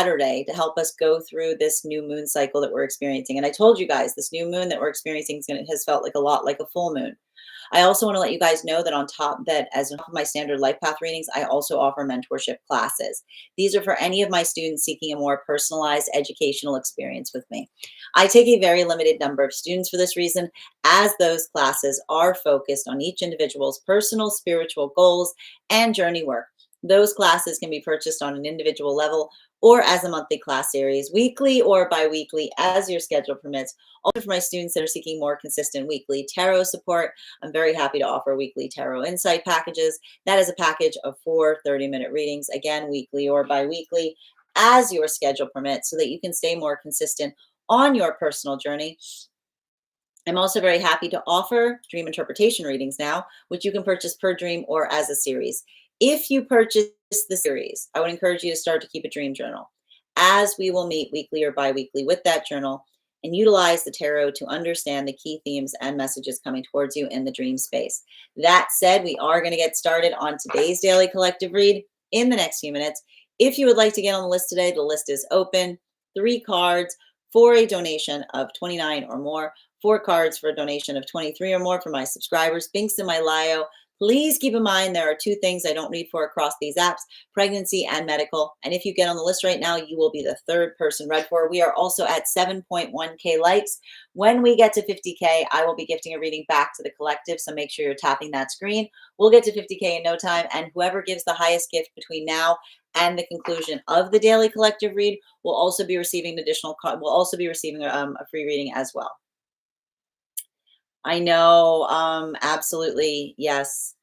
Saturday to help us go through this new moon cycle that we're experiencing. And I told you guys, this new moon that we're experiencing has felt like a lot like a full moon. I also want to let you guys know that on top that as on top of my standard life path readings, I also offer mentorship classes. These are for any of my students seeking a more personalized educational experience with me. I take a very limited number of students for this reason, as those classes are focused on each individual's personal spiritual goals and journey work. Those classes can be purchased on an individual level or as a monthly class series, weekly or bi-weekly as your schedule permits. Also for my students that are seeking more consistent weekly tarot support, I'm very happy to offer weekly tarot insight packages. That is a package of 4 30-minute readings, again, weekly or bi-weekly as your schedule permits, so that you can stay more consistent on your personal journey. I'm also very happy to offer dream interpretation readings now, which you can purchase per dream or as a series. If you purchase the series, I would encourage you to start to keep a dream journal, as we will meet weekly or bi-weekly with that journal and utilize the tarot to understand the key themes and messages coming towards you in the dream space. That said, we are going to get started on today's daily collective read in the next few minutes. If you would like to get on the list today, the list is open. 3 cards for a donation of $29 or more. 4 cards for a donation of $23 or more for my subscribers. Binks in my bio. Please keep in mind there are 2 things I don't read for across these apps: pregnancy and medical. And if you get on the list right now, you will be the 3rd person read for. We are also at 7.1K likes. When we get to 50K, I will be gifting a reading back to the collective, so make sure you're tapping that screen. We'll get to 50K in no time, and whoever gives the highest gift between now and the conclusion of the daily collective read will also be receiving a free reading as well. I know, absolutely, yes.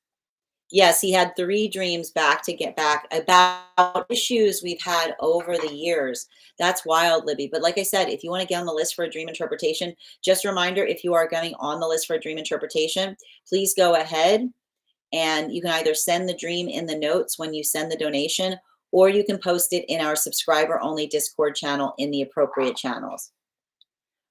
Yes, he had 3 dreams back to get back about issues we've had over the years. That's wild, Libby. But like I said, if you want to get on the list for a dream interpretation, just a reminder, if you are getting on the list for a dream interpretation, please go ahead and you can either send the dream in the notes when you send the donation, or you can post it in our subscriber-only Discord channel in the appropriate channels.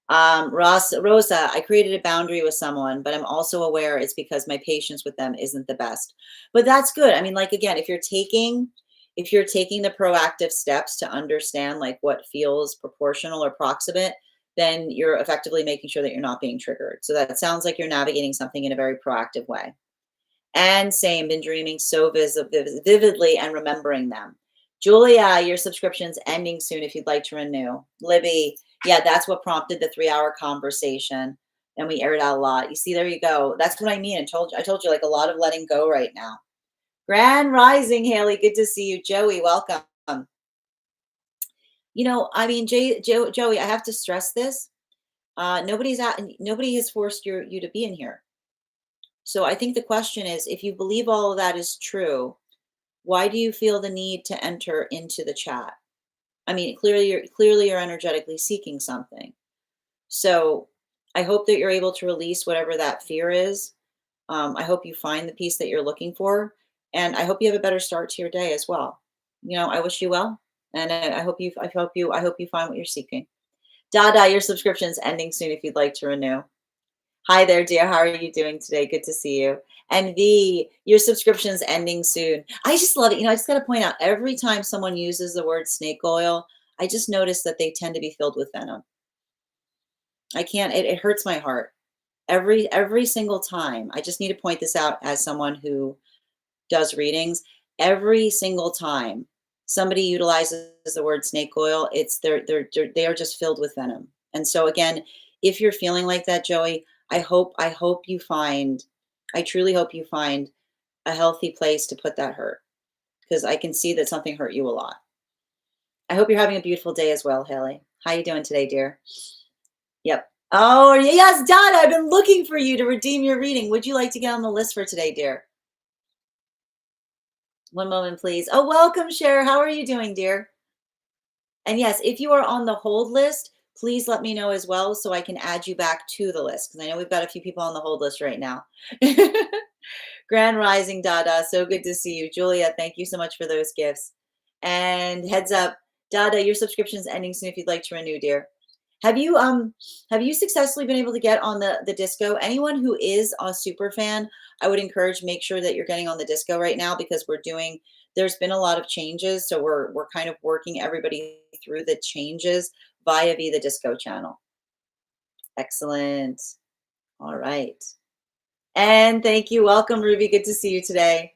Rosa, I created a boundary with someone, but I'm also aware it's because my patience with them isn't the best. But that's good. I mean, like, again, if you're taking the proactive steps to understand like what feels proportional or proximate, then you're effectively making sure that you're not being triggered. So that sounds like you're navigating something in a very proactive way. And same, been dreaming so vividly and remembering them. Julia, your subscription's ending soon if you'd like to renew. Libby, yeah, that's what prompted the 3-hour conversation. And we aired out a lot. You see, there you go. That's what I mean. I told you like a lot of letting go right now. Grand Rising, Haley. Good to see you. Joey, welcome. You know, I mean, Joey, I have to stress this. Nobody has forced you to be in here. So I think the question is, if you believe all of that is true, why do you feel the need to enter into the chat? I mean, clearly you're energetically seeking something. So I hope that you're able to release whatever that fear is. I hope you find the peace that you're looking for, and I hope you have a better start to your day as well. You know, I wish you well, and I hope you find what you're seeking. Dada, your subscription's ending soon if you'd like to renew. Hi there, dear. How are you doing today? Good to see you. And V, your subscription's ending soon. I just love it. You know, I just got to point out, every time someone uses the word snake oil, I just notice that they tend to be filled with venom. I can't, it hurts my heart. Every single time. I just need to point this out as someone who does readings. Every single time somebody utilizes the word snake oil, they are just filled with venom. And so again, if you're feeling like that, Joey, I truly hope you find a healthy place to put that hurt, because I can see that something hurt you a lot. I hope you're having a beautiful day as well, Haley. How you doing today, dear? Yep. Oh, yes, Donna, I've been looking for you to redeem your reading. Would you like to get on the list for today, dear? One moment, please. Oh, welcome, Cher. How are you doing, dear? And yes, if you are on the hold list, please let me know as well so I can add you back to the list, because I know we've got a few people on the hold list right now. Grand Rising, Dada. So good to see you. Julia, thank you so much for those gifts. And heads up, Dada, your subscription's ending soon if you'd like to renew, dear. Have you successfully been able to get on the disco? Anyone who is a super fan, I would encourage, make sure that you're getting on the disco right now, because we're doing there's been a lot of changes. So we're kind of working everybody through the changes via the Disco channel. Excellent. All right. And thank you. Welcome, Ruby. Good to see you today.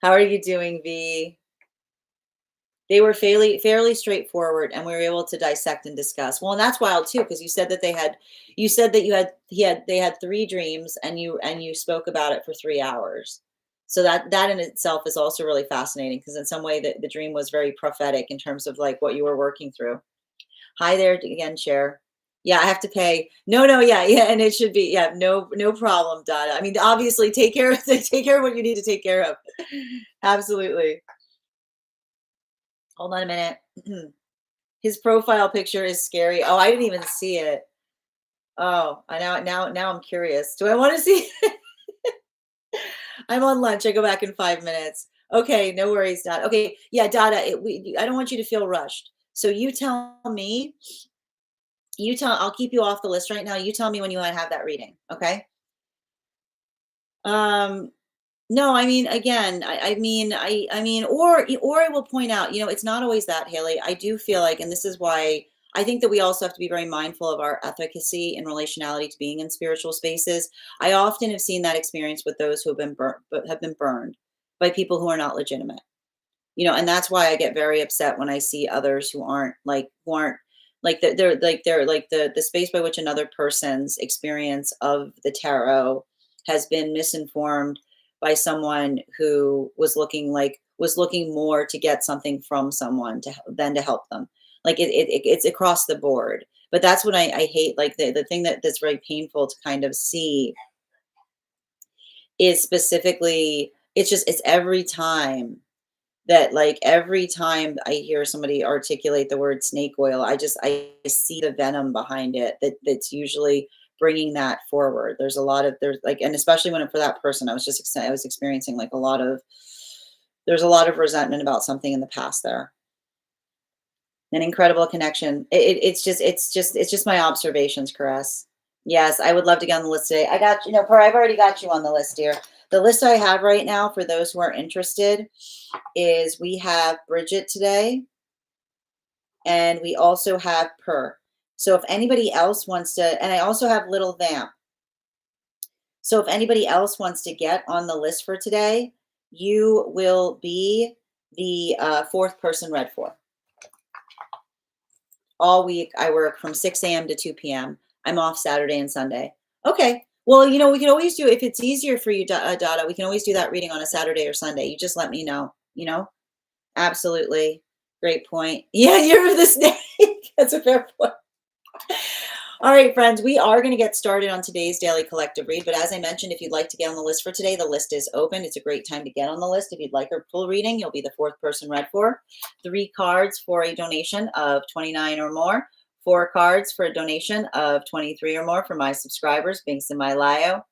How are you doing, V? They were fairly straightforward, and we were able to dissect and discuss. Well, and that's wild too, because you said that you said that they had three dreams, and you spoke about it for 3 hours. So that in itself is also really fascinating, because in some way the dream was very prophetic in terms of like what you were working through. Hi there again, Cher. Yeah, I have to pay. No, no, yeah, yeah, and it should be, yeah, no problem, Donna. I mean, obviously, take care of take care of what you need to take care of. Absolutely. Hold on a minute. His profile picture is scary. Oh, I didn't even see it. Oh, I now I'm curious. Do I want to see? I'm on lunch. I go back in 5 minutes. Okay, no worries, Dada. Okay, yeah, Dada. I don't want you to feel rushed. So you tell me. I'll keep you off the list right now. You tell me when you want to have that reading. Okay. Um, No, I mean, again, I mean, or I will point out, it's not always that, Haley. I do feel like, and this is why I think that we also have to be very mindful of our efficacy in relationality to being in spiritual spaces. I often have seen that experience with those who have been burnt, but have been burned by people who are not legitimate. And that's why I get very upset when I see others who aren't like they're like the space by which another person's experience of the tarot has been misinformed by someone who was looking more to get something from someone than to help them. Like it's across the board. But that's what I hate. Like the thing that's very painful to kind of see is specifically, it's every time every time I hear somebody articulate the word snake oil, I see the venom behind it that's usually bringing that forward. There's like, and especially when for that person, I was experiencing like there's a lot of resentment about something in the past there. An incredible connection. It's just my observations, Caress. Yes, I would love to get on the list today. I got Per, I've already got you on the list here. The list I have right now for those who are interested is we have Bridget today, and we also have Per. So if anybody else wants to, and I also have Little Vamp. So if anybody else wants to get on the list for today, you will be the fourth person read for. All week I work from 6 a.m. to 2 p.m. I'm off Saturday and Sunday. Okay. Well, we can always do, if it's easier for you, Dada, we can always do that reading on a Saturday or Sunday. You just let me know. Absolutely. Great point. Yeah, you're the snake. That's a fair point. All right, friends, we are going to get started on today's daily collective read. But as I mentioned, if you'd like to get on the list for today, the list is open. It's a great time to get on the list. If you'd like a full reading, you'll be the fourth person read for. 3 cards for a donation of $29 or more. 4 cards for a donation of $23 or more for my subscribers. Binks in my Lio.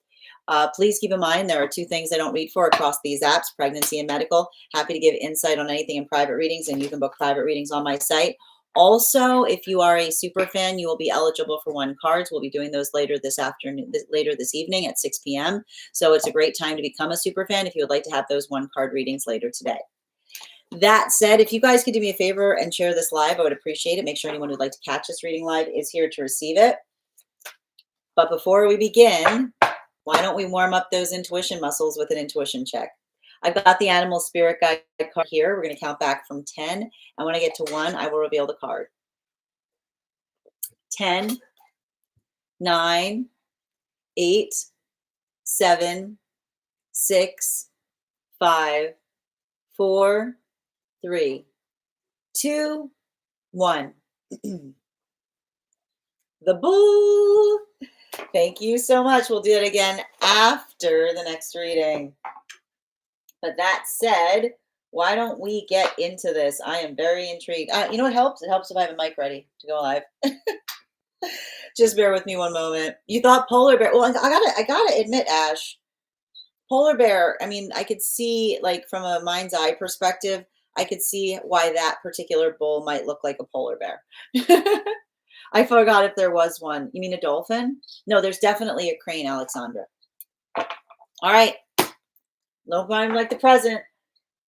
Please keep in mind there are 2 things I don't read for across these apps: pregnancy and medical. Happy to give insight on anything in private readings, and you can book private readings on my site. Also, if you are a super fan, you will be eligible for 1 cards. We'll be doing those later this afternoon, later this evening at 6 p.m. So it's a great time to become a super fan if you would like to have those 1 card readings later today. That said, if you guys could do me a favor and share this live, I would appreciate it. Make sure anyone who'd like to catch this reading live is here to receive it. But before we begin, why don't we warm up those intuition muscles with an intuition check? I've got the animal spirit guide card here. We're going to count back from 10. And when I get to 1, I will reveal the card. 10, 9, 8, 7, 6, 5, 4, 3, 2, 1. The bull. Thank you so much. We'll do it again after the next reading. But that said, why don't we get into this? I am very intrigued. You know what helps? It helps if I have a mic ready to go live. Just bear with me one moment. You thought polar bear. Well, I gotta admit, Ash, polar bear. I mean, I could see, like, from a mind's eye perspective, I could see why that particular bull might look like a polar bear. I forgot if there was one. You mean a dolphin? No, there's definitely a crane, Alexandra. All right. No time like the present.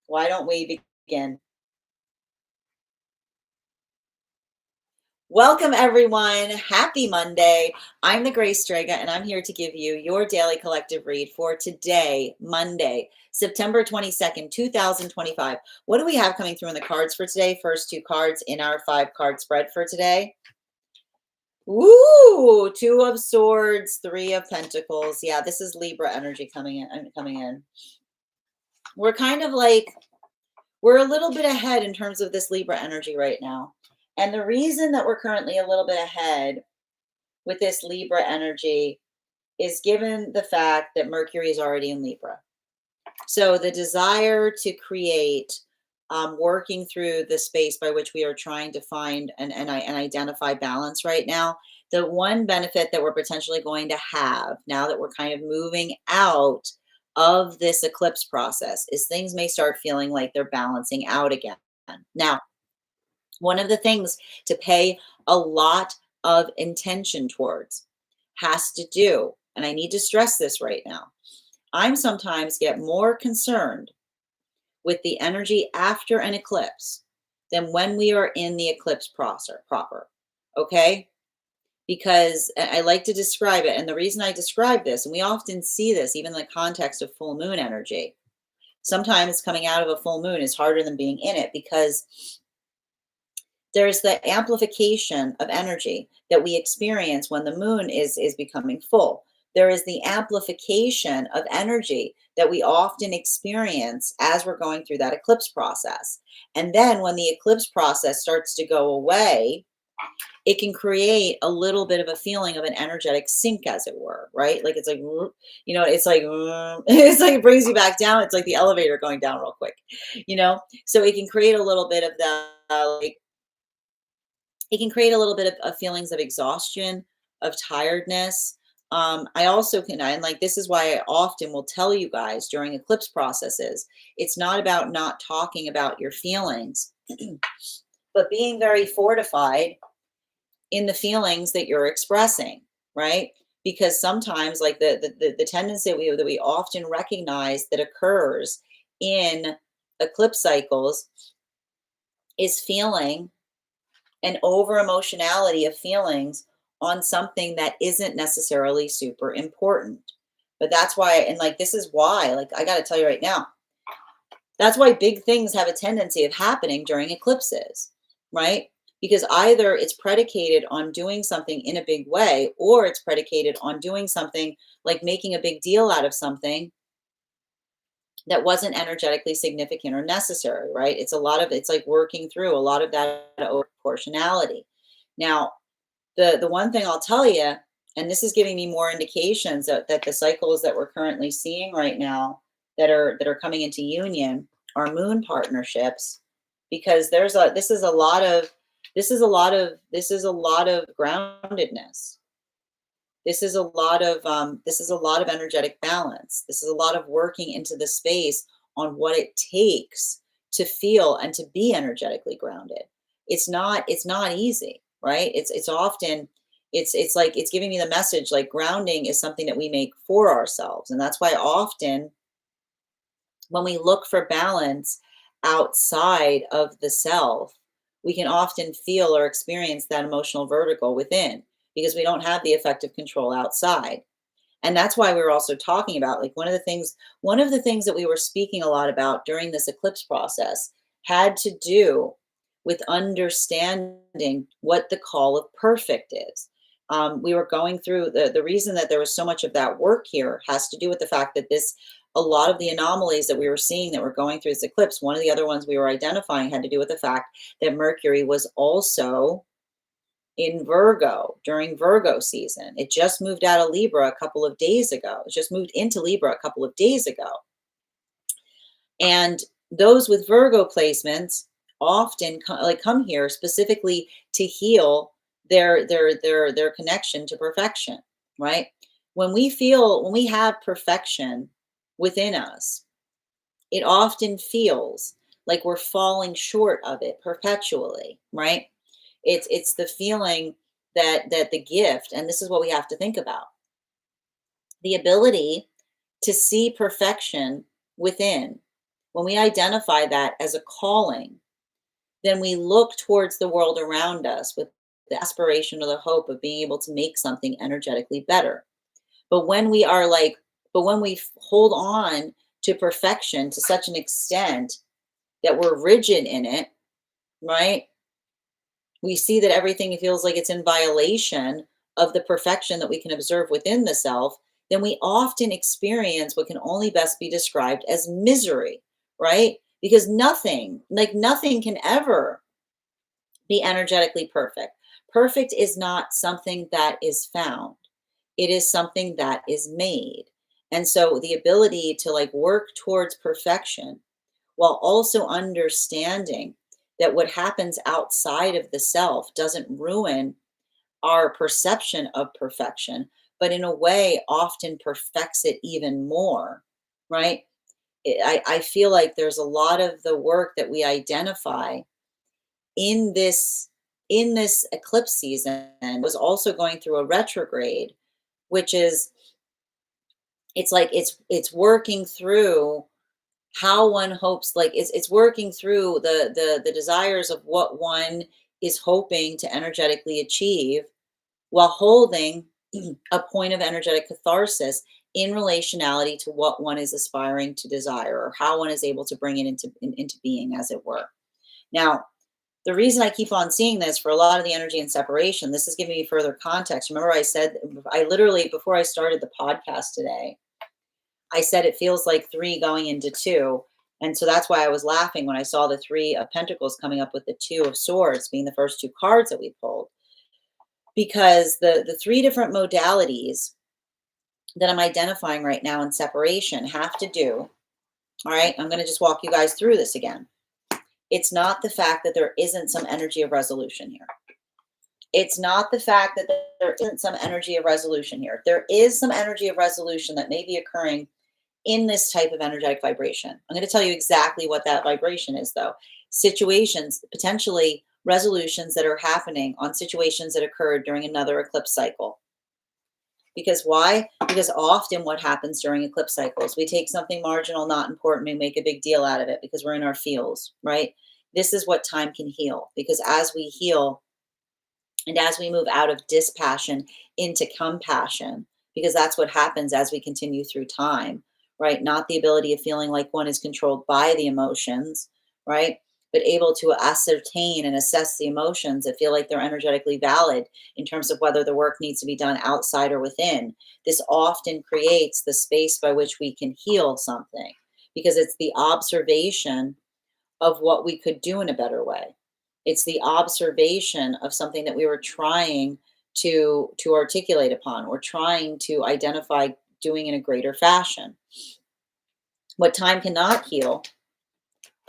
Why don't we Again. Welcome, everyone. Happy Monday. I'm the Grace Strega, and I'm here to give you your daily collective read for today, Monday, September 22nd, 2025. What do we have coming through in the cards for today? First two cards in our 5-card spread for today. Woo! 2 of Swords, 3 of Pentacles. Yeah, this is Libra energy coming in. We're kind of like, we're a little bit ahead in terms of this Libra energy right now. And the reason that we're currently a little bit ahead with this Libra energy is given the fact that Mercury is already in Libra. So the desire to create, working through the space by which we are trying to find and identify balance right now, the one benefit that we're potentially going to have now that we're kind of moving out of this eclipse process is things may start feeling like they're balancing out again. Now, one of the things to pay a lot of intention towards has to do, and I need to stress this right now, I'm sometimes get more concerned with the energy after an eclipse than when we are in the eclipse proper. Okay? Because I like to describe it, and the reason I describe this, and we often see this even in the context of full moon energy, sometimes coming out of a full moon is harder than being in it because there's the amplification of energy that we experience when the moon is becoming full. There is the amplification of energy that we often experience as we're going through that eclipse process. And then when the eclipse process starts to go away, it can create a little bit of a feeling of an energetic sink, as it were, right? Like it's like, it's like, it's like it brings you back down. It's like the elevator going down real quick, So it can create a little bit of the it can create a little bit of feelings of exhaustion, of tiredness. I also can, and like this is why I often will tell you guys during eclipse processes, it's not about not talking about your feelings, but being very fortified in the feelings that you're expressing, right? Because sometimes, like the tendency that we often recognize that occurs in eclipse cycles is feeling an over emotionality of feelings on something that isn't necessarily super important. But that's why, and like this is why, like I got to tell you right now, that's why big things have a tendency of happening during eclipses, right? Because either it's predicated on doing something in a big way, or it's predicated on doing something like making a big deal out of something that wasn't energetically significant or necessary, right? It's like working through a lot of that over proportionality. Now, the one thing I'll tell you, and this is giving me more indications that the cycles that we're currently seeing right now that are coming into union are moon partnerships, because this is a lot of groundedness. This is a lot of energetic balance. This is a lot of working into the space on what it takes to feel and to be energetically grounded. It's not easy, right? It's often it's like it's giving me the message like grounding is something that we make for ourselves. And that's why often when we look for balance outside of the self, we can often feel or experience that emotional vertigo within, because we don't have the effective control outside. And that's why we were also talking about, like, one of the things that we were speaking a lot about during this eclipse process had to do with understanding what the call of perfect is. We were going through the reason that there was so much of that work here has to do with the fact that a lot of the anomalies that we were seeing that were going through this eclipse, one of the other ones we were identifying had to do with the fact that Mercury was also in Virgo during Virgo season. It just moved out of Libra a couple of days ago. It just moved into Libra a couple of days ago. And those with Virgo placements often come here specifically to heal their connection to perfection, right? When we have perfection within us, it often feels like we're falling short of it perpetually, right? It's the feeling that the gift, and this is what we have to think about, the ability to see perfection within, when we identify that as a calling, then we look towards the world around us with the aspiration or the hope of being able to make something energetically better. But when we are like, but when we hold on to perfection to such an extent that we're rigid in it, right? We see that everything feels like it's in violation of the perfection that we can observe within the self, then we often experience what can only best be described as misery, right? Because nothing, like nothing can ever be energetically perfect. Perfect is not something that is found. It is something that is made. And so the ability to like work towards perfection while also understanding that what happens outside of the self doesn't ruin our perception of perfection, but in a way often perfects it even more, right? I feel like there's a lot of the work that we identify in this eclipse season was also going through a retrograde, which is it's like it's working through how one hopes, like it's working through the desires of what one is hoping to energetically achieve while holding a point of energetic catharsis in relationality to what one is aspiring to desire or how one is able to bring it into being, as it were. Now, the reason I keep on seeing this for a lot of the energy and separation, this is giving me further context. Remember, I said, I literally, before I started the podcast today, I said it feels like 3 going into 2. And so that's why I was laughing when I saw the 3 of Pentacles coming up with the 2 of Swords being the first 2 cards that we pulled. Because the 3 different modalities that I'm identifying right now in separation have to do, all right, I'm going to just walk you guys through this again. It's not the fact that there isn't some energy of resolution here. It's not the fact that there isn't some energy of resolution here. There is some energy of resolution that may be occurring in this type of energetic vibration. I'm going to tell you exactly what that vibration is, though. Situations, potentially resolutions that are happening on situations that occurred during another eclipse cycle. Because why? Because often what happens during eclipse cycles, we take something marginal, not important, we make a big deal out of it because we're in our feels, right? This is what time can heal, because as we heal and as we move out of dispassion into compassion, because that's what happens as we continue through time, right? Not the ability of feeling like one is controlled by the emotions, right? But able to ascertain and assess the emotions that feel like they're energetically valid in terms of whether the work needs to be done outside or within. This often creates the space by which we can heal something, because it's the observation of what we could do in a better way. It's the observation of something that we were trying to articulate upon or trying to identify doing in a greater fashion. What time cannot heal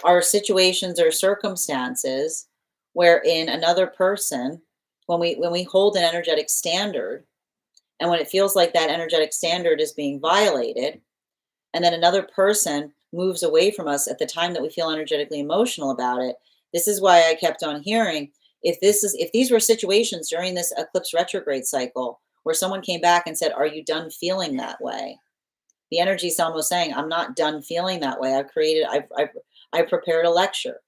are situations or circumstances wherein another person, when we hold an energetic standard, and when it feels like that energetic standard is being violated, and then another person moves away from us at the time that we feel energetically emotional about it. This is why I kept on hearing, if these were situations during this eclipse retrograde cycle where someone came back and said, are you done feeling that way? The energy is almost saying, I'm not done feeling that way. I've prepared a lecture.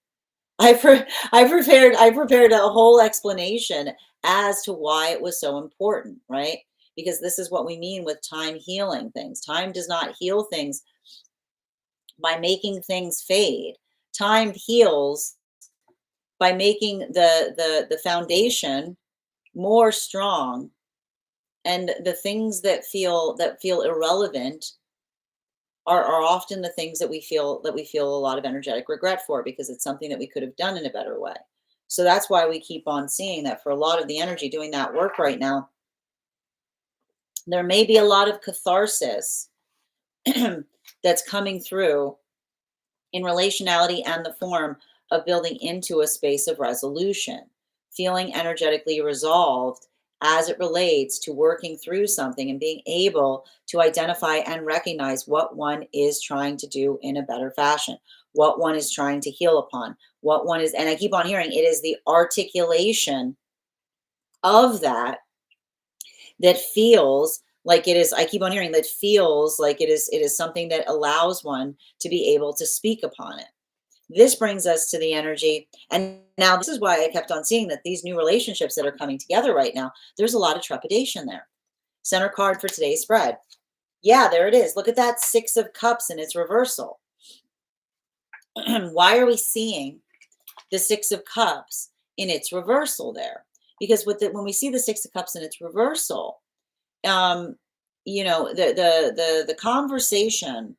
I prepared a whole explanation as to why it was so important, right? Because this is what we mean with time healing things. Time does not heal things by making things fade. Time heals by making the foundation more strong, and the things that feel irrelevant are often the things that we feel a lot of energetic regret for, because it's something that we could have done in a better way. So that's why we keep on seeing that for a lot of the energy doing that work right now, there may be a lot of catharsis that's coming through in relationality and the form of building into a space of resolution, feeling energetically resolved as it relates to working through something and being able to identify and recognize what one is trying to do in a better fashion, what one is trying to heal upon, what one is, and I keep on hearing, it is the articulation of that that feels Like it is, I keep on hearing that feels like it is something that allows one to be able to speak upon it. This brings us to the energy. And now this is why I kept on seeing that these new relationships that are coming together right now, there's a lot of trepidation there. Center card for today's spread. Yeah, there it is. Look at that Six of Cups in its reversal. Why are we seeing the Six of Cups in its reversal there? Because when we see the Six of Cups in its reversal, um, the conversation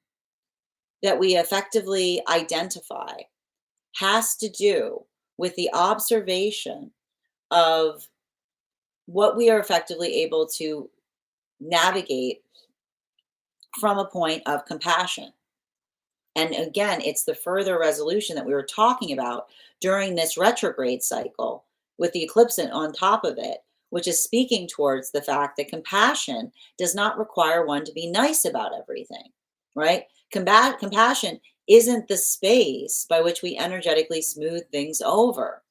that we effectively identify has to do with the observation of what we are effectively able to navigate from a point of compassion. And again, it's the further resolution that we were talking about during this retrograde cycle with the eclipse on top of it, which is speaking towards the fact that compassion does not require one to be nice about everything, right? Compassion isn't the space by which we energetically smooth things over.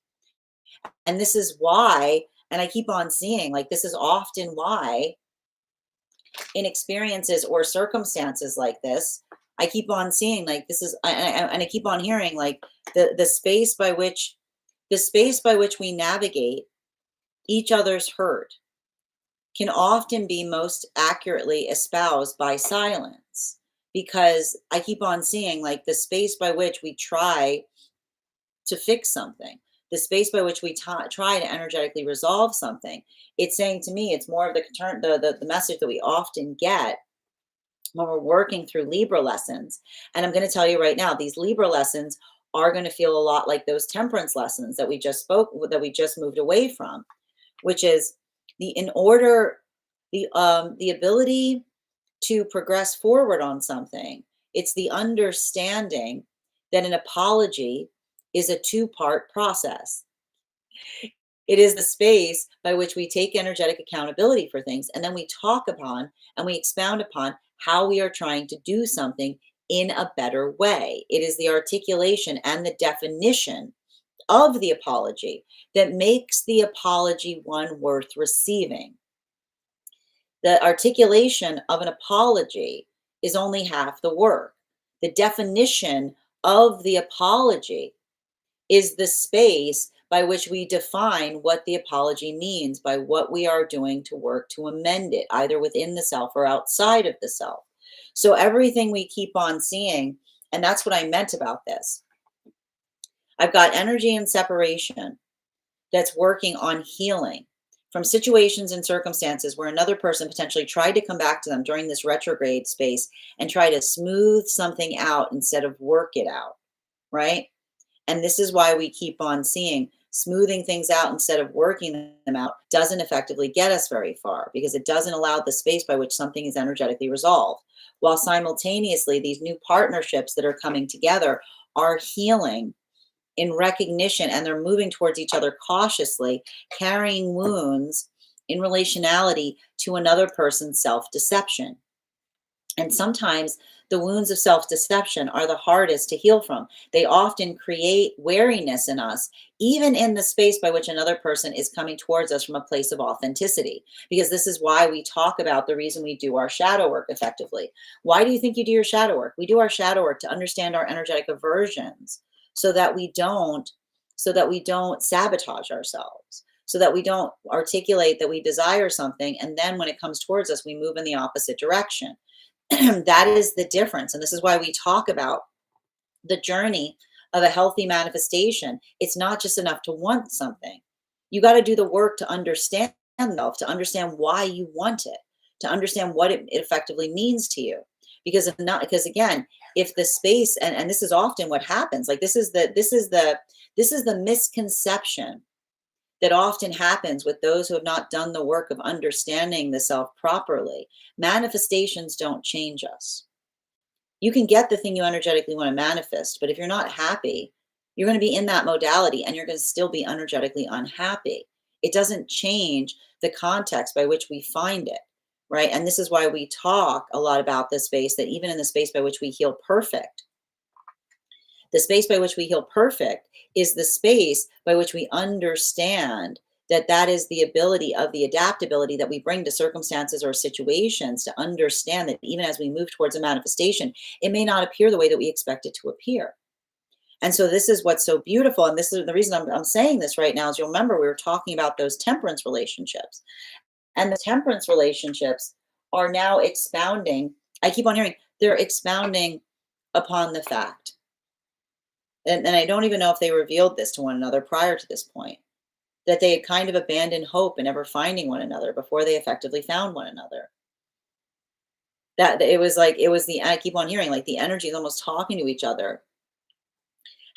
And this is why, and I keep on seeing, like, this is often why in experiences or circumstances like this, I keep on seeing like this is, and I keep on hearing like the space by which we navigate each other's hurt can often be most accurately espoused by silence, because I keep on seeing like the space by which we try to fix something, the space by which we try to energetically resolve something. It's saying to me, it's more of the message that we often get when we're working through Libra lessons. And I'm going to tell you right now, these Libra lessons are going to feel a lot like those temperance lessons that we just moved away from, which is the ability to progress forward on something. It's the understanding that an apology is a two-part process. It is the space by which we take energetic accountability for things, and then we talk upon and we expound upon how we are trying to do something in a better way. It is the articulation and the definition of the apology that makes the apology one worth receiving. The articulation of an apology is only half the work. The definition of the apology is the space by which we define what the apology means by what we are doing to work to amend it, either within the self or outside of the self. So everything we keep on seeing, and that's what I meant about this. I've got energy and separation that's working on healing from situations and circumstances where another person potentially tried to come back to them during this retrograde space and try to smooth something out instead of work it out, right? And this is why we keep on seeing smoothing things out instead of working them out doesn't effectively get us very far, because it doesn't allow the space by which something is energetically resolved. While simultaneously, these new partnerships that are coming together are healing in recognition, and they're moving towards each other cautiously, carrying wounds in relationality to another person's self-deception. And sometimes the wounds of self-deception are the hardest to heal from. They often create wariness in us, even in the space by which another person is coming towards us from a place of authenticity. Because this is why we talk about the reason we do our shadow work effectively. Why do you think you do your shadow work? We do our shadow work to understand our energetic aversions so that we don't sabotage ourselves, so that we don't articulate that we desire something, and then when it comes towards us, we move in the opposite direction. That is the difference. And this is why we talk about the journey of a healthy manifestation. It's not just enough to want something. You got to do the work to understand yourself, to understand why you want it, to understand what it effectively means to you. Because if not, because again, if the space, and this is often what happens, like this is the misconception that often happens with those who have not done the work of understanding the self properly. Manifestations don't change us. You can get the thing you energetically want to manifest, but if you're not happy, you're going to be in that modality and you're going to still be energetically unhappy. It doesn't change the context by which we find it, right? And this is why we talk a lot about this space, that even in the space by which we heal perfect, the space by which we heal perfect is the space by which we understand that is the ability of the adaptability that we bring to circumstances or situations, to understand that even as we move towards a manifestation, it may not appear the way that we expect it to appear. And so this is what's so beautiful. And this is the reason I'm saying this right now is, you'll remember we were talking about those temperance relationships. And the temperance relationships are now expounding. I keep on hearing they're expounding upon the fact. And I don't even know if they revealed this to one another prior to this point, that they had kind of abandoned hope in ever finding one another before they effectively found one another. That it was like, it was I keep on hearing like the energy is almost talking to each other,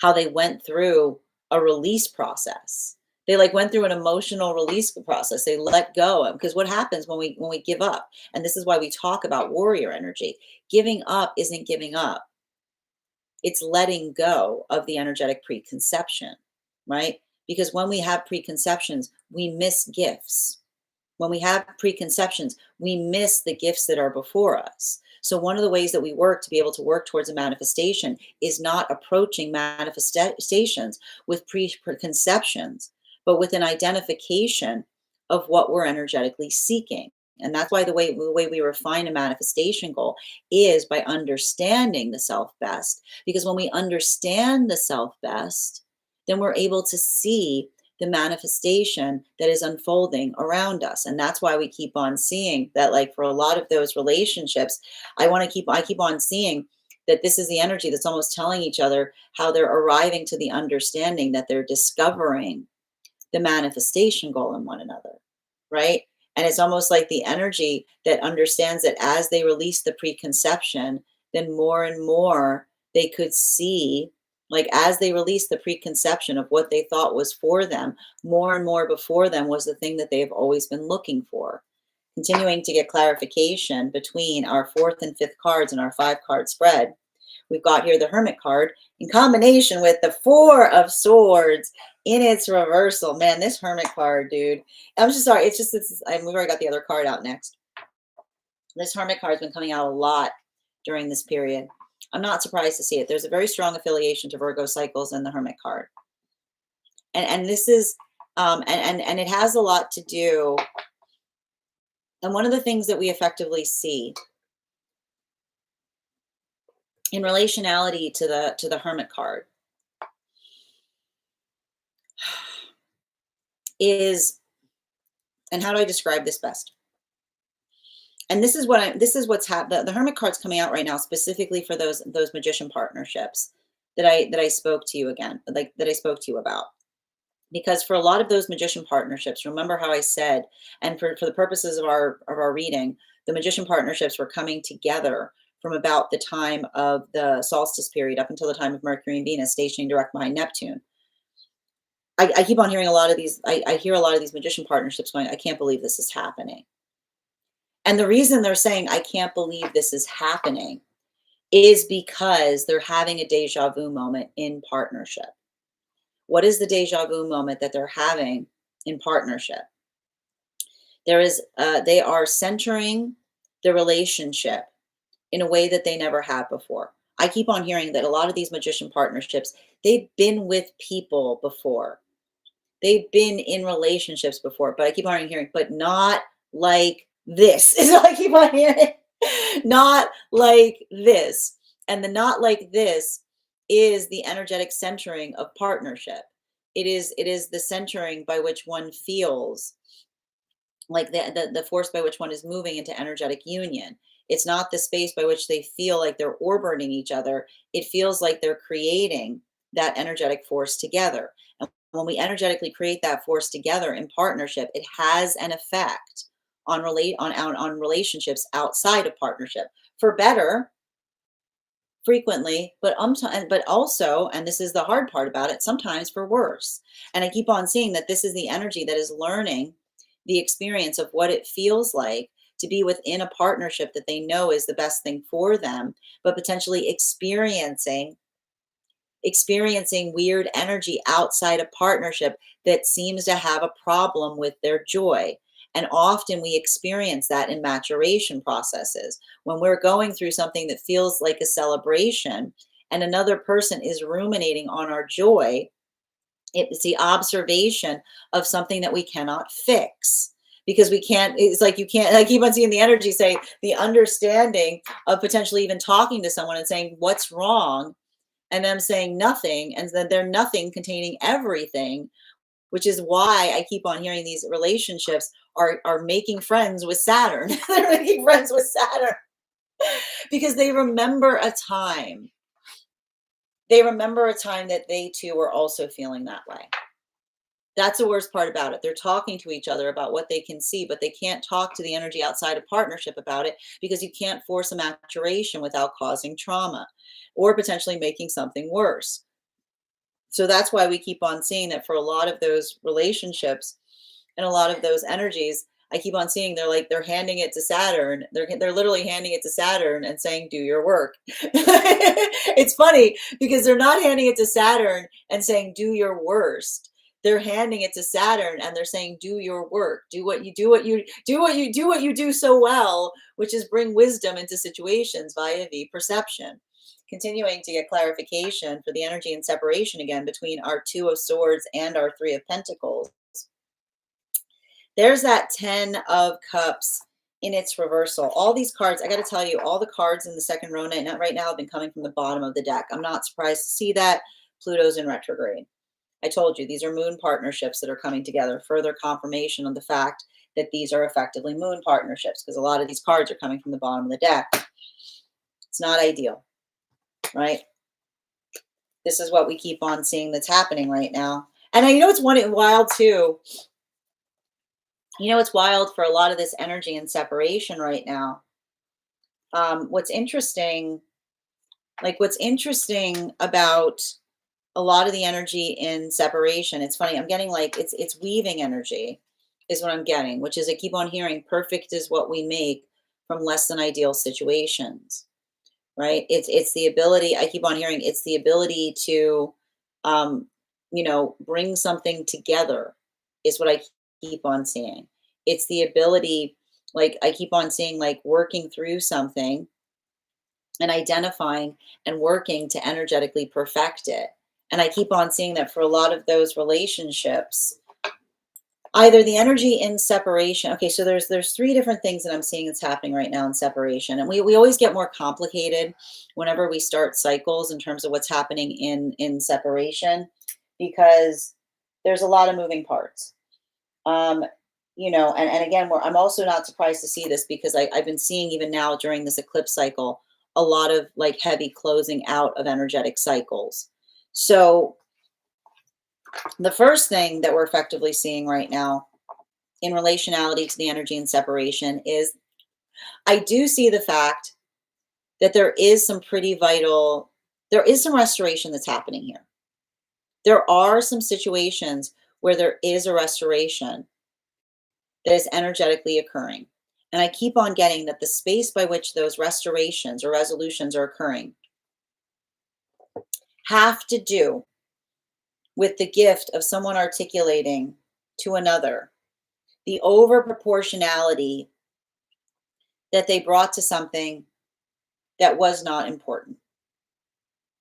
how they went through a release process. They like went through an emotional release process. They let go. Because what happens when we give up? And this is why we talk about warrior energy. Giving up isn't giving up. It's letting go of the energetic preconception, right? Because when we have preconceptions, we miss gifts. When we have preconceptions, we miss the gifts that are before us. So one of the ways that we work to be able to work towards a manifestation is not approaching manifestations with preconceptions, but with an identification of what we're energetically seeking. And that's why the way we refine a manifestation goal is by understanding the self best. Because when we understand the self best, then we're able to see the manifestation that is unfolding around us. And that's why we keep on seeing that, like for a lot of those relationships, I keep on seeing that this is the energy that's almost telling each other how they're arriving to the understanding that they're discovering the manifestation goal in one another, right? And it's almost like the energy that understands that as they release the preconception, then more and more they could see, like as they release the preconception of what they thought was for them, more and more before them was the thing that they've always been looking for. Continuing to get clarification between our 4th and 5th cards in our 5-card spread. We've got here the Hermit card in combination with the 4 of Swords in its reversal. Man, this Hermit card, dude. I'm just sorry. We've already got the other card out next. This Hermit card has been coming out a lot during this period. I'm not surprised to see it. There's a very strong affiliation to Virgo cycles in the Hermit card. And this is, and it has a lot to do. And one of the things that we effectively see in relationality to the Hermit card is, and how do I describe this best? And this is what's happened. The Hermit card's coming out right now specifically for those magician partnerships that I spoke to you again, like that I spoke to you about. Because for a lot of those magician partnerships, remember how I said, and for the purposes of our reading, the magician partnerships were coming together from about the time of the solstice period up until the time of Mercury and Venus stationing direct behind Neptune. I keep on hearing a lot of these. I hear a lot of these magician partnerships going, I can't believe this is happening. And the reason they're saying, I can't believe this is happening, is because they're having a deja vu moment in partnership. What is the deja vu moment that they're having in partnership? They are centering the relationship in a way that they never have before. I keep on hearing that a lot of these magician partnerships, they've been with people before. They've been in relationships before, but I keep on hearing, but not like this. Is what I keep on hearing. Not like this. And the not like this is the energetic centering of partnership. It is the centering by which one feels like the force by which one is moving into energetic union. It's not the space by which they feel like they're orbiting each other. It feels like they're creating that energetic force together. And when we energetically create that force together in partnership, it has an effect on relationships outside of partnership, for better frequently, but also, and this is the hard part about it, sometimes for worse. And I keep on seeing that this is the energy that is learning the experience of what it feels like to be within a partnership that they know is the best thing for them, but potentially experiencing weird energy outside of partnership that seems to have a problem with their joy. And often we experience that in maturation processes when we're going through something that feels like a celebration and another person is ruminating on our joy. It's the observation of something that we cannot fix, because we can't, it's like you can't, I keep on seeing the energy say the understanding of potentially even talking to someone and saying, what's wrong? And them saying nothing, and then they're nothing containing everything, which is why I keep on hearing these relationships are making friends with Saturn. They're making friends with Saturn because they remember a time. They remember a time that they too were also feeling that way. That's the worst part about it. They're talking to each other about what they can see, but they can't talk to the energy outside of partnership about it, because you can't force a maturation without causing trauma or potentially making something worse. So that's why we keep on seeing that for a lot of those relationships and a lot of those energies, I keep on seeing they're handing it to Saturn. They're literally handing it to Saturn and saying, "Do your work." It's funny because they're not handing it to Saturn and saying, "Do your worst." They're handing it to Saturn and they're saying, "Do your work. Do what you do. What you do so well, which is bring wisdom into situations via the perception." Continuing to get clarification for the energy and separation again between our Two of Swords and our Three of Pentacles. There's that 10 of Cups in its reversal. All these cards, I got to tell you, all the cards in the second row right now have been coming from the bottom of the deck. I'm not surprised to see that. Pluto's in retrograde. I told you, these are moon partnerships that are coming together. Further confirmation of the fact that these are effectively moon partnerships, because a lot of these cards are coming from the bottom of the deck. It's not ideal, right? This is what we keep on seeing that's happening right now. And you know what's wild too? You know what's wild for a lot of this energy and separation right now? What's interesting about a lot of the energy in separation, it's funny, I'm getting like it's weaving energy is what I'm getting, which is I keep on hearing perfect is what we make from less than ideal situations, right? It's the ability, I keep on hearing it's the ability to bring something together is what I keep on seeing. It's the ability, like I keep on seeing, like working through something and identifying and working to energetically perfect it. And I keep on seeing that for a lot of those relationships, either the energy in separation. Okay, so there's three different things that I'm seeing that's happening right now in separation. And we always get more complicated whenever we start cycles in terms of what's happening in separation, because there's a lot of moving parts. And again, I'm also not surprised to see this, because I've been seeing even now during this eclipse cycle a lot of like heavy closing out of energetic cycles. So the first thing that we're effectively seeing right now in relationality to the energy and separation is I do see the fact that there is some restoration that's happening here. There are some situations where there is a restoration that is energetically occurring. And I keep on getting that the space by which those restorations or resolutions are occurring have to do with the gift of someone articulating to another the over proportionality that they brought to something that was not important,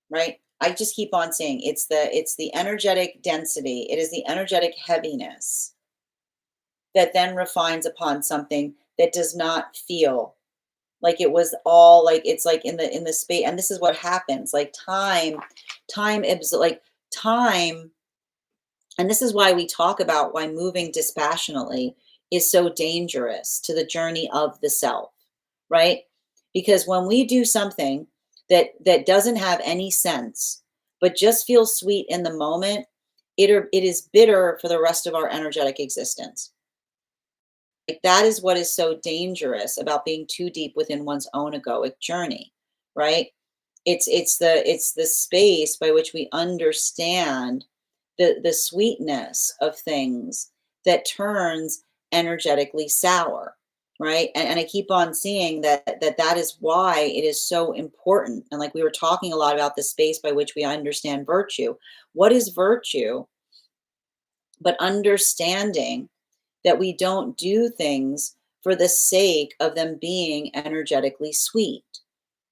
right? I just keep on saying it's the energetic density, it is the energetic heaviness that then refines upon something that does not feel like it was all like it's like in the space. And this is what happens, like time like time. And this is why we talk about why moving dispassionately is so dangerous to the journey of the self, right? Because when we do something that doesn't have any sense but just feels sweet in the moment, it is bitter for the rest of our energetic existence. Like that is what is so dangerous about being too deep within one's own egoic journey, right? It's the space by which we understand the sweetness of things that turns energetically sour, right? And I keep on seeing that is why it is so important. And like we were talking a lot about the space by which we understand virtue. What is virtue but understanding that we don't do things for the sake of them being energetically sweet,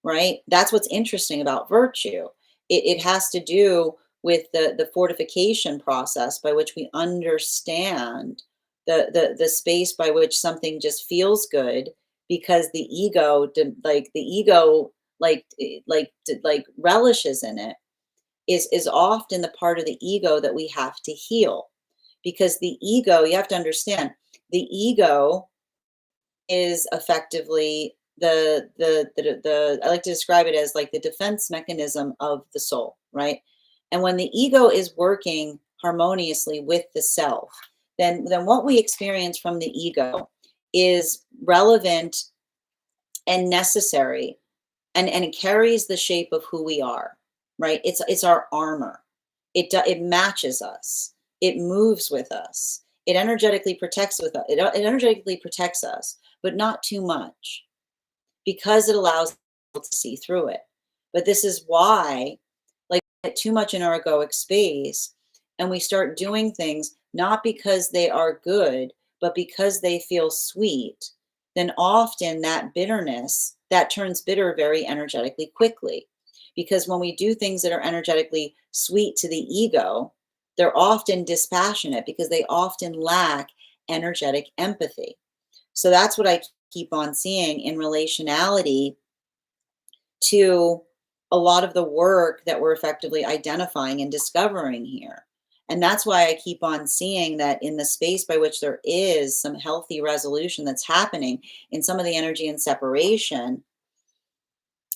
right? That's what's interesting about virtue. It has to do with the fortification process by which we understand the space by which something just feels good because the ego like relishes in it is often the part of the ego that we have to heal, because the ego, you have to understand, the ego is effectively the I like to describe it as like the defense mechanism of the soul, right? And when the ego is working harmoniously with the self, then what we experience from the ego is relevant and necessary, and it carries the shape of who we are, right? It's our armor. It matches us. It moves with us. It energetically protects with us. It energetically protects us, but not too much, because it allows us to see through it. But this is why, like, we get too much in our egoic space, and we start doing things not because they are good, but because they feel sweet, then often that bitterness, that turns bitter very energetically quickly. Because when we do things that are energetically sweet to the ego, they're often dispassionate because they often lack energetic empathy. So that's what I keep on seeing in relationality to a lot of the work that we're effectively identifying and discovering here. And that's why I keep on seeing that in the space by which there is some healthy resolution that's happening in some of the energy and separation,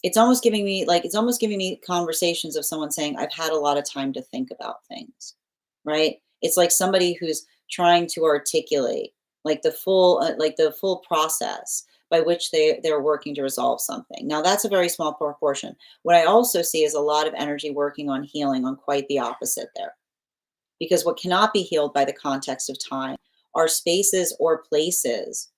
it's almost giving me conversations of someone saying, I've had a lot of time to think about things, right? It's like somebody who's trying to articulate like the full process by which they're working to resolve something. Now that's a very small proportion. What I also see is a lot of energy working on healing on quite the opposite there. Because what cannot be healed by the context of time are spaces or places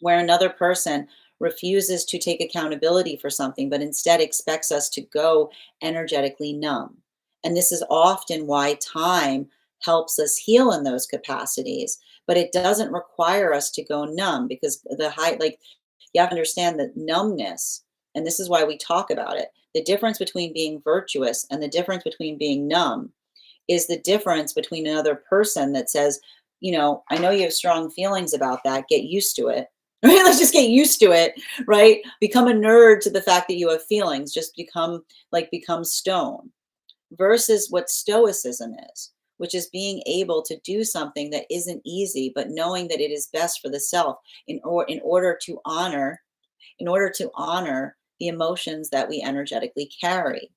where another person refuses to take accountability for something, but instead expects us to go energetically numb. And this is often why time helps us heal in those capacities, but it doesn't require us to go numb, because you have to understand that numbness, and this is why we talk about it, the difference between being virtuous and the difference between being numb is the difference between another person that says, I know you have strong feelings about that, get used to it. Right? Let's just get used to it, right? Become a nerd to the fact that you have feelings, just become stone. Versus what stoicism is, which is being able to do something that isn't easy, but knowing that it is best for the self in order to honor the emotions that we energetically carry.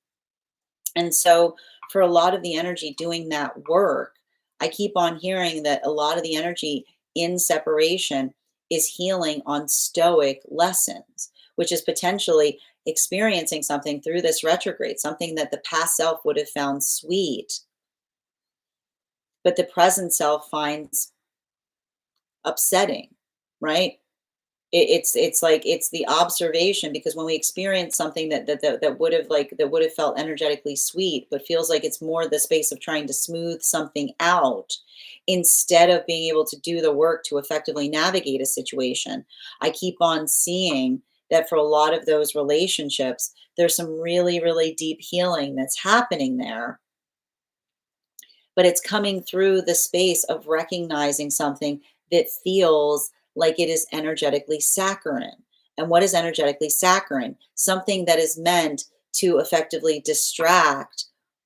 And so for a lot of the energy doing that work, I keep on hearing that a lot of the energy in separation is healing on stoic lessons, which is potentially experiencing something through this retrograde, something that the past self would have found sweet, but the present self finds upsetting, right? It's like it's the observation, because when we experience something that would have felt energetically sweet but feels like it's more the space of trying to smooth something out instead of being able to do the work to effectively navigate a situation, I keep on seeing that for a lot of those relationships there's some really, really deep healing that's happening there, but it's coming through the space of recognizing something that feels like it is energetically saccharine. And what is energetically saccharine? Something that is meant to effectively distract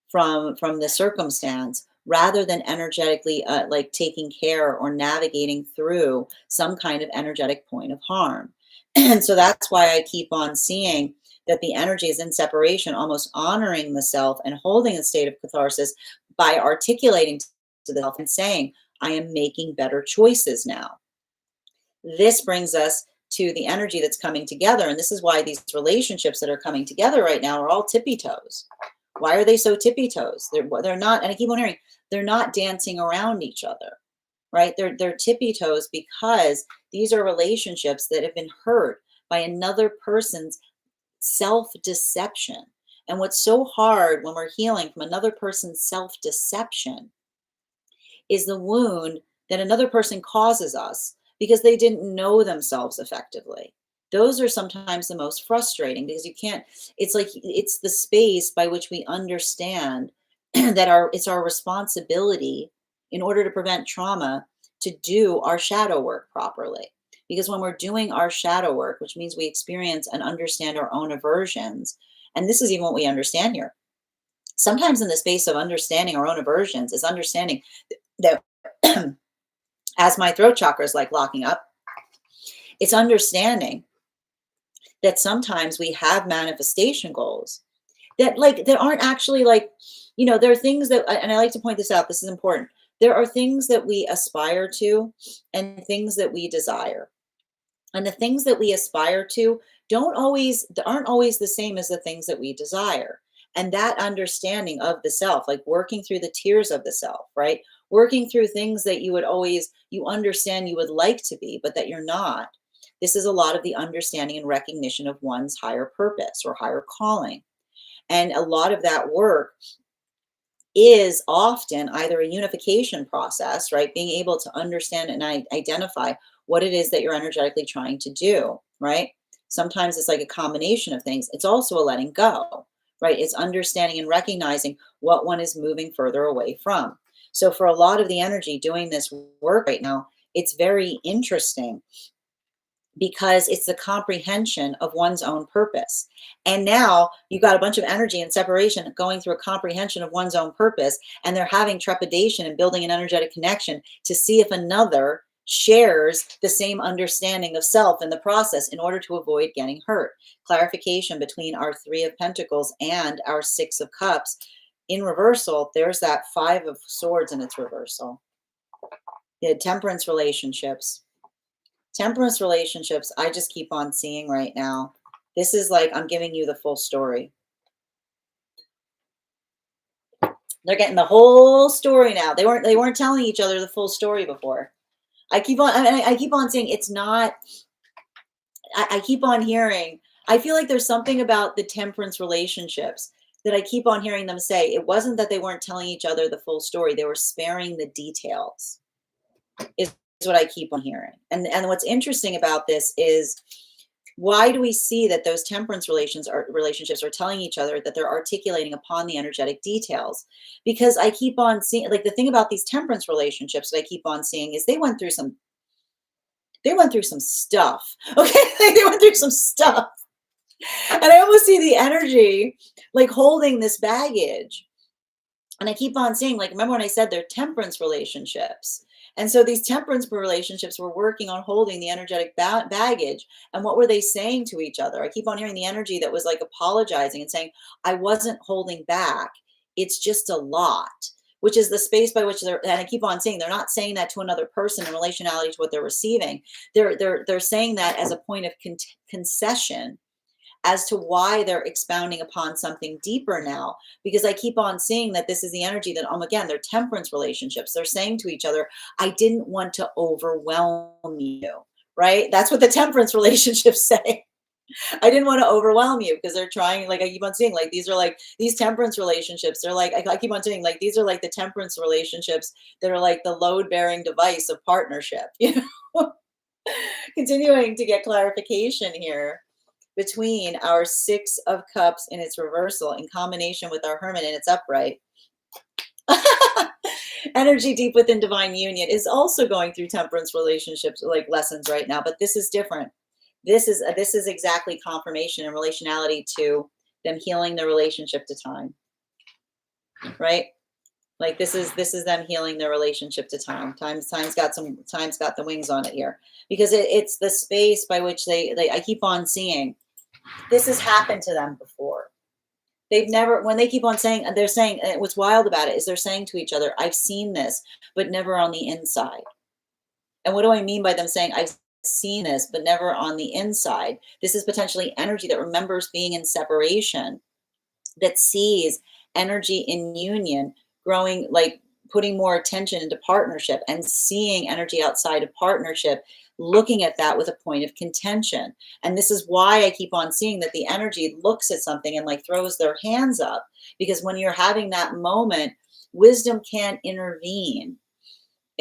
from the circumstance, rather than energetically like taking care or navigating through some kind of energetic point of harm. And so that's why I keep on seeing that the energy is in separation, almost honoring the self and holding a state of catharsis by articulating to the self and saying, I am making better choices now. This brings us to the energy that's coming together. And this is why these relationships that are coming together right now are all tippy toes. Why are they so tippy toes? They're not, and I keep on hearing, they're not dancing around each other, right? They're tippy toes because these are relationships that have been hurt by another person's self-deception. And what's so hard when we're healing from another person's self-deception is the wound that another person causes us because they didn't know themselves effectively. Those are sometimes the most frustrating, because you can't, it's like it's the space by which we understand that it's our responsibility in order to prevent trauma to do our shadow work properly. Because when we're doing our shadow work, which means we experience and understand our own aversions, and this is even what we understand here. Sometimes in the space of understanding our own aversions is understanding that as my throat chakra is like locking up, it's understanding that sometimes we have manifestation goals that aren't actually like, there are things that, and I like to point this out, this is important. There are things that we aspire to and things that we desire. And the things that we aspire to aren't always the same as the things that we desire. And that understanding of the self, like working through the tears of the self, right? Working through things that you understand you would like to be, but that you're not. This is a lot of the understanding and recognition of one's higher purpose or higher calling. And a lot of that work is often either a unification process, right? Being able to understand and identify what it is that you're energetically trying to do, right? Sometimes it's like a combination of things. It's also a letting go, right? It's understanding and recognizing what one is moving further away from. So for a lot of the energy doing this work right now, it's very interesting because it's the comprehension of one's own purpose. And now you've got a bunch of energy and separation going through a comprehension of one's own purpose, and they're having trepidation and building an energetic connection to see if another shares the same understanding of self in the process in order to avoid getting hurt. Clarification between our Three of Pentacles and our Six of Cups. In reversal, there's that Five of Swords in its reversal. The temperance relationships. Temperance relationships, I just keep on seeing right now. This is like, I'm giving you the full story. They're getting the whole story now. They weren't telling each other the full story before. I keep on saying it's not, I keep on hearing, I feel like there's something about the temperance relationships that I keep on hearing them say. It wasn't that they weren't telling each other the full story. They were sparing the details. Is what I keep on hearing. And what's interesting about this is, why do we see that those temperance relationships are telling each other that they're articulating upon the energetic details? Because I keep on seeing, like, the thing about these temperance relationships that I keep on seeing is they went through some stuff. Okay. They went through some stuff. And I almost see the energy like holding this baggage. And I keep on saying, like, remember when I said they're temperance relationships? And so these temperance relationships were working on holding the energetic baggage. And what were they saying to each other? I keep on hearing the energy that was like apologizing and saying, I wasn't holding back. It's just a lot, which is the space by which and I keep on saying, they're not saying that to another person in relationality to what they're receiving. They're saying that as a point of concession as to why they're expounding upon something deeper now. Because I keep on seeing that this is the energy that, again, they're temperance relationships. They're saying to each other, I didn't want to overwhelm you, right? That's what the temperance relationships say. I didn't want to overwhelm you, because they're trying, like, I keep on seeing, like, these are like these temperance relationships. They're like, I keep on saying, like, these are like the temperance relationships that are like the load bearing device of partnership, Continuing to get clarification here between our Six of Cups in its reversal in combination with our Hermit in its upright. Energy deep within divine union is also going through temperance relationships, like lessons right now, but this is different. This is exactly confirmation and relationality to them healing their relationship to time, right? Like this is them healing their relationship to time. Time's got the wings on it here, because it's the space by which I keep on seeing this has happened to them before. They've never, when they keep on saying, they're saying, what's wild about it is they're saying to each other, I've seen this, but never on the inside. And what do I mean by them saying, I've seen this, but never on the inside? This is potentially energy that remembers being in separation, that sees energy in union growing, like putting more attention into partnership and seeing energy outside of partnership, looking at that with a point of contention. And this is why I keep on seeing that the energy looks at something and like throws their hands up, because when you're having that moment, wisdom can't intervene.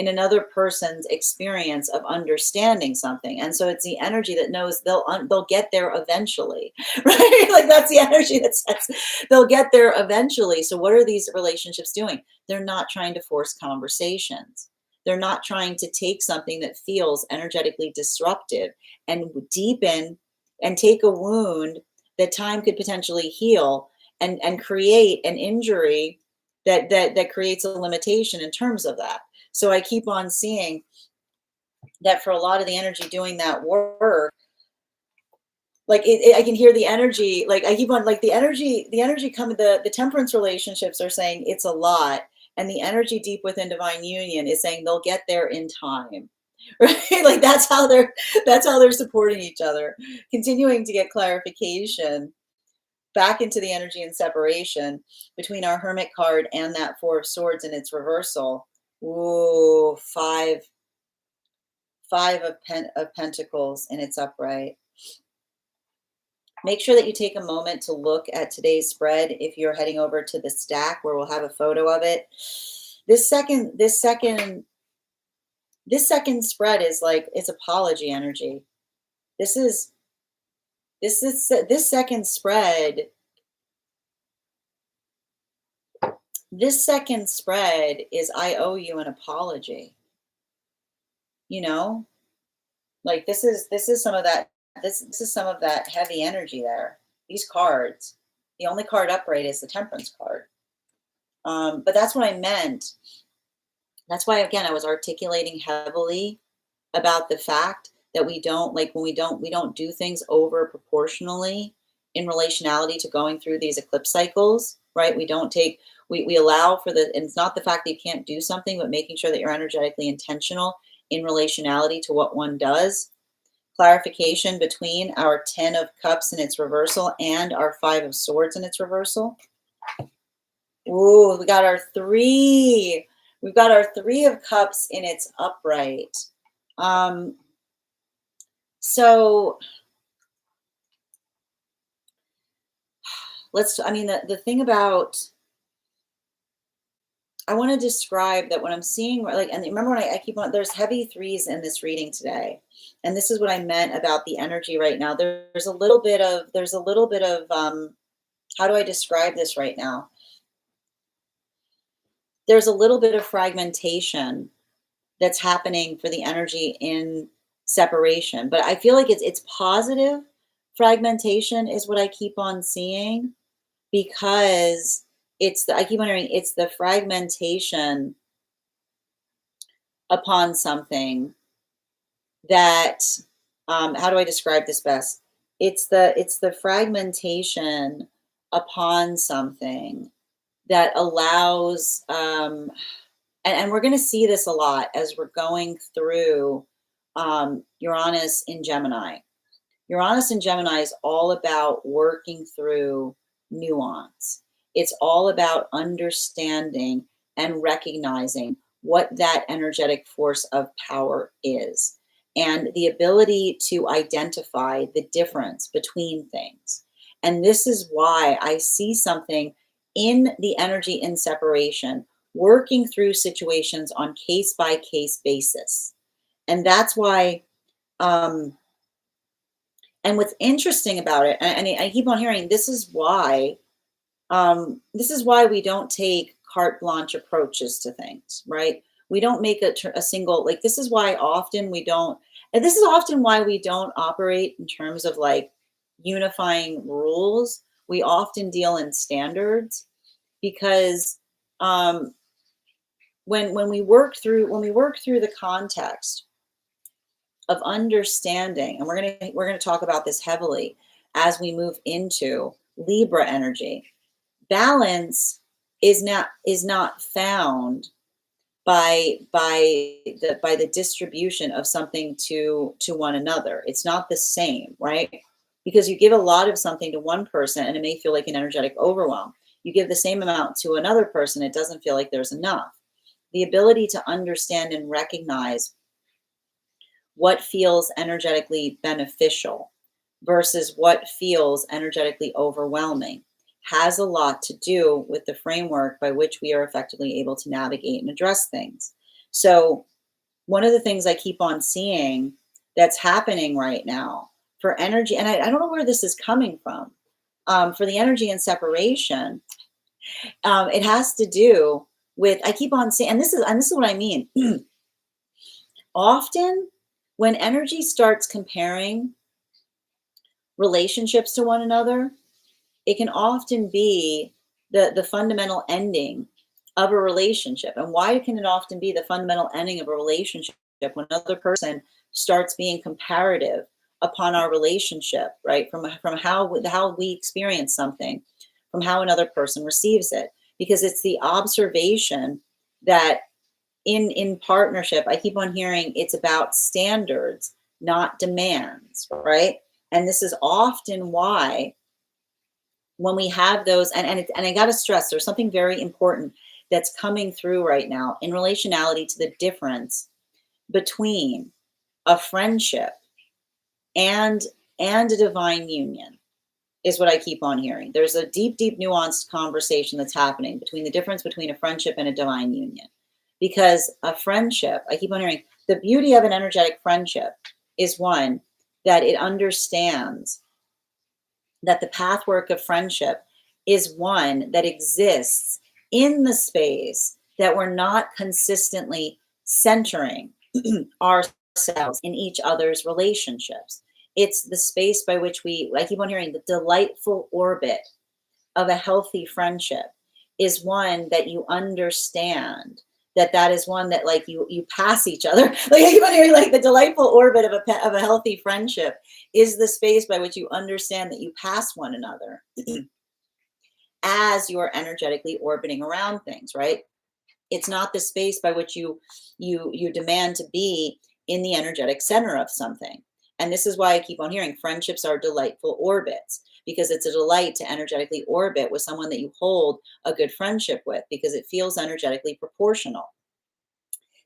in another person's experience of understanding something. And so it's the energy that knows they'll get there eventually, right? Like that's the energy that says they'll get there eventually. So what are these relationships doing? They're not trying to force conversations. They're not trying to take something that feels energetically disruptive and deepen and take a wound that time could potentially heal and create an injury that creates a limitation in terms of that. So I keep on seeing that for a lot of the energy doing that work, like I can hear the energy, like I keep on like the energy coming, the temperance relationships are saying it's a lot. And the energy deep within divine union is saying they'll get there in time. Right? Like that's how they're supporting each other, continuing to get clarification back into the energy and separation between our Hermit card and that Four of Swords in its reversal. Ooh, five of Pentacles in its upright. Make sure that you take a moment to look at today's spread if you're heading over to the stack where we'll have a photo of it. This second spread is like it's apology energy. This second spread. This second spread is I owe you an apology. You know, like this is some of that. This is some of that heavy energy there. These cards. The only card upright is the Temperance card. But that's what I meant. That's why again I was articulating heavily about the fact that we don't like when we don't do things over proportionally in relationality to going through these eclipse cycles, right? We don't take we allow for the, and it's not the fact that you can't do something, but making sure that you're energetically intentional in relationality to what one does. Clarification between our 10 of Cups in its reversal and our 5 of Swords in its reversal. Ooh, we got our 3. We've got our 3 of Cups in its upright. So the thing about, I want to describe that when I'm seeing, like, and remember when I keep on, there's heavy 3s in this reading today. And this is what I meant about the energy right now. There's a little bit of, how do I describe this right now? There's a little bit of fragmentation that's happening for the energy in separation, but I feel like it's positive fragmentation is what I keep on seeing, because I keep wondering, it's the fragmentation upon something that, how do I describe this best? It's the fragmentation upon something that allows, and we're going to see this a lot as we're going through Uranus in Gemini. Uranus in Gemini is all about working through nuance. It's all about understanding and recognizing what that energetic force of power is, and the ability to identify the difference between things. And this is why I see something in the energy in separation, working through situations on case-by-case basis. And that's why, and what's interesting about it, and I keep on hearing, this is why we don't take carte blanche approaches to things, right? We don't make a single, like, this is why often we don't, and this is often why we don't operate in terms of like unifying rules. We often deal in standards, because when we work through the context of understanding, and we're gonna talk about this heavily as we move into Libra energy. Balance is not found by the distribution of something to one another. It's not the same, right? Because you give a lot of something to one person and it may feel like an energetic overwhelm. You give the same amount to another person, it doesn't feel like there's enough. The ability to understand and recognize what feels energetically beneficial versus what feels energetically overwhelming has a lot to do with the framework by which we are effectively able to navigate and address things. So one of the things I keep on seeing that's happening right now for energy, and I don't know where this is coming from, for the energy and separation, it has to do with, I keep on seeing, and this is what I mean. Often when energy starts comparing relationships to one another, it can often be the fundamental ending of a relationship. And why can it often be the fundamental ending of a relationship when another person starts being comparative upon our relationship, right? From how we experience something, from how another person receives it, because it's the observation that in partnership, I keep on hearing it's about standards, not demands, right? And this is often why when we have those, and I got to stress, there's something very important that's coming through right now in relationality to the difference between a friendship and a divine union, is what I keep on hearing. There's a deep nuanced conversation that's happening between the difference between a friendship and a divine union. Because a friendship, I keep on hearing, the beauty of an energetic friendship is one, that it understands that the pathwork of friendship is one that exists in the space that we're not consistently centering ourselves in each other's relationships. It's the space by which I keep on hearing, the delightful orbit of a healthy friendship is one that you understand, that is one that, like, you pass each other. Like, I keep on hearing, like, the delightful orbit of a healthy friendship is the space by which you understand that you pass one another as you're energetically orbiting around things, right? It's not the space by which you demand to be in the energetic center of something. And this is why I keep on hearing friendships are delightful orbits, because it's a delight to energetically orbit with someone that you hold a good friendship with, because it feels energetically proportional.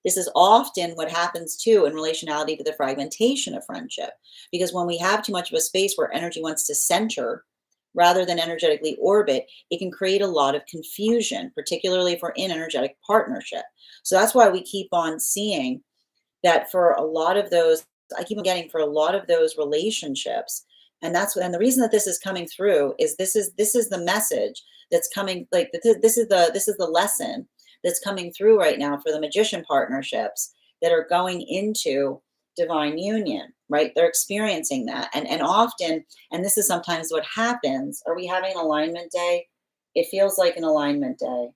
This is often what happens too in relationality to the fragmentation of friendship, because when we have too much of a space where energy wants to center rather than energetically orbit, it can create a lot of confusion, particularly if we're in energetic partnership. So that's why we keep on seeing that for a lot of those, I keep on getting for a lot of those relationships. And and the reason that this is coming through is this is the message that's coming, like this is the lesson that's coming through right now for the magician partnerships that are going into divine union, right? They're experiencing that. And often, and this is sometimes what happens, are we having an alignment day? It feels like an alignment day.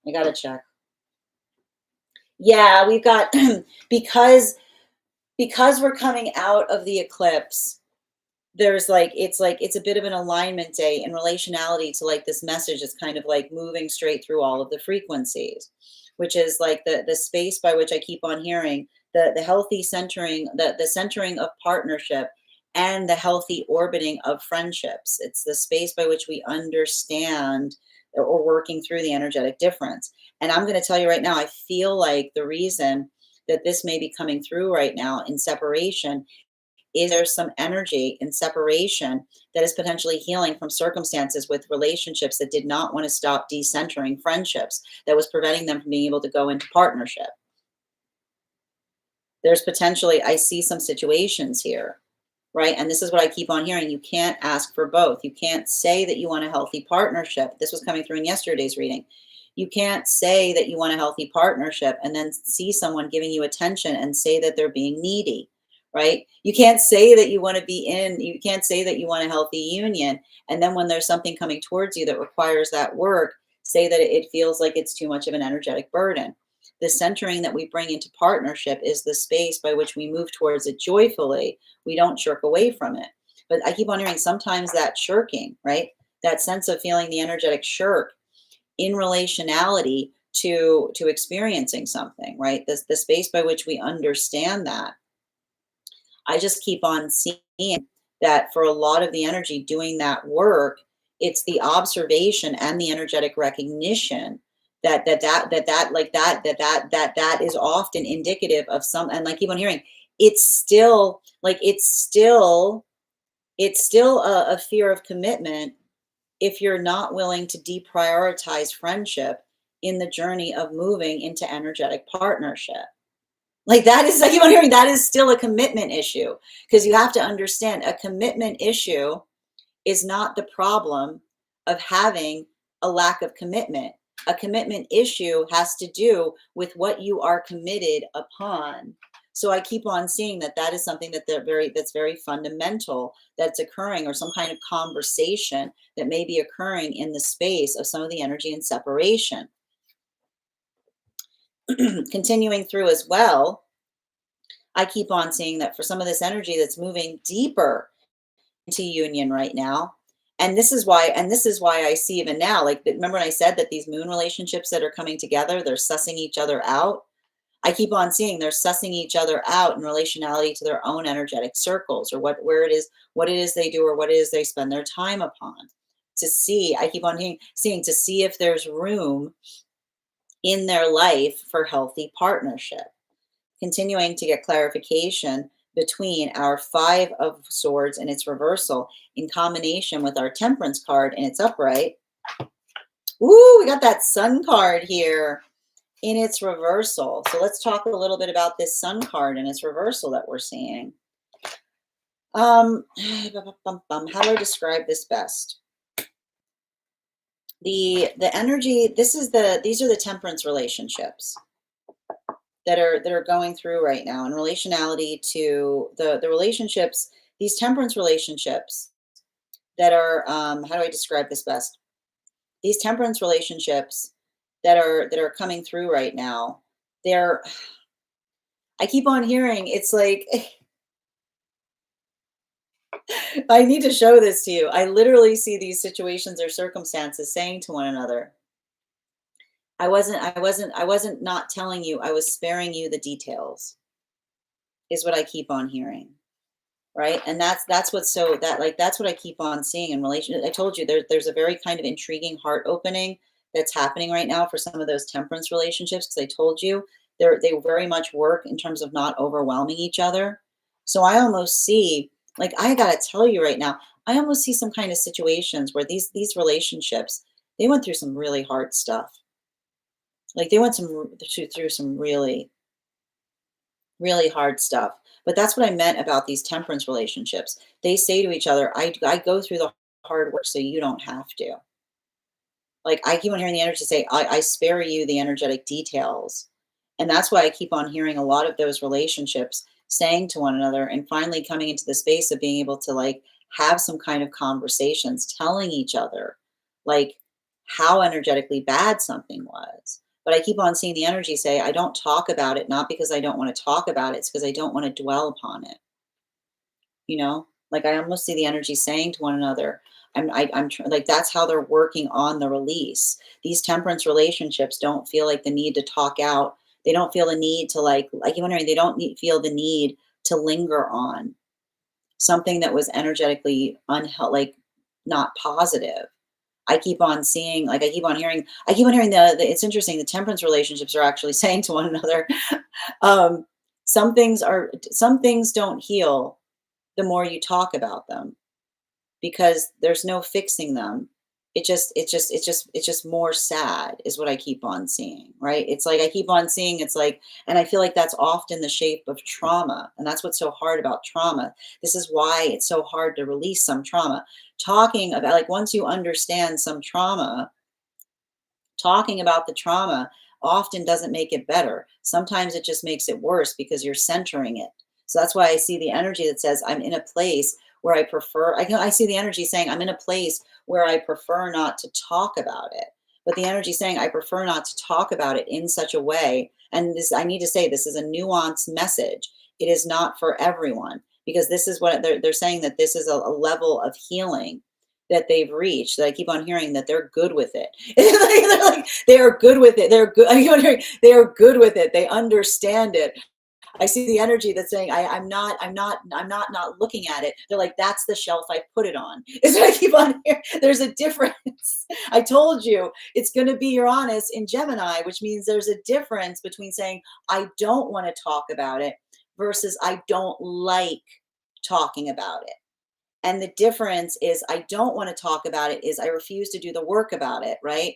I gotta check. Yeah, we've got because we're coming out of the eclipse, there's it's a bit of an alignment day in relationality to, like, this message is kind of like moving straight through all of the frequencies, which is like the space by which I keep on hearing the healthy centering, the centering of partnership and the healthy orbiting of friendships. It's the space by which we understand that we're working through the energetic difference. And I'm going to tell you right now, I feel like the reason that this may be coming through right now in separation is there's some energy in separation that is potentially healing from circumstances with relationships that did not want to stop decentering friendships, that was preventing them from being able to go into partnership. There's potentially, I see some situations here, right? And this is what I keep on hearing. You can't ask for both. You can't say that you want a healthy partnership. This was coming through in yesterday's reading. You can't say that you want a healthy partnership and then see someone giving you attention and say that they're being needy, right? You can't say that you want to you can't say that you want a healthy union. And then when there's something coming towards you that requires that work, say that it feels like it's too much of an energetic burden. The centering that we bring into partnership is the space by which we move towards it joyfully. We don't shirk away from it. But I keep on hearing sometimes that shirking, right? That sense of feeling the energetic shirk in relationality to experiencing something, right? The space by which we understand that. I just keep on seeing that for a lot of the energy doing that work, it's the observation and the energetic recognition that is often indicative of some, and like keep on hearing, it's still a fear of commitment if you're not willing to deprioritize friendship in the journey of moving into energetic partnership. Like that is, I keep on hearing that is still a commitment issue, because you have to understand a commitment issue is not the problem of having a lack of commitment. A commitment issue has to do with what you are committed upon. So I keep on seeing that that is something that that's very fundamental that's occurring, or some kind of conversation that may be occurring in the space of some of the energy and separation. Continuing through as well, I keep on seeing that for some of this energy that's moving deeper into union right now. And this is why I see even now, like, remember when I said that these moon relationships that are coming together, they're sussing each other out. I keep on seeing they're sussing each other out in relationality to their own energetic circles, or what it is they do, or what it is they spend their time upon. To see, I keep on seeing to see if there's room in their life for healthy partnership. Continuing to get clarification between our Five of Swords and its reversal in combination with our Temperance card and its upright. Ooh, we got that Sun card here in its reversal. So let's talk a little bit about this Sun card and its reversal that we're seeing. How do I describe this best? The energy, these are the Temperance relationships that are going through right now in relationality to the relationships, these Temperance relationships that are, how do I describe this best? These Temperance relationships that are coming through right now, I keep on hearing, it's like, I need to show this to you. I literally see these situations or circumstances saying to one another, I wasn't not telling you, I was sparing you the details, is what I keep on hearing. Right. And that's what's so that like that's what I keep on seeing in relation. I told you there's a very kind of intriguing heart opening that's happening right now for some of those Temperance relationships, because I told you they very much work in terms of not overwhelming each other. So I almost see, like, I gotta tell you right now, I almost see some kind of situations where these relationships, they went through some really hard stuff. Like they went through some really, really hard stuff. But that's what I meant about these Temperance relationships. They say to each other, I go through the hard work so you don't have to. Like, I keep on hearing the energy say, I spare you the energetic details. And that's why I keep on hearing a lot of those relationships saying to one another, and finally coming into the space of being able to, like, have some kind of conversations, telling each other, like, how energetically bad something was. But I keep on seeing the energy say, I don't talk about it, not because I don't want to talk about it, it's because I don't want to dwell upon it. You know, like, I almost see the energy saying to one another, like, that's how they're working on the release. These Temperance relationships don't feel like the need to talk out. They don't feel the need to, like you're wondering, they don't feel the need to linger on something that was energetically like, not positive. I keep on seeing, like, I keep on hearing it's interesting. The Temperance relationships are actually saying to one another, um, some things don't heal the more you talk about them, because there's no fixing them. It's just more sad, is what I keep on seeing, right? It's like I keep on seeing, it's like, and I feel like that's often the shape of trauma. And that's what's so hard about trauma. This is why it's so hard to release some trauma. Talking about, like, once you understand some trauma, talking about the trauma often doesn't make it better. Sometimes it just makes it worse because you're centering it. So that's why I see the energy that says, I'm in a place where I see the energy saying, I'm in a place where I prefer not to talk about it. But the energy saying, I prefer not to talk about it in such a way. And this, I need to say, this is a nuanced message. It is not for everyone, because this is what they're saying, that this is a level of healing that they've reached, that I keep on hearing that they're good with it. They're like, they are good with it. They're good. I keep on hearing they are good with it. They understand it. I see the energy that's saying, I'm not looking at it. They're like, that's the shelf I put it on. Is what I keep on hearing. There's a difference. I told you it's going to be Uranus in Gemini, which means there's a difference between saying, I don't want to talk about it versus I don't like talking about it. And the difference is, I don't want to talk about it is I refuse to do the work about it, right?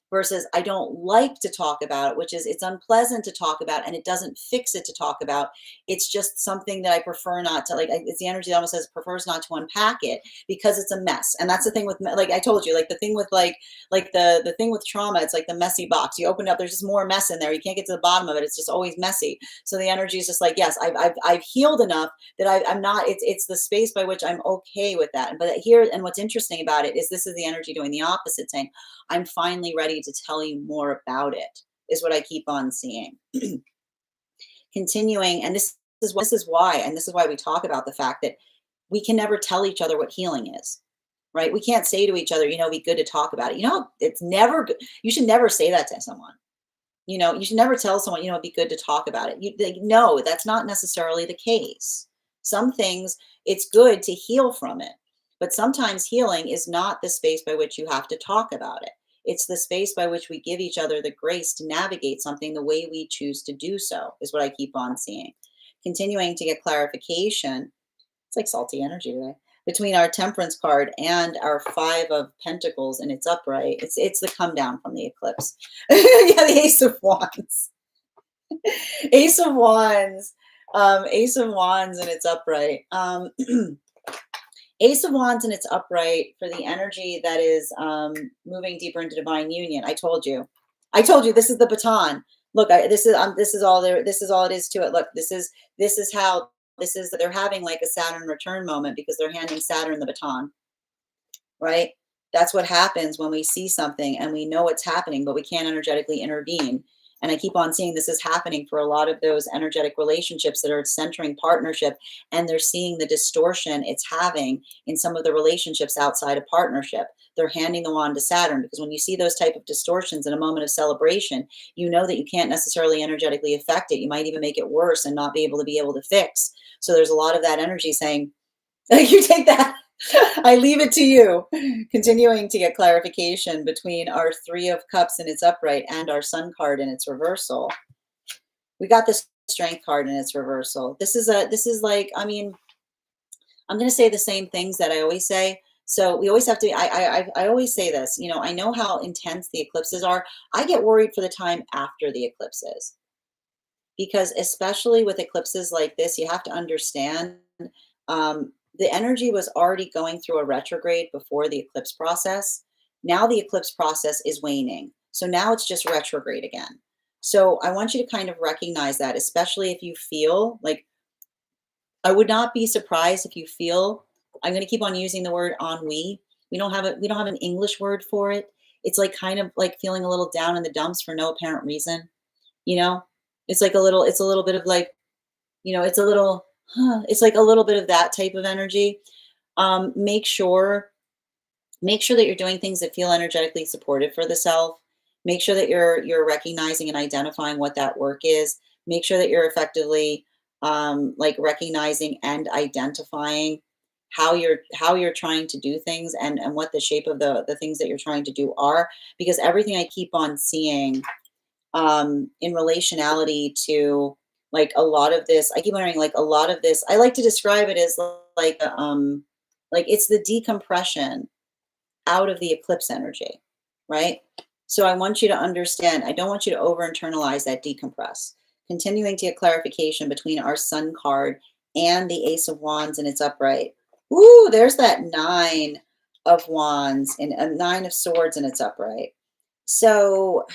versus I don't like to talk about it, which is it's unpleasant to talk about and it doesn't fix it to talk about. It's just something that I prefer not to like. It's the energy that almost says prefers not to unpack it because it's a mess. And that's the thing with like I told you, like the thing with like the thing with trauma, it's like the messy box. You open it up, there's just more mess in there. You can't get to the bottom of it. It's just always messy. So the energy is just like, yes, I've healed enough that I'm not. It's the space by which I'm okay with that. But here, and what's interesting about it is this is the energy doing the opposite, saying I'm finally ready to tell you more about it, is what I keep on seeing. Continuing, and this is why, and this is why we talk about the fact that we can never tell each other what healing is, right? We can't say to each other, you know, be good to talk about it. You know, it's never good. You should never say that to someone. You know, you should never tell someone, you know, it'd be good to talk about it. No, that's not necessarily the case. Some things, it's good to heal from it. But sometimes healing is not the space by which you have to talk about it. It's the space by which we give each other the grace to navigate something the way we choose to do so, is what I keep on seeing. Continuing to get clarification. It's like salty energy today. Between our temperance card and our 5 of pentacles and it's upright. It's the come down from the eclipse. Yeah, the Ace of Wands. Ace of Wands. Ace of Wands and it's upright. Ace of Wands and it's upright for the energy that is moving deeper into divine union. I told you. This is the baton. Look, this is all there. This is all it is to it. Look, this is how this is that they're having like a Saturn return moment because they're handing Saturn the baton, right? That's what happens when we see something and we know what's happening, but we can't energetically intervene. And I keep on seeing this is happening for a lot of those energetic relationships that are centering partnership, and they're seeing the distortion it's having in some of the relationships outside of partnership. They're handing the wand to Saturn because when you see those type of distortions in a moment of celebration, you know that you can't necessarily energetically affect it. You might even make it worse and not be able to fix. So there's a lot of that energy saying, you take that. I leave it to you. Continuing to get clarification between our 3 of Cups in its upright and our Sun card in its reversal. We got this Strength card in its reversal. This is like, I mean, I'm going to say the same things that I always say. So we always have to, I always say this, you know, I know how intense the eclipses are. I get worried for the time after the eclipses, because especially with eclipses like this, you have to understand, the energy was already going through a retrograde before the eclipse process. Now the eclipse process is waning. So now it's just retrograde again. So I want you to kind of recognize that, especially if you feel like, I would not be surprised if you feel, I'm going to keep on using the word ennui. We don't have an English word for it. It's like kind of like feeling a little down in the dumps for no apparent reason. You know, it's a little bit of like, you know, it's like a little bit of that type of energy. Make sure that you're doing things that feel energetically supportive for the self. Make sure that you're recognizing and identifying what that work is. Make sure that you're effectively like recognizing and identifying how you're trying to do things, and what the shape of the things that you're trying to do are, because everything I keep on seeing in relationality to like a lot of this, I keep wondering, like a lot of this, I like to describe it as like it's the decompression out of the eclipse energy, right? So I want you to understand, I don't want you to over internalize that decompress. Continuing to get clarification between our Sun card and the Ace of Wands and its upright. Ooh, there's that 9 of Wands and a 9 of Swords and its upright. So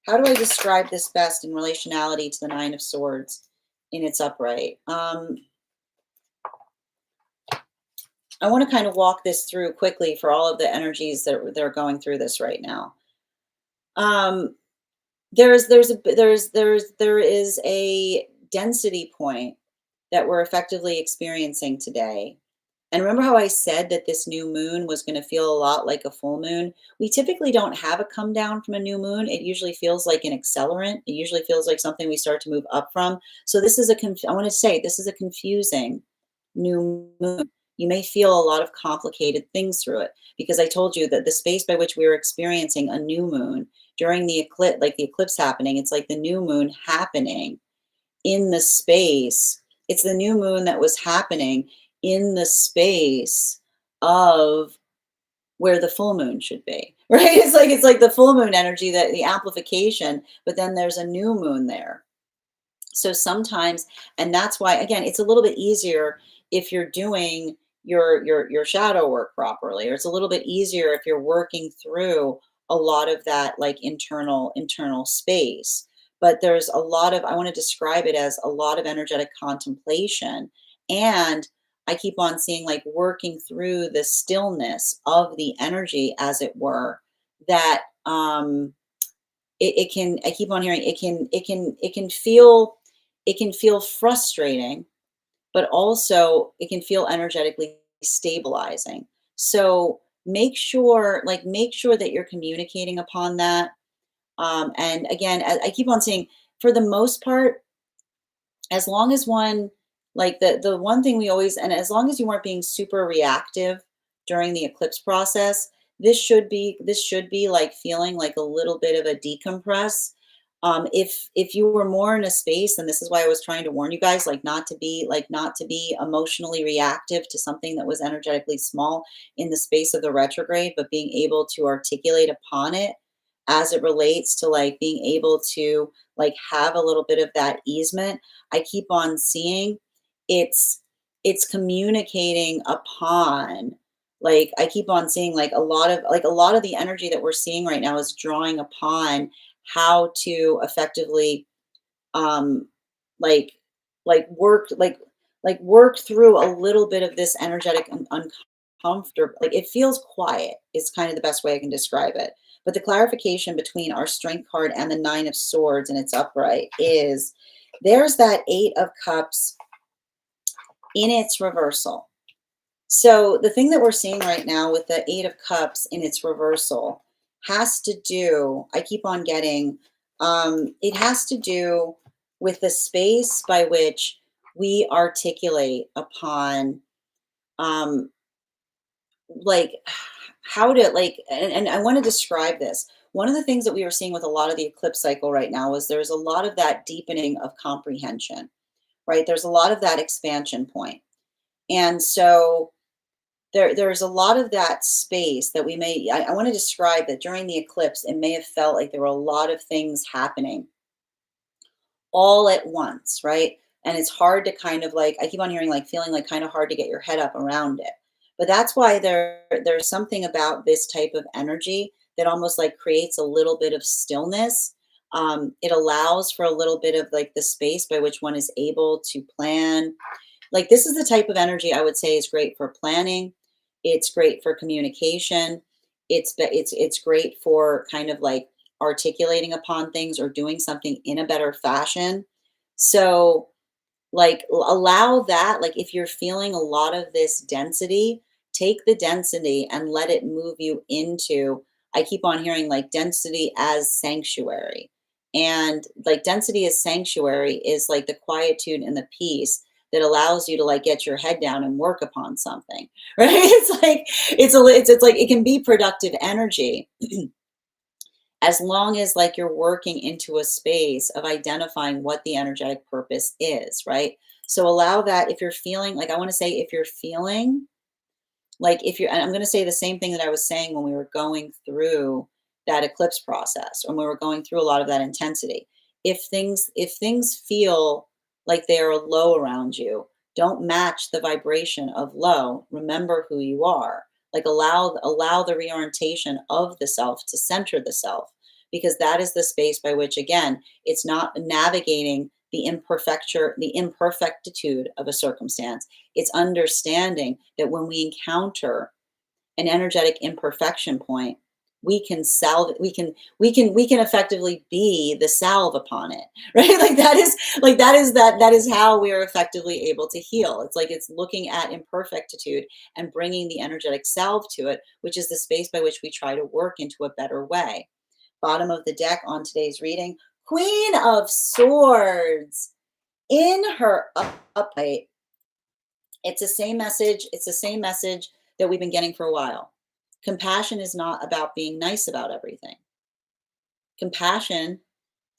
how do I describe this best in relationality to the 9 of Swords in its upright? I want to kind of walk this through quickly for all of the energies that they're going through this right now. There is a density point that we're effectively experiencing today. And remember how I said that this new moon was going to feel a lot like a full moon? We typically don't have a come down from a new moon. It usually feels like an accelerant. It usually feels like something we start to move up from. So this is I want to say this is a confusing new moon. You may feel a lot of complicated things through it, because I told you that the space by which we were experiencing a new moon during the eclipse, like the eclipse happening, it's like the new moon happening in the space. It's the new moon that was happening in the space of where the full moon should be, right? It's like the full moon energy, that the amplification, but then there's a new moon there. So sometimes, and that's why, again, it's a little bit easier if you're doing your shadow work properly, or it's a little bit easier if you're working through a lot of that like internal space. But there's a lot of, I want to describe it as a lot of energetic contemplation. And I keep on seeing like working through the stillness of the energy, as it were, that it can, I keep on hearing, it can feel frustrating, but also it can feel energetically stabilizing. So make sure that you're communicating upon that. And again, I keep on saying, for the most part, as long as one, like the one thing we always, and as long as you weren't being super reactive during the eclipse process, this should be like feeling like a little bit of a decompress. If you were more in a space, and this is why I was trying to warn you guys, like not to be emotionally reactive to something that was energetically small in the space of the retrograde, but being able to articulate upon it as it relates to like being able to like have a little bit of that easement. I keep on seeing it's communicating upon, like I keep on seeing like a lot of the energy that we're seeing right now is drawing upon how to effectively um like work work through a little bit of this energetic uncomfortable, like it feels quiet is kind of the best way I can describe it. But the clarification between our strength card and the 9 of swords and its upright is, there's that 8 of cups in its reversal. So the thing that we're seeing right now with the 8 of cups in its reversal has to do, I keep on getting, it has to do with the space by which we articulate upon, um, like how to like, and I want to describe this. One of the things that we were seeing with a lot of the eclipse cycle right now is there's a lot of that deepening of comprehension, right? There's a lot of that expansion point. And so there's a lot of that space that we may, I want to describe that during the eclipse, it may have felt like there were a lot of things happening all at once, right? And it's hard to kind of like, I keep on hearing like feeling like kind of hard to get your head up around it. But that's why there's something about this type of energy that almost like creates a little bit of stillness. It allows for a little bit of like the space by which one is able to plan. Like this is the type of energy I would say is great for planning. It's great for communication. It's great for kind of like articulating upon things or doing something in a better fashion. So like allow that, like if you're feeling a lot of this density, take the density and let it move you into, I keep on hearing like density as sanctuary. And like density as sanctuary is like the quietude and the peace that allows you to like get your head down and work upon something, right? It's like it's like it can be productive energy as long as like you're working into a space of identifying what the energetic purpose is, right? So allow that. If you're feeling like, I want to say, if you're feeling like, if you're, and I'm going to say the same thing that I was saying when we were going through that eclipse process, when we were going through a lot of that intensity. If things feel like they are low around you, don't match the vibration of low. Remember who you are. Like allow the reorientation of the self to center the self, because that is the space by which, again, it's not navigating the imperfectitude of a circumstance. It's understanding that when we encounter an energetic imperfection point, we can salve it. We can effectively be the salve upon it, right? That is how we are effectively able to heal. It's like it's looking at imperfectitude and bringing the energetic salve to it, which is the space by which we try to work into a better way. Bottom of the deck on today's reading, Queen of Swords in her upright. It's the same message. It's the same message that we've been getting for a while. Compassion is not about being nice about everything. Compassion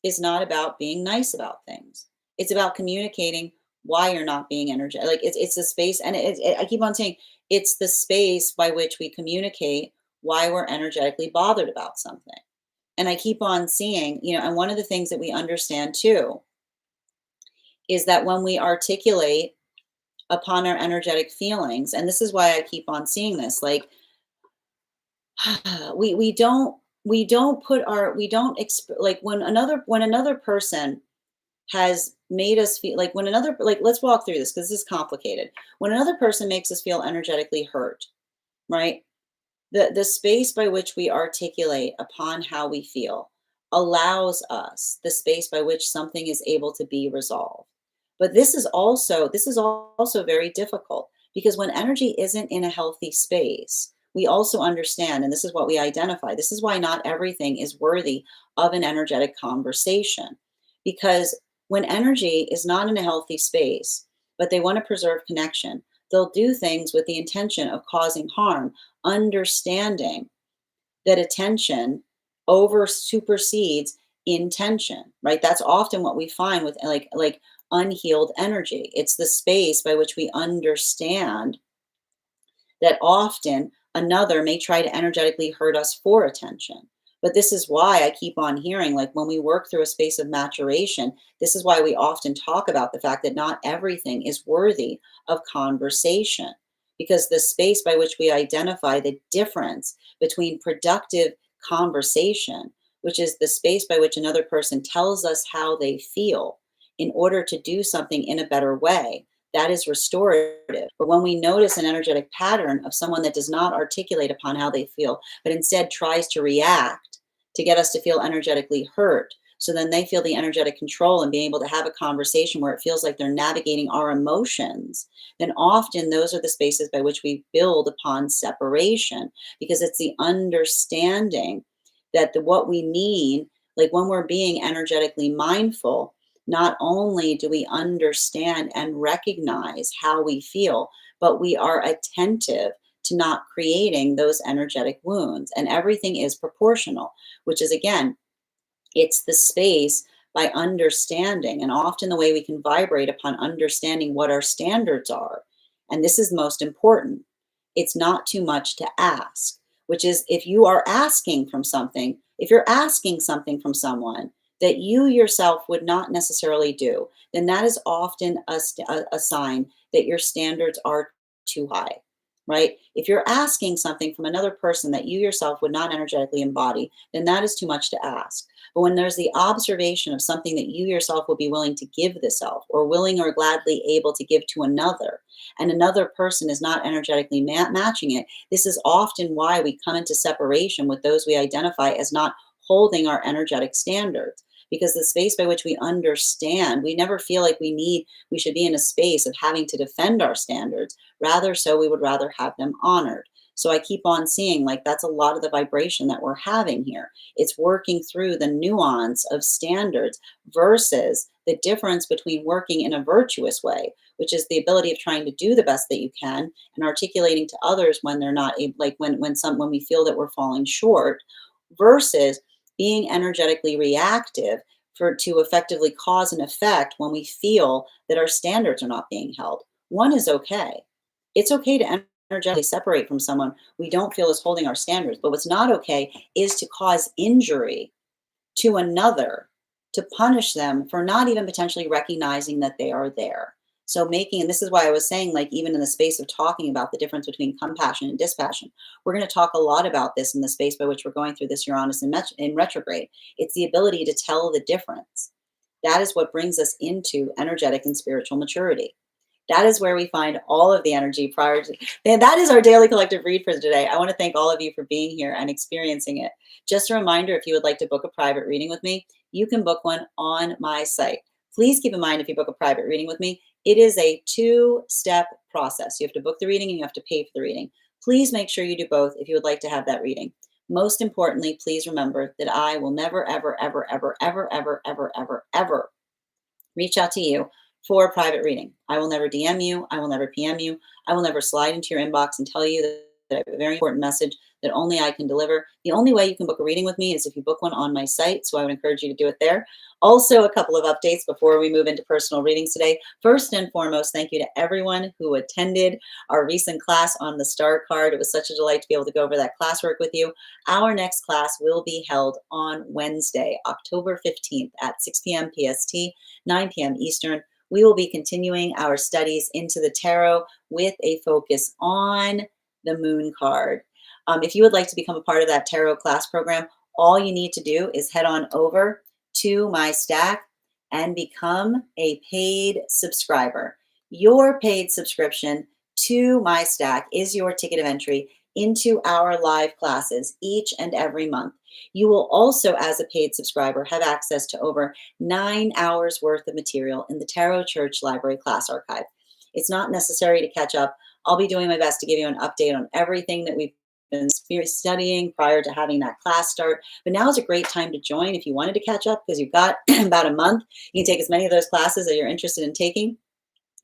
is not about being nice about things. It's about communicating why you're not being energetic. Like it's the space, and I keep on saying it's the space by which we communicate why we're energetically bothered about something. And I keep on seeing, and one of the things that we understand too is that when we articulate upon our energetic feelings, and this is why I keep on seeing this, like we don't put our we don't like when another person has made us feel like when another like let's walk through this because this is complicated. When another person makes us feel energetically hurt, right? The space by which we articulate upon how we feel allows us the space by which something is able to be resolved. But this is also very difficult because when energy isn't in a healthy space, we also understand, and this is what we identify. This is why not everything is worthy of an energetic conversation. Because when energy is not in a healthy space, but they want to preserve connection, they'll do things with the intention of causing harm, understanding that attention over supersedes intention, right? That's often what we find with like unhealed energy. It's the space by which we understand that often another may try to energetically hurt us for attention. But this is why I keep on hearing, like when we work through a space of maturation, this is why we often talk about the fact that not everything is worthy of conversation. Because the space by which we identify the difference between productive conversation, which is the space by which another person tells us how they feel in order to do something in a better way, that is restorative. But when we notice an energetic pattern of someone that does not articulate upon how they feel, but instead tries to react to get us to feel energetically hurt, so then they feel the energetic control and being able to have a conversation where it feels like they're navigating our emotions, then often those are the spaces by which we build upon separation because it's the understanding that what we mean, like when we're being energetically mindful, not only do we understand and recognize how we feel, but we are attentive to not creating those energetic wounds. And everything is proportional, which is, again, it's the space by understanding. And often the way we can vibrate upon understanding what our standards are. And this is most important. It's not too much to ask, which is if you're asking something from someone that you yourself would not necessarily do, then that is often a sign that your standards are too high, right? If you're asking something from another person that you yourself would not energetically embody, then that is too much to ask. But when there's the observation of something that you yourself will be willing to give the self, or willing or gladly able to give to another, and another person is not energetically matching it, this is often why we come into separation with those we identify as not holding our energetic standards. Because the space by which we understand, we never feel like we should be in a space of having to defend our standards. Rather, so we would rather have them honored. So I keep on seeing like that's a lot of the vibration that we're having here. It's working through the nuance of standards versus the difference between working in a virtuous way, which is the ability of trying to do the best that you can and articulating to others when they're not able, like when we feel that we're falling short, versus being energetically reactive to effectively cause an effect when we feel that our standards are not being held. One is okay. It's okay to energetically separate from someone we don't feel is holding our standards. But what's not okay is to cause injury to another, to punish them for not even potentially recognizing that they are there. So and this is why I was saying, like, even in the space of talking about the difference between compassion and dispassion, we're going to talk a lot about this in the space by which we're going through this Uranus in retrograde. It's the ability to tell the difference. That is what brings us into energetic and spiritual maturity. That is where we find all of the energy prior to, and that is our daily collective read for today. I want to thank all of you for being here and experiencing it. Just a reminder, if you would like to book a private reading with me, you can book one on my site. Please keep in mind, if you book a private reading with me, it is a two-step process. You have to book the reading and you have to pay for the reading. Please make sure you do both if you would like to have that reading. Most importantly, please remember that I will never, ever, ever, ever, ever, ever, ever, ever, ever reach out to you for a private reading. I will never DM you. I will never PM you. I will never slide into your inbox and tell you I have a very important message that only I can deliver. The only way you can book a reading with me is if you book one on my site, so I would encourage you to do it there. Also, a couple of updates before we move into personal readings today. First and foremost, thank you to everyone who attended our recent class on the star card. It was such a delight to be able to go over that classwork with you. Our next class will be held on Wednesday, October 15th at 6 p.m. PST, 9 p.m. Eastern. We will be continuing our studies into the tarot with a focus on the moon card. If you would like to become a part of that tarot class program, all you need to do is head on over to my stack and become a paid subscriber. Your paid subscription to my stack is your ticket of entry into our live classes each and every month. You will also, as a paid subscriber, have access to over 9 hours worth of material in the Tarot Church Library class archive. It's not necessary to catch up. I'll be doing my best to give you an update on everything that we've been studying prior to having that class start. But now is a great time to join if you wanted to catch up, because you've got about a month. You can take as many of those classes that you're interested in taking.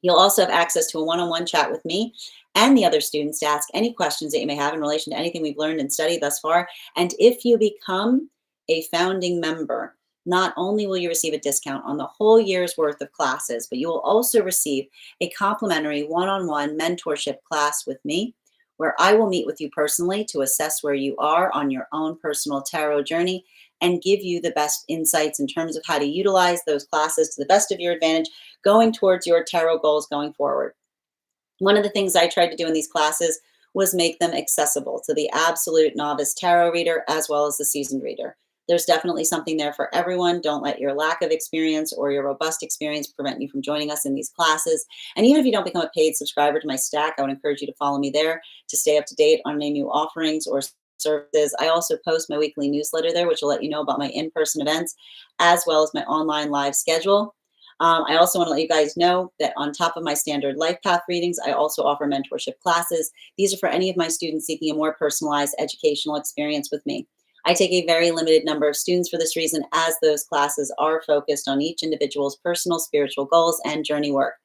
You'll also have access to a one-on-one chat with me and the other students to ask any questions that you may have in relation to anything we've learned and studied thus far. And if you become a founding member, not only will you receive a discount on the whole year's worth of classes, but you will also receive a complimentary one-on-one mentorship class with me, where I will meet with you personally to assess where you are on your own personal tarot journey and give you the best insights in terms of how to utilize those classes to the best of your advantage going towards your tarot goals going forward. One of the things I tried to do in these classes was make them accessible to the absolute novice tarot reader as well as the seasoned reader. There's definitely something there for everyone. Don't let your lack of experience or your robust experience prevent you from joining us in these classes. And even if you don't become a paid subscriber to my stack, I would encourage you to follow me there to stay up to date on any new offerings or services. I also post my weekly newsletter there, which will let you know about my in-person events as well as my online live schedule. I also want to let you guys know that on top of my standard life path readings, I also offer mentorship classes. These are for any of my students seeking a more personalized educational experience with me. I take a very limited number of students for this reason, as those classes are focused on each individual's personal spiritual goals and journey work.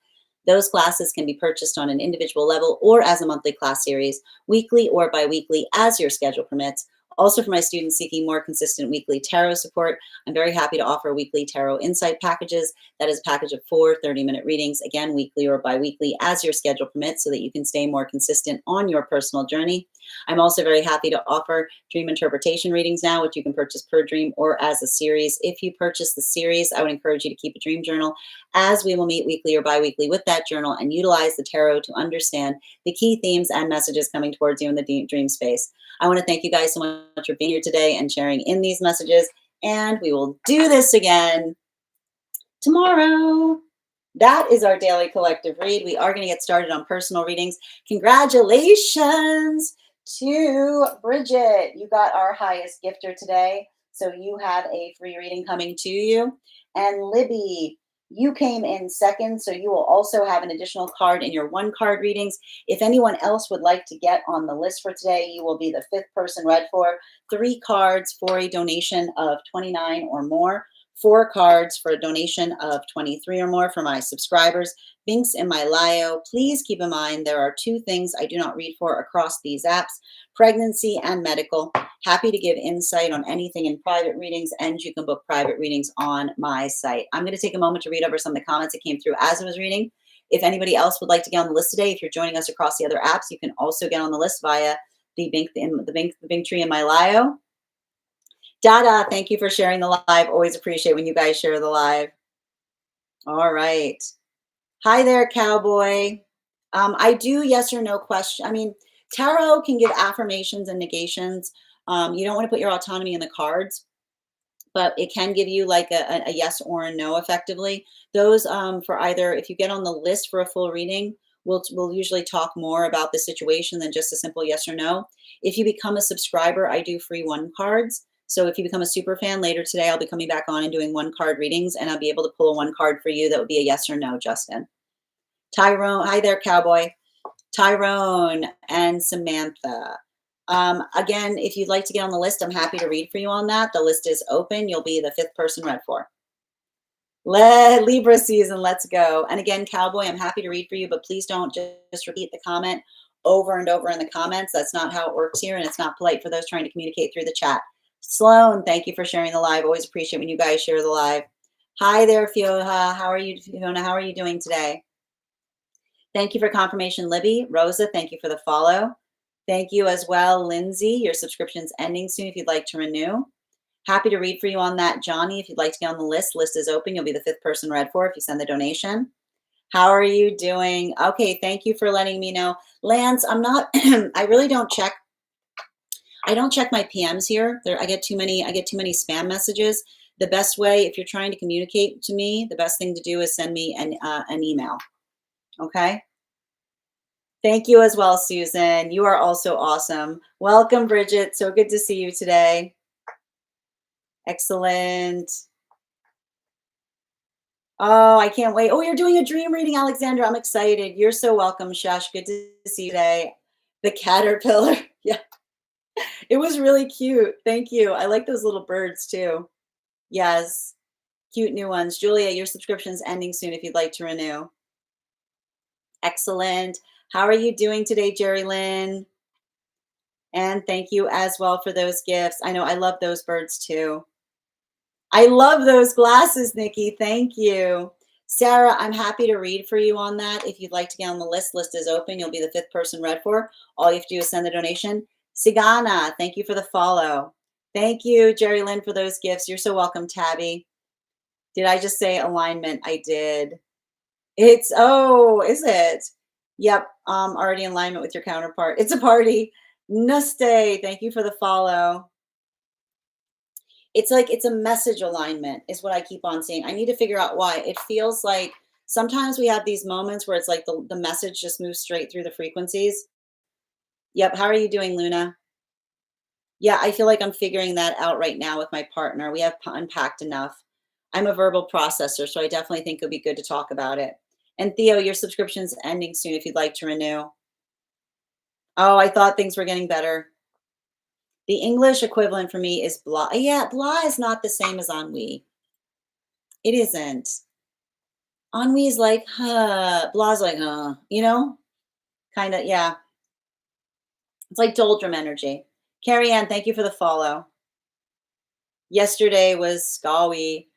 Those classes can be purchased on an individual level or as a monthly class series, weekly or bi-weekly as your schedule permits. Also, for my students seeking more consistent weekly tarot support, I'm very happy to offer weekly tarot insight packages. That is a package of 4 30-minute readings, again, weekly or bi-weekly as your schedule permits, so that you can stay more consistent on your personal journey. I'm also very happy to offer dream interpretation readings now, which you can purchase per dream or as a series. If you purchase the series, I would encourage you to keep a dream journal, as we will meet weekly or bi-weekly with that journal and utilize the tarot to understand the key themes and messages coming towards you in the dream space. I want to thank you guys so much for being here today and sharing in these messages. And we will do this again tomorrow. That is our daily collective read. We are going to get started on personal readings. Congratulations to Bridget. You got our highest gifter today. So you have a free reading coming to you. And Libby, you came in second, so you will also have an additional card in your one-card readings. If anyone else would like to get on the list for today, you will be the 5th person read for. 3 cards for a donation of $29 or more. 4 cards for a donation of $23 or more for my subscribers. Links in my bio. Please keep in mind there are 2 things I do not read for across these apps: pregnancy and medical. Happy to give insight on anything in private readings, and you can book private readings on my site. I'm going to take a moment to read over some of the comments that came through as I was reading. If anybody else would like to get on the list today, if you're joining us across the other apps, you can also get on the list via the Bing tree in my bio. Dada, thank you for sharing the live. Always appreciate when you guys share the live. All right. Hi there, Cowboy. I do yes or no question. I mean, tarot can give affirmations and negations. You don't want to put your autonomy in the cards, but it can give you like a yes or a no effectively. Those for either, if you get on the list for a full reading, we'll usually talk more about the situation than just a simple yes or no. If you become a subscriber, I do free 1 cards. So if you become a super fan later today, I'll be coming back on and doing 1-card readings, and I'll be able to pull a 1 card for you that would be a yes or no, Justin. Tyrone, hi there, Cowboy. Tyrone and Samantha. Again, if you'd like to get on the list, I'm happy to read for you on that. The list is open. You'll be the 5th person read for. Libra season, let's go. And again, Cowboy, I'm happy to read for you, but please don't just repeat the comment over and over in the comments. That's not how it works here, and it's not polite for those trying to communicate through the chat. Sloan, thank you for sharing the live. Always appreciate when you guys share the live. Hi there, Fiona. How are you, Fiona? How are you doing today? Thank you for confirmation, Libby. Rosa, thank you for the follow. Thank you as well, Lindsay. Your subscription's ending soon if you'd like to renew. Happy to read for you on that, Johnny. If you'd like to get on the list, list is open. You'll be the 5th person read for if you send the donation. How are you doing? Okay, thank you for letting me know. Lance, I'm not, I really don't check. I don't check my PMs here. I get too many spam messages. The best way, if you're trying to communicate to me, the best thing to do is send me an email. Okay? Thank you as well, Susan. You are also awesome. Welcome, Bridget. So good to see you today. Excellent. Oh, I can't wait. Oh, you're doing a dream reading, Alexandra. I'm excited. You're so welcome, Shush. Good to see you today. The caterpillar. Yeah. It was really cute. Thank you. I like those little birds too. Yes. Cute new ones. Julia, your subscription's ending soon if you'd like to renew. Excellent. How are you doing today, Jerry Lynn? And thank you as well for those gifts. I know I love those birds too. I love those glasses, Nikki. Thank you. Sarah, I'm happy to read for you on that. If you'd like to get on the list, list is open. You'll be the 5th person read for. All you have to do is send the donation. Sigana, thank you for the follow. Thank you, Jerry Lynn, for those gifts. You're so welcome, Tabby. Did I just say alignment? I did. It's, oh, is it? Yep, already in alignment with your counterpart. It's a party. Namaste, thank you for the follow. It's like it's a message alignment is what I keep on seeing. I need to figure out why. It feels like sometimes we have these moments where it's like the message just moves straight through the frequencies. Yep, how are you doing, Luna? Yeah, I feel like I'm figuring that out right now with my partner. We have unpacked enough. I'm a verbal processor, so I definitely think it'll be good to talk about it. And Theo, your subscription's ending soon if you'd like to renew. Oh, I thought things were getting better. The English equivalent for me is blah. Yeah, blah is not the same as ennui. It isn't. Ennui is like, huh. Blah is like, you know? Kind of, yeah. It's like doldrum energy. Carrie Ann, thank you for the follow. Yesterday was Skawi.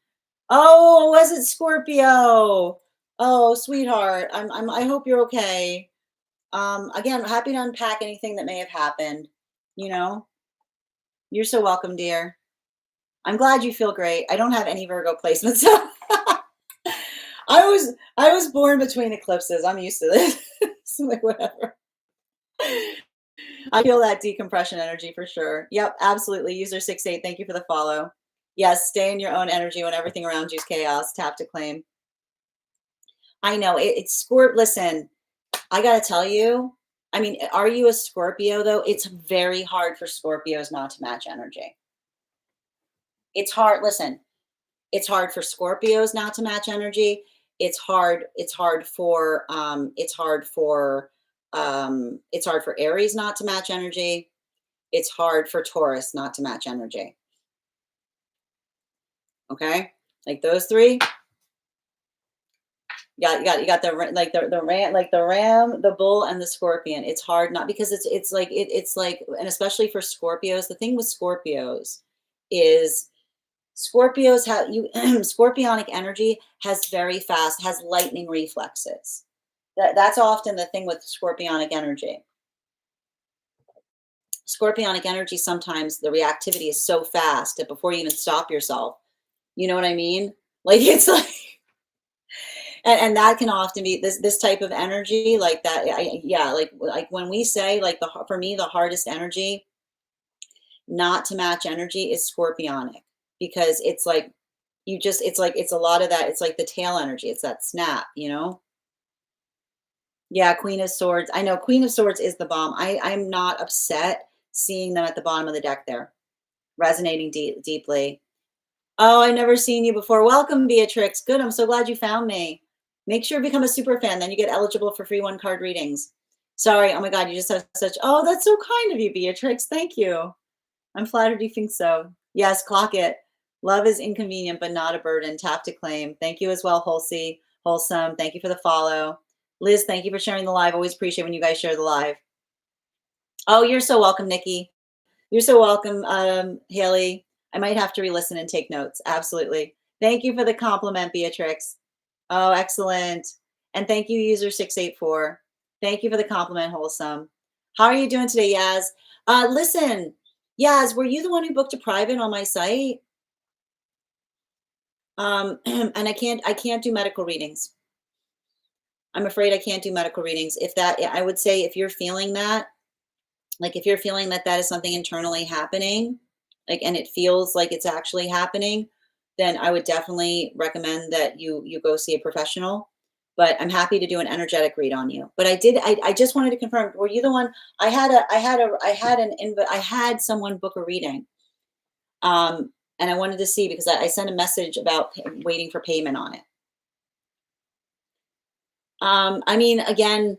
Oh, was it Scorpio? Oh, sweetheart. I hope you're okay. Again, happy to unpack anything that may have happened. You know? You're so welcome, dear. I'm glad you feel great. I don't have any Virgo placements. So I was born between eclipses. I'm used to this. So like, whatever. I feel that decompression energy for sure. Yep, absolutely. User 68, thank you for the follow. Yes, stay in your own energy when everything around you is chaos. Tap to claim. I know it's listen, I gotta tell you, I mean, are you a Scorpio though? It's very hard for Scorpios not to match energy. It's hard. Listen, it's hard for Scorpios not to match energy. It's hard for Aries not to match energy. It's hard for Taurus not to match energy. Okay, like those three. You got the ram, the bull, and the scorpion. It's hard not because it's like and especially for Scorpios. The thing with Scorpios is Scorpios have scorpionic energy has lightning reflexes. That's often the thing with scorpionic energy. Scorpionic energy, sometimes the reactivity is so fast that before you even stop yourself, you know what I mean? Like it's like, and that can often be this type of energy like that. Yeah, like when we say like for me, the hardest energy not to match energy is scorpionic, because it's like it's a lot of that. It's like the tail energy. It's that snap, you know? Yeah, Queen of Swords. I know Queen of Swords is the bomb. I'm not upset seeing them at the bottom of the deck there, resonating deeply. Oh, I've never seen you before. Welcome, Beatrix. Good. I'm so glad you found me. Make sure to become a super fan. Then you get eligible for free 1-card readings. Sorry. Oh my God. You just have such, oh, that's so kind of you, Beatrix. Thank you. I'm flattered you think so. Yes, clock it. Love is inconvenient, but not a burden. Tap to claim. Thank you as well, Wholesome. Thank you for the follow. Liz, thank you for sharing the live. Always appreciate when you guys share the live. Oh, you're so welcome, Nikki. You're so welcome, Haley. I might have to re-listen and take notes. Absolutely. Thank you for the compliment, Beatrix. Oh, excellent. And thank you, user 684. Thank you for the compliment, Wholesome. How are you doing today, Yaz? Listen, Yaz, were you the one who booked a private on my site? And I can't do medical readings. I'm afraid I can't do medical readings. If that, I would say if you're feeling that, like if you're feeling that that is something internally happening, like, and it feels like it's actually happening, then I would definitely recommend that you go see a professional. But I'm happy to do an energetic read on you. But I just wanted to confirm, were you the one? I had someone book a reading. And I wanted to see because I sent a message about waiting for payment on it. I mean, again,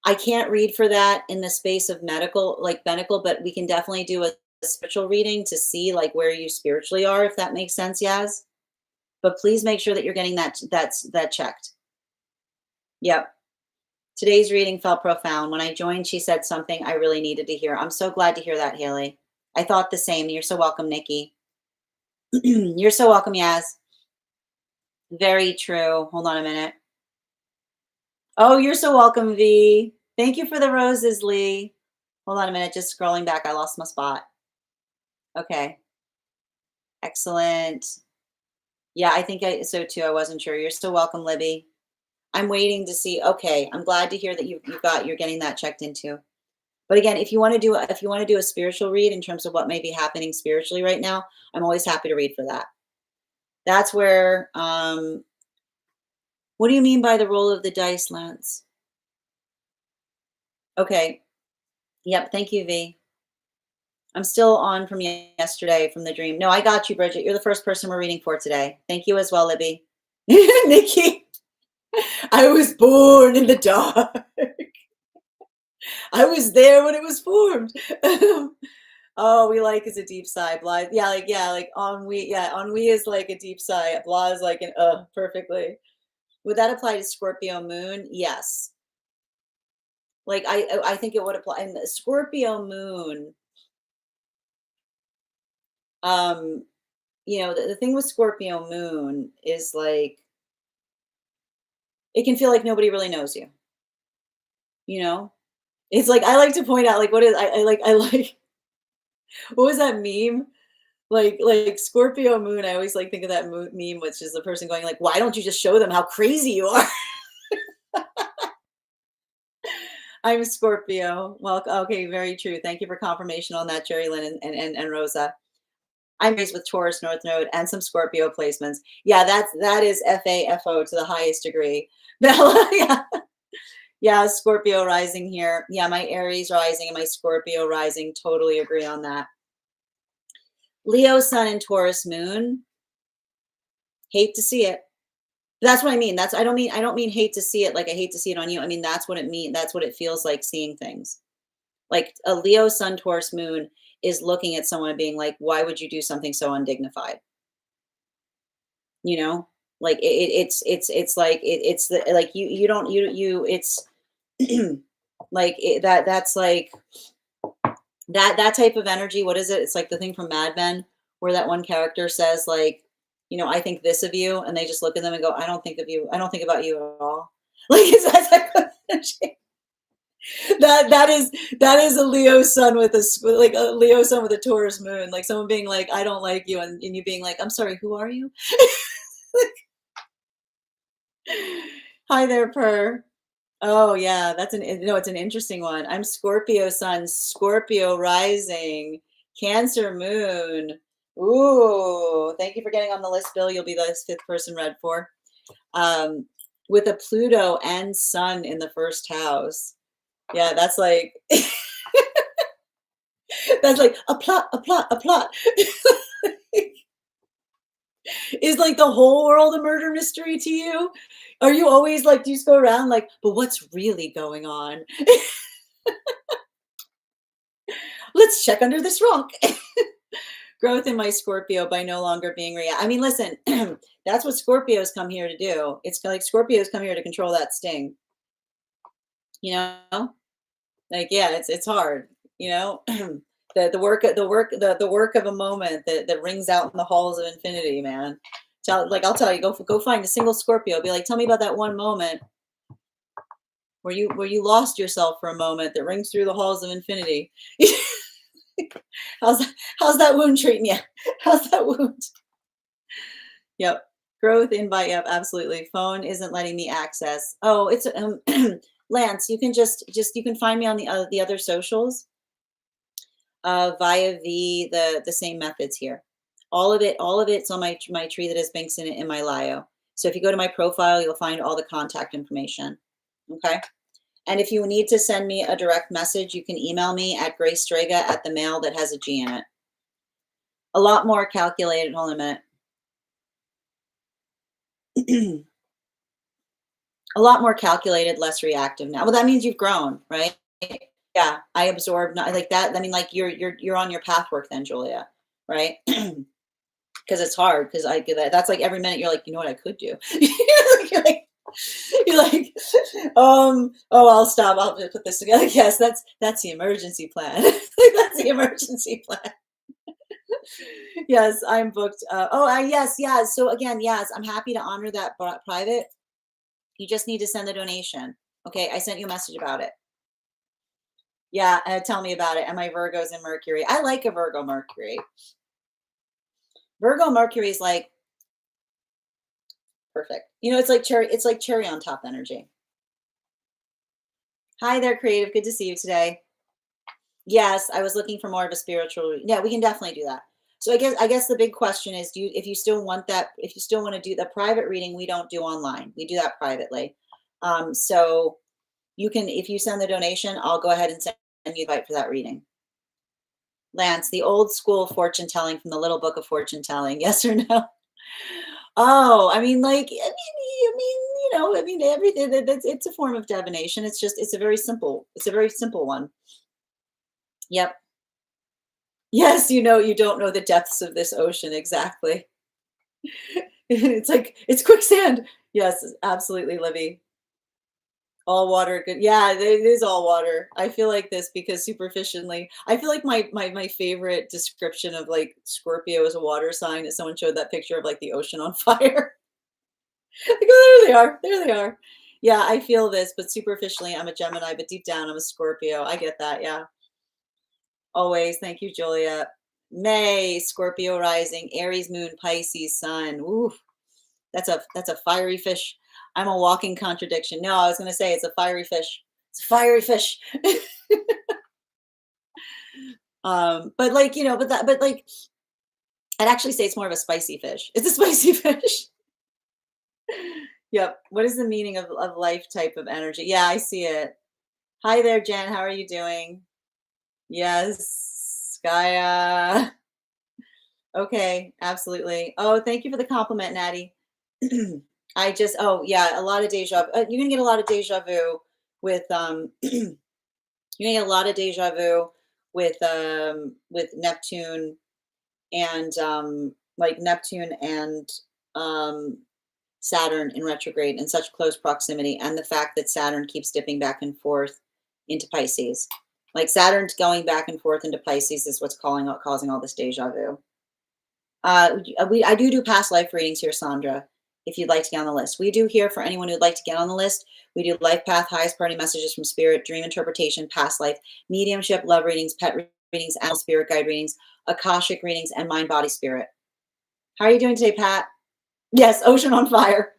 I can't read for that in the space of medical, like medical, but we can definitely do a spiritual reading to see like where you spiritually are, if that makes sense, Yaz. But please make sure that you're getting that checked. Yep. Today's reading felt profound. When I joined, she said something I really needed to hear. I'm so glad to hear that, Haley. I thought the same. You're so welcome, Nikki. You're so welcome, Yaz. Very true. Hold on a minute. Oh, you're so welcome, V. Thank you for the roses, Lee. Hold on a minute. Just scrolling back. I lost my spot. Okay. Excellent. Yeah, I think so too. I wasn't sure. You're still welcome, Libby. I'm waiting to see. Okay, I'm glad to hear that you're getting that checked into. But again, if you want to do a spiritual read in terms of what may be happening spiritually right now, I'm always happy to read for that. That's where what do you mean by the roll of the dice, Lance? Okay. Yep, thank you, V. I'm still on from yesterday from the dream. No, I got you, Bridget. You're the first person we're reading for today. Thank you as well, Libby. Nikki, I was born in the dark. I was there when it was formed. Oh, we like is a deep sigh. Blah, yeah, like ennui. Yeah, ennui is like a deep sigh. Blah is like an perfectly. Would that apply to Scorpio moon? Yes. Like I think it would apply. And the Scorpio moon, um, the thing with Scorpio moon is like it can feel like nobody really knows you. You know, it's like I like to point out like what is I like what was that meme? Like Scorpio moon, I always like think of that meme, which is the person going like, "Why don't you just show them how crazy you are?" I'm a Scorpio. Well, okay, very true. Thank you for confirmation on that, Jerry Lynn and Rosa. I'm raised with Taurus North Node and some Scorpio placements. Yeah, that is FAFO to the highest degree. Bella, yeah. Yeah, Scorpio rising here. Yeah, my Aries rising and my Scorpio rising. Totally agree on that. Leo sun and Taurus moon. Hate to see it. That's what I mean. I don't mean hate to see it like I hate to see it on you. I mean that's what it means. That's what it feels like seeing things. Like a Leo sun Taurus moon is looking at someone and being like, why would you do something so undignified? You know? Like it's like it's the like you don't you it's like that's like that type of energy. What is it? It's like the thing from Mad Men where that one character says like, I think this of you, and they just look at them and go, I don't think of you. I don't think about you at all. Like it's that type of energy. That is a Leo sun with like a Leo sun with a Taurus moon. Like someone being like, I don't like you, and you being like, I'm sorry, who are you? Hi there, Per. Oh yeah, it's an interesting one. I'm Scorpio sun, Scorpio rising, Cancer moon. Ooh, thank you for getting on the list, Bill. You'll be the fifth person read for. With a Pluto and Sun in the first house. Yeah, that's like that's like a plot, a plot, a plot. Is like the whole world a murder mystery to you? Are you always like, do you just go around like, but what's really going on? Let's check under this rock. Growth in my Scorpio by no longer being I mean, listen, that's what Scorpios come here to do. It's like Scorpios come here to control that sting. You know? Like, yeah, it's hard. you know, the work of a moment that rings out in the halls of infinity, man. I'll tell you, go find a single Scorpio. Be like, tell me about that one moment where you lost yourself for a moment that rings through the halls of infinity. How's that wound treating you? How's that wound? Yep. Growth invite. Yep, absolutely. Phone isn't letting me access. Oh, it's Lance. You can you can find me on the other socials via the same methods here. All of it's on my tree that has Binks in it in my Lio. So if you go to my profile, you'll find all the contact information. Okay. And if you need to send me a direct message, you can email me at gracestrega at the mail that has a G in it. A lot more calculated. Hold on a minute. A lot more calculated, less reactive now. Well, that means you've grown, right? Yeah, I absorb not like that. I mean, like you're on your path work then, Julia, right? Because it's hard. Because I get that. That's like every minute you're like, you know what I could do. you're like, oh, I'll stop. I'll just put this together. Yes, that's the emergency plan. That's the emergency plan. Yes, I'm booked. Yes, yeah. So again, yes, I'm happy to honor that private. You just need to send the donation. Okay, I sent you a message about it. Yeah, tell me about it. And my Virgo's in Mercury. I like a Virgo Mercury. Virgo Mercury is like perfect. You know, it's like cherry on top energy. Hi there, creative. Good to see you today. Yes, I was looking for more of a spiritual. Yeah, we can definitely do that. So I guess the big question is, if you still want that, if you still want to do the private reading, we don't do online. We do that privately. So you can, if you send the donation, I'll go ahead and send you an invite for that reading. Lance, the old school fortune telling from the Little Book of Fortune Telling. Yes or no? Oh, I mean, everything. It's a form of divination. It's a very simple one. Yep. Yes, you don't know the depths of this ocean exactly. It's like it's quicksand. Yes, absolutely, Libby. All water, good. Yeah, it is all water. I feel like this because superficially, I feel like my favorite description of like Scorpio as a water sign is someone showed that picture of like the ocean on fire. I go, there they are. There they are. Yeah, I feel this, but superficially, I'm a Gemini, but deep down, I'm a Scorpio. I get that. Yeah. Always. Thank you, Julia. May, Scorpio rising, Aries moon, Pisces sun. Ooh, that's a fiery fish. I'm a walking contradiction. No, I was going to say it's a fiery fish. It's a fiery fish. But like, but like, I'd actually say it's more of a spicy fish. It's a spicy fish. Yep. What is the meaning of life type of energy? Yeah, I see it. Hi there, Jen. How are you doing? Yes, Gaia. Okay, absolutely. Oh, thank you for the compliment, Natty. Oh yeah, a lot of deja. You're gonna get a lot of deja vu with you're gonna get a lot of deja vu with Neptune and like Neptune and um Saturn in retrograde in such close proximity, and the fact that Saturn keeps dipping back and forth into Pisces. Like Saturn's going back and forth into Pisces is what's causing all this deja vu. I do past life readings here, Sandra. If you'd like to get on the list, we do here for anyone who'd like to get on the list. We do life path, highest party messages from spirit, dream interpretation, past life, mediumship, love readings, pet readings, animal spirit guide readings, akashic readings, and mind, body, spirit. How are you doing today, Pat? Yes, ocean on fire.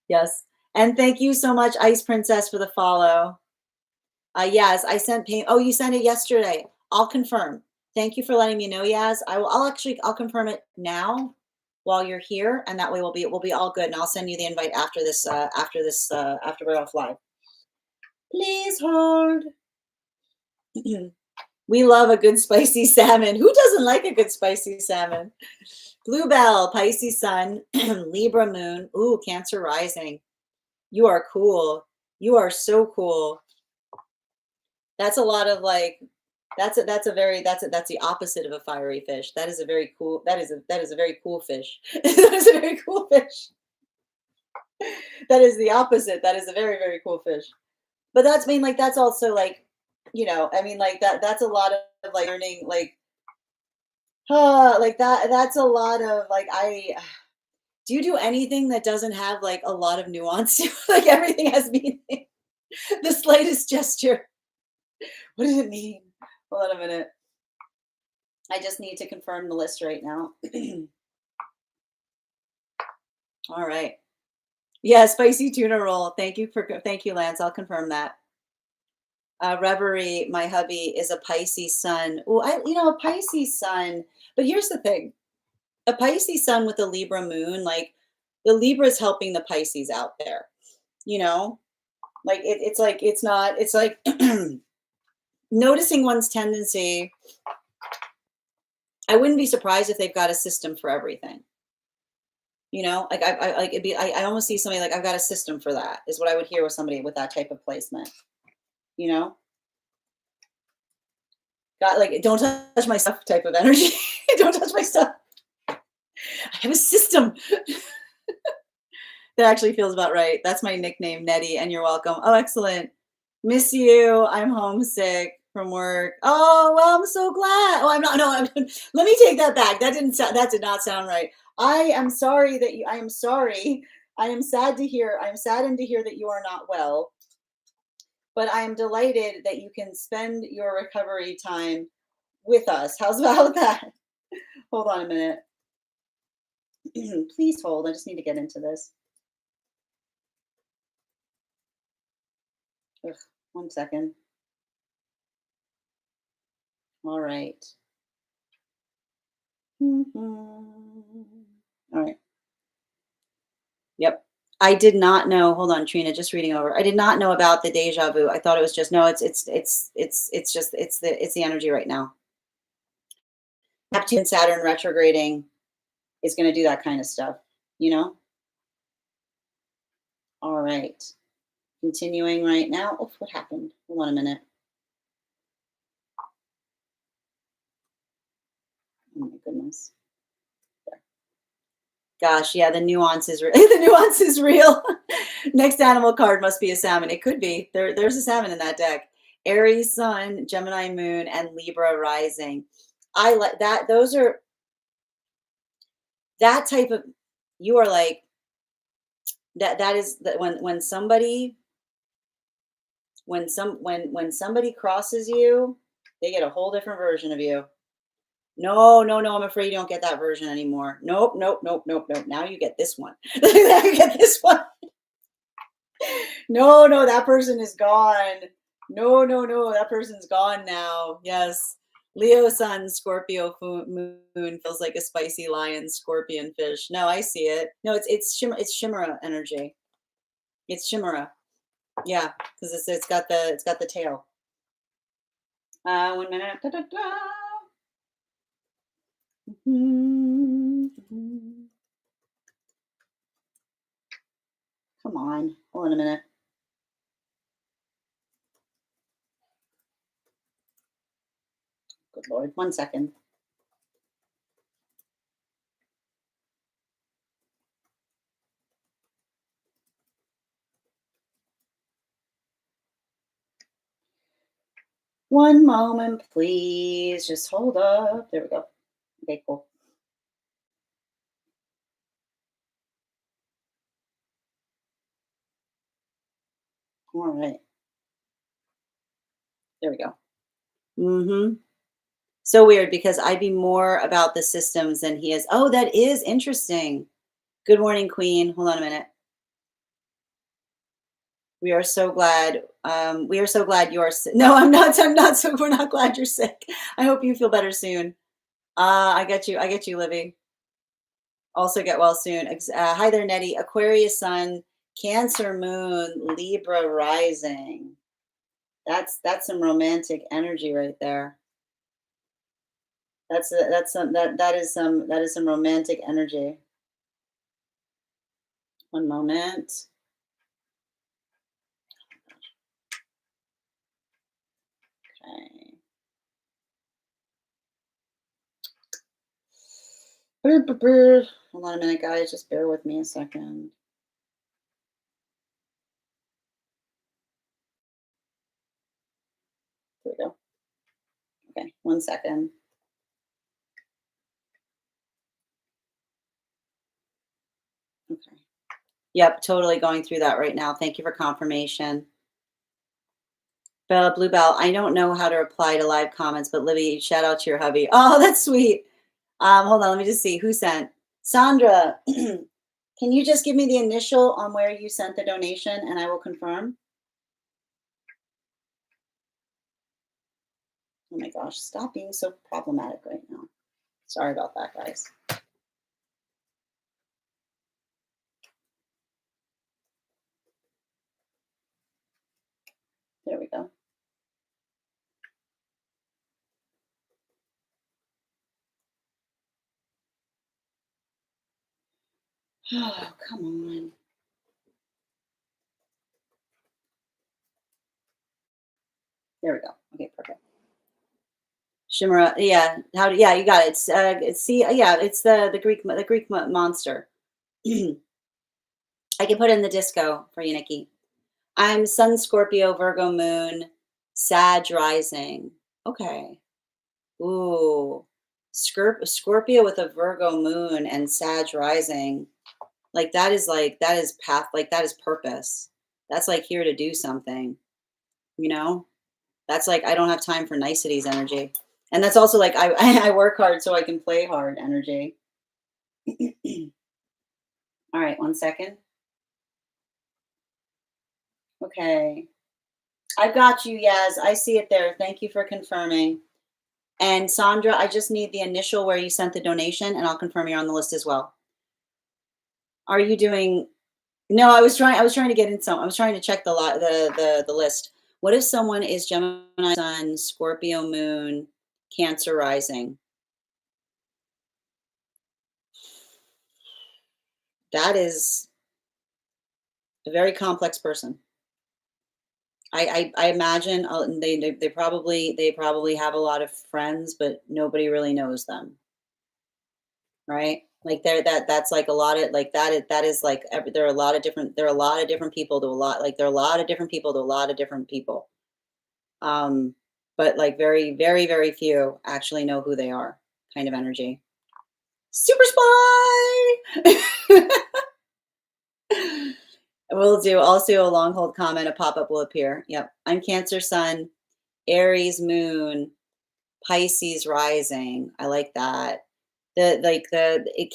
Yes, and thank you so much, Ice Princess, for the follow. Yes, I sent payment. Oh, you sent it yesterday. I'll confirm. Thank you for letting me know, Yaz. I'll confirm it now while you're here, and that way we'll be all good. And I'll send you the invite after after we're off live. Please hold. We love a good spicy salmon. Who doesn't like a good spicy salmon? Bluebell, Pisces sun, Libra moon. Ooh, Cancer rising. You are cool. You are so cool. That's a lot of like that's the opposite of a fiery fish. That is a very cool that is a very cool fish. That is a very cool fish. That is the opposite. That is a very, very cool fish. But that's like that's also like I mean, like that's a lot of like learning, like that's a lot of like I do you do anything that doesn't have like a lot of nuance to it? Like everything has meaning. The slightest gesture. What does it mean? Hold on a minute. I just need to confirm the list right now. All right. Yeah, spicy tuna roll. Thank you, Lance. I'll confirm that. Reverie, my hubby is a Pisces sun. Oh, a Pisces sun. But here's the thing: a Pisces sun with a Libra moon, like the Libra is helping the Pisces out there. You know, like it's like it's not. It's like noticing one's tendency. I wouldn't be surprised if they've got a system for everything. Like I like it'd be. I almost see somebody like I've got a system for that. Is what I would hear with somebody with that type of placement. You know. Got like don't touch my stuff type of energy. Don't touch my stuff. I have a system. That actually feels about right. That's my nickname, Nettie, and you're welcome. Oh, excellent. Miss you. I'm homesick from work. Oh, well, I'm so glad. Oh, I'm not. No, let me take that back. That did not sound right. I am sorry I am sorry. I am sad to hear. I am saddened to hear that you are not well. But I am delighted that you can spend your recovery time with us. How's about that? Hold on a minute. Please hold. I just need to get into this. Ugh, 1 second. All right. All right. Yep. I did not know. Hold on, Trina. Just reading over. I did not know about the deja vu. I thought it was just no. It's the energy right now. Neptune and Saturn retrograding is going to do that kind of stuff. All right. Continuing right now. Oh, what happened? Hold on a minute. Oh my goodness. Gosh, yeah, the nuance is the nuance is real. Next animal card must be a salmon. It could be. There's a salmon in that deck. Aries sun, Gemini moon, and Libra rising. I like that. Those are that type of you are like that is that when somebody when somebody crosses you, they get a whole different version of you. No, no, no, I'm afraid you don't get that version anymore. Nope, nope, nope, nope, nope. Now you get this one. Now you get this one. No, no, that person is gone. No, no, no, that person's gone now. Yes. Leo sun, Scorpio moon feels like a spicy lion, scorpion fish. No, I see it. No, it's Shimera energy. It's Shimera. Yeah, because it's got the tail. 1 minute. Da, da, da. Come on. Hold on a minute. Good Lord. 1 second. One moment, please. Just hold up. There we go. Okay, cool. All right. There we go. So weird because I'd be more about the systems than he is. Oh, that is interesting. Good morning, Queen. Hold on a minute. We are so glad. We are so glad you are sick. No, I'm not. I'm not. So we're not glad you're sick. I hope you feel better soon. I get you. I get you, Livy. Also get well soon. Hi there, Nettie. Aquarius sun, Cancer moon, Libra rising. That's some romantic energy right there. That is some romantic energy. One moment. Okay. Hold on a minute, guys. Just bear with me a second. There we go. Okay, 1 second. Okay. Yep, totally going through that right now. Thank you for confirmation. Bella Bluebell, I don't know how to reply to live comments, but Libby, shout out to your hubby. Oh, that's sweet. Hold on, let me just see who sent. Sandra, can you just give me the initial on where you sent the donation and I will confirm? Oh my gosh, stop being so problematic right now. Sorry about that, guys. There we go. Oh, come on. There we go. Okay, perfect. Shimura, yeah. Yeah, you got it. Yeah, it's the Greek monster. I can put it in the disco for you, Nikki. I'm Sun Scorpio, Virgo Moon, Sag Rising. Okay. Ooh. Scorpio with a Virgo Moon and Sag Rising. That is path, like that is purpose. That's like here to do something, you know? That's like I don't have time for niceties energy. And that's also like I work hard so I can play hard energy. All right, 1 second. Okay. I've got you, Yaz. I see it there. Thank you for confirming. And Sandra, I just need the initial where you sent the donation, and I'll confirm you're on the list as well. Are you doing? No, I was trying to get in some. I was trying to check the list. What if someone is Gemini Sun, Scorpio Moon, Cancer Rising? That is a very complex person. I imagine they probably have a lot of friends, but nobody really knows them, right? Like that's like a lot of like that is like there are a lot of different people to a lot like there are a lot of different people to a lot of different people. Um, but like very few actually know who they are. Kind of energy. Super spy. We'll do also a long hold comment. A pop up will appear. Yep, I'm Cancer Sun, Aries Moon, Pisces rising. I like that.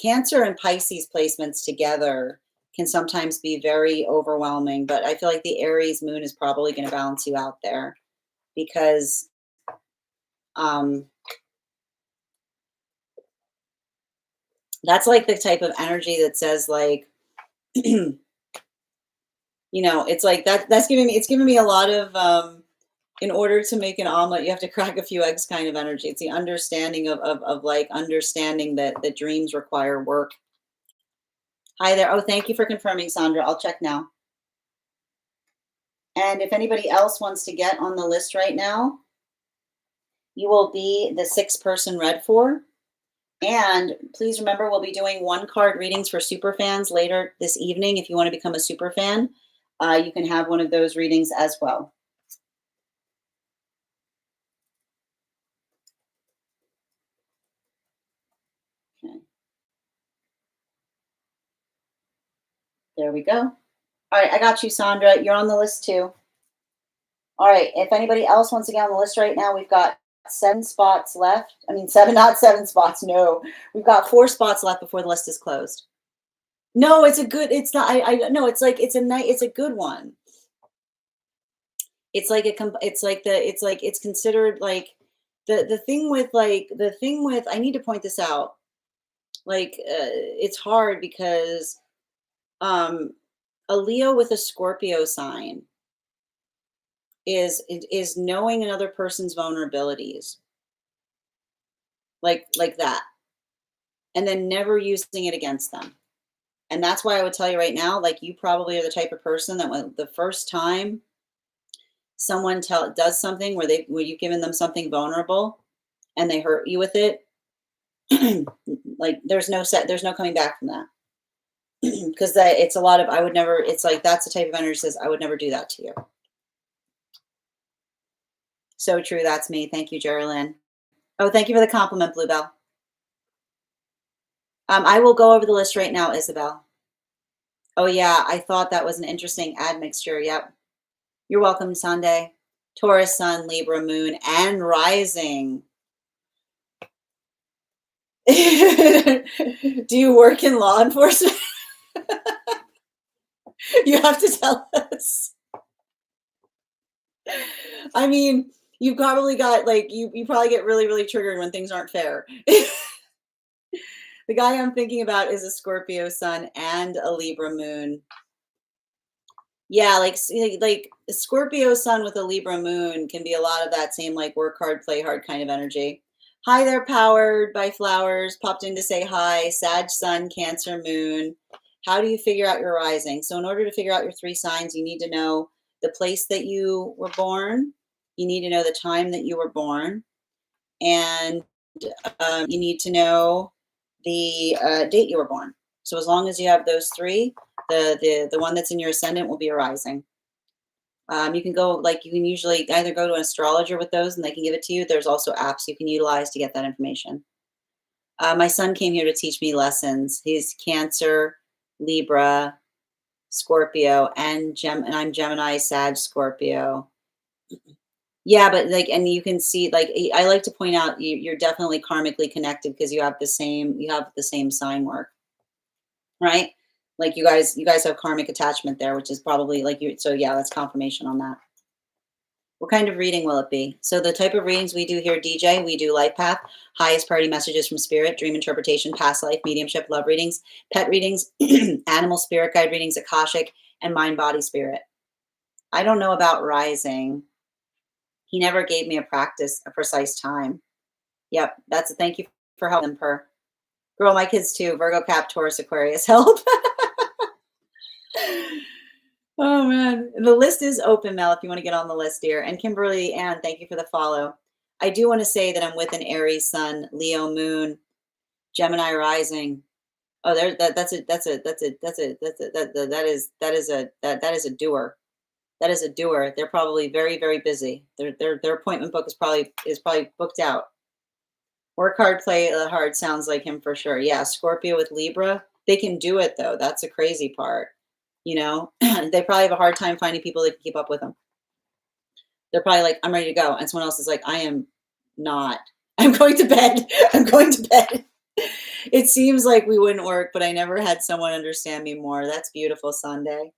Cancer and Pisces placements together can sometimes be very overwhelming, but I feel like the Aries moon is probably going to balance you out there because um that's like the type of energy that says like it's like that's giving me a lot of in order to make an omelet, you have to crack a few eggs kind of energy. It's the understanding of like understanding that the dreams require work. Hi there. Oh, thank you for confirming, Sandra. I'll check now. And if anybody else wants to get on the list right now, you will be the 6th person read for. And please remember, we'll be doing 1-card readings for super fans later this evening. If you want to become a super fan, you can have one of those readings as well. Okay. There we go. All right, I got you, Sandra. You're on the list too. All right, if anybody else wants to get on the list right now, we've got 7 spots left. I mean, 7, not 7 spots. No, we've got 4 spots left before the list is closed. No, it's a good. It's not. I no. It's like it's a night. It's a good one. It's like It's like it's considered like the thing with I need to point this out. Like it's hard because um a Leo with a Scorpio sign is knowing another person's vulnerabilities like that and then never using it against them. And that's why I would tell you right now, like you probably are the type of person that when the first time someone does something where you've given them something vulnerable and they hurt you with it, like there's no coming back from that. Because it's a lot of I would never, it's like that's the type of energy that says I would never do that to you. So true. That's me. Thank you, Geraldine. Oh, thank you for the compliment, Bluebell. I will go over the list right now, Isabel. Oh yeah, I thought that was an interesting admixture. Yep. You're welcome, Sunday. Taurus, Sun, Libra, Moon, and Rising. Do you work in law enforcement? You have to tell us. I mean, you probably got like you probably get really, really triggered when things aren't fair. The guy I'm thinking about is a Scorpio sun and a Libra moon. Yeah, like a Scorpio sun with a Libra moon can be a lot of that same like work hard, play hard kind of energy. Hi there, powered by flowers. Popped in to say hi. Sag sun, Cancer moon. How do you figure out your rising? So in order to figure out your three signs, you need to know the place that you were born. You need to know the time that you were born, and you need to know the date you were born. So as long as you have those three, the one that's in your ascendant will be a rising. You can go like you can usually either go to an astrologer with those and they can give it to you. There's also apps you can utilize to get that information. My son came here to teach me lessons. He's Cancer, Libra, Scorpio, and I'm Gemini, Sag, Scorpio. Yeah, but like, and you can see, like, I like to point out you're definitely karmically connected because you have the same sign work, right? Like you guys have karmic attachment there, which is probably like you. So yeah, that's confirmation on that. What kind of reading will it be? So the type of readings we do here, DJ, we do life path, highest priority messages from spirit, dream interpretation, past life, mediumship, love readings, pet readings, animal spirit guide readings, akashic, and mind, body, spirit. I don't know about rising. He never gave me a precise time. Yep, that's a thank you for helping per. Girl, my kids too. Virgo, Cap, Taurus, Aquarius. Help. Oh man, the list is open, Mel. If you want to get on the list, dear. And Kimberly Ann, thank you for the follow. I do want to say that I'm with an Aries Sun, Leo Moon, Gemini Rising. Oh, there. That is a doer. That is a doer. They're probably very, very busy. Their appointment book is probably booked out. Work hard, play hard sounds like him for sure. Yeah, Scorpio with Libra. They can do it though. That's the crazy part. They probably have a hard time finding people that can keep up with them. They're probably like, I'm ready to go. And someone else is like, I am not. I'm going to bed. I'm going to bed. It seems like we wouldn't work, but I never had someone understand me more. That's beautiful, Sunday.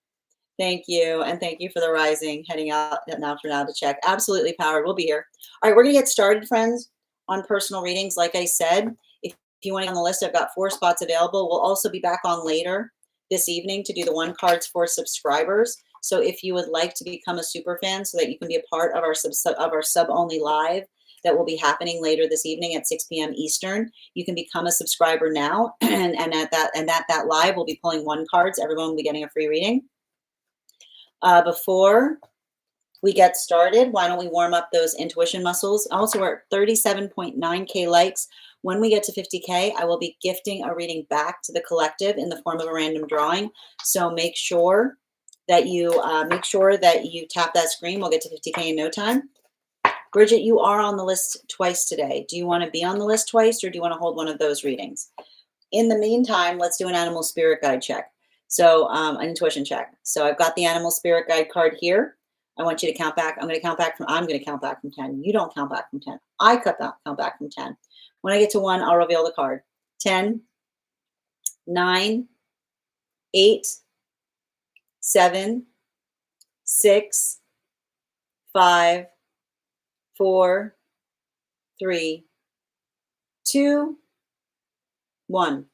Thank you. And thank you for the rising, heading out now to check. Absolutely powered. We'll be here. All right, we're going to get started, friends, on personal readings. Like I said, if you want to get on the list, I've got 4 spots available. We'll also be back on later this evening to do the 1 cards for subscribers. So if you would like to become a super fan so that you can be a part of our sub only live that will be happening later this evening at 6 p.m. Eastern, you can become a subscriber now. and at that live, we'll be pulling 1 cards. Everyone will be getting a free reading. Before we get started, why don't we warm up those intuition muscles? Also, we're at 37.9K likes. When we get to 50K, I will be gifting a reading back to the collective in the form of a random drawing. So make sure that you tap that screen. We'll get to 50K in no time. Bridget, you are on the list twice today. Do you want to be on the list twice, or do you want to hold one of those readings? In the meantime, let's do an animal spirit guide check. So an intuition check. So I've got the animal spirit guide card here. I want you to count back. I'm going to count back from 10. You don't count back from 10. I count back from 10. When I get to 1, I'll reveal the card. 10, 9, 8, 7, 6, 5, 4, 3, 2, 1.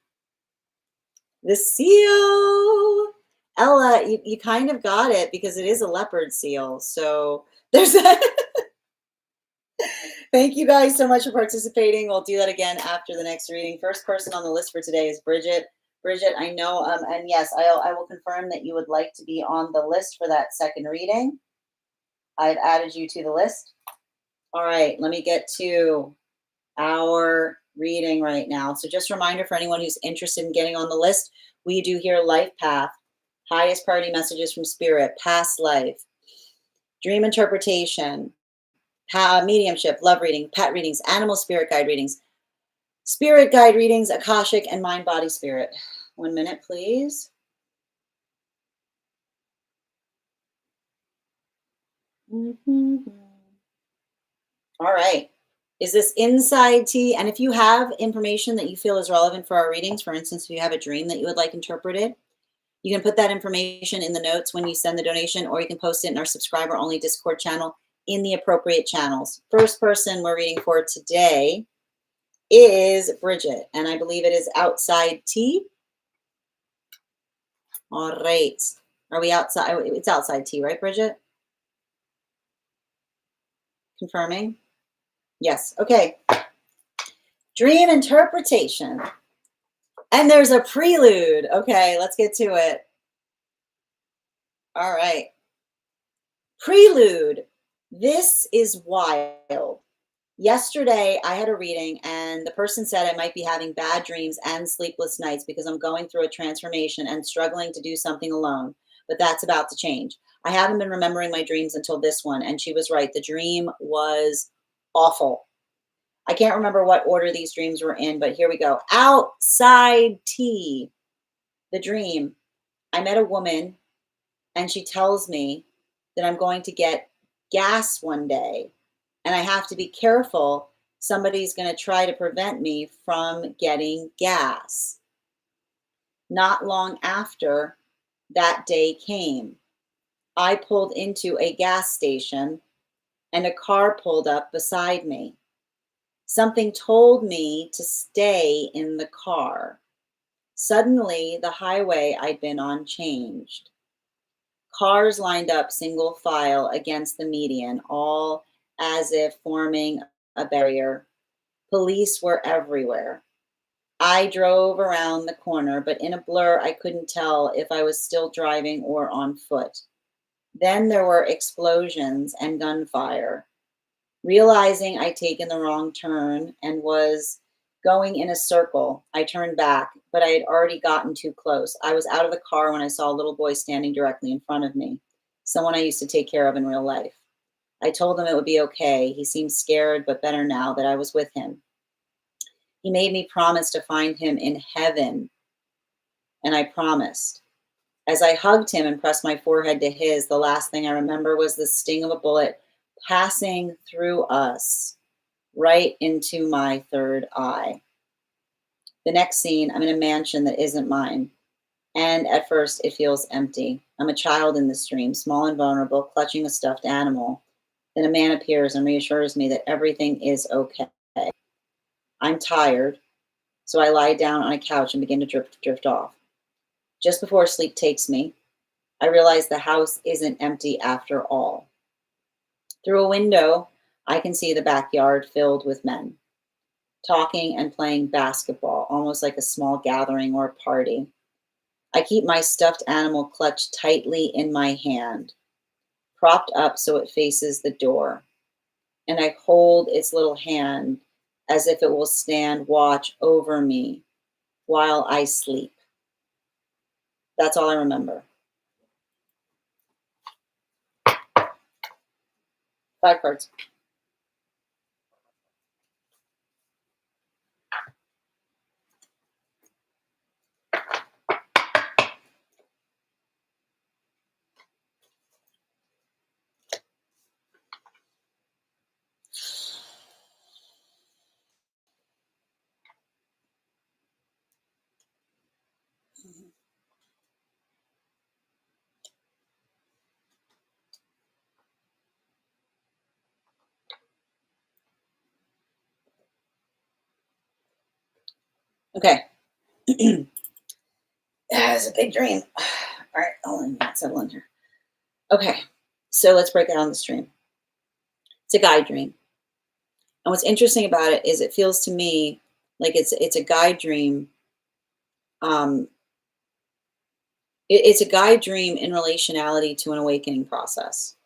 The seal. Ella, you kind of got it because it is a leopard seal. So there's that. Thank you guys so much for participating. We'll do that again after the next reading. First person on the list for today is Bridget. Bridget, I know, and yes, I will confirm that you would like to be on the list for that second reading. I've added you to the list. All right, let me get to our reading right now. So just a reminder for anyone who's interested in getting on the list, we do here life path, highest priority messages from spirit, past life, dream interpretation, mediumship, love reading, pet readings, animal spirit guide readings, Akashic, and mind, body, spirit. 1 minute, please. All right. Is this inside tea? And if you have information that you feel is relevant for our readings, for instance, if you have a dream that you would like interpreted, you can put that information in the notes when you send the donation, or you can post it in our subscriber only Discord channel in the appropriate channels. First person we're reading for today is Bridget, and I believe it is outside tea. All right. Are we outside? It's outside tea, right, Bridget? Confirming? Yes. Okay. Dream interpretation. And there's a prelude. Okay, let's get to it. All right. Prelude. This is wild. Yesterday, I had a reading, and the person said I might be having bad dreams and sleepless nights because I'm going through a transformation and struggling to do something alone. But that's about to change. I haven't been remembering my dreams until this one, and she was right. The dream was awful. I can't remember what order these dreams were in, but here we go. Outside tea. The dream. I met a woman, and she tells me that I'm going to get gas one day, and I have to be careful. Somebody's going to try to prevent me from getting gas. Not long after that day came, I pulled into a gas station, and a car pulled up beside me. Something told me to stay in the car. Suddenly, the highway I'd been on changed. Cars lined up single file against the median, all as if forming a barrier. Police were everywhere. I drove around the corner, but in a blur, I couldn't tell if I was still driving or on foot. Then there were explosions and gunfire. Realizing I'd taken the wrong turn and was going in a circle, I turned back, but I had already gotten too close. I was out of the car when I saw a little boy standing directly in front of me, someone I used to take care of in real life. I told him it would be okay. He seemed scared, but better now that I was with him. He made me promise to find him in heaven, and I promised. As I hugged him and pressed my forehead to his, the last thing I remember was the sting of a bullet passing through us right into my third eye. The next scene, I'm in a mansion that isn't mine. And at first, it feels empty. I'm a child in this dream, small and vulnerable, clutching a stuffed animal. Then a man appears and reassures me that everything is okay. I'm tired, so I lie down on a couch and begin to drift off. Just before sleep takes me, I realize the house isn't empty after all. Through a window, I can see the backyard filled with men, talking and playing basketball, almost like a small gathering or party. I keep my stuffed animal clutched tightly in my hand, propped up so it faces the door, and I hold its little hand as if it will stand watch over me while I sleep. That's all I remember. 5 cards. Okay. That was a big dream. All right, hold on, let's settle in here. Okay, so let's break it down the stream. It's a guide dream. And what's interesting about it is it feels to me like it's a guide dream. It's a guide dream in relationality to an awakening process.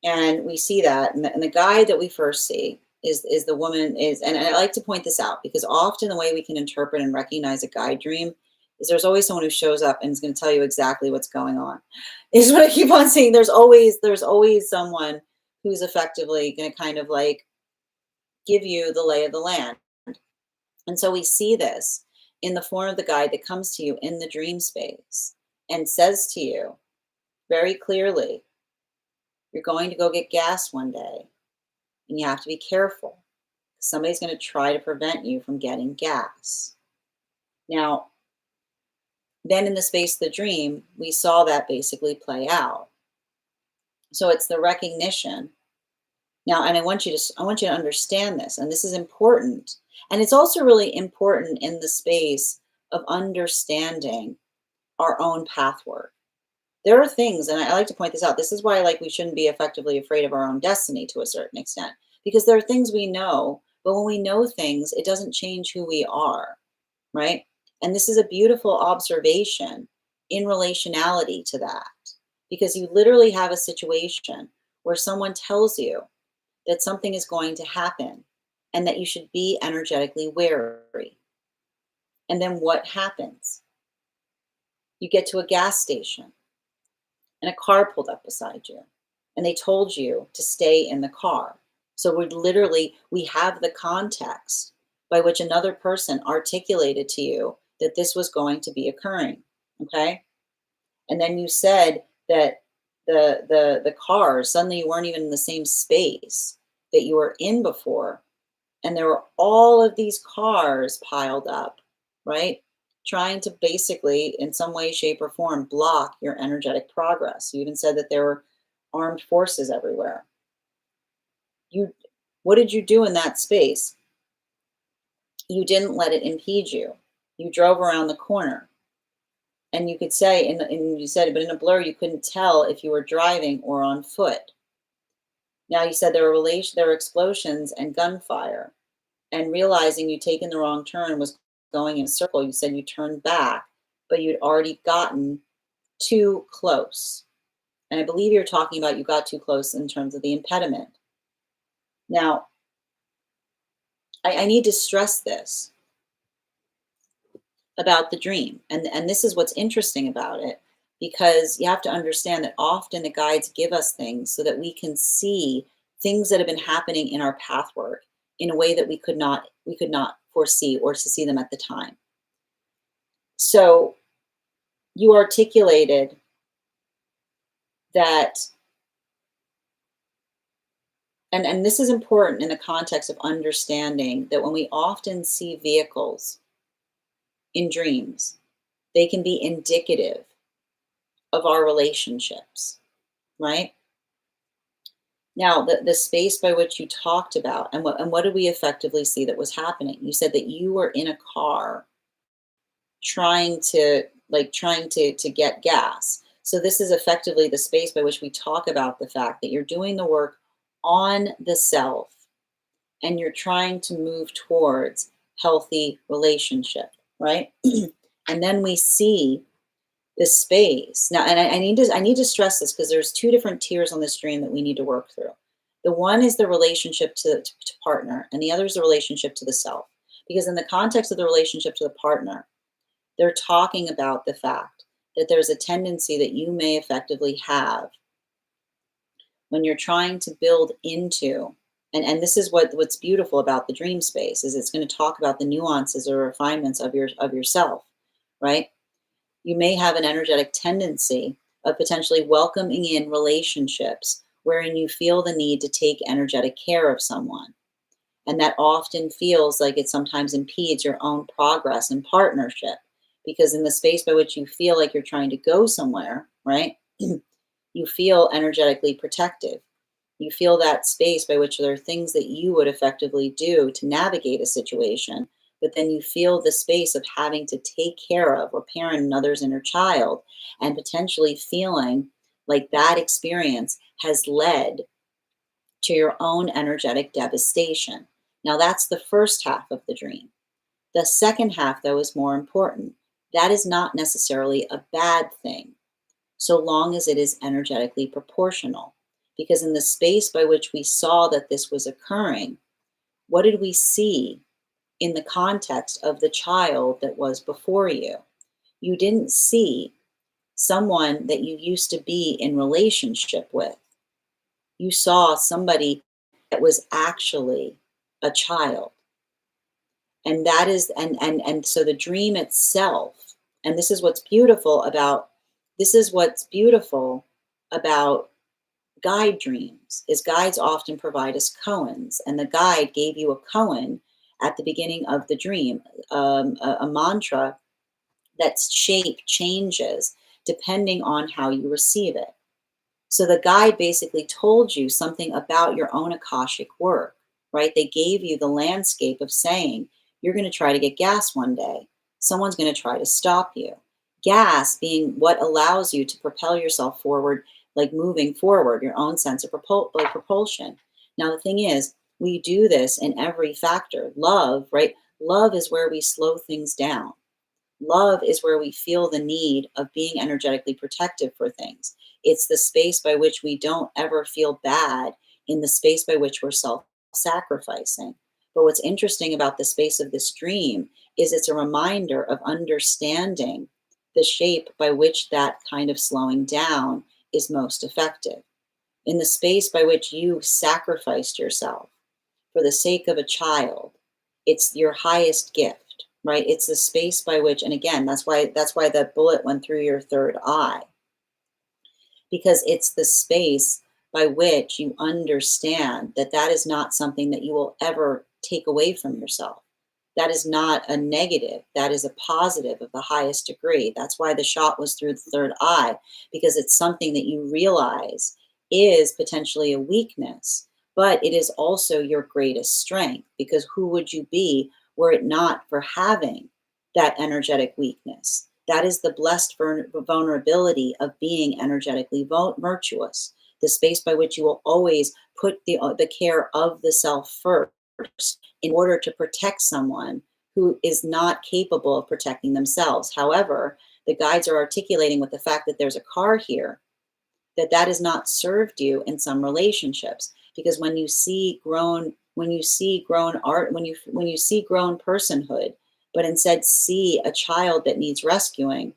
And we see that. And the guide that we first see is the woman is, and I like to point this out because often the way we can interpret and recognize a guide dream is there's always someone who shows up and is going to tell you exactly what's going on. Is what I keep on saying. There's always someone who's effectively going to kind of like give you the lay of the land. And so we see this in the form of the guide that comes to you in the dream space and says to you very clearly, you're going to go get gas one day and you have to be careful. Somebody's going to try to prevent you from getting gas. Now, then in the space of the dream, we saw that basically play out. So it's the recognition. Now, and I want you to understand this, and this is important. And it's also really important in the space of understanding our own path work. There are things, and I like to point this out. This is why like we shouldn't be effectively afraid of our own destiny to a certain extent, because there are things we know, but when we know things, it doesn't change who we are, right? And this is a beautiful observation in relationality to that, because you literally have a situation where someone tells you that something is going to happen and that you should be energetically wary. And then what happens? You get to a gas station and a car pulled up beside you and they told you to stay in the car. So we have the context by which another person articulated to you that this was going to be occurring. Okay. And then you said that the cars, suddenly you weren't even in the same space that you were in before. And there were all of these cars piled up, right? Trying to basically, in some way, shape, or form, block your energetic progress. You even said that there were armed forces everywhere. What did you do in that space? You didn't let it impede you. You drove around the corner. And you could say, and you said, but in a blur, you couldn't tell if you were driving or on foot. Now you said there were explosions and gunfire, and realizing you'd taken the wrong turn was going in a circle. You said you turned back, but you'd already gotten too close. And I believe you're talking about you got too close in terms of the impediment. Now, I need to stress this about the dream. And this is what's interesting about it, because you have to understand that often the guides give us things so that we can see things that have been happening in our path work in a way that we could not foresee or to see them at the time. So you articulated that, and this is important in the context of understanding that when we often see vehicles in dreams, they can be indicative of our relationships, right? Now, the space by which you talked about, and what did we effectively see that was happening? You said that you were in a car trying to get gas. So this is effectively the space by which we talk about the fact that you're doing the work on the self and you're trying to move towards healthy relationship, right? And then we see this space now, and I need to stress this because there's two different tiers on this dream that we need to work through. The one is the relationship to partner, and the other is the relationship to the self. Because in the context of the relationship to the partner, they're talking about the fact that there's a tendency that you may effectively have when you're trying to build into, and this is what's beautiful about the dream space, is it's going to talk about the nuances or refinements of yourself, right? You may have an energetic tendency of potentially welcoming in relationships wherein you feel the need to take energetic care of someone. And that often feels like it sometimes impedes your own progress and partnership, because in the space by which you feel like you're trying to go somewhere, right? You feel energetically protective. You feel that space by which there are things that you would effectively do to navigate a situation, but then you feel the space of having to take care of or parent another's inner child, and potentially feeling like that experience has led to your own energetic devastation. Now, that's the first half of the dream. The second half, though, is more important. That is not necessarily a bad thing, so long as it is energetically proportional. Because in the space by which we saw that this was occurring, what did we see in the context of the child that was before you? You didn't see someone that you used to be in relationship with. You saw somebody that was actually a child. And that is and so the dream itself, and this is what's beautiful about guide dreams, is guides often provide us koans, and the guide gave you a koan at the beginning of the dream, a mantra that's shape changes depending on how you receive it. So the guide basically told you something about your own Akashic work, right? They gave you the landscape of saying, you're going to try to get gas one day. Someone's going to try to stop you. Gas being what allows you to propel yourself forward, like moving forward, your own sense of propulsion. Now, the thing is, we do this in every factor. Love, right? Love is where we slow things down. Love is where we feel the need of being energetically protective for things. It's the space by which we don't ever feel bad, in the space by which we're self sacrificing. But what's interesting about the space of this dream is it's a reminder of understanding the shape by which that kind of slowing down is most effective. In the space by which you sacrificed yourself for the sake of a child, it's your highest gift, right? It's the space by which, and again, that's why that bullet went through your third eye, because it's the space by which you understand that that is not something that you will ever take away from yourself. That is not a negative. That is a positive of the highest degree. That's why the shot was through the third eye, because it's something that you realize is potentially a weakness, but it is also your greatest strength, because who would you be were it not for having that energetic weakness? That is the blessed vulnerability of being energetically virtuous, the space by which you will always put the care of the self first in order to protect someone who is not capable of protecting themselves. However, the guides are articulating with the fact that there's a car here, that has not served you in some relationships, because when you see grown art, when you see grown personhood, but instead see a child that needs rescuing,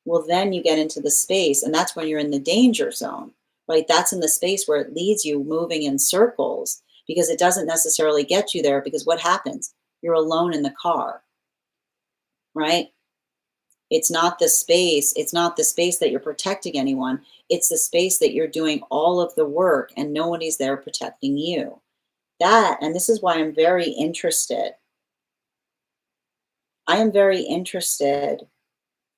well, then you get into the space, and that's when you're in the danger zone, right? That's in the space where it leads you moving in circles, because it doesn't necessarily get you there, because what happens? You're alone in the car, right? It's not the space that you're protecting anyone. It's the space that you're doing all of the work and nobody's there protecting you. And this is why I'm very interested. I am very interested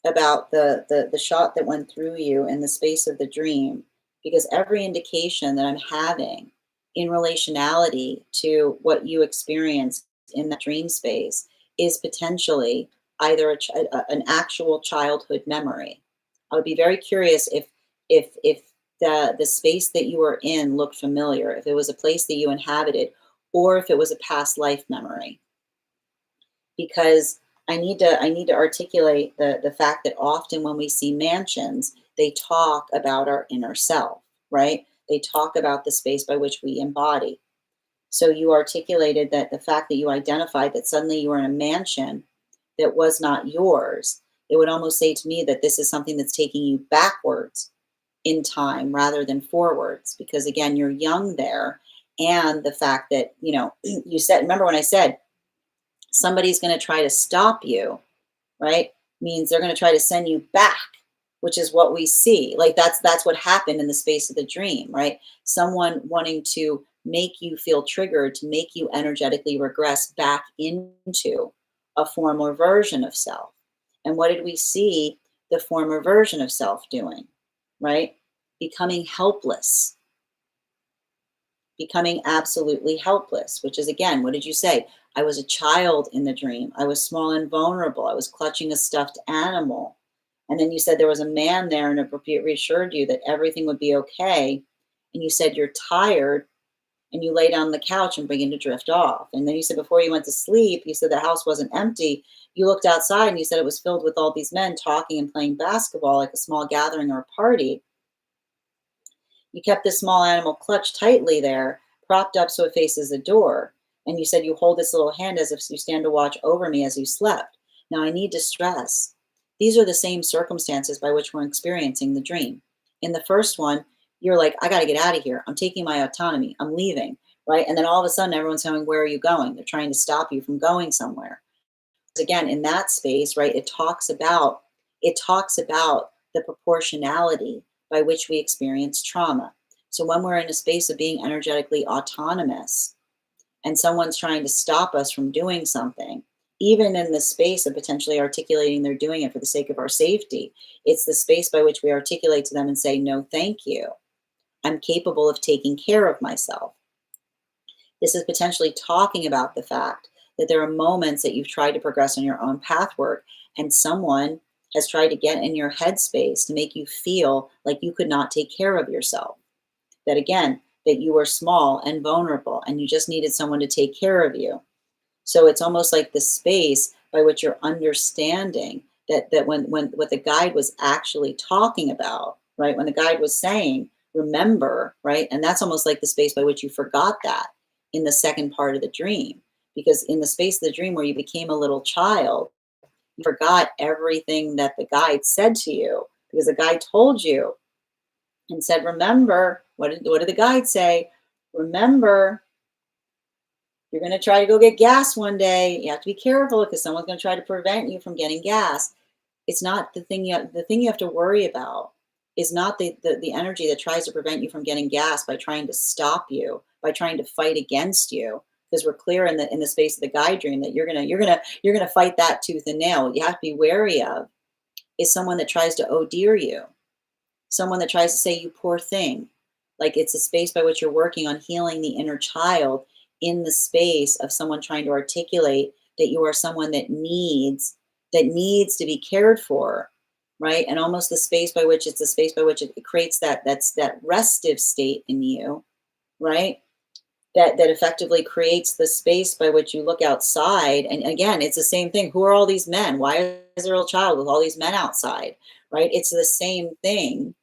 about the shot that went through you in the space of the dream, because every indication that I'm having in relationality to what you experienced in that dream space is potentially either an actual childhood memory. I would be very curious if the space that you were in looked familiar, if it was a place that you inhabited, or if it was a past life memory, because I need to articulate the fact that often when we see mansions, they talk about our inner self, right? They talk about the space by which we embody. So you articulated that the fact that you identified that suddenly you were in a mansion that was not yours, it would almost say to me that this is something that's taking you backwards in time rather than forwards, because again, you're young there. And the fact that, you said, remember when I said somebody's going to try to stop you, right? Means they're going to try to send you back, which is what we see. Like that's what happened in the space of the dream, right? Someone wanting to make you feel triggered, to make you energetically regress back into a former version of self. And what did we see the former version of self doing, right? Becoming helpless, becoming absolutely helpless, which is, again, what did you say? I was a child in the dream. I was small and vulnerable. I was clutching a stuffed animal. And then you said there was a man there and it reassured you that everything would be okay. And you said you're tired and you lay down on the couch and begin to drift off. And then you said before you went to sleep, you said the house wasn't empty. You looked outside and you said it was filled with all these men talking and playing basketball, like a small gathering or a party. You kept this small animal clutched tightly there, propped up so it faces the door. And you said you hold this little hand as if you stand to watch over me as you slept. Now I need to stress, these are the same circumstances by which we're experiencing the dream. In the first one, you're like, I got to get out of here. I'm taking my autonomy. I'm leaving. Right. And then all of a sudden, everyone's saying, where are you going? They're trying to stop you from going somewhere. Again, in that space, right, it talks about the proportionality by which we experience trauma. So when we're in a space of being energetically autonomous and someone's trying to stop us from doing something, even in the space of potentially articulating they're doing it for the sake of our safety, it's the space by which we articulate to them and say, no, thank you. I'm capable of taking care of myself. This is potentially talking about the fact that there are moments that you've tried to progress on your own path work, and someone has tried to get in your headspace to make you feel like you could not take care of yourself. That again, that you were small and vulnerable and you just needed someone to take care of you. So it's almost like the space by which you're understanding that when what the guide was actually talking about, right? When the guide was saying, remember, right? And that's almost like the space by which you forgot that in the second part of the dream. Because in the space of the dream where you became a little child, you forgot everything that the guide said to you because the guide told you and said, remember, what did the guide say? Remember, you're going to try to go get gas one day. You have to be careful because someone's going to try to prevent you from getting gas. It's not the thing you have to worry about is not the energy that tries to prevent you from getting gas by trying to stop you, by trying to fight against you. Because we're clear in the space of the guide dream that you're gonna fight that tooth and nail. What you have to be wary of is someone that tries to dear you, someone that tries to say you poor thing. Like it's a space by which you're working on healing the inner child in the space of someone trying to articulate that you are someone that needs to be cared for, right? And almost the space by which it's the space by which it creates that restive state in you, right? That effectively creates the space by which you look outside. And again, it's the same thing. Who are all these men? Why is there a child with all these men outside? Right? It's the same thing,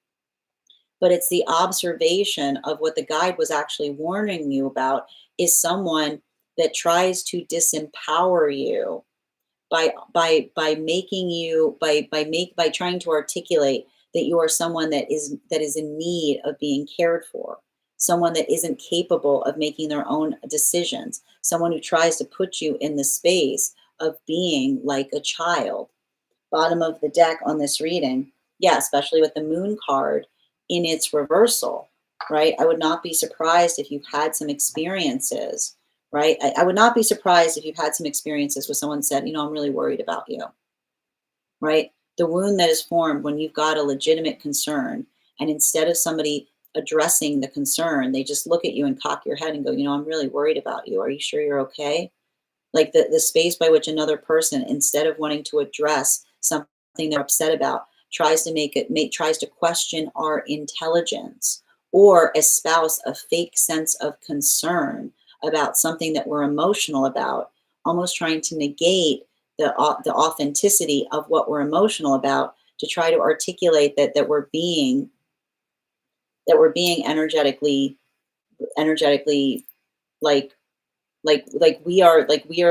but it's the observation of what the guide was actually warning you about is someone that tries to disempower you by making you by trying to articulate that you are someone that is in need of being cared for, someone that isn't capable of making their own decisions, someone who tries to put you in the space of being like a child. Bottom of the deck on this reading, yeah, especially with the moon card in its reversal, right? I would not be surprised if you've had some experiences, right? I would not be surprised if you've had some experiences where someone said, I'm really worried about you, right? The wound that is formed when you've got a legitimate concern, and instead of somebody addressing the concern, they just look at you and cock your head and go, I'm really worried about you. Are you sure you're okay? Like the space by which another person, instead of wanting to address something they're upset about, tries to question our intelligence or espouse a fake sense of concern about something that we're emotional about, almost trying to negate the authenticity of what we're emotional about to try to articulate that we're being energetically like we are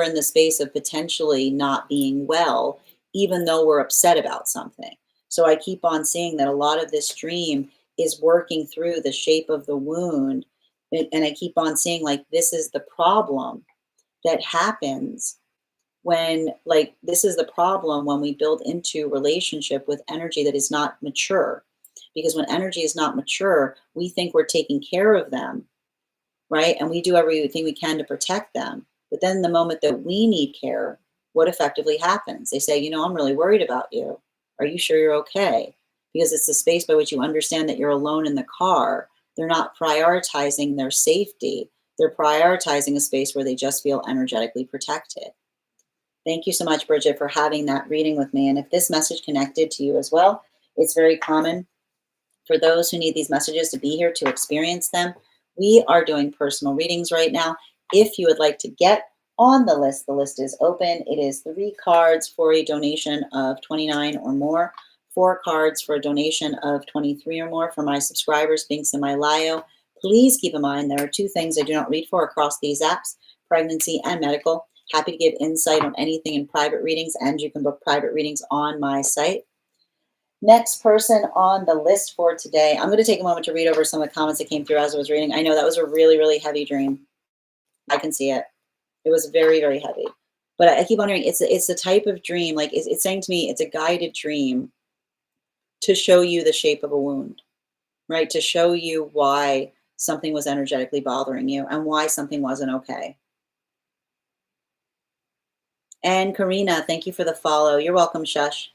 in the space of potentially not being well, even though we're upset about something. So I keep on seeing that a lot of this dream is working through the shape of the wound, and I keep on seeing like this is the problem that happens when this is the problem when we build into relationship with energy that is not mature, because when energy is not mature, we think we're taking care of them, right? And we do everything we can to protect them. But then the moment that we need care, what effectively happens? They say, I'm really worried about you. Are you sure you're okay? Because it's the space by which you understand that you're alone in the car. They're not prioritizing their safety. They're prioritizing a space where they just feel energetically protected. Thank you so much, Bridget, for having that reading with me. And if this message connected to you as well, it's very common for those who need these messages to be here to experience them. We are doing personal readings right now. If you would like to get on the list is open. It is 3 cards for a donation of $29 or more, 4 cards for a donation of $23 or more for my subscribers, links in my bio. Please keep in mind there are 2 things I do not read for across these apps, pregnancy and medical. Happy to give insight on anything in private readings, and you can book private readings on my site. Next person on the list for today. I'm going to take a moment to read over some of the comments that came through as I was reading. I know that was a really, really heavy dream. I can see it. It was very, very heavy. But I keep wondering, it's the type of dream, like it's saying to me, it's a guided dream to show you the shape of a wound, right? To show you why something was energetically bothering you and why something wasn't okay. And Karina, thank you for the follow. You're welcome, Shush.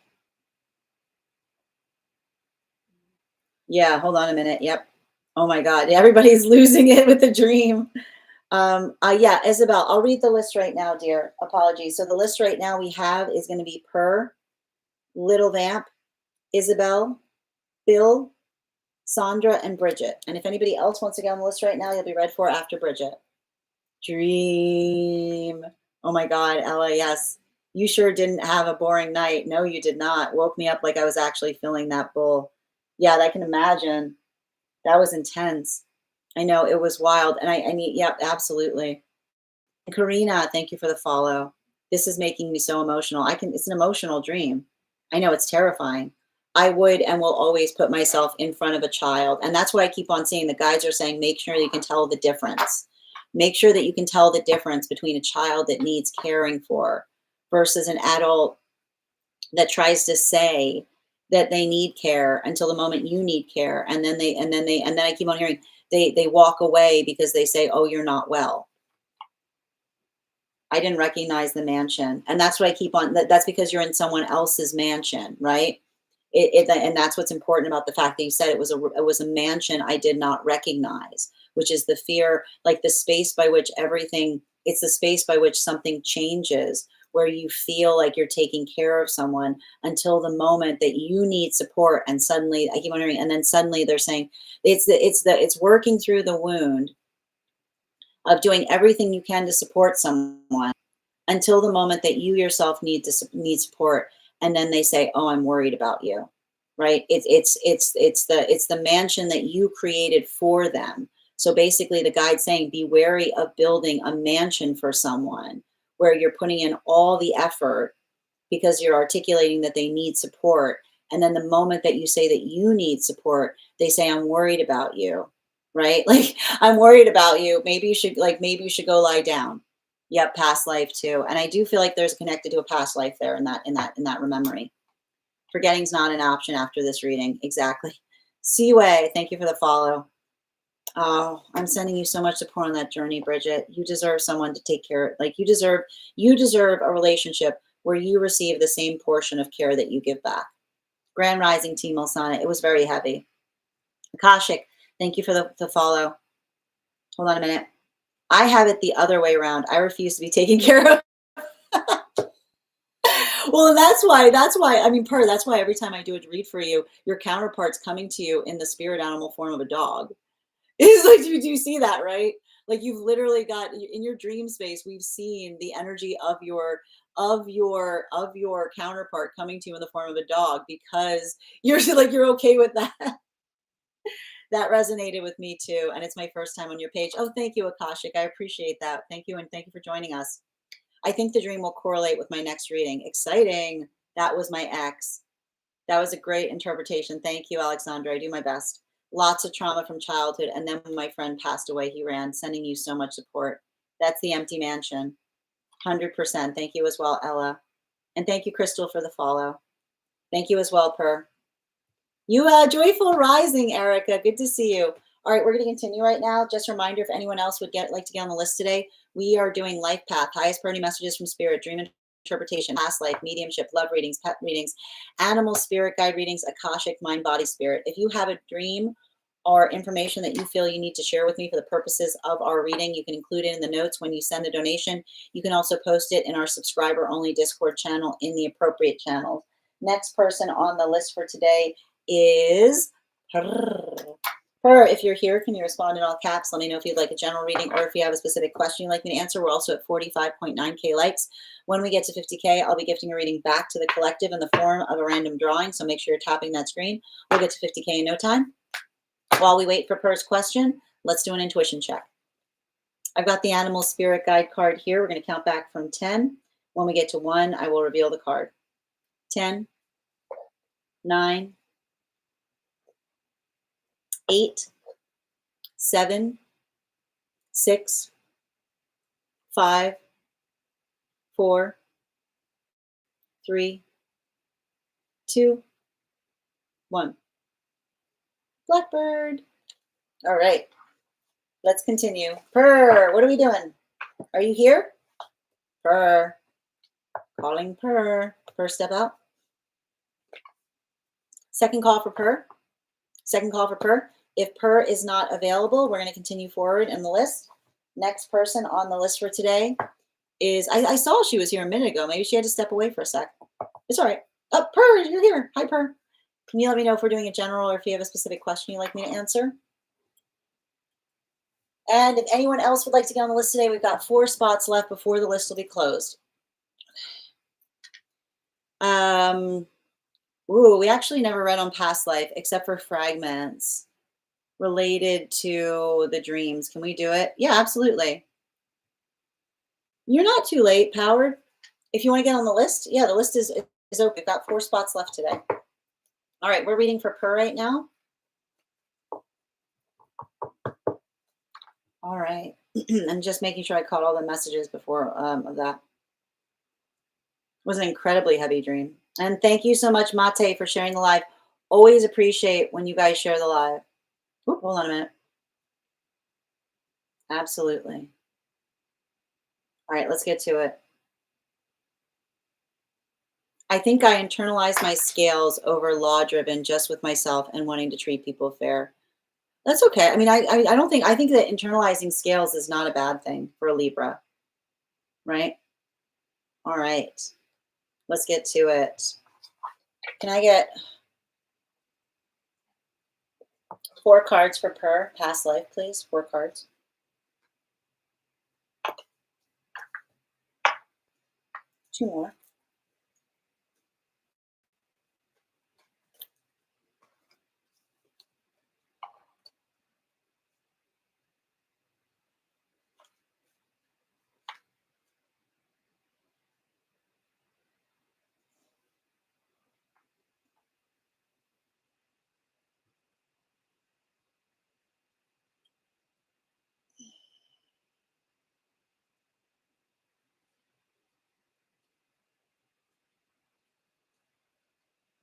Yeah, hold on a minute. Yep. Oh my God. Everybody's losing it with the dream. Yeah, Isabel, I'll read the list right now, dear. Apologies. So the list right now we have is going to be Per, Little Vamp, Isabel, Bill, Sandra, and Bridget. And if anybody else wants to get on the list right now, you'll be read for after Bridget. Dream. Oh my God, Ella, yes. You sure didn't have a boring night. No, you did not. Woke me up like I was actually filling that bowl. Yeah, I can imagine. That was intense. I know, it was wild. And I need, yeah, absolutely. And Karina, thank you for the follow. This is making me so emotional. It's an emotional dream. I know it's terrifying. I would and will always put myself in front of a child. And that's why I keep on saying the guides are saying, make sure you can tell the difference. Make sure that you can tell the difference between a child that needs caring for versus an adult that tries to say that they need care until the moment you need care. And then I keep on hearing they walk away because they say, oh, you're not well. I didn't recognize the mansion. And that's what I keep on, that's because you're in someone else's mansion, right? And that's what's important about the fact that you said it was a mansion I did not recognize, which is the fear, like the space by which it's the space by which something changes, where you feel like you're taking care of someone until the moment that you need support. And suddenly, I keep wondering, and then suddenly they're saying it's working through the wound of doing everything you can to support someone until the moment that you yourself need support, and then they say, oh, I'm worried about you, right? It's the mansion that you created for them. So basically the guide saying, be wary of building a mansion for someone where you're putting in all the effort because you're articulating that they need support, and then the moment that you say that you need support, they say, I'm worried about you, right? Like, I'm worried about you. Maybe you should go lie down. Yep, past life too. And I do feel like there's connected to a past life there in that remembering. Forgetting's not an option after this reading. Exactly. Seaway, thank you for the follow. Oh, I'm sending you so much support on that journey, Bridget. You deserve someone to take care of. Like, you deserve a relationship where you receive the same portion of care that you give back. Grand Rising Team Ilsana, it was very heavy. Akashic, thank you for the follow. Hold on a minute. I have it the other way around. I refuse to be taken care of. Well, and that's why, I mean, that's why every time I do a read for you, your counterpart's coming to you in the spirit animal form of a dog. It's like, do you see that, right? Like, you've literally got in your dream space, we've seen the energy of your counterpart coming to you in the form of a dog because you're like, you're okay with that. That resonated with me too. And it's my first time on your page. Oh, thank you, Akashic. I appreciate that. Thank you. And thank you for joining us. I think the dream will correlate with my next reading. Exciting. That was my ex. That was a great interpretation. Thank you, Alexandra. I do my best. Lots of trauma from childhood. And then when my friend passed away, he ran, sending you so much support. That's the empty mansion. 100%. Thank you as well, Ella. And thank you, Crystal, for the follow. Thank you as well, Per. You joyful rising, Erica. Good to see you. All right, we're going to continue right now. Just a reminder, if anyone else would like to get on the list today, we are doing Life Path, highest priority messages from spirit, dream interpretation, past life, mediumship, love readings, pet readings, animal spirit guide readings, Akashic, mind, body, spirit. If you have a dream or information that you feel you need to share with me for the purposes of our reading, you can include it in the notes when you send a donation. You can also post it in our subscriber only Discord channel in the appropriate channels. Next person on the list for today is her. If you're here, can you respond in all caps? Let me know if you'd like a general reading or if you have a specific question you'd like me to answer. We're also at 45.9K likes. When we get to 50K, I'll be gifting a reading back to the collective in the form of a random drawing. So make sure you're tapping that screen. We'll get to 50K in no time. While we wait for Per's question, let's do an intuition check. I've got the animal spirit guide card here. We're going to count back from 10. When we get to 1, I will reveal the card. 10, 9, 8, 7, 6, 5, 4, 3, 2, 1. Blackbird. All right, let's continue. Purr, what are we doing? Are you here? Purr, calling purr. Purr, step out. Second call for purr. Second call for purr. If purr is not available, we're going to continue forward in the list. Next person on the list for today is, I saw she was here a minute ago. Maybe she had to step away for a sec. It's all right. Oh, purr, you're here. Hi, purr. Can you let me know if we're doing a general or if you have a specific question you'd like me to answer? And if anyone else would like to get on the list today, we've got 4 spots left before the list will be closed. We actually never read on past life except for fragments related to the dreams. Can we do it? Yeah, absolutely. You're not too late, Powered. If you want to get on the list, yeah, the list is open. We've got 4 spots left today. All right, we're reading for purr right now. All right. I'm just making sure I caught all the messages before of that. It was an incredibly heavy dream. And thank you so much, Mate, for sharing the live. Always appreciate when you guys share the live. Oop, hold on a minute. Absolutely. All right, let's get to it. I think I internalized my scales over law-driven just with myself and wanting to treat people fair. That's okay. I mean, I think that internalizing scales is not a bad thing for a Libra, right? All right, let's get to it. Can I get 4 cards for purr, past life, please? 4 cards. Two more.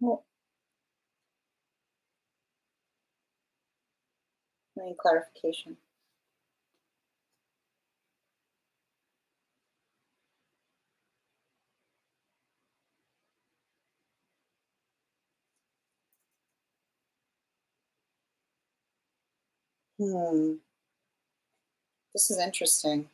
Well, I need clarification. This is interesting.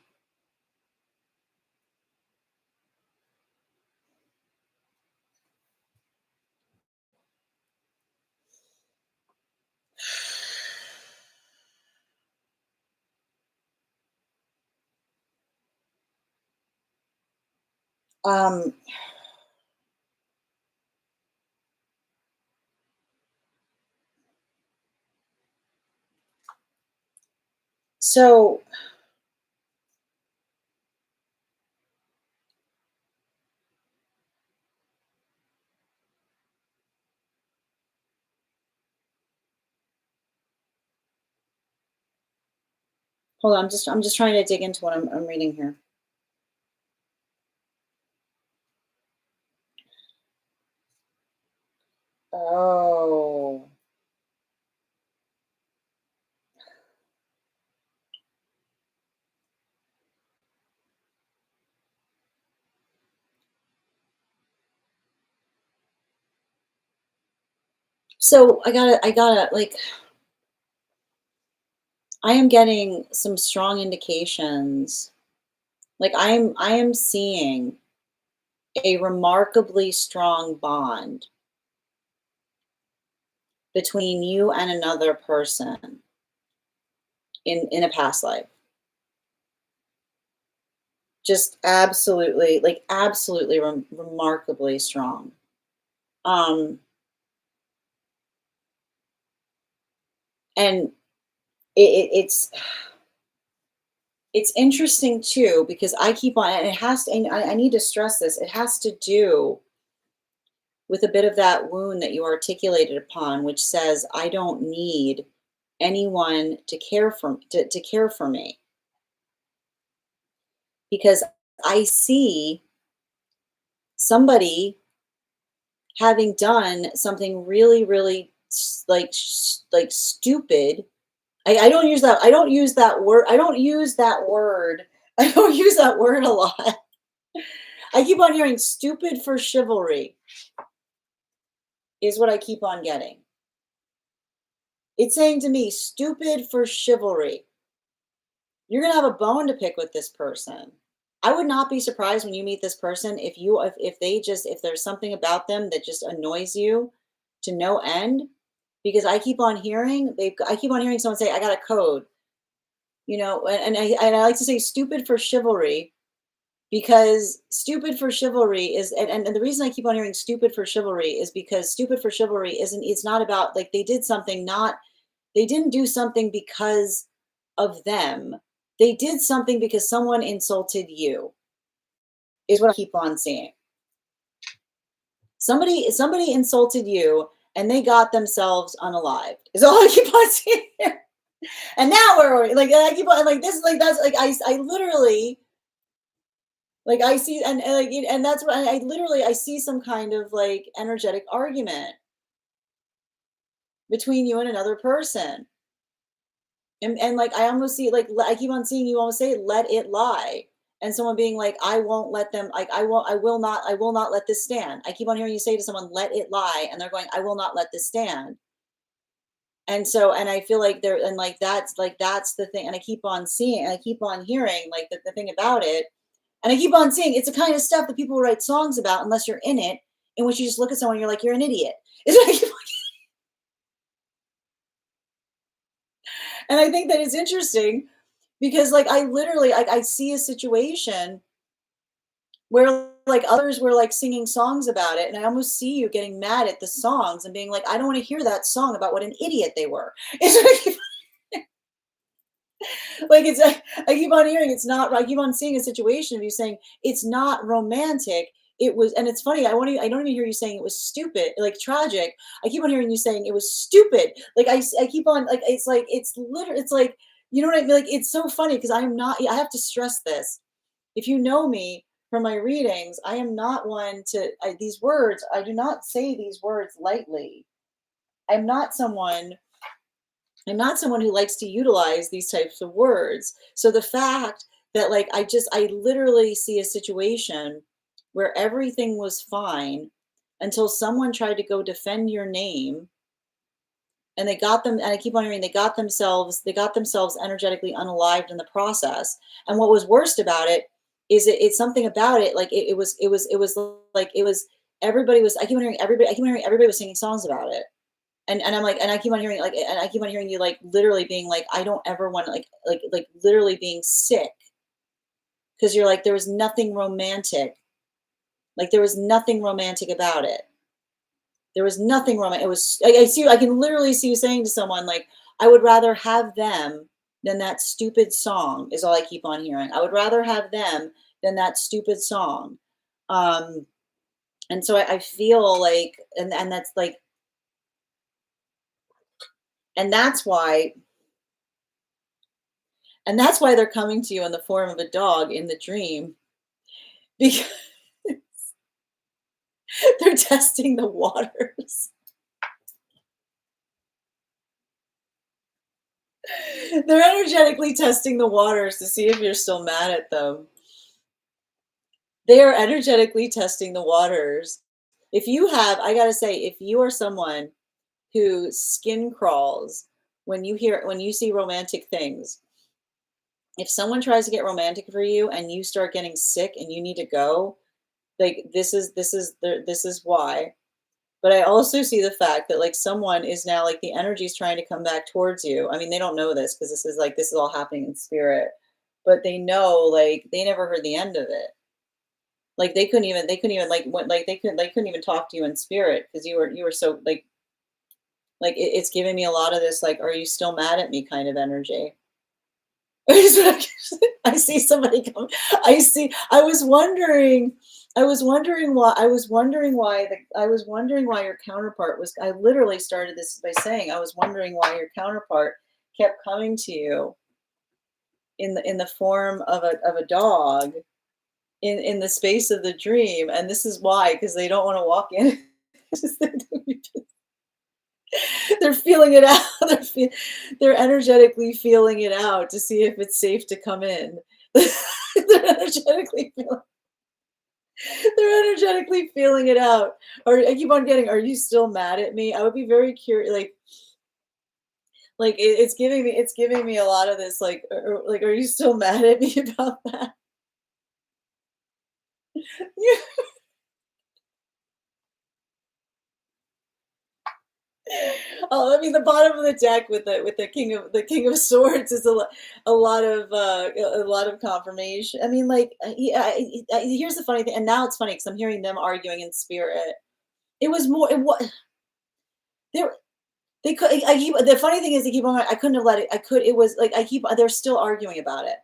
Um, so hold on, I'm just trying to dig into what I'm reading here. Oh. So I gotta like, I am getting some strong indications. Like I am seeing a remarkably strong bond between you and another person in a past life. Just absolutely, like absolutely remarkably strong. Um, and it's interesting too because I keep on, and it has to. And I need to stress this. It has to do with a bit of that wound that you articulated upon, which says, "I don't need anyone to care for me, because I see somebody having done something really, really like stupid. I don't use that. I don't use that word. I don't use that word. I don't use that word a lot. I keep on hearing stupid for chivalry is what I keep on getting. It's saying to me, stupid for chivalry. You're going to have a bone to pick with this person. I would not be surprised when you meet this person if there's something about them that just annoys you to no end, because I keep on hearing someone say, I got a code, and I like to say stupid for chivalry, because stupid for chivalry is, and the reason I keep on hearing stupid for chivalry is because stupid for chivalry it's not about, like, they didn't do something because of them. They did something because someone insulted you, is what I keep on seeing. Somebody insulted you and they got themselves unalived, is all I keep on seeing here. And now we're like, I keep on like this, like that's like I literally, like I see, and like, and that's what I literally, I see some kind of like energetic argument between you and another person. And like I almost see, like I keep on seeing you almost say, let it lie. And someone being like, I won't let them, like I will not let this stand. I keep on hearing you say to someone, let it lie, and they're going, I will not let this stand. And so, and I feel like they're, and that's the thing. And I keep on seeing, and I keep on hearing like the thing about it. And I keep on seeing it's the kind of stuff that people write songs about unless you're in it, in which you just look at someone and you're like, you're an idiot. Is what I keep on. And I think that it's interesting because like I literally, like I see a situation where like others were like singing songs about it, and I almost see you getting mad at the songs and being like, I don't want to hear that song about what an idiot they were. It's what I keep, like it's I keep on hearing it's not, I keep on seeing a situation of you saying it's not romantic. It was, and it's funny, I don't even hear you saying it was stupid, like tragic. I keep on hearing you saying it was stupid. Like I keep on, like it's like it's literally, it's like, you know what I mean? Like it's so funny because I'm not, I have to stress this. If you know me from my readings, I am not one to, these words, I do not say these words lightly. I'm not someone I'm not someone who likes to utilize these types of words. So the fact that like I literally see a situation where everything was fine until someone tried to go defend your name, and they got them, and I keep on hearing they got themselves energetically unalived in the process. And what was worst about it is it's something about it, like it was like it was, everybody was, I keep on hearing everybody was singing songs about it. And I'm like, and I keep on hearing like, and I keep on hearing you like literally being like, I don't ever want to like literally being sick, because you're like, there was nothing romantic, like there was nothing romantic about it. There was nothing romantic. It was, I see, I can literally see you saying to someone like, I would rather have them than that stupid song, is all I keep on hearing. I would rather have them than that stupid song. Um, and so I feel like, and that's like, and that's why And that's why they're coming to you in the form of a dog in the dream, because they're testing the waters. They're energetically testing the waters to see if you're still mad at them. They are energetically testing the waters. If you have, I gotta say, if you are someone who skin crawls when you see romantic things, if someone tries to get romantic for you and you start getting sick and you need to go, like this is why. But I also see the fact that like someone is now, like the energy is trying to come back towards you. I mean, they don't know this because this is all happening in spirit, but they know, like they never heard the end of it. Like they couldn't even like what like they couldn't even talk to you in spirit because you were so like it's giving me a lot of this like, are you still mad at me kind of energy. I see somebody come. I was wondering. I was wondering why your counterpart was. I literally started this by saying I was wondering why your counterpart kept coming to you in the form of a dog in the space of the dream, and this is why, because they don't want to walk in. They're feeling it out. They're energetically feeling it out to see if it's safe to come in. They're energetically feeling they're energetically feeling it out. Or I keep on getting, are you still mad at me? I would be very curious, like it's giving me a lot of this, like, are you still mad at me about that? Oh, I mean, the bottom of the deck with the king of swords is a lot of confirmation. I mean, like, here's the funny thing, and now it's funny because I'm hearing them arguing in spirit. It was more. It was there. They could. The funny thing is, they keep on. I couldn't have let it. I could. It was like I keep. They're still arguing about it.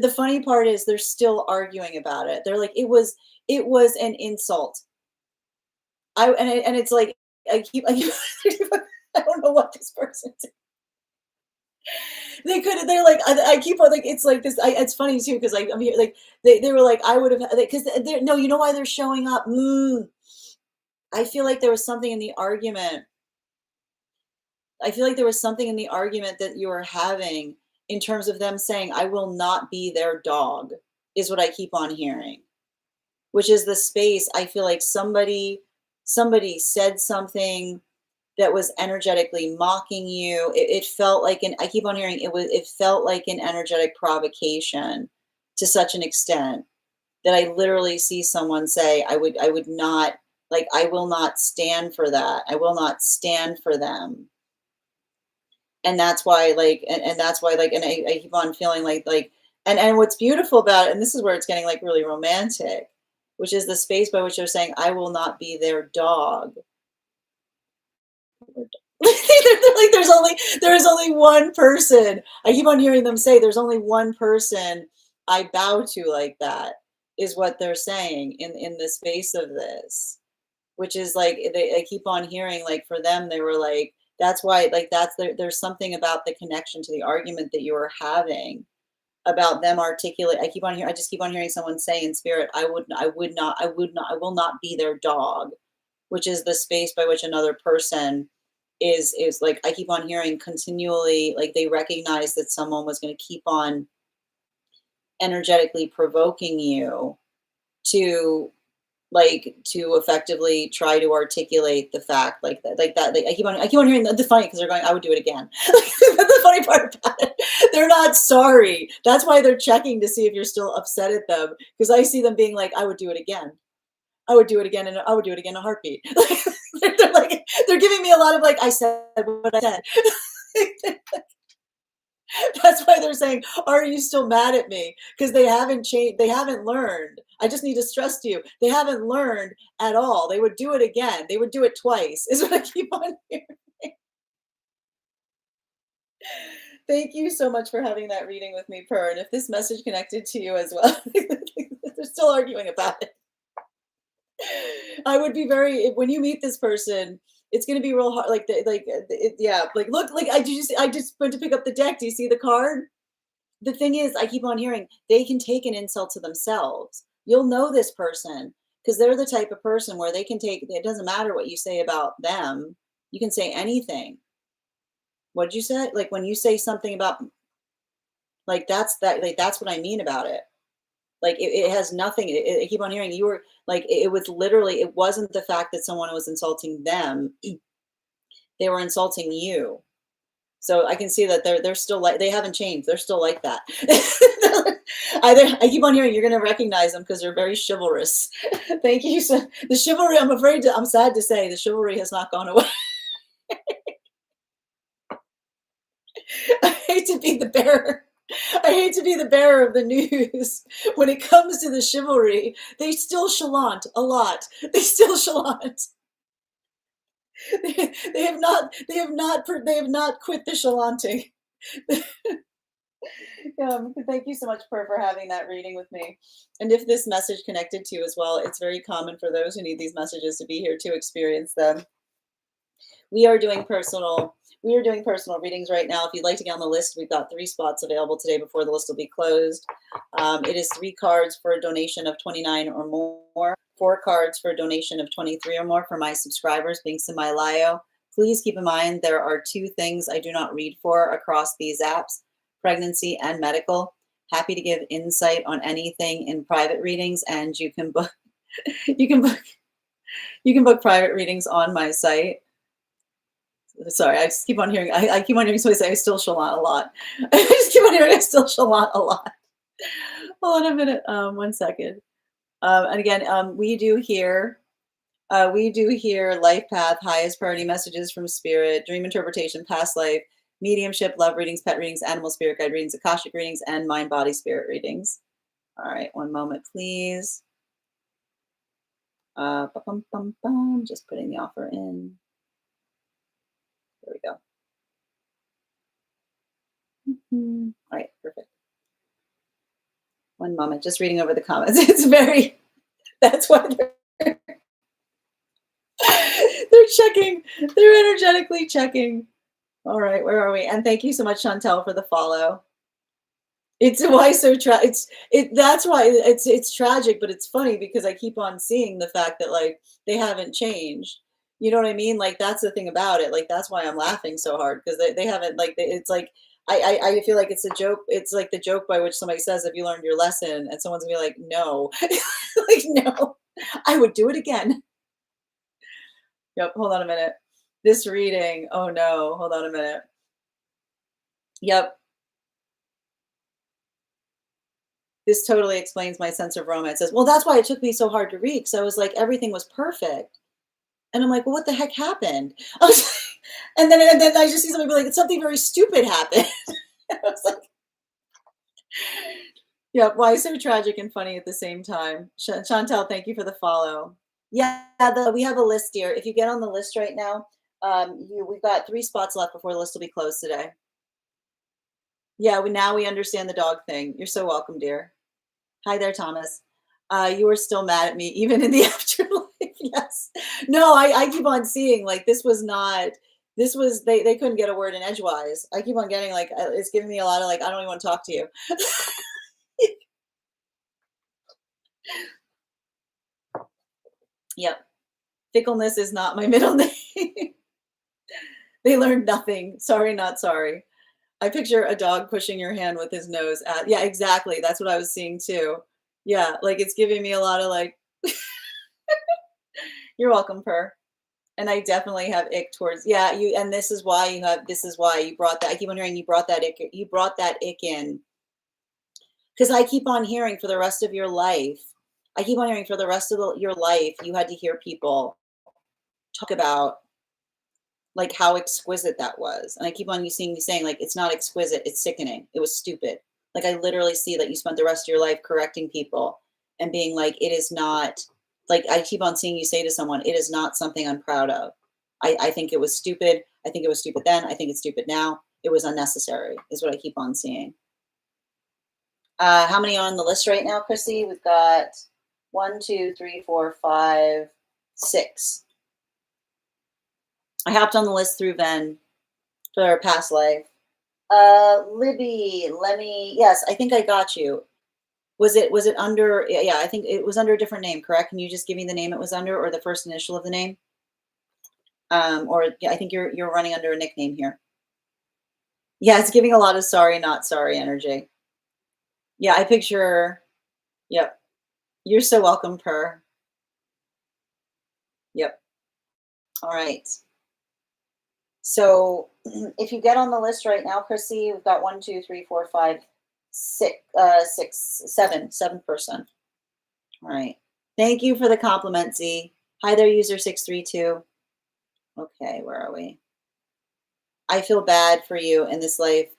The funny part is they're still arguing about it. They're like, it was. It was an insult. And it's like I keep I don't know what this person did. They could. They're like, I keep on, like, it's like this. It's funny too because I'm here. Like they were like, I would have, because they're no. You know why they're showing up? I feel like there was something in the argument. I feel like there was something in the argument that you were having in terms of them saying, "I will not be their dog," is what I keep on hearing. Which is the space. I feel like somebody said something that was energetically mocking you. It felt like I keep on hearing it felt like an energetic provocation to such an extent that I literally see someone say, I would not, like, I will not stand for that. I will not stand for them. And that's why, like, and that's why, like, and I keep on feeling like, and what's beautiful about it, and this is where it's getting like really romantic, which is the space by which they're saying, I will not be their dog. Like, there is only one person. I keep on hearing them say there's only one person I bow to like that, is what they're saying in the space of this, which is like I keep on hearing, like, for them they were like, that's why, like, there's something about the connection to the argument that you were having about them articulate. I just keep on hearing someone say in spirit, I will not be their dog, which is the space by which another person is like, I keep on hearing continually, like, they recognize that someone was going to keep on energetically provoking you to, like, to effectively try to articulate the fact, like that, like, I keep on hearing the funny, because they're going, I would do it again. The funny part about it, they're not sorry. That's why they're checking to see if you're still upset at them, because I see them being like, I would do it again. I would do it again, and I would do it again in a heartbeat. They're like, they're giving me a lot of, like, I said what I said. That's why they're saying, are you still mad at me? Because they haven't changed. They haven't learned. I just need to stress to you, they haven't learned at all. They would do it again. They would do it twice, is what I keep on hearing. Thank you so much for having that reading with me, Per. And if this message connected to you as well, they're still arguing about it. I would be very, when you meet this person, it's going to be real hard. Like, yeah, like, look, like, I just went to pick up the deck. Do you see the card? The thing is, I keep on hearing they can take an insult to themselves. You'll know this person because they're the type of person where they can take, it doesn't matter what you say about them. You can say anything. What did you say? Like, when you say something about, like, that's what I mean about it. Like, it has nothing. I keep on hearing you were like, it was literally, it wasn't the fact that someone was insulting them. They were insulting you. So I can see that they're still like, they haven't changed. They're still like that. I keep on hearing you're going to recognize them because they're very chivalrous. Thank you. So the chivalry, I'm sad to say, the chivalry has not gone away. I hate to be the bearer. I hate to be the bearer of the news. When it comes to the chivalry, they still chalant a lot. They still chalant. They have not quit the chalanting. Thank you so much for having that reading with me. And if this message connected to you as well, it's very common for those who need these messages to be here to experience them. We are doing personal We are doing personal readings right now. If you'd like to get on the list, we've got 3 spots available today before the list will be closed. It is 3 cards for a donation of 29 or more, 4 cards for a donation of 23 or more for my subscribers, links in my bio. Please keep in mind there are 2 things I do not read for across these apps, pregnancy and medical. Happy to give insight on anything in private readings, and you can book you can book private readings on my site. Sorry, I just keep on hearing. I keep on hearing somebody say I still chalant a lot. I just keep on hearing I still chalant a lot. Hold on a minute. 1 second. And again, we do hear life path, highest priority messages from spirit, dream interpretation, past life, mediumship, love readings, pet readings, animal spirit guide readings, akashic readings, and mind body spirit readings. All right, 1 moment, please. Just putting the offer in. There we go. All right, perfect. 1 moment, just reading over the comments. It's very, that's why they're checking, they're energetically checking. All right, where are we? And thank you so much, Chantel, for the follow. It's why so that's why it's tragic, but it's funny because I keep on seeing the fact that like they haven't changed. You know what I mean? Like that's the thing about it. Like that's why I'm laughing so hard because they haven't like it's like I feel like it's a joke. It's like the joke by which somebody says, "Have you learned your lesson?" And someone's gonna be like, "No," like no, I would do it again. Yep. Hold on a minute. This reading. Oh no. Hold on a minute. Yep. This totally explains my sense of romance. Says, well, that's why it took me so hard to read. Because I was like, everything was perfect. And I'm like, well, what the heck happened? I was like, and then I just see somebody be like, something very stupid happened. I was like, yeah, why so tragic and funny at the same time? Chantel, thank you for the follow. Yeah, we have a list here. If you get on the list right now, we've got 3 spots left before the list will be closed today. Yeah, now we understand the dog thing. You're so welcome, dear. Hi there, Thomas. You are still mad at me, even in the afterlife. Yes. No, I keep on seeing like this was not. This was they couldn't get a word in edgewise. I keep on getting like it's giving me a lot of like I don't even want to talk to you. Yep. Fickleness is not my middle name. They learned nothing. Sorry, not sorry. I picture a dog pushing your hand with his nose at. Yeah, exactly. That's what I was seeing too. Yeah, like it's giving me a lot of like. You're welcome, Purr. And I definitely have ick towards you, and this is why you brought that. I keep on hearing you brought that ick in. Because I keep on hearing for the rest of your life, your life, you had to hear people talk about like how exquisite that was. And I keep on you saying like it's not exquisite, it's sickening. It was stupid. Like I literally see that you spent the rest of your life correcting people and being like, it is not like I keep on seeing you say to someone, it is not something I'm proud of. I think it was stupid. I think it was stupid then. I think it's stupid now. It was unnecessary, is what I keep on seeing. How many are on the list right now, Chrissy? We've got 1, 2, 3, 4, 5, 6. I hopped on the list through Ven for past life. Libby, yes, I think I got you. Was it under, yeah, I think it was under a different name, correct? Can you just give me the name it was under or the first initial of the name? Or yeah, I think you're running under a nickname here. Yeah, it's giving a lot of sorry, not sorry energy. Yeah, I picture, yep. You're so welcome, Purr. Yep. All right. So if you get on the list right now, Chrissy, we've got 1, 2, 3, 4, 5, 6, 7th person. All right. Thank you for the compliment, Z. Hi there, user 632. Okay, where are we? I feel bad for you in this life.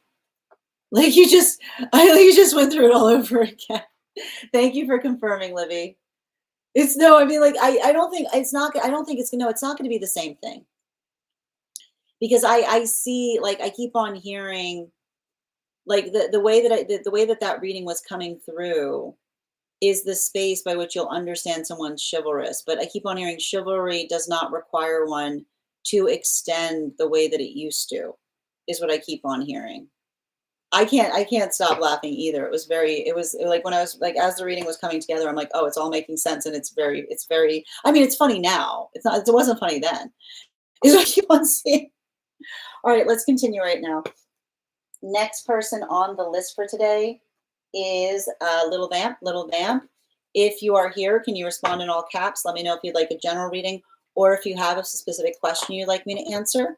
Like you just went through it all over again. Thank you for confirming, Livy. It's no, I mean, like I don't think it's not. I don't think it's no. It's not going to be the same thing because I see like I keep on hearing like the way that the way that reading was coming through is the space by which you'll understand someone's chivalrous. But I keep on hearing chivalry does not require one to extend the way that it used to, is what I keep on hearing. I can't stop laughing either. It was like when I was like, as the reading was coming together, I'm like, oh, it's all making sense. And it's very, I mean, it's funny now. It wasn't funny then. Is what I keep on saying. All right, let's continue right now. Next person on the list for today is Little Vamp. Little Vamp, if you are here, can you respond in all caps? Let me know if you'd like a general reading or if you have a specific question you'd like me to answer.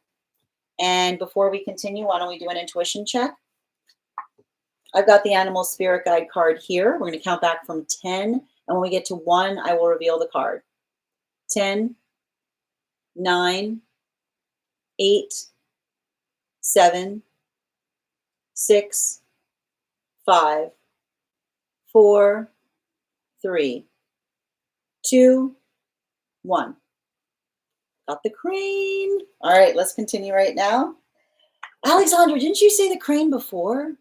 And before we continue, why don't we do an intuition check? I've got the animal spirit guide card here. We're going to count back from 10. And when we get to 1, I will reveal the card. 10, 9, 8, 7, 6, 5, 4, 3, 2, 1. Got the crane. All right, let's continue right now. Alexandra, didn't you say the crane before?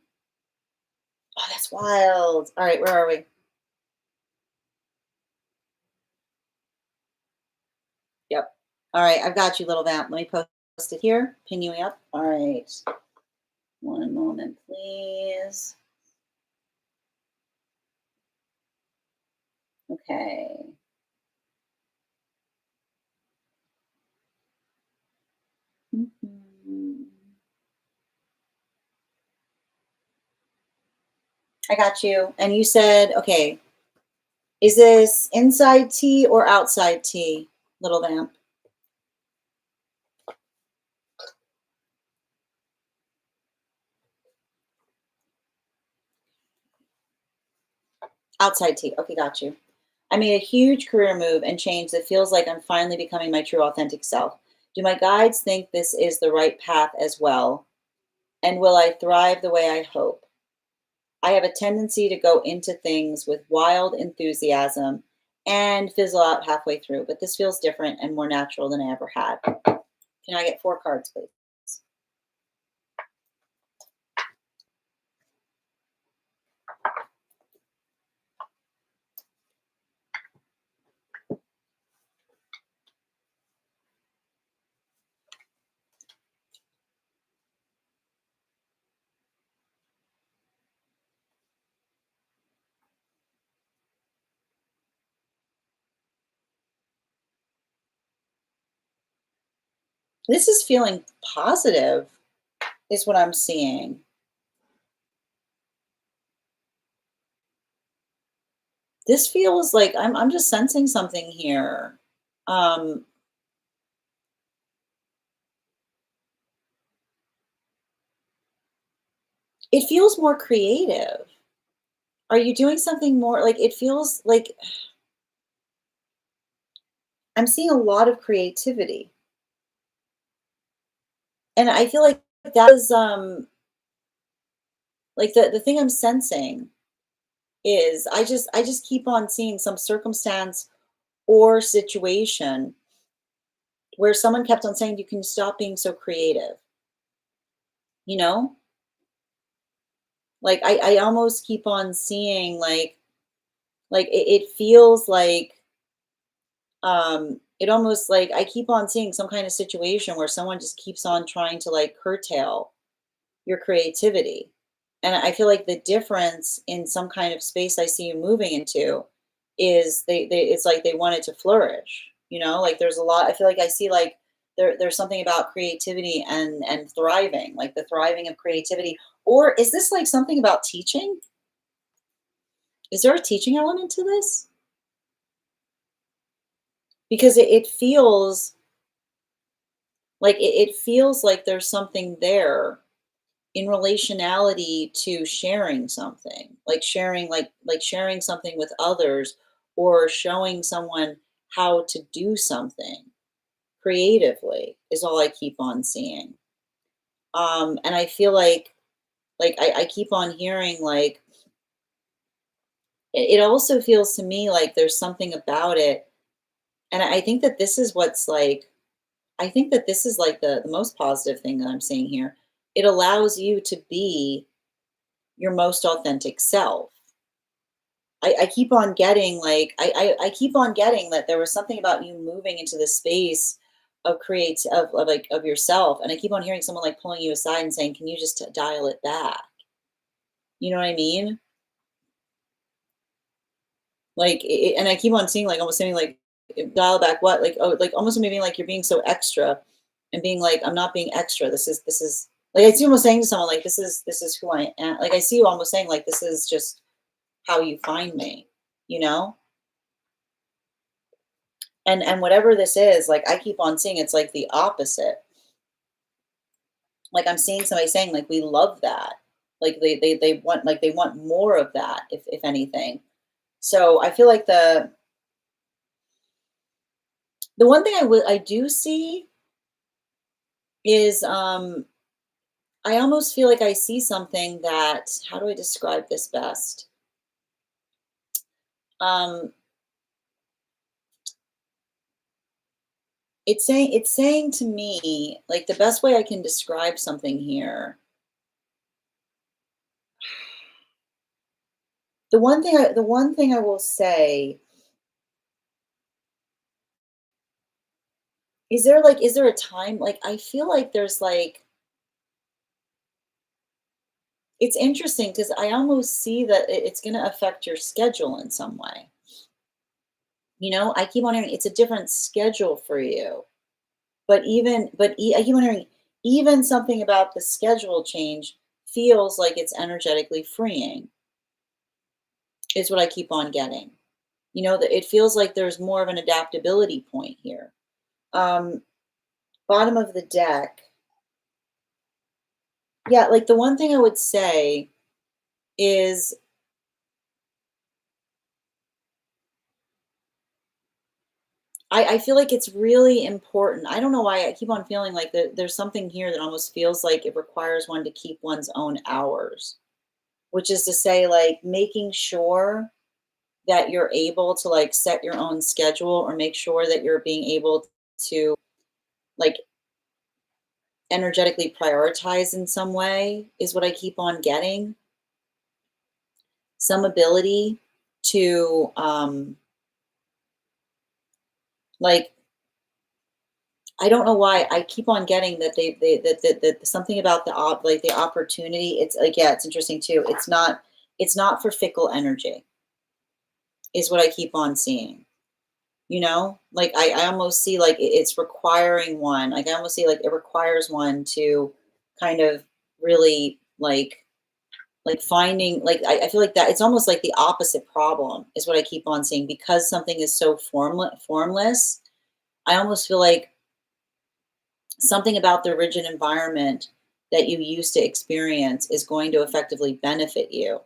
Oh, that's wild. All right, where are we? Yep. All right, I've got you, Little Vamp. Let me post it here. Pin you up. All right. One moment, please. Okay. I got you. And you said, okay, is this inside tea or outside tea, Little Vamp? Outside tea. Okay, got you. I made a huge career move and change that feels like I'm finally becoming my true authentic self. Do my guides think this is the right path as well? And will I thrive the way I hope? I have a tendency to go into things with wild enthusiasm and fizzle out halfway through, but this feels different and more natural than I ever had. Can I get 4 cards, please? This is feeling positive, is what I'm seeing. This feels like I'm just sensing something here. Um, it feels more creative. Are you doing something more like it feels like I'm seeing a lot of creativity. And I feel like that is like the thing I'm sensing is I just keep on seeing some circumstance or situation where someone kept on saying you can stop being so creative, you know? Like I almost keep on seeing like it feels like it almost like I keep on seeing some kind of situation where someone just keeps on trying to like curtail your creativity. And I feel like the difference in some kind of space I see you moving into is they it's like they want it to flourish. You know, like there's a lot I feel like I see like there's something about creativity and thriving, like the thriving of creativity. Or is this like something about teaching? Is there a teaching element to this? Because it feels like it feels like there's something there in relationality to sharing something, like sharing like sharing something with others or showing someone how to do something creatively is all I keep on seeing. And I feel like I keep on hearing like it also feels to me like there's something about it. And I think that this is what's like I think that this is like the most positive thing that I'm seeing here. It allows you to be your most authentic self. I keep on getting like I keep on getting that there was something about you moving into the space of yourself. And I keep on hearing someone like pulling you aside and saying, can you just dial it back? You know what I mean? Like, and I keep on seeing like almost saying like dial back what? Like, oh, like almost maybe like you're being so extra and being like, I'm not being extra. This is like I see almost saying to someone like this is who I am. Like I see you almost saying like this is just how you find me, you know? And whatever this is, like I keep on seeing it's like the opposite. Like I'm seeing somebody saying like we love that. Like they want more of that, if anything. So I feel like the one thing I do see is I almost feel like I see something that, how do I describe this best? Um it's saying to me, like the best way I can describe something here. The one thing I will say, is there a time, like I feel like there's like, it's interesting because I almost see that it's going to affect your schedule in some way. I keep on hearing it's a different schedule for you. I keep on hearing even something about the schedule change feels like it's energetically freeing, is what I keep on getting. That it feels like there's more of an adaptability point here. Um, Bottom of the deck. Yeah, like the one thing I would say is I feel like it's really important. I don't know why I keep on feeling like there's something here that almost feels like it requires one to keep one's own hours, which is to say, like making sure that you're able to like set your own schedule or make sure that you're being able to like energetically prioritize in some way is what I keep on getting. Some ability to like I don't know why I keep on getting that that something about like the opportunity. It's like, yeah, it's interesting too. It's not for fickle energy, is what I keep on seeing. Like I almost see like it's requiring one. Like I almost see like it requires one to kind of really like finding, like I feel like that it's almost like the opposite problem is what I keep on seeing, because something is so formless. I almost feel like something about the rigid environment that you used to experience is going to effectively benefit you,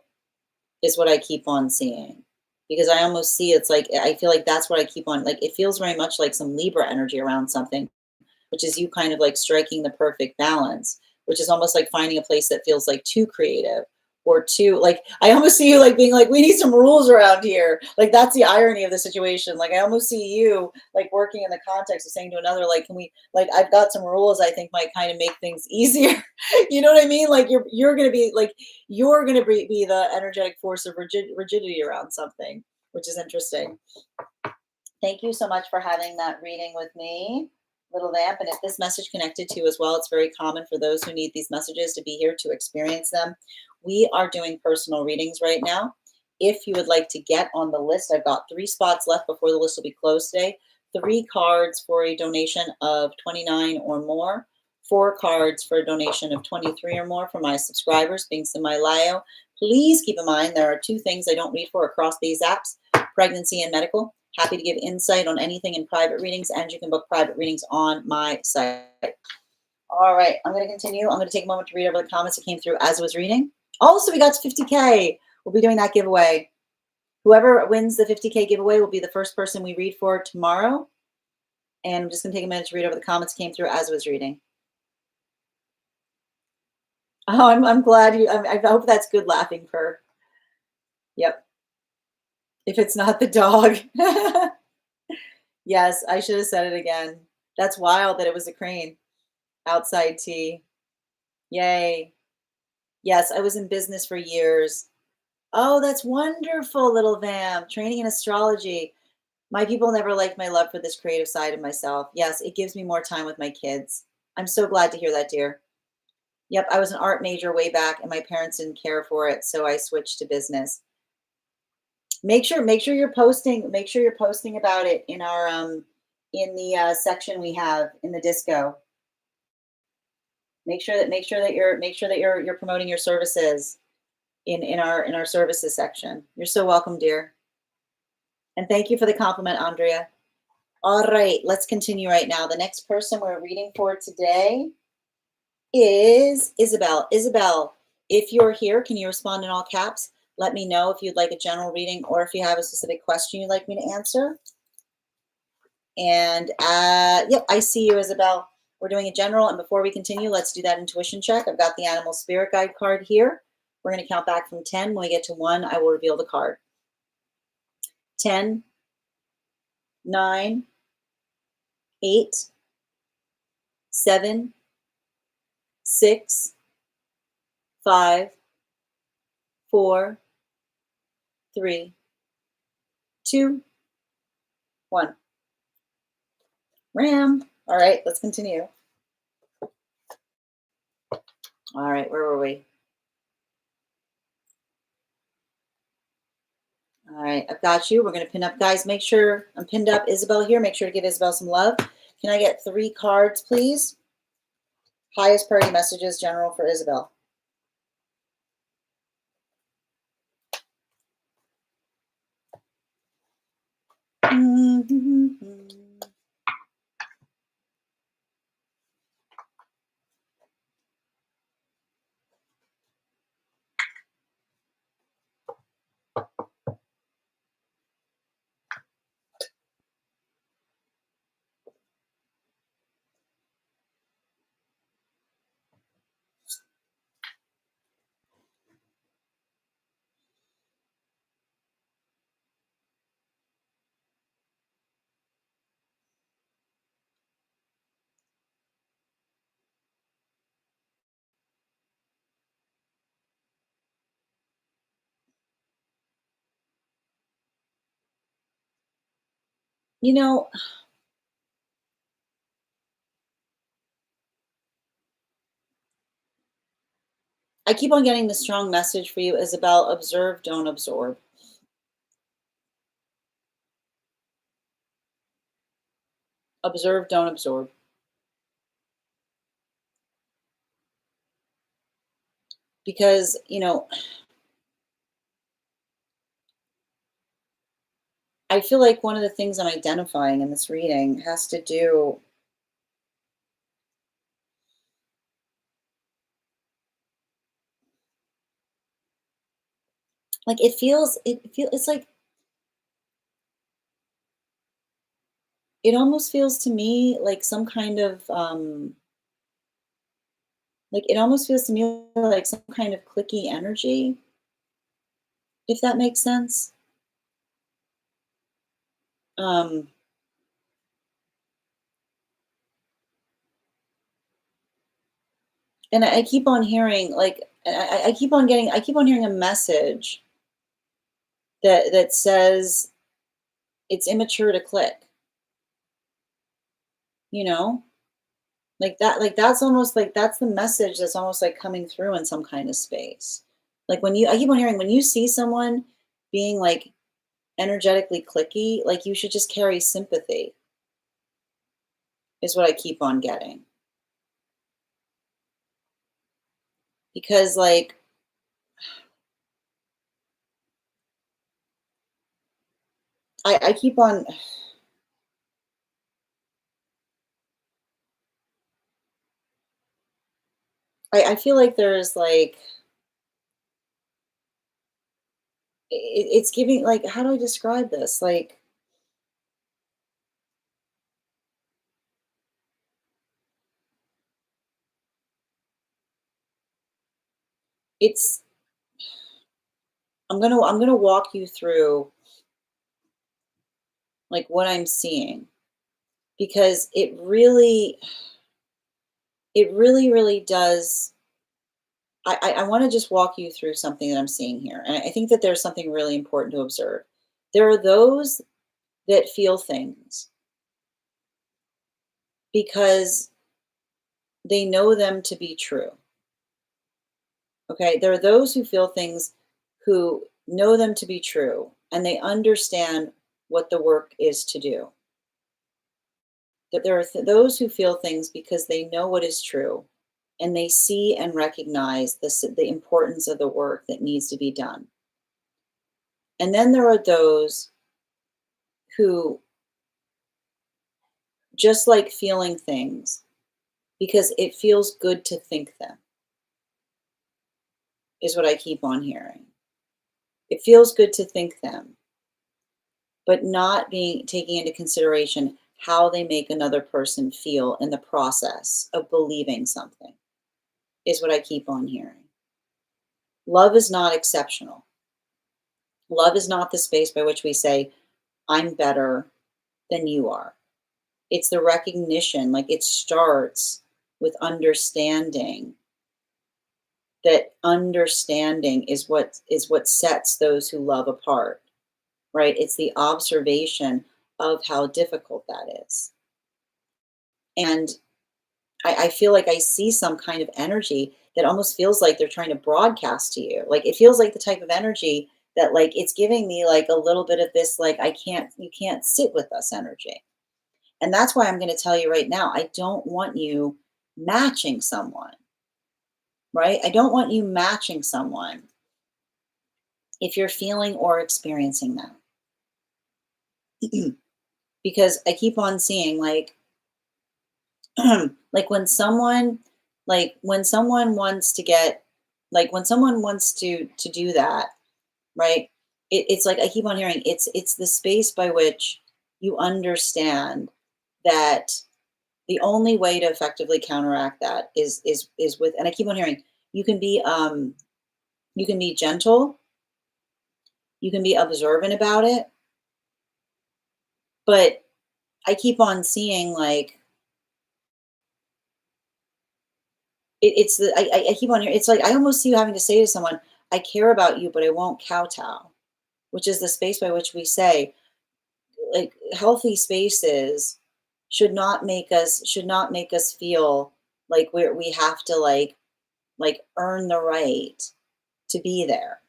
is what I keep on seeing. Because I almost see it's like, I feel like that's what I keep on, like, it feels very much like some Libra energy around something, which is you kind of like striking the perfect balance, which is almost like finding a place that feels like too creative or too like, I almost see you like being like, we need some rules around here. Like that's the irony of the situation. Like I almost see you like working in the context of saying to another, like, can we, like, I've got some rules I think might kind of make things easier. You know what I mean? Like you're gonna be like, you're gonna be the energetic force of rigidity around something, which is interesting. Thank you so much for having that reading with me, Little Lamp. And if this message connected to you as well, it's very common for those who need these messages to be here to experience them. We are doing personal readings right now. If you would like to get on the list, I've got 3 spots left before the list will be closed today. 3 cards for a donation of $29 or more. 4 cards for a donation of $23 or more for my subscribers, links in my bio. Please keep in mind there are 2 things I don't read for across these apps: pregnancy and medical. Happy to give insight on anything in private readings, and you can book private readings on my site. All right, I'm going to continue. I'm going to take a moment to read over the comments that came through as I was reading. Also, we got to 50K. We'll be doing that giveaway. Whoever wins the 50K giveaway will be the first person we read for tomorrow. And I'm just going to take a minute to read over the comments that came through as I was reading. Oh, I'm glad you, I hope that's good laughing purr. Yep. If it's not the dog. Yes, I should have said it again. That's wild that it was a crane. Outside tea. Yay. Yes, I was in business for years. Oh, that's wonderful, little Vam. Training in astrology. My people never liked my love for this creative side of myself. Yes, it gives me more time with my kids. I'm so glad to hear that, dear. Yep, I was an art major way back and my parents didn't care for it, so I switched to business. Make sure you're posting about it in our in the section we have in the disco. Make sure that you're promoting your services in our services section. You're so welcome, dear. And thank you for the compliment, Andrea. All right, let's continue right now. The next person we're reading for today is Isabel. Isabel, if you're here, can you respond in all caps? Let me know if you'd like a general reading or if you have a specific question you'd like me to answer. And yep, I see you, Isabel. We're doing a general, and before we continue, let's do that intuition check. I've got the animal spirit guide card here. We're going to count back from 10. When we get to 1, I will reveal the card. 10, 9, 8, 7, 6, 5, 4, 3, 2, 1. Ram. All right, let's continue. All right, where were we? All right, I've got you. We're going to pin up, guys. Make sure I'm pinned up. Isabel here. Make sure to give Isabel some love. Can I get 3 cards, please? Highest priority messages, general for Isabel. You know, I keep on getting the strong message for you, Isabel. Observe, don't absorb. Observe, don't absorb. Because, I feel like one of the things I'm identifying in this reading has to do, like it's like, it almost feels to me like some kind of like it almost feels to me like some kind of clicky energy, if that makes sense. Um and I keep on hearing like I keep on hearing a message that says it's immature to click, you know? Like that's almost like that's the message that's almost like coming through in some kind of space. Like I keep on hearing when you see someone being like energetically clicky, like you should just carry sympathy, is what I keep on getting. Because like I keep on I feel like there's like it's giving like how do I describe this? Like it's I'm gonna walk you through like what I'm seeing because it really does. I want to just walk you through something that I'm seeing here. And I think that there's something really important to observe. There are those that feel things because they know them to be true. Okay. There are those who feel things who know them to be true and they understand what the work is to do. That there are those who feel things because they know what is true and they see and recognize the importance of the work that needs to be done. And then there are those who just like feeling things because it feels good to think them, is what I keep on hearing. It feels good to think them, but not being taking into consideration how they make another person feel in the process of believing something, is what I keep on hearing. Love is not exceptional. Love is not the space by which we say, I'm better than you are. It's the recognition, like it starts with understanding that understanding is what sets those who love apart, right? It's the observation of how difficult that is. And I feel like I see some kind of energy that almost feels like they're trying to broadcast to you. Like it feels like the type of energy that like it's giving me like a little bit of this like you can't sit with us energy. And that's why I'm going to tell you right now, I don't want you matching someone, right? I don't want you matching someone if you're feeling or experiencing that. Because I keep on seeing like when someone wants to get when someone wants to do that, right? It's like I keep on hearing it's the space by which you understand that the only way to effectively counteract that is with, and I keep on hearing you can be gentle, you can be observant about it, but I keep on seeing like it's the I keep on hearing it's like I almost see you having to say to someone, I care about you, but I won't kowtow, which is the space by which we say like healthy spaces should not make us feel like we have to like earn the right to be there,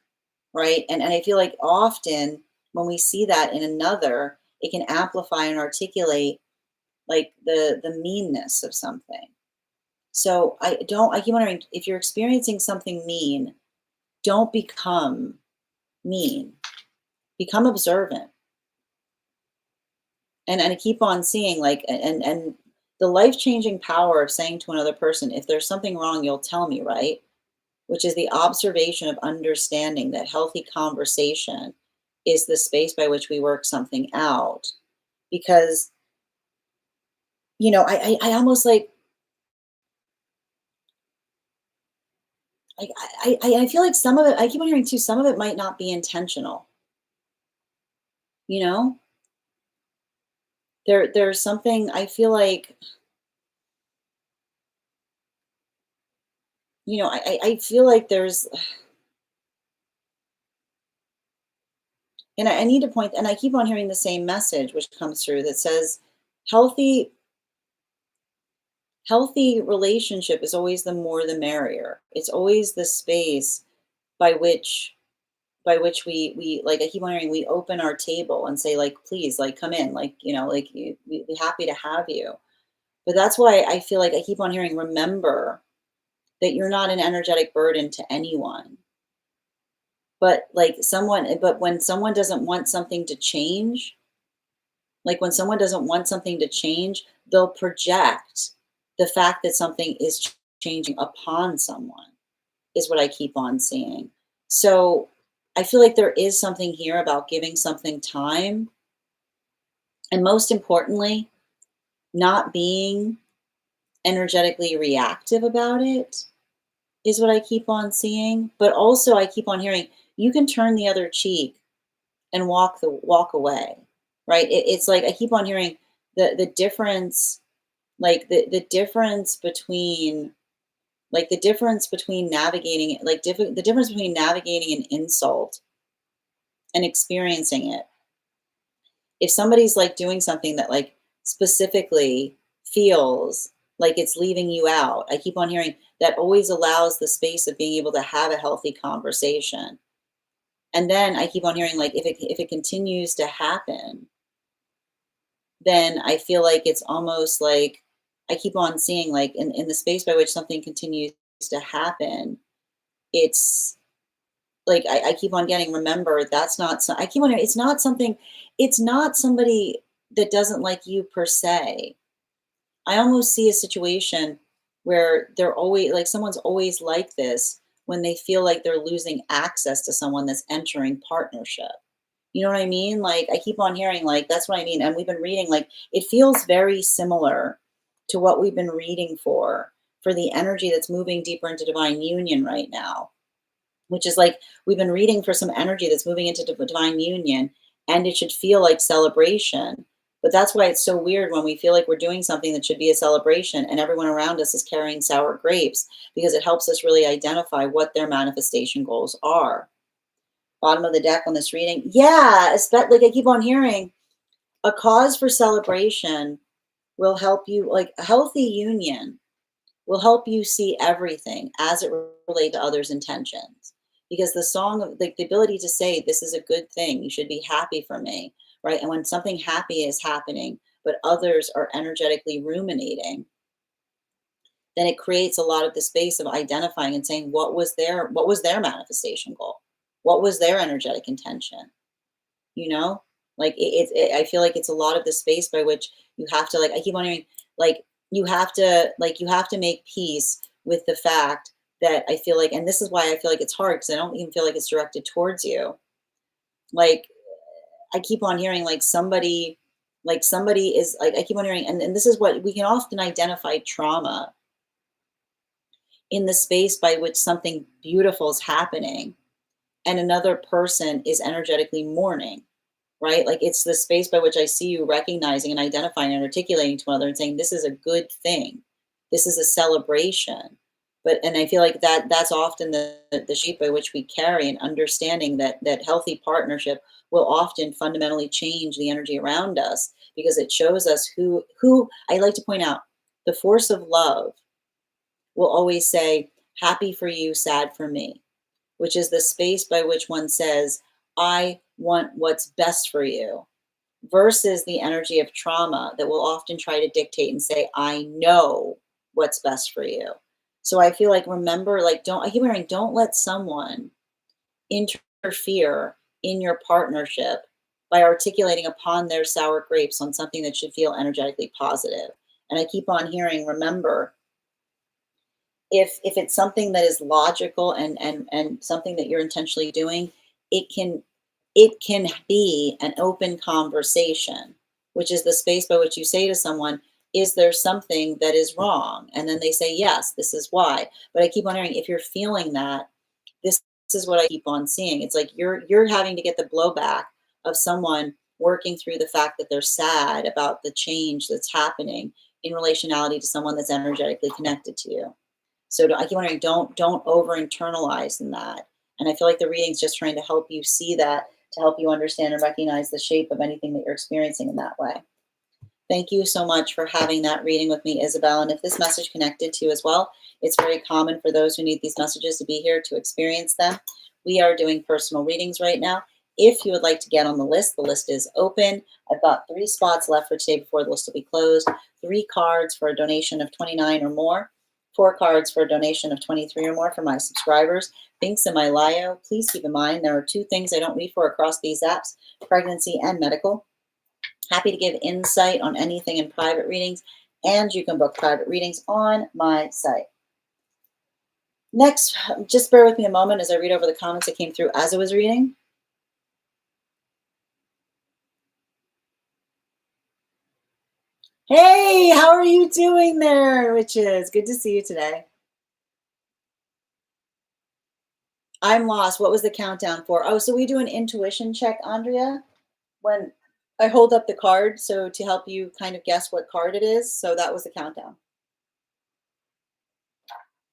right? And I feel like often when we see that in another, it can amplify and articulate like the meanness of something. So I keep wondering if you're experiencing something mean, don't become mean. Become observant. And I keep on seeing like and the life-changing power of saying to another person, if there's something wrong, you'll tell me, right? Which is the observation of understanding that healthy conversation is the space by which we work something out. Because, I almost like I feel like some of it, I keep on hearing too, some of it might not be intentional, you know? There's something I feel like, I feel like there's and I need to point, and I keep on hearing the same message which comes through that says healthy healthy relationship is always the more the merrier. It's always the space by which we like I keep on hearing we open our table and say like please like come in like like we happy to have you. But that's why I feel like I keep on hearing remember that you're not an energetic burden to anyone. But when someone doesn't want something to change, like when someone doesn't want something to change, they'll project the fact that something is changing upon someone, is what I keep on seeing. So I feel like there is something here about giving something time. And most importantly, not being energetically reactive about it is what I keep on seeing. But also, I keep on hearing you can turn the other cheek and walk away, right? It's like I keep on hearing the difference, like the difference between navigating the difference between navigating an insult and experiencing it if somebody's like doing something that like specifically feels like it's leaving you out, I keep on hearing that always allows the space of being able to have a healthy conversation. And then I keep on hearing like if it continues to happen, then I feel like it's almost like I keep on seeing like in the space by which something continues to happen, it's like I keep on getting, remember, that's not so I keep on hearing it's not something, it's not somebody that doesn't like you per se. I almost see a situation where they're always like someone's always like this when they feel like they're losing access to someone that's entering partnership. You know what I mean? Like I keep on hearing like that's what I mean. And we've been reading like it feels very similar to what we've been reading for the energy that's moving deeper into divine union right now, which is like we've been reading for some energy that's moving into divine union, and it should feel like celebration. But that's why it's so weird when we feel like we're doing something that should be a celebration and everyone around us is carrying sour grapes, because it helps us really identify what their manifestation goals are. Bottom of the deck on this reading. Yeah, especially like I keep on hearing a cause for celebration will help you, like a healthy union will help you see everything as it relates to others' intentions. Because the song of like the ability to say, this is a good thing, you should be happy for me, right? And when something happy is happening, but others are energetically ruminating, then it creates a lot of the space of identifying and saying what was their manifestation goal? What was their energetic intention? You know? Like I feel like it's a lot of the space by which you have to like I keep wondering like you have to make peace with the fact that I feel like, and this is why I feel like it's hard because I don't even feel like it's directed towards you. Like I keep on hearing like somebody is like I keep on hearing, and this is what we can often identify trauma in the space by which something beautiful is happening and another person is energetically mourning, right? Like it's the space by which I see you recognizing and identifying and articulating to another and saying, this is a good thing. This is a celebration. And I feel like that's often the shape by which we carry, and understanding that healthy partnership will often fundamentally change the energy around us, because it shows us who I like to point out, the force of love will always say, happy for you, sad for me, which is the space by which one says, I want what's best for you, versus the energy of trauma that will often try to dictate and say, I know what's best for you. So I feel like, remember, like, I keep hearing, don't let someone interfere in your partnership by articulating upon their sour grapes on something that should feel energetically positive. And I keep on hearing, remember, if it's something that is logical and something that you're intentionally doing, it can be an open conversation, which is the space by which you say to someone, is there something that is wrong? And then they say, yes, this is why. But I keep on hearing, if you're feeling that, this is what I keep on seeing. It's like you're having to get the blowback of someone working through the fact that they're sad about the change that's happening in relationality to someone that's energetically connected to you. So I keep wondering, don't over internalize in that. And I feel like the reading's just trying to help you see that, to help you understand and recognize the shape of anything that you're experiencing in that way. Thank you so much for having that reading with me, Isabel. And if this message connected to you as well, it's very common for those who need these messages to be here to experience them. We are doing personal readings right now. If you would like to get on the list is open. I've got 3 spots left for today before the list will be closed. 3 cards for a donation of $29 or more. 4 cards for a donation of $23 or more for my subscribers. Links in my bio. Please keep in mind there are 2 things I don't read for across these apps: pregnancy and medical. Happy to give insight on anything in private readings, and you can book private readings on my site. Next, just bear with me a moment as I read over the comments that came through as I was reading. Hey, how are you doing there, witches? Good to see you today. I'm lost. What was the countdown for? Oh, so we do an intuition check, Andrea, when I hold up the card, so to help you kind of guess what card it is. So that was the countdown.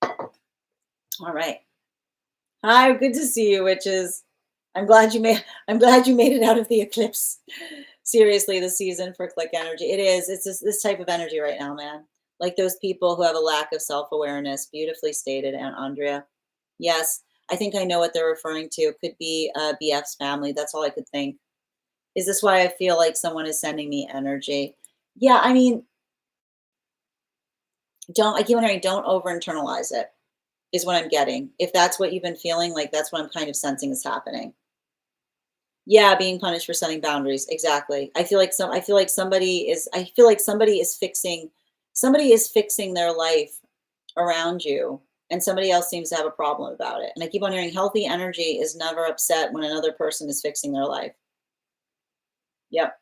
All right. Hi, good to see you, witches. I'm glad you made it out of the eclipse. Seriously, the season for click energy. It is. It's this type of energy right now, man. Like those people who have a lack of self-awareness. Beautifully stated, Aunt Andrea. Yes, I think I know what they're referring to. It could be BF's family. That's all I could think. Is this why I feel like someone is sending me energy? Yeah, I mean, I keep on hearing, don't over internalize it, is what I'm getting. If that's what you've been feeling, like that's what I'm kind of sensing is happening. Yeah, being punished for setting boundaries. Exactly. I feel like somebody is fixing their life around you, and somebody else seems to have a problem about it. And I keep on hearing healthy energy is never upset when another person is fixing their life. Yep.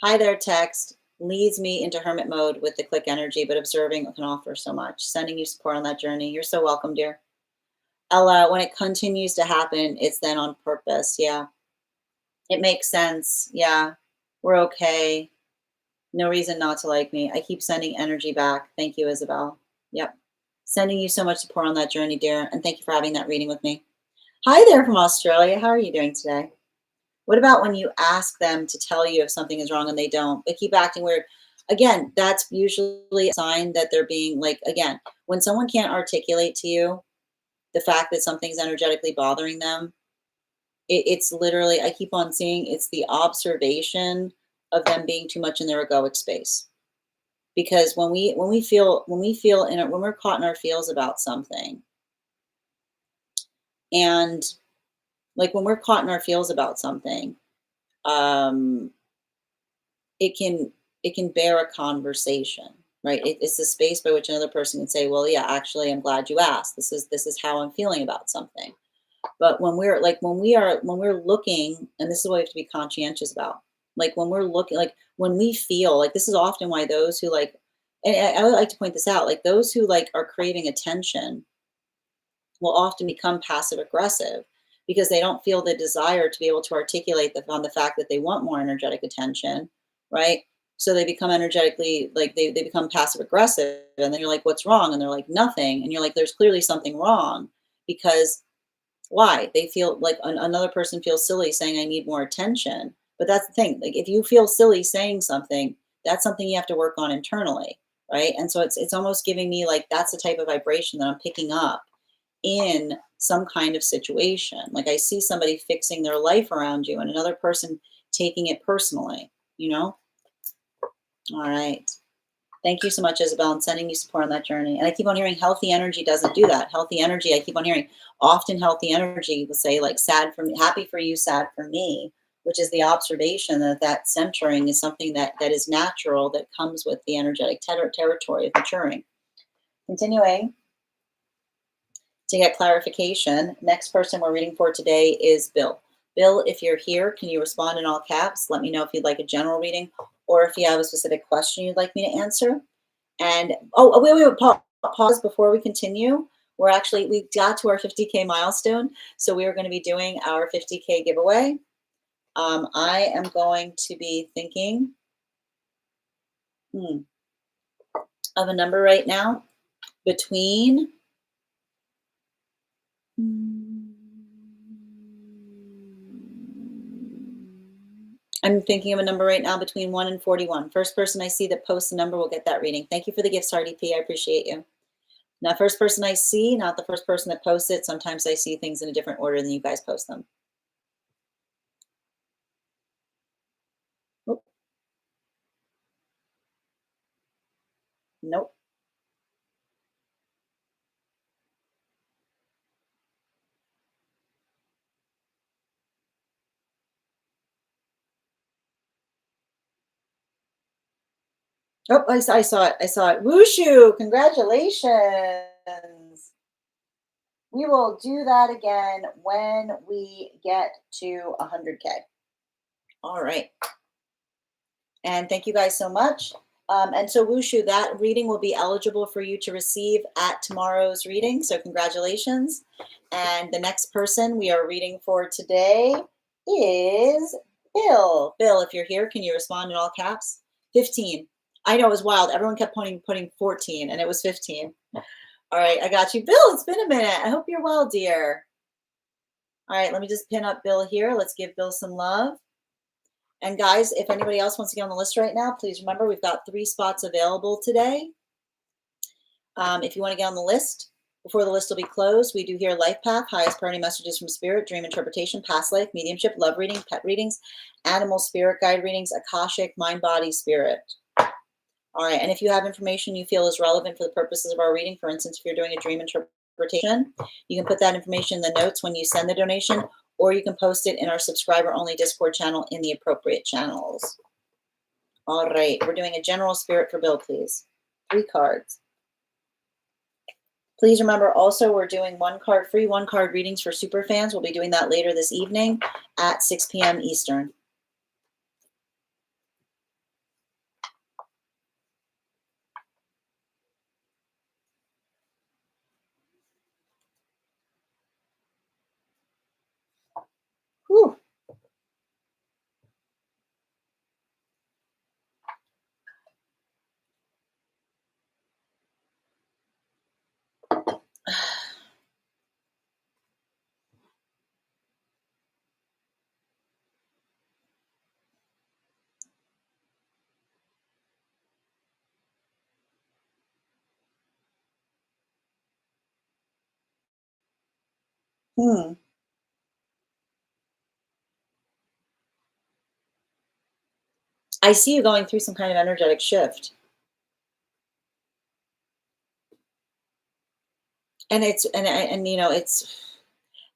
Hi there, text leads me into hermit mode with the click energy, but observing can offer so much. Sending you support on that journey. You're so welcome, dear. Ella, when it continues to happen, it's then on purpose. Yeah. It makes sense. Yeah. We're okay. No reason not to like me. I keep sending energy back. Thank you, Isabel. Yep. Sending you so much support on that journey, dear. And thank you for having that reading with me. Hi there from Australia. How are you doing today? What about when you ask them to tell you if something is wrong and they don't? They keep acting weird. Again, that's usually a sign that they're being like, again, when someone can't articulate to you the fact that something's energetically bothering them, it's literally, I keep on seeing it's the observation of them being too much in their egoic space. Because when we're caught in our feels about something, and like when we're caught in our feels about something, um, it can it can bear a conversation, right? It's the space by which another person can say, well, yeah, actually, I'm glad you asked. This is how I'm feeling about something. But when we're looking, and this is what we have to be conscientious about. Like when we're looking, like when we feel like, this is often why those who like, and I would like to point this out, like those who like are craving attention will often become passive aggressive because they don't feel the desire to be able to articulate on the fact that they want more energetic attention, right? So they become energetically like they become passive aggressive, and then you're like, what's wrong? And they're like, nothing. And you're like, there's clearly something wrong, because why? They feel like another person feels silly saying, I need more attention. But that's the thing. Like if you feel silly saying something, that's something you have to work on internally, right? And so it's almost giving me like that's the type of vibration that I'm picking up in some kind of situation. Like I see somebody fixing their life around you and another person taking it personally, you know? All right. Thank you so much, Isabel, and sending you support on that journey. And I keep on hearing healthy energy doesn't do that. Healthy energy, I keep on hearing often healthy energy will say like sad for me, happy for you, sad for me, which is the observation that that centering is something that is natural, that comes with the energetic territory of maturing. Continuing to get clarification, next person we're reading for today is Bill. Bill, if you're here, can you respond in all caps? Let me know if you'd like a general reading or if you have a specific question you'd like me to answer. And wait, pause before we continue. We got to our 50K milestone, so we are going to be doing our 50K giveaway. I am going to be thinking of a number right now between. I'm thinking of a number right now between 1 and 41. First person I see that posts the number will get that reading. Thank you for the gifts, RDP. I appreciate you. Now, first person I see, not the first person that posts it. Sometimes I see things in a different order than you guys post them. Oop. Nope. Oh, I saw it. I saw it. Wushu! Congratulations. We will do that again when we get to 100K. All right. And thank you guys so much. And so Wushu, that reading will be eligible for you to receive at tomorrow's reading. So congratulations. And the next person we are reading for today is Bill. Bill, if you're here, can you respond in all caps? 15. I know it was wild. Everyone kept putting 14 and it was 15. All right, I got you. Bill, it's been a minute. I hope you're well, dear. All right, let me just pin up Bill here. Let's give Bill some love. And guys, if anybody else wants to get on the list right now, please remember we've got 3 spots available today. If you want to get on the list, before the list will be closed, we do here life path, highest priority messages from spirit, dream interpretation, past life, mediumship, love reading, pet readings, animal spirit guide readings, Akashic, mind, body, spirit. All right. And if you have information you feel is relevant for the purposes of our reading, for instance, if you're doing a dream interpretation, you can put that information in the notes when you send the donation, or you can post it in our subscriber only Discord channel in the appropriate channels. All right. We're doing a general spirit for Bill, please. 3 cards. Please remember also we're doing 1 card free, 1 card readings for super fans. We'll be doing that later this evening at 6 p.m. Eastern. Whew. Hmm. I see you going through some kind of energetic shift. And it's and you know, it's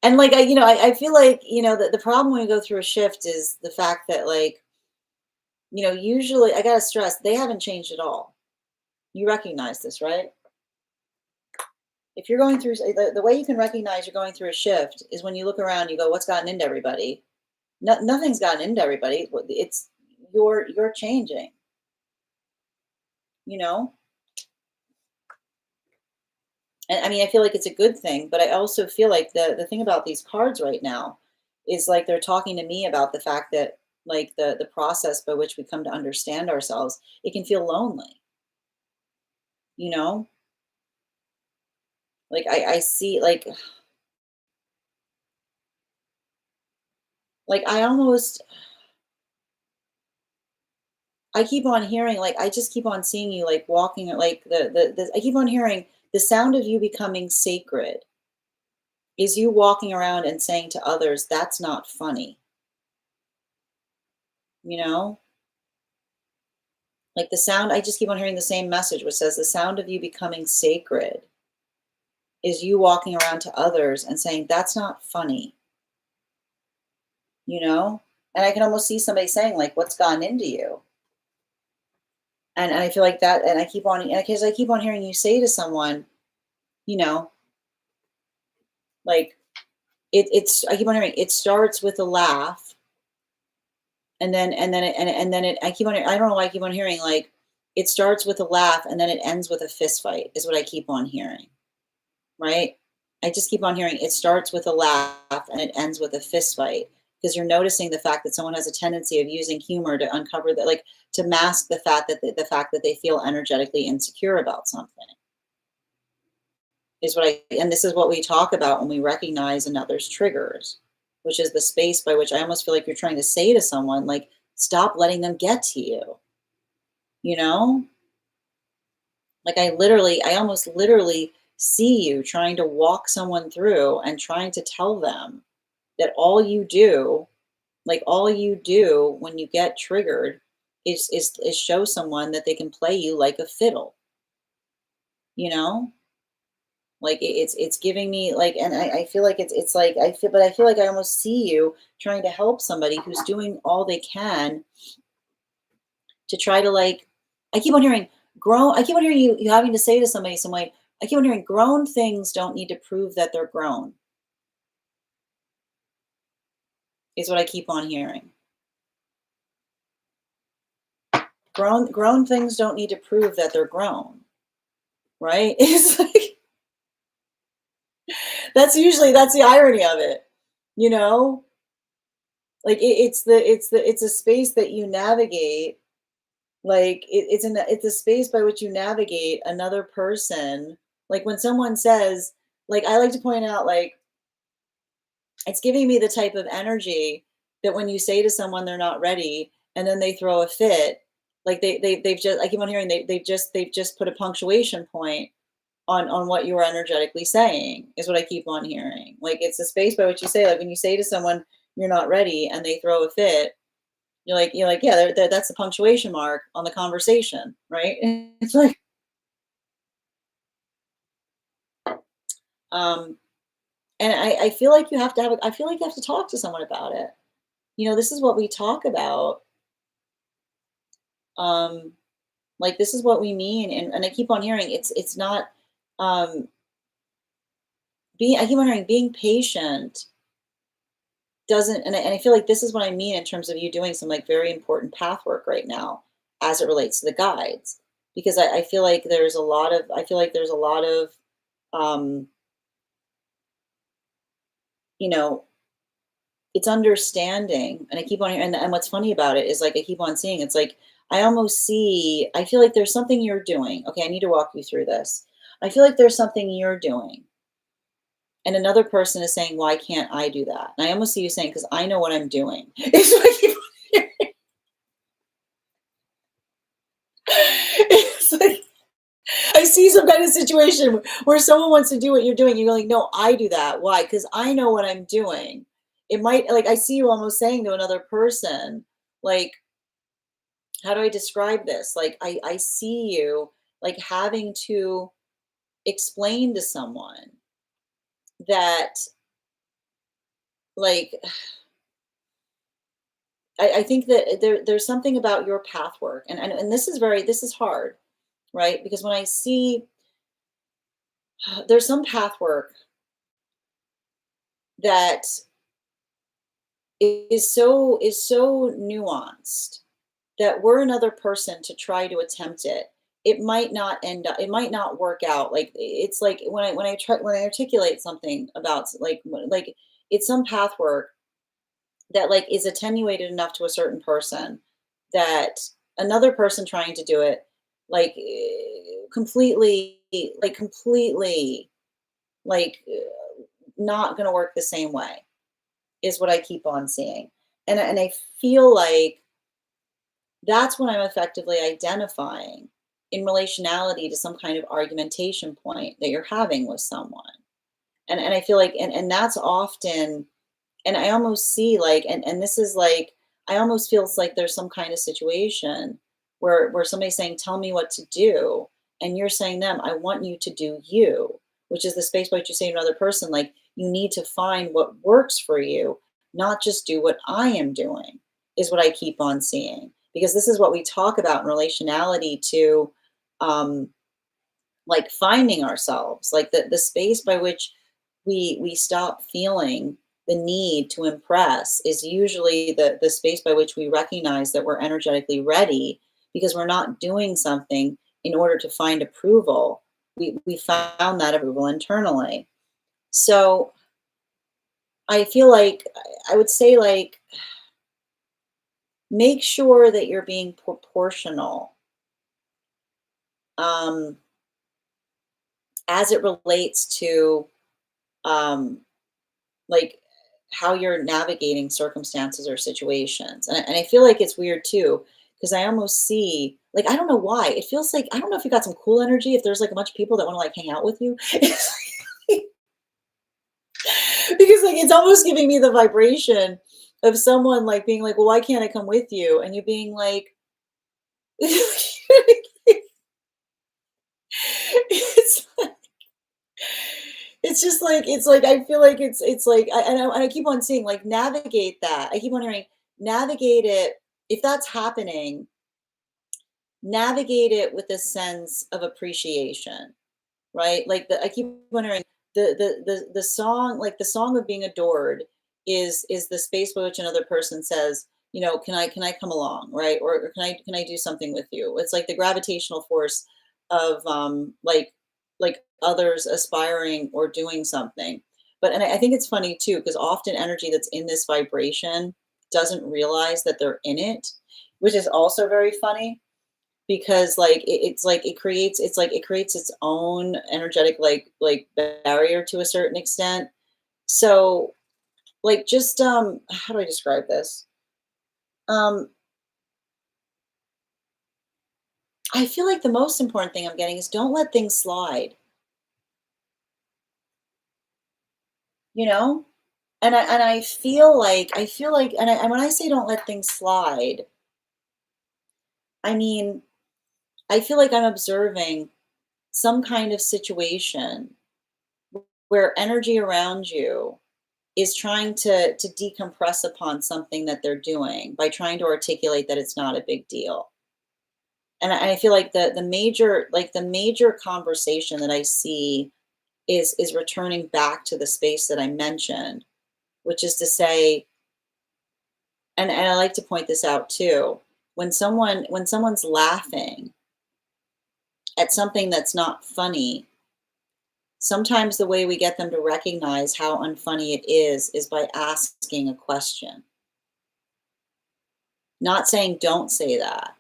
and like I feel like, the problem when you go through a shift is the fact that like, usually I gotta stress they haven't changed at all. You recognize this, right? If you're going through the way you can recognize you're going through a shift is when you look around, you go, what's gotten into everybody? No, nothing's gotten into everybody. It's you're changing, you know? And I mean, I feel like it's a good thing, but I also feel like the thing about these cards right now is like they're talking to me about the fact that like the process by which we come to understand ourselves, it can feel lonely, you know? Like I see like I almost I keep on hearing like I just keep on seeing you like walking like the I keep on hearing the sound of you becoming sacred is you walking around and saying to others, that's not funny, you know? Like the sound, I just keep on hearing the same message, which says the sound of you becoming sacred is you walking around to others and saying, that's not funny, you know? And I can almost see somebody saying, like, what's gone into you? And I feel like that, and I keep on, because I keep on hearing you say to someone, you know, like, I keep on hearing, it starts with a laugh. I keep on, I don't know why I keep on hearing, like, it starts with a laugh and then it ends with a fist fight, is what I keep on hearing. Right? I just keep on hearing it starts with a laugh and it ends with a fist fight because you're noticing the fact that someone has a tendency of using humor to uncover that, like to mask the fact that the fact that they feel energetically insecure about something is what and this is what we talk about when we recognize another's triggers, which is the space by which I almost feel like you're trying to say to someone, like, stop letting them get to you, you know? Like I almost literally see you trying to walk someone through and trying to tell them that all you do when you get triggered is show someone that they can play you like a fiddle, you know? Like it's giving me like, and I feel like it's like I feel like I almost see you trying to help somebody who's doing all they can to try to like I keep on hearing grown I keep on hearing you having to say to somebody some like I keep on hearing grown things don't need to prove that they're grown is what I keep on hearing. Grown things don't need to prove that they're grown, right? It's like that's the irony of it, you know? Like it's a space that you navigate. Like it's a space by which you navigate another person. Like when someone says, like I like to point out, like it's giving me the type of energy that when you say to someone they're not ready and then they throw a fit, like they've just, I keep on hearing they've just put a punctuation point on what you are energetically saying, is what I keep on hearing. Like, it's the space by which you say, like, when you say to someone you're not ready and they throw a fit, you're like, yeah, that's the punctuation mark on the conversation, right? It's like, um, and I feel like you have to I feel like you have to talk to someone about it. This is what we talk about. Um, like, this is what we mean, and I keep on hearing it's not um I keep on hearing being patient doesn't, and I feel like this is what I mean in terms of you doing some like very important path work right now as it relates to the guides. Because I feel like there's a lot of um, you know, it's understanding. And I keep on and what's funny about it is, like, I keep on seeing, it's like I feel like there's something you're doing. Okay, I need to walk you through this. I feel like there's something you're doing. And another person is saying, why can't I do that? And I almost see you saying, because I know what I'm doing. It's like, it's like I see some kind of situation where someone wants to do what you're doing. You're like, no, I do that. Why? Because I know what I'm doing. It might, like, I see you almost saying to another person, like, how do I describe this? Like, I see you like having to explain to someone that, like, I think that there's something about your path work, and this is hard, right? Because when I see there's some path work that is so nuanced that we're another person to try to attempt it. It might not end up. It might not work out. Like, it's like when I articulate something about, like it's some path work that, like, is attenuated enough to a certain person that another person trying to do it, like, completely, like, not going to work the same way, is what I keep on seeing. And I feel like that's when I'm effectively identifying in relationality to some kind of argumentation point that you're having with someone. And I feel like, and that's often, and I almost see, like, and this is like, I almost feels like there's some kind of situation where somebody's saying, tell me what to do. And you're saying them, I want you to do you, which is the space by which you say to another person, like, you need to find what works for you, not just do what I am doing, is what I keep on seeing. Because this is what we talk about in relationality to, um, like, finding ourselves, like the space by which we stop feeling the need to impress is usually the space by which we recognize that we're energetically ready, because we're not doing something in order to find approval. We found that approval internally. So I feel like I would say, like, make sure that you're being proportional, um, as it relates to, um, like, how you're navigating circumstances or situations. And I feel like it's weird too, because I almost see, like, I don't know why. It feels like, I don't know if you got some cool energy, if there's like a bunch of people that want to like hang out with you. Because, like, it's almost giving me the vibration of someone like being like, well, why can't I come with you? And you being like, it's it's just like, it's like, I feel like it's like, and I keep on seeing, like, navigate that. I keep on hearing, navigate it. If that's happening, navigate it with a sense of appreciation, right? Like, I keep wondering, the song, like the song of being adored, is the space by which another person says, can I come along, right? Or can I do something with you? It's like the gravitational force of, like others aspiring or doing something. But, and I think it's funny too, because often energy that's in this vibration doesn't realize that they're in it, which is also very funny, because, like, it's like it creates its own energetic, like barrier to a certain extent. So like just how do I describe this? Um I feel like the most important thing I'm getting is don't let things slide, you know? And I feel like and when I say don't let things slide, I mean I feel like I'm observing some kind of situation where energy around you is trying to decompress upon something that they're doing by trying to articulate that it's not a big deal. And I feel like the major conversation that I see is returning back to the space that I mentioned, which is to say, and I like to point this out too, when someone's laughing at something that's not funny, sometimes the way we get them to recognize how unfunny it is by asking a question. Not saying don't say that,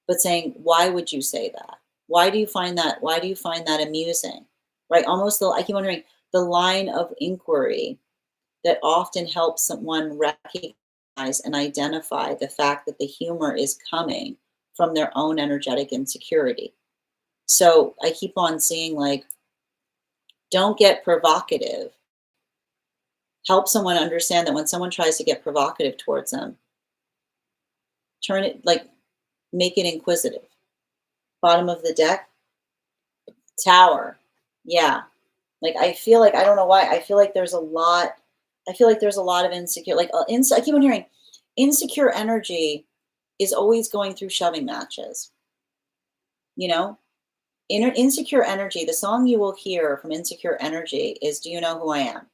but saying, why would you say that? Why do you find that amusing? Right? Almost the I keep wondering the line of inquiry that often helps someone recognize and identify the fact that the humor is coming from their own energetic insecurity. So I keep on seeing like, don't get provocative. Help someone understand that when someone tries to get provocative towards them, turn it like make it inquisitive. Bottom of the deck, tower. Yeah. Like I feel like I don't know why. I feel like there's a lot of insecure I keep on hearing insecure energy is always going through shoving matches, you know? Insecure energy, the song you will hear from insecure energy is Do You Know Who I Am?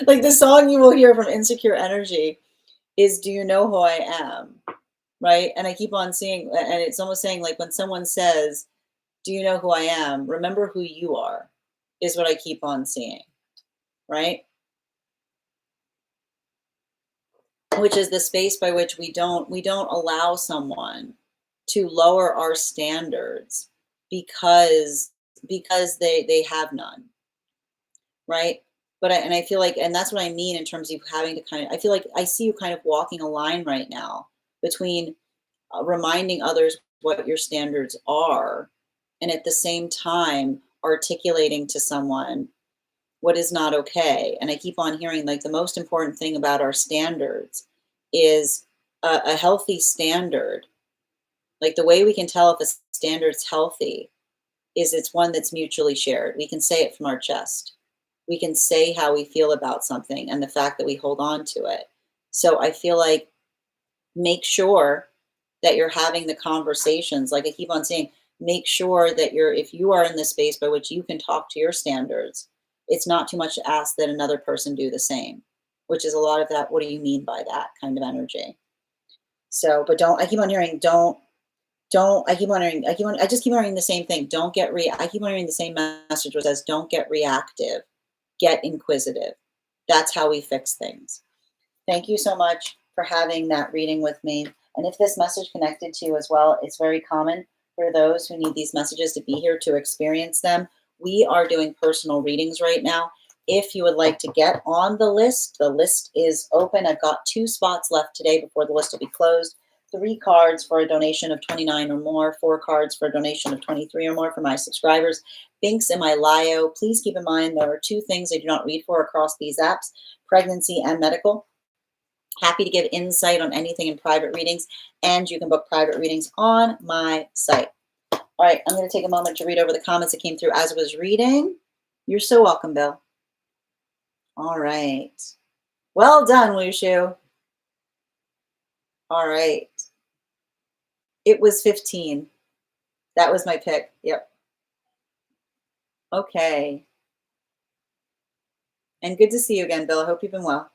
Like the song you will hear from insecure energy is Do You Know Who I Am? Right? And I keep on seeing and it's almost saying like when someone says, Do you know who I am? Remember who you are, is what I keep on seeing, right? Which is the space by which we don't allow someone to lower our standards because they have none, right? I feel like and that's what I mean in terms of having to kind of I feel like I see you kind of walking a line right now between reminding others what your standards are and at the same time articulating to someone what is not okay. And I keep on hearing like the most important thing about our standards is a healthy standard. Like the way we can tell if a standard's healthy is it's one that's mutually shared. We can say it from our chest. We can say how we feel about something and the fact that we hold on to it. So I feel like make sure that you're having the conversations. Like I keep on saying, make sure that if you are in the space by which you can talk to your standards, it's not too much to ask that another person do the same, which is a lot of that. What do you mean by that kind of energy? So, but don't, I keep on hearing, I keep on hearing, I just keep on hearing the same thing. I keep on hearing the same message which says, don't get reactive, get inquisitive. That's how we fix things. Thank you so much for having that reading with me. And if this message connected to you as well, it's very common for those who need these messages to be here to experience them. We are doing personal readings right now. If you would like to get on the list is open. I've got 2 spots left today before the list will be closed. 3 cards for a donation of 29 or more, 4 cards for a donation of 23 or more for my subscribers. Links in my bio. Please keep in mind there are 2 things I do not read for across these apps, pregnancy and medical. Happy to give insight on anything in private readings, and you can book private readings on my site. All right, I'm going to take a moment to read over the comments that came through as I was reading. You're so welcome, Bill. All right. Well done, Wushu. All right. It was 15. That was my pick. Yep. Okay. And good to see you again, Bill. I hope you've been well.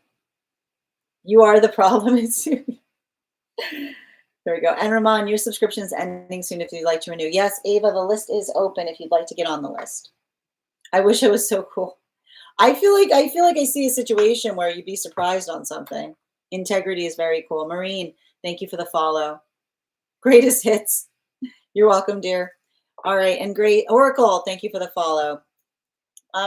You are the problem. There we go. And Ramon, your subscription is ending soon if you'd like to renew. Yes, Ava, the list is open if you'd like to get on the list. I wish it was so cool. I feel like I see a situation where you'd be surprised on something. Integrity is very cool. Marine, thank you for the follow. Greatest hits. You're welcome, dear. All right, and great Oracle, thank you for the follow.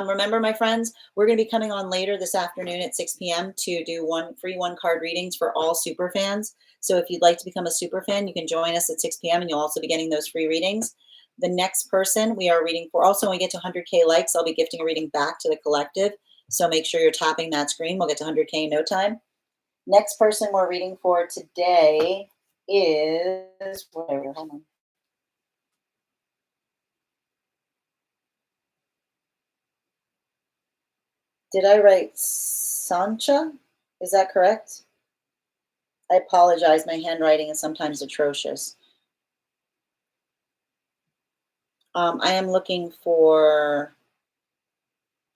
Remember, my friends, we're going to be coming on later this afternoon at 6 p.m. to do free one card readings for all super fans. So if you'd like to become a super fan, you can join us at 6 p.m. and you'll also be getting those free readings. The next person we are reading for, also when we get to 100K likes, I'll be gifting a reading back to the collective. So make sure you're tapping that screen. We'll get to 100K in no time. Next person we're reading for today is, whatever, hold on. Did I write Sancha? Is that correct? I apologize. My handwriting is sometimes atrocious. I am looking for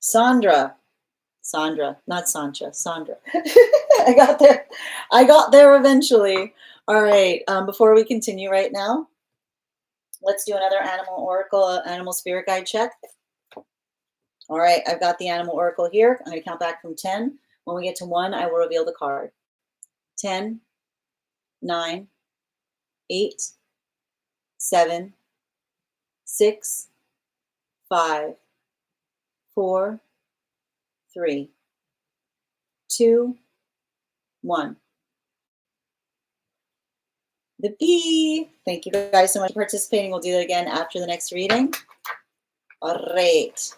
Sandra. Sandra, not Sancha, Sandra. I got there. I got there eventually. All right. Before we continue right now, let's do another animal oracle, animal spirit guide check. All right. I've got the animal oracle here. I'm going to count back from 10. When we get to 1, I will reveal the card. 10, 9, 8, 7, 6, 5, 4, 3, 2, 1. The bee. Thank you guys so much for participating. We'll do that again after the next reading. All right.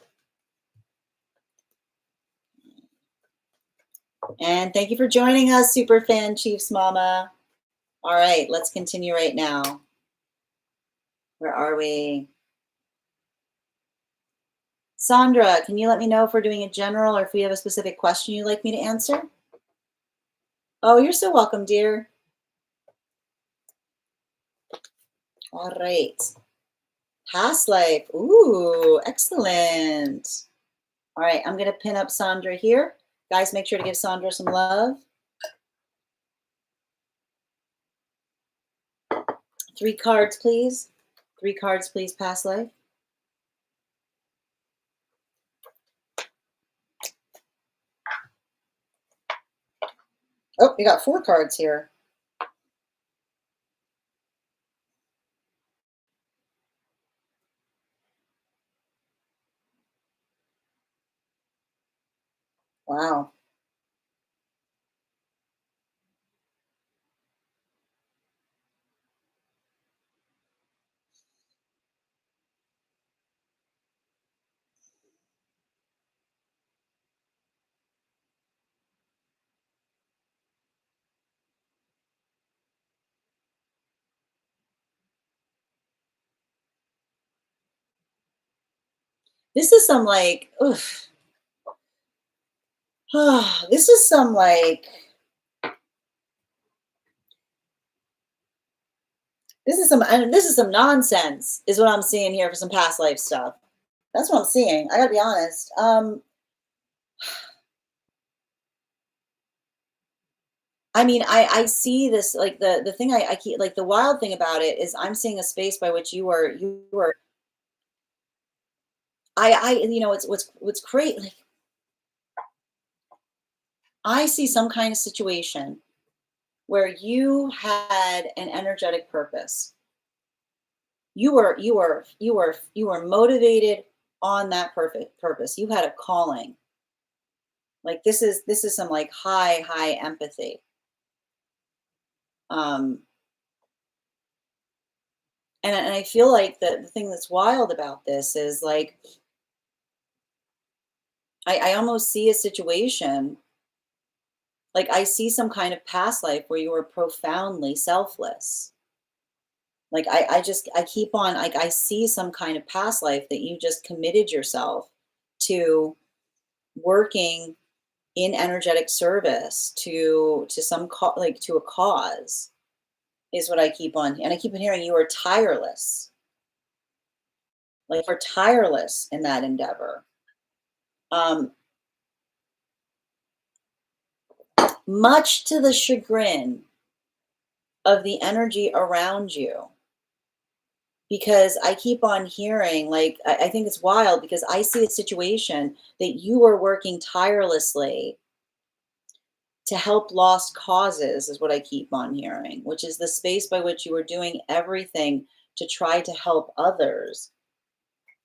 And thank you for joining us, Superfan Chiefs Mama. All right, let's continue right now. Where are we? Sandra, can you let me know if we're doing a general or if we have a specific question you'd like me to answer? Oh, you're so welcome, dear. All right. Past life. Ooh, excellent. All right, I'm going to pin up Sandra here. Guys, make sure to give Sandra some love. 3 cards, please. 3 cards, please, past life. Oh, we got 4 cards here. Wow. This is some like, oof. This is some like, this is some nonsense is what I'm seeing here for some past life stuff. That's what I'm seeing. I gotta be honest. I mean, I see this, like the thing I keep, like the wild thing about it is I'm seeing a space by which you were, you know, what's great. Like I see some kind of situation where you had an energetic purpose. You were motivated on that perfect purpose. You had a calling. Like this is some like high empathy. Um, and I feel like the thing that's wild about this is like I almost see a situation, like I see some kind of past life where you were profoundly selfless. Like I keep on, like I see some kind of past life that you just committed yourself to working in energetic service to some like to a cause is what I keep on, and I keep on hearing you are tireless, like you're tireless in that endeavor. Um, much to the chagrin of the energy around you, because I keep on hearing, like, I think it's wild because I see a situation that you are working tirelessly to help lost causes, is what I keep on hearing, which is the space by which you are doing everything to try to help others.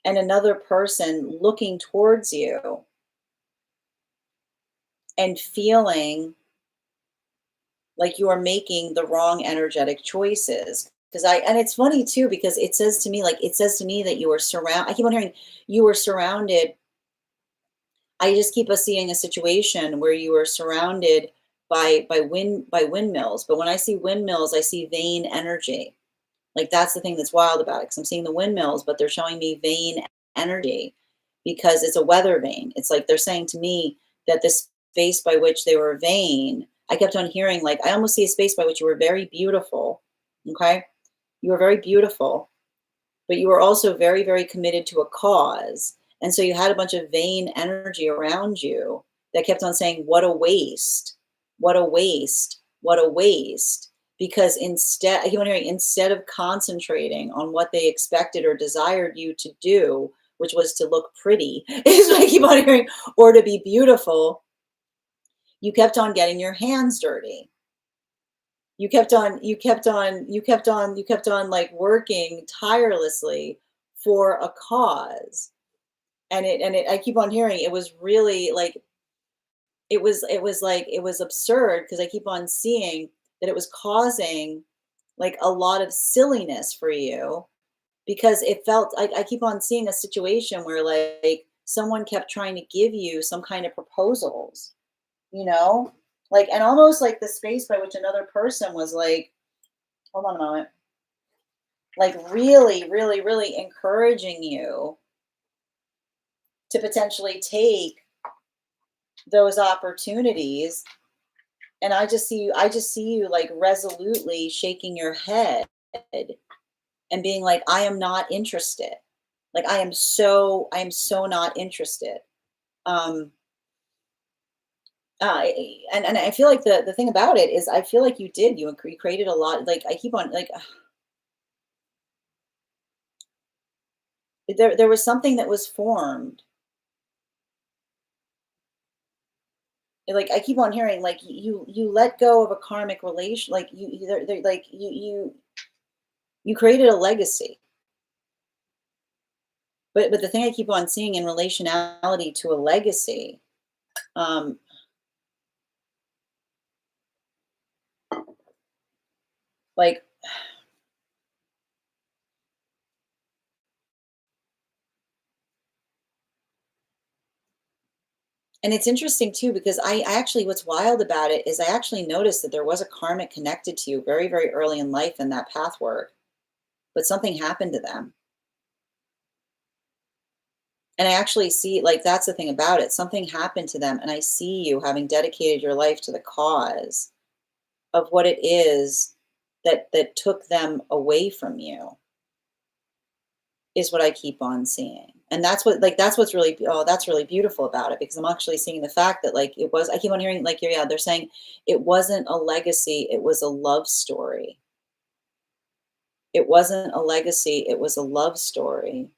and another person looking towards you and feeling like you are making the wrong energetic choices. Because and it's funny too, because it says to me, that you were I keep on hearing you were surrounded. I just keep us seeing a situation where you were surrounded by windmills. But when I see windmills, I see vain energy. Like that's the thing that's wild about it. Because I'm seeing the windmills, but they're showing me vain energy because it's a weather vane. It's like they're saying to me that the space by which they were vain, I kept on hearing, like, I almost see a space by which you were very beautiful. Okay. You were very beautiful, but you were also very, very committed to a cause. And so you had a bunch of vain energy around you that kept on saying, what a waste, what a waste, what a waste. Because instead, I keep on hearing, instead of concentrating on what they expected or desired you to do, which was to look pretty, is what I keep on hearing, or to be beautiful, you kept on getting your hands dirty. You kept on like working tirelessly for a cause. I keep on hearing it was really like it was absurd because I keep on seeing that it was causing like a lot of silliness for you because it felt like I keep on seeing a situation where like someone kept trying to give you some kind of proposals, you know? Like and almost like the space by which another person was like, hold on a moment, like really, really, really encouraging you to potentially take those opportunities. And I just see you like resolutely shaking your head and being like, I am not interested. Like I am so not interested. Um and I feel like the thing about it is I feel like you created a lot, like I keep on like there was something that was formed. Like I keep on hearing like you let go of a karmic relation, like they're like you created a legacy. But the thing I keep on seeing in relationality to a legacy, um, like, and it's interesting too because I actually what's wild about it is I actually noticed that there was a karmic connected to you very, very early in life in that path work, but something happened to them. And I actually see like that's the thing about it. Something happened to them, and I see you having dedicated your life to the cause of what it is that took them away from you. Is what I keep on seeing. And that's what like that's what's really that's really beautiful about it because I'm actually seeing the fact that like it was I keep on hearing like yeah, they're saying it wasn't a legacy, it was a love story. It wasn't a legacy, it was a love story.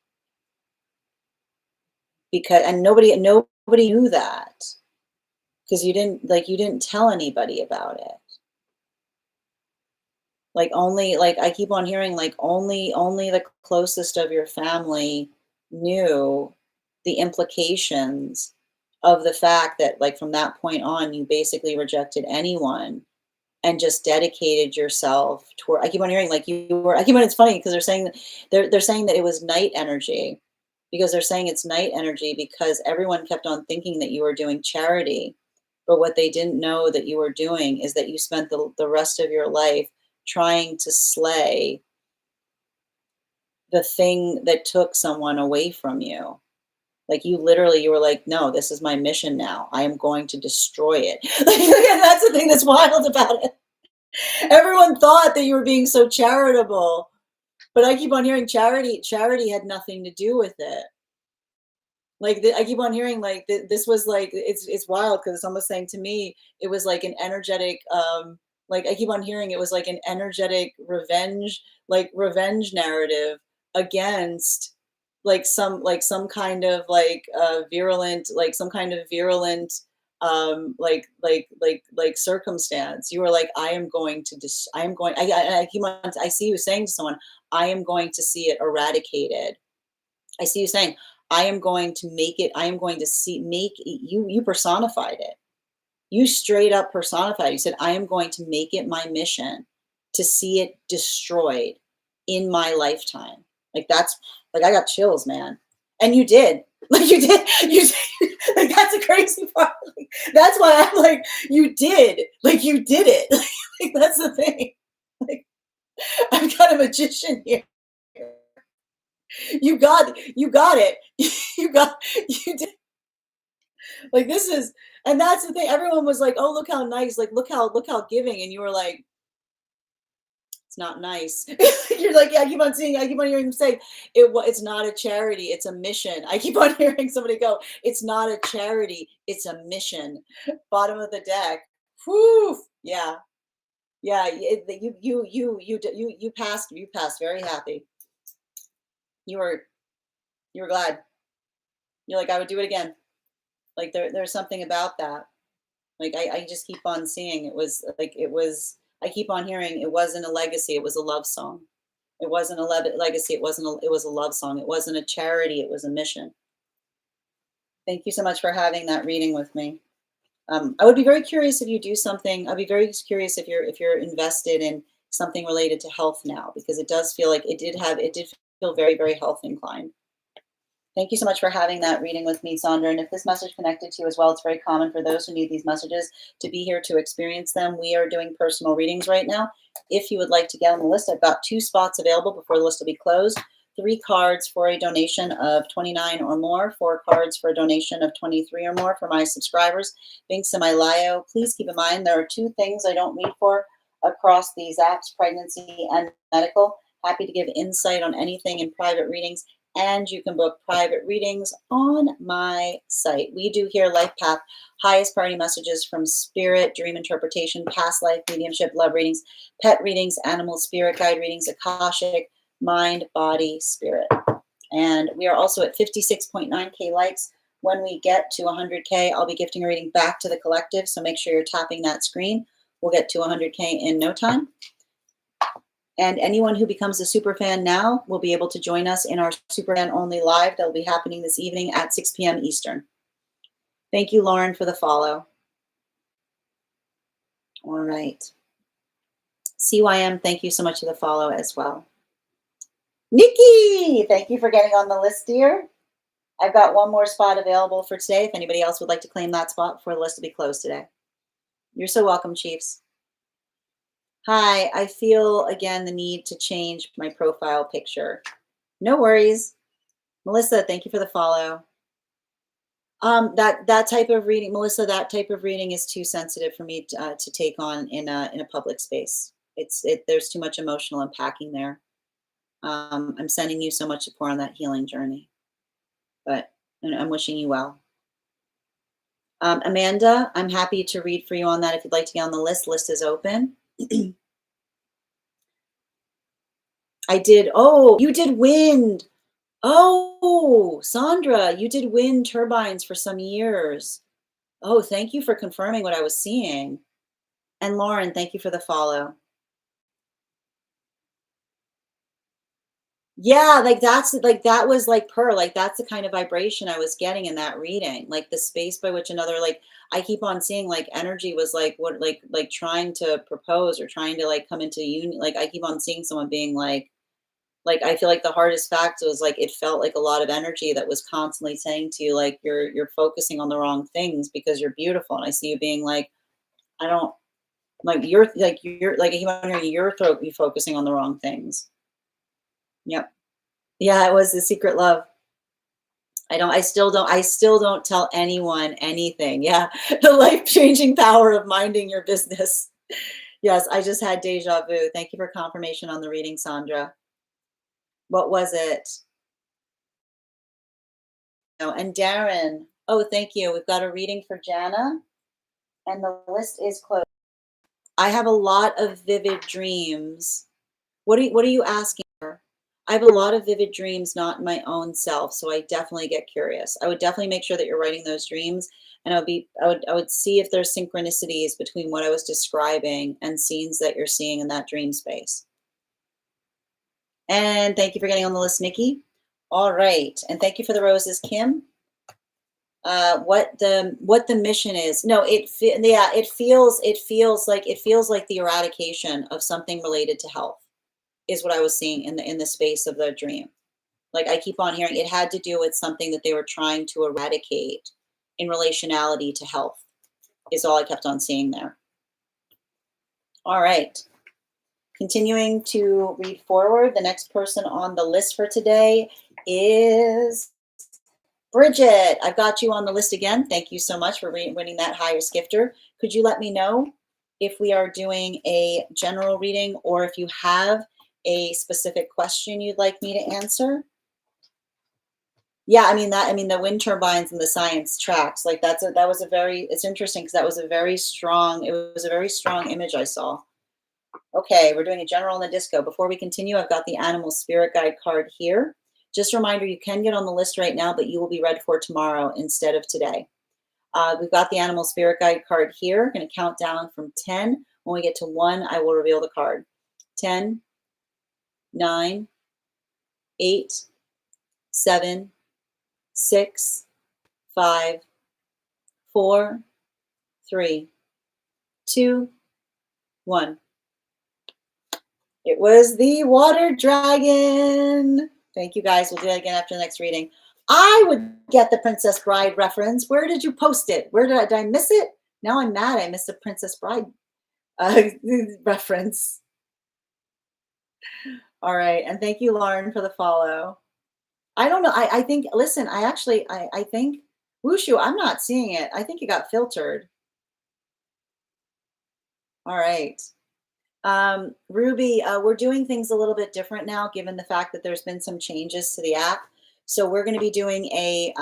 Because and nobody knew that because you didn't tell anybody about it. Like only like I keep on hearing like only the closest of your family knew the implications of the fact that like from that point on you basically rejected anyone and just dedicated yourself toward I keep on hearing like you were I keep on it's funny because they're saying that they're saying that it was night energy because they're saying it's night energy because everyone kept on thinking that you were doing charity. But what they didn't know that you were doing is that you spent the rest of your life trying to slay the thing that took someone away from you. Like you literally, you were like, no, this is my mission now. I am going to destroy it. Like, and that's the thing that's wild about it. Everyone thought that you were being so charitable, but I keep on hearing charity had nothing to do with it. Like I keep on hearing like this was like it's wild because it's almost saying to me it was like an energetic like I keep on hearing it was like an energetic revenge narrative against like some kind of virulent like some kind of virulent like circumstance. You were like I am going to I am going I keep on I see you saying to someone I am going to see it eradicated I see you saying, I am going to make it, I am going to make you, you personified it. You straight up personified. You said, I am going to make it my mission to see it destroyed in my lifetime. Like that's like I got chills, man. And you did. Like you did. You did. Like that's the crazy part. Like, that's why I'm like, you did. Like you did it. Like that's the thing. Like I've got a magician here. You got it. You did. Like this is, and that's the thing. Everyone was like, "Oh, look how nice! Like look how giving," and you were like, "It's not nice." You're like, "Yeah." I keep on hearing them say, It's not a charity. It's a mission." I keep on hearing somebody go, "It's not a charity. It's a mission." Bottom of the deck. Whew. Yeah, yeah. You passed. You passed. Very happy. You were you were glad. You're like, I would do it again. Like there's something about that. Like I just keep on seeing I keep on hearing it wasn't a legacy, it was a love song. It wasn't a legacy, it was a love song. It wasn't a charity, it was a mission. Thank you so much for having that reading with me. I would be very curious if you do something. I'd be very curious if you're invested in something related to health now, because it does feel like it did feel very, very health inclined. Thank you so much for having that reading with me, Sandra. And if this message connected to you as well, it's very common for those who need these messages to be here to experience them. We are doing personal readings right now. If you would like to get on the list, I've got 2 spots available before the list will be closed. 3 cards for a donation of $29 or more, 4 cards for a donation of $23 or more for my subscribers. Binks in my Lio. Please keep in mind there are 2 things I don't read for across these apps, pregnancy and medical. Happy to give insight on anything in private readings. And you can book private readings on my site. We do here Life Path, highest priority messages from spirit, dream interpretation, past life, mediumship, love readings, pet readings, animal spirit guide readings, Akashic, mind, body, spirit. And we are also at 56.9K likes. When we get to 100K, I'll be gifting a reading back to the collective. So make sure you're tapping that screen. We'll get to 100K in no time. And anyone who becomes a super fan now will be able to join us in our super fan only live. That'll be happening this evening at 6 p.m. Eastern. Thank you, Lauren, for the follow. All right. CYM, thank you so much for the follow as well. Nikki, thank you for getting on the list, dear. I've got 1 more spot available for today. If anybody else would like to claim that spot before the list will be closed today. You're so welcome, Chiefs. Hi, I feel again the need to change my profile picture. No worries. Melissa, thank you for the follow. That type of reading, Melissa, that type of reading is too sensitive for me to take on in a public space. There's too much emotional unpacking there. I'm sending you so much support on that healing journey, but I'm wishing you well. Amanda, I'm happy to read for you on that if you'd like to get on the list. List is open. I did. Oh, you did wind. Oh, Sandra, you did wind turbines for some years. Oh, thank you for confirming what I was seeing. And Lauren, thank you for the follow. Yeah, like that was like per, like that's the kind of vibration I was getting in that reading. Like the space by which another, like I keep on seeing like energy was like what like trying to propose or trying to like come into union. Like I keep on seeing someone being like I feel like the hardest fact was like it felt like a lot of energy that was constantly saying to you like you're focusing on the wrong things because you're beautiful. And I see you being like, I don't like you're I keep on hearing you're focusing on the wrong things. Yep. Yeah, it was the secret love. I still don't tell anyone anything. Yeah. The life-changing power of minding your business. Yes, I just had deja vu. Thank you for confirmation on the reading, Sandra. What was it? Oh, and Darren. Oh, thank you. We've got a reading for Jana, and the list is closed. I have a lot of vivid dreams. What are you asking for? I have a lot of vivid dreams, not my own self, so I definitely get curious. I would definitely make sure that you're writing those dreams, and I would see if there's synchronicities between what I was describing and scenes that you're seeing in that dream space. And thank you for getting on the list, Nikki. All right, and thank you for the roses, Kim. What the mission is? No, yeah, it feels like the eradication of something related to health is what I was seeing in the space of the dream. Like I keep on hearing it had to do with something that they were trying to eradicate in relationality to health is all I kept on seeing there. All right. Continuing to read forward, the next person on the list for today is Bridget. I've got you on the list again. Thank you so much for winning that highest gifter. Could you let me know if we are doing a general reading or if you have a specific question you'd like me to answer? Yeah, I mean the wind turbines and the science tracks. Like that was a very it's interesting because that was a very strong image I saw. Okay, we're doing a general and the disco. Before we continue, I've got the animal spirit guide card here. Just a reminder, you can get on the list right now, but you will be read for tomorrow instead of today. We've got the animal spirit guide card here. Going to count down from 10. When we get to 1, I will reveal the card. 10, 9, 8, 7, 6, 5, 4, 3, 2, 1. It was the water dragon. Thank you guys. We'll do that again after the next reading. I would get the Princess Bride reference. Where did you post it? Did I miss it? Now I'm mad I missed the Princess Bride reference. All right. And thank you, Lauren, for the follow. I don't know. I think, listen, I think, Wushu, I'm not seeing it. I think it got filtered. All right. Ruby, we're doing things a little bit different now, given the fact that there's been some changes to the app. So we're going to be doing a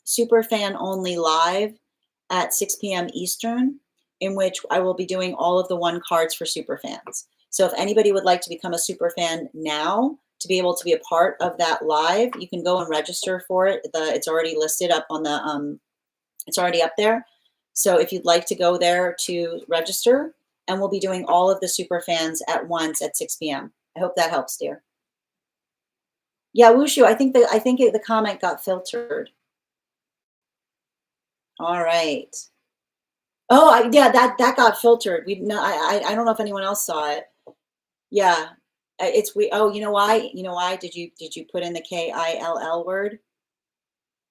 super fan only live at 6 p.m. Eastern, in which I will be doing all of the 1 cards for super fans. So if anybody would like to become a super fan now to be able to be a part of that live, you can go and register for it. It's already listed up on the, it's already up there. So if you'd like to go there to register, and we'll be doing all of the super fans at once at 6 p.m. I hope that helps, dear. Yeah, Wushu, I think the comment got filtered. All right. Oh, yeah, that got filtered. I don't know if anyone else saw it. Yeah, it's we. Oh, you know why? You know why? Did you put in the KILL word?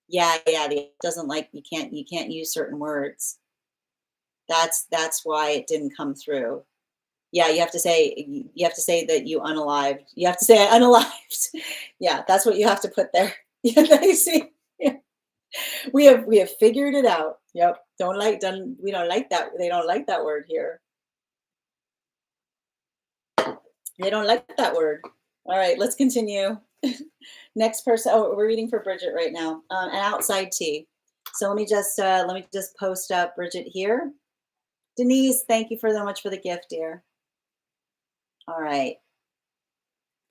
Yeah, it doesn't like you can't use certain words. That's why it didn't come through. Yeah, you have to say that you unalived. You have to say I unalived. Yeah, that's what you have to put there. Yeah, you see. Yeah. We have figured it out. Yep. We don't like that. They don't like that word here. They don't like that word. All right, let's continue. Next person. Oh, we're reading for Bridget right now. An outside tea. So let me just post up Bridget here. Denise, thank you so much for the gift, dear. All right.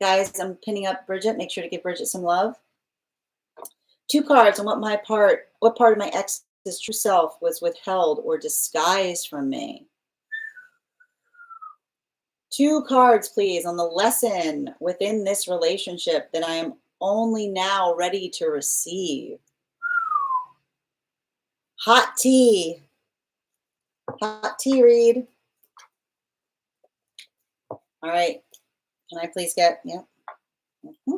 Guys, I'm pinning up Bridget. Make sure to give Bridget some love. 2 cards on what part of my ex's true self was withheld or disguised from me. 2 cards, please, on the lesson within this relationship that I am only now ready to receive. Hot tea. Hot tea read. All right. Can I please get, yeah. Mm-hmm.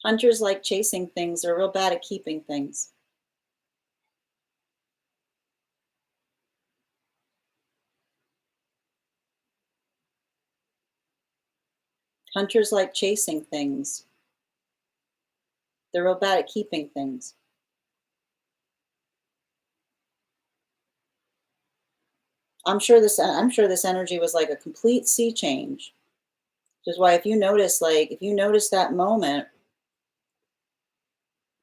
Hunters like chasing things. They're real bad at keeping things. Hunters like chasing things. They're real bad at keeping things. I'm sure this energy was like a complete sea change. Which is why if you notice that moment,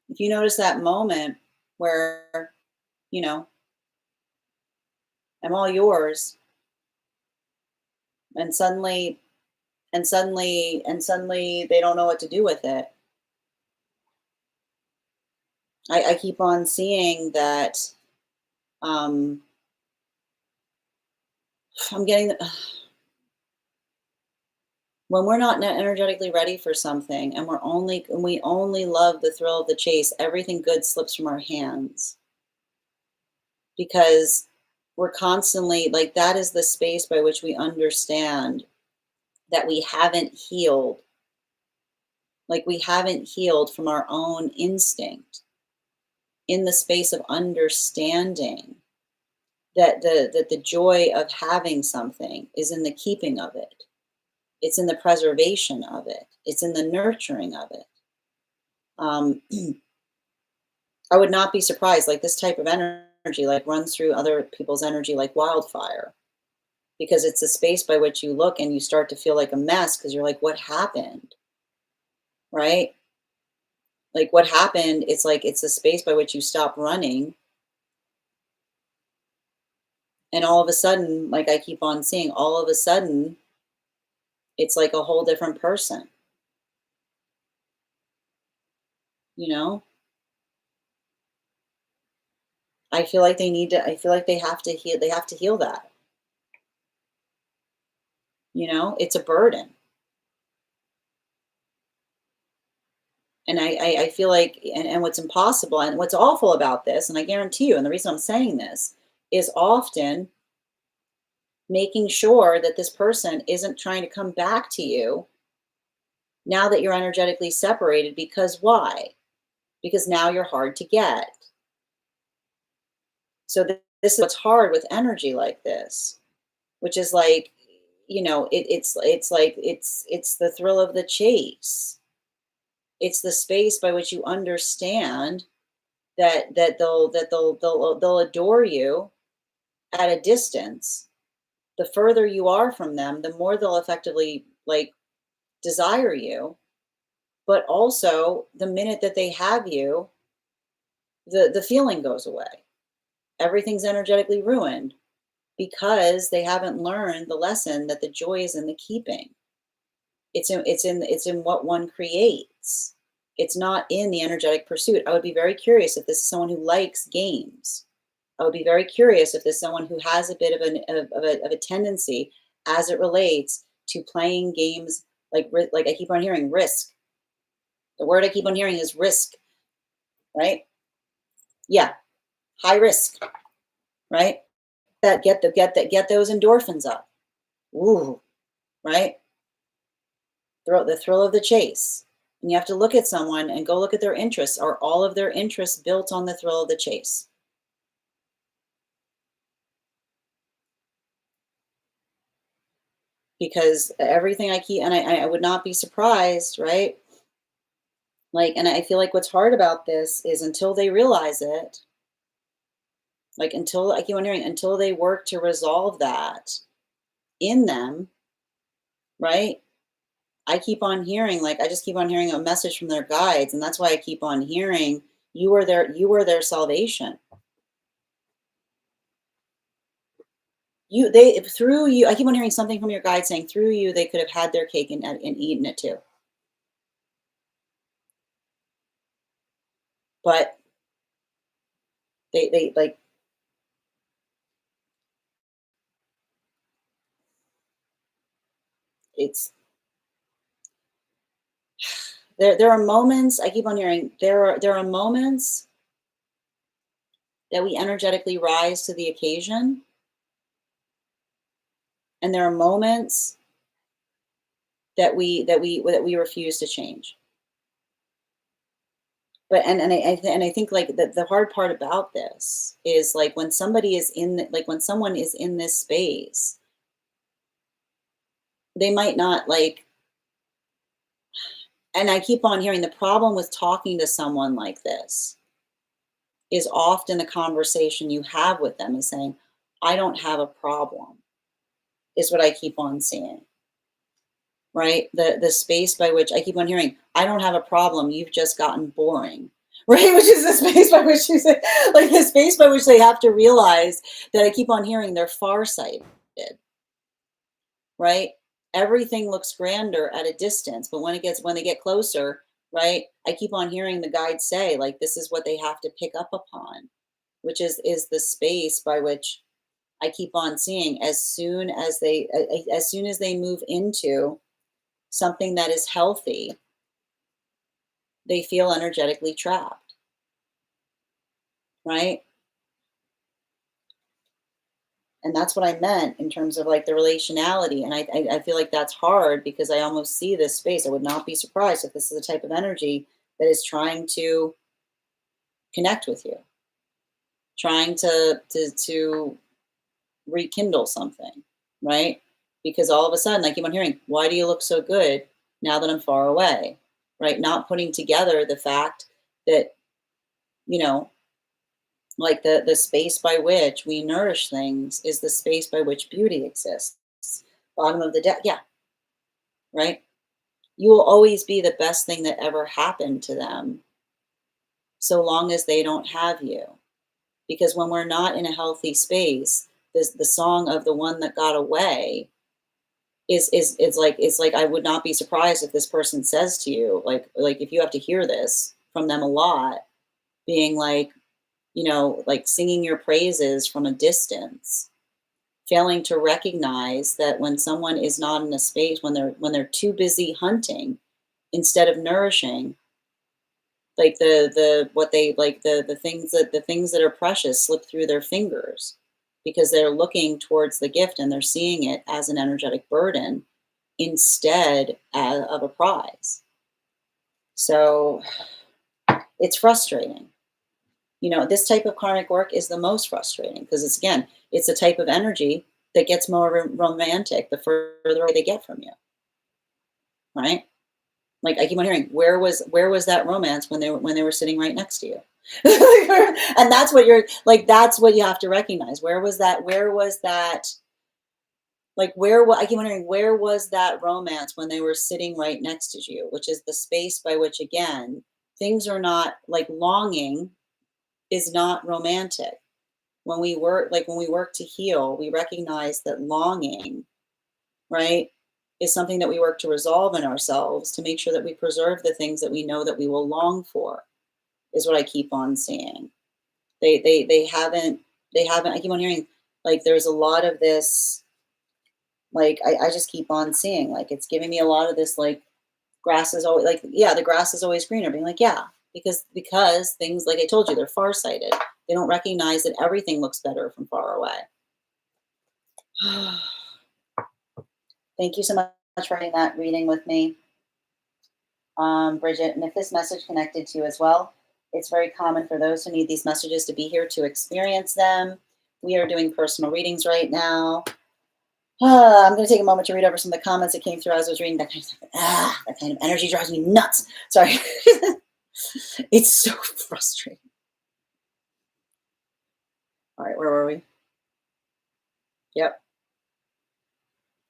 if you notice that moment where, you know, I'm all yours, and suddenly they don't know what to do with it. I keep on seeing that um I'm getting when we're not energetically ready for something and we only love the thrill of the chase, everything good slips from our hands because we're constantly like that is the space by which we understand that we haven't healed, like we haven't healed from our own instinct in the space of understanding that the joy of having something is in the keeping of it. It's in the preservation of it. It's in the nurturing of it. Um, I would not be surprised. Like this type of energy, like runs through other people's energy like wildfire, because it's a space by which you look and you start to feel like a mess because you're like, what happened, right? Like what happened? It's like it's a space by which you stop running, and all of a sudden, like I keep on seeing, all of a sudden, it's like a whole different person. You know, I feel like they need to. I feel like they have to heal. They have to heal that. You know, it's a burden. And I feel like, and what's impossible and what's awful about this, and I guarantee you, and the reason I'm saying this is often making sure that this person isn't trying to come back to you now that you're energetically separated. Because why? Because now you're hard to get. So this is what's hard with energy like this, which is like, it's the thrill of the chase. It's the space by which you understand that they'll adore you at a distance. The further you are from them, the more they'll effectively like desire you. But also, the minute that they have you, the feeling goes away. Everything's energetically ruined because they haven't learned the lesson that the joy is in the keeping. It's in what one creates. It's not in the energetic pursuit. I would be very curious if this is someone who likes games. I would be very curious if there's someone who has a bit of a tendency as it relates to playing games like I keep on hearing risk. The word I keep on hearing is risk, right? Yeah, high risk, right? Get those endorphins up. Ooh, right? The thrill of the chase. And you have to look at someone and go look at their interests. Are all of their interests built on the thrill of the chase? Because everything I keep, and I would not be surprised, right? Like, and I feel like what's hard about this is until they realize it, like until I keep on hearing, until they work to resolve that in them, right? I keep on hearing, like, I just keep on hearing a message from their guides. And that's why I keep on hearing, you are their salvation. Through you, I keep on hearing something from your guide saying through you, they could have had their cake and eaten it too. But they like, it's, there are moments I keep on hearing, there are moments that we energetically rise to the occasion, and there are moments that we refuse to change. But and I think like the hard part about this is like when somebody is like when someone is in this space, they might not like And I keep on hearing the problem with talking to someone like this is often the conversation you have with them is saying, I don't have a problem, is what I keep on seeing. Right? The space by which I keep on hearing, I don't have a problem, you've just gotten boring. Right? Which is the space by which you say, like the space by which they have to realize that I keep on hearing they're farsighted. Right? Everything looks grander at a distance, but when they get closer, right? I keep on hearing the guides say, like, this is what they have to pick up upon, which is the space by which I keep on seeing as soon as they move into something that is healthy, they feel energetically trapped, right? And that's what I meant in terms of like the relationality. And I feel like that's hard because I almost see this space. I would not be surprised if this is a type of energy that is trying to connect with you, trying to rekindle something, right? Because all of a sudden I keep on hearing, why do you look so good now that I'm far away? Right? Not putting together the fact that, you know, like the space by which we nourish things is the space by which beauty exists. Bottom of the deck, yeah, right? You will always be the best thing that ever happened to them so long as they don't have you. Because when we're not in a healthy space, the song of the one that got away is it's like I would not be surprised if this person says to you, like if you have to hear this from them a lot, being like, you know, like singing your praises from a distance, failing to recognize that when someone is not in a space, when they're too busy hunting instead of nourishing, like the what they like the things that are precious slip through their fingers because they're looking towards the gift and they're seeing it as an energetic burden instead of a prize. So it's frustrating. You know, this type of karmic work is the most frustrating because it's a type of energy that gets more romantic the further away they get from you, right? Like I keep on hearing, where was that romance when they were sitting right next to you? And that's what you're like. That's what you have to recognize. Where was that? Where was that? Like I keep wondering, where was that romance when they were sitting right next to you? Which is the space by which again things are not like longing is not romantic. When we work to heal, we recognize that longing, right, is something that we work to resolve in ourselves to make sure that we preserve the things that we know that we will long for, is what I keep on seeing. They haven't I keep on hearing like there's a lot of this, like I just keep on seeing like it's giving me a lot of this like grass is always like, yeah, the grass is always greener, being like, yeah, because things like I told you, they're farsighted. They don't recognize that everything looks better from far away. Thank you so much for having that reading with me, Bridget. And if this message connected to you as well, it's very common for those who need these messages to be here to experience them. We are doing personal readings right now. I'm going to take a moment to read over some of the comments that came through as I was reading. That kind of energy drives me nuts. Sorry. It's so frustrating. All right, where were we? Yep.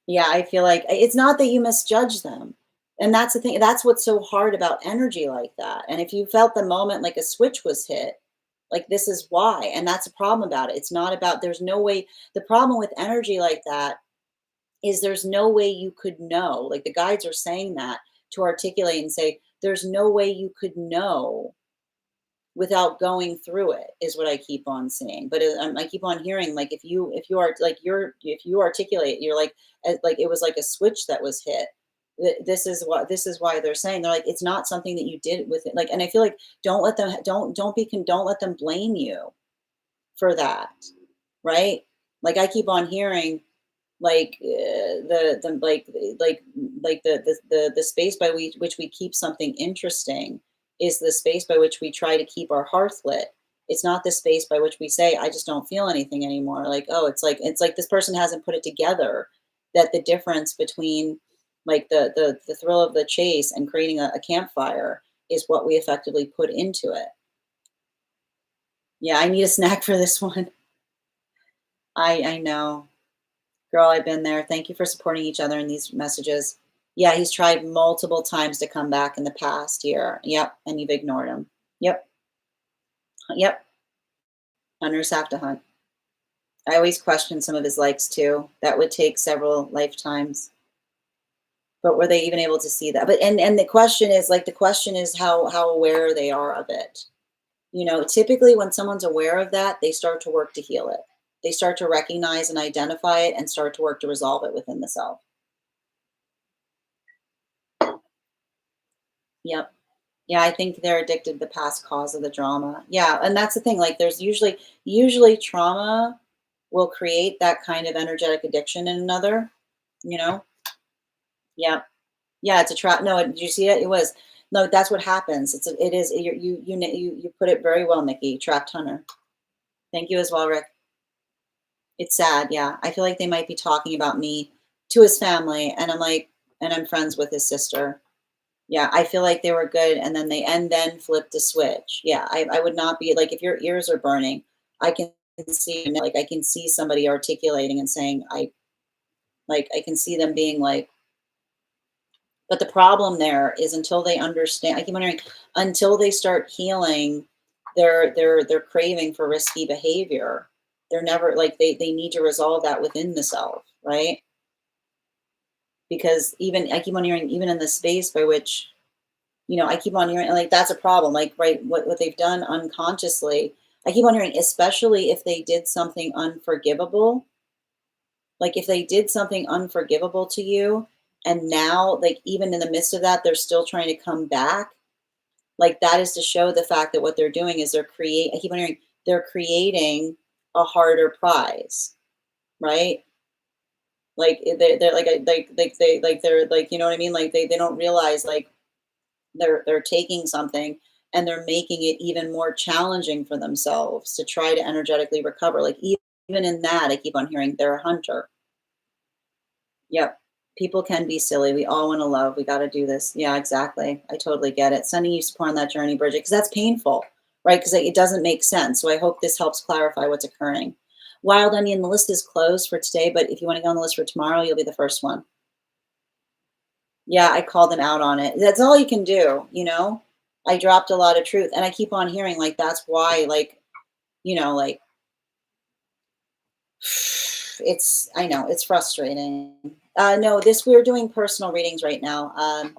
Yeah, I feel like it's not that you misjudge them. And that's the thing. That's what's so hard about energy like that. And if you felt the moment like a switch was hit, like this is why. And that's the problem about it. It's not about, there's no way. The problem with energy like that is there's no way you could know. Like the guides are saying that to articulate and say, there's no way you could know without going through it, is what I keep on seeing. But I keep on hearing like if you are like if you articulate, you're like it was like a switch that was hit. This is why they're saying, they're like, it's not something that you did with it. Like, and I feel like don't let them don't let them blame you for that, right? Like I keep on hearing like the the space by which we keep something interesting is the space by which we try to keep our hearth lit. It's not the space by which we say, I just don't feel anything anymore. Like, oh, it's like this person hasn't put it together that the difference between Like the thrill of the chase and creating a campfire is what we effectively put into it. Yeah, I need a snack for this one. I know. Girl, I've been there. Thank you for supporting each other in these messages. Yeah, he's tried multiple times to come back in the past year. Yep, and you've ignored him. Yep, yep. Hunters have to hunt. I always question some of his likes too. That would take several lifetimes. But were they even able to see that? But and the question is how aware they are of it. You know, typically when someone's aware of that, they start to work to heal it. They start to recognize and identify it and start to work to resolve it within the self. Yep. Yeah, I think they're addicted to the past cause of the drama. Yeah, and that's the thing. Like there's usually trauma will create that kind of energetic addiction in another, you know? Yeah. Yeah, it's a trap. No, did you see it? It was no, that's what happens. It is you put it very well, Nikki. Trapped hunter. Thank you as well, Rick. It's sad, yeah. I feel like they might be talking about me to his family, and I'm like, and I'm friends with his sister. Yeah, I feel like they were good, and then flipped a switch. Yeah, I would not be like if your ears are burning, I can see like I can see somebody articulating and saying I can see them being like, but the problem there is until they understand, I keep wondering, until they start healing their craving for risky behavior, they're never like they need to resolve that within the self, right? Because even I keep on hearing, even in the space by which, I keep on hearing like that's a problem. Like, right, what they've done unconsciously. I keep on hearing, especially if they did something unforgivable, like if they did something unforgivable to you, and now, like even in the midst of that, they're still trying to come back. Like that is to show the fact that what they're doing is I keep on hearing they're creating a harder prize, right? Like they're they're like, you know what I mean? Like they don't realize like they're taking something and they're making it even more challenging for themselves to try to energetically recover. Like even in that, I keep on hearing they're a hunter. Yep. People can be silly. We all want to love. We got to do this. Yeah, exactly. I totally get it. Sending you support on that journey, Bridget, because that's painful, right? Because it doesn't make sense. So I hope this helps clarify what's occurring. Wild Onion, the list is closed for today, but if you want to go on the list for tomorrow, you'll be the first one. Yeah, I called them out on it. That's all you can do, you know? I dropped a lot of truth and I keep on hearing like that's why like it's I know it's frustrating. No, this we're doing personal readings right now.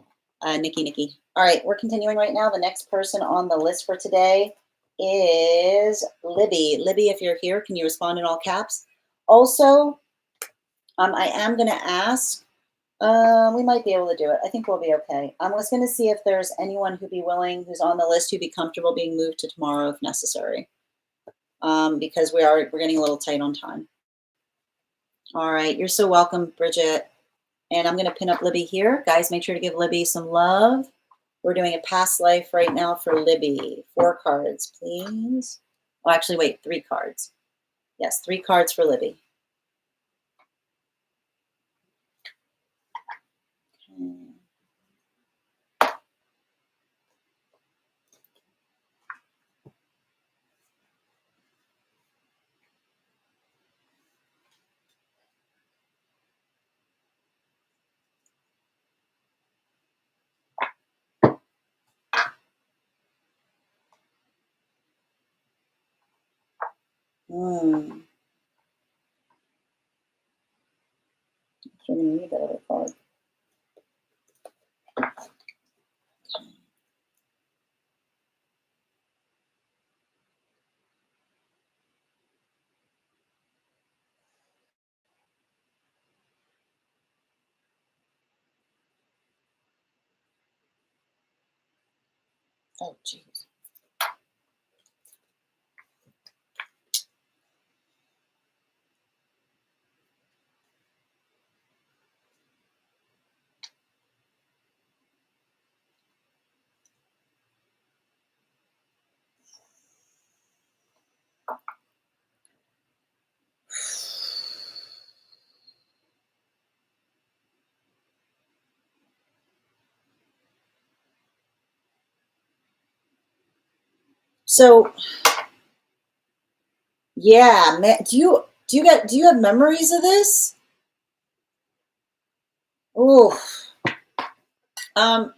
Nikki. All right, we're continuing right now. The next person on the list for today is Libby. Libby, if you're here, can you respond in all caps? Also, I am going to ask. We might be able to do it. I think we'll be okay. I was going to see if there's anyone who'd be willing, who's on the list, who'd be comfortable being moved to tomorrow if necessary. Because we're getting a little tight on time. All right, you're so welcome, Bridget. And I'm going to pin up Libby here. Guys, make sure to give Libby some love. We're doing a past life right now for Libby. 4 cards, please. Oh, actually, wait, 3 cards. Yes, 3 cards for Libby. Okay. Hmm. I'm going to need that other card. Oh, jeez. So yeah, man, do you have memories of this? Oh, um,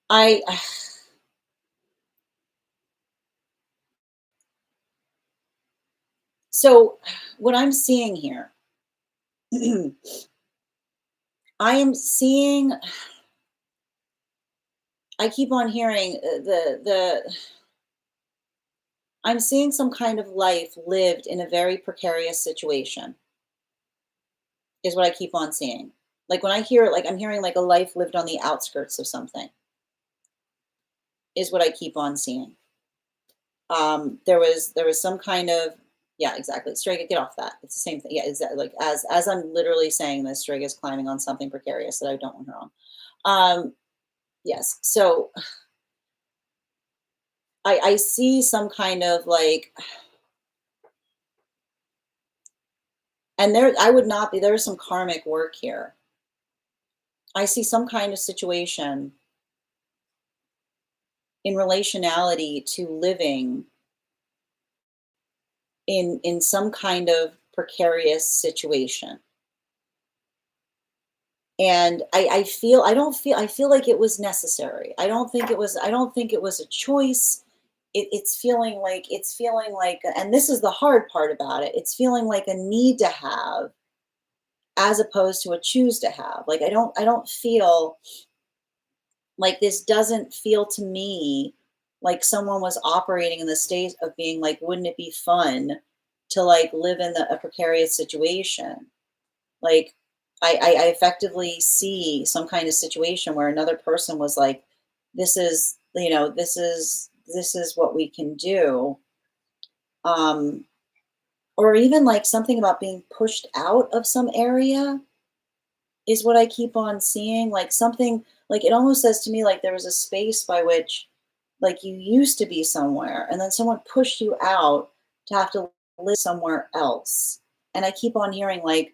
I so what I'm seeing here, I am seeing. I keep on hearing the. I'm seeing some kind of life lived in a very precarious situation. Is what I keep on seeing. Like when I hear it, like I'm hearing like a life lived on the outskirts of something. Is what I keep on seeing. There was some kind of, yeah, exactly. Strega, get off that. It's the same thing. Yeah, exactly. Like as I'm literally saying this, Strega is climbing on something precarious that I don't want her on. Yes. So I see some kind of like, and there I would not be. There is some karmic work here. I see some kind of situation in relationality to living in some kind of precarious situation. And I feel like it was necessary. I don't think it was a choice. It's feeling like, and this is the hard part about it, it's feeling like a need to have as opposed to a choose to have. Like I don't feel like, this doesn't feel to me like someone was operating in the state of being like, wouldn't it be fun to like live in a precarious situation? Like I effectively see some kind of situation where another person was like, this is, this is what we can do. Um, or even like something about being pushed out of some area is what I keep on seeing. Like something, like it almost says to me like there was a space by which like you used to be somewhere and then someone pushed you out to have to live somewhere else. And I keep on hearing like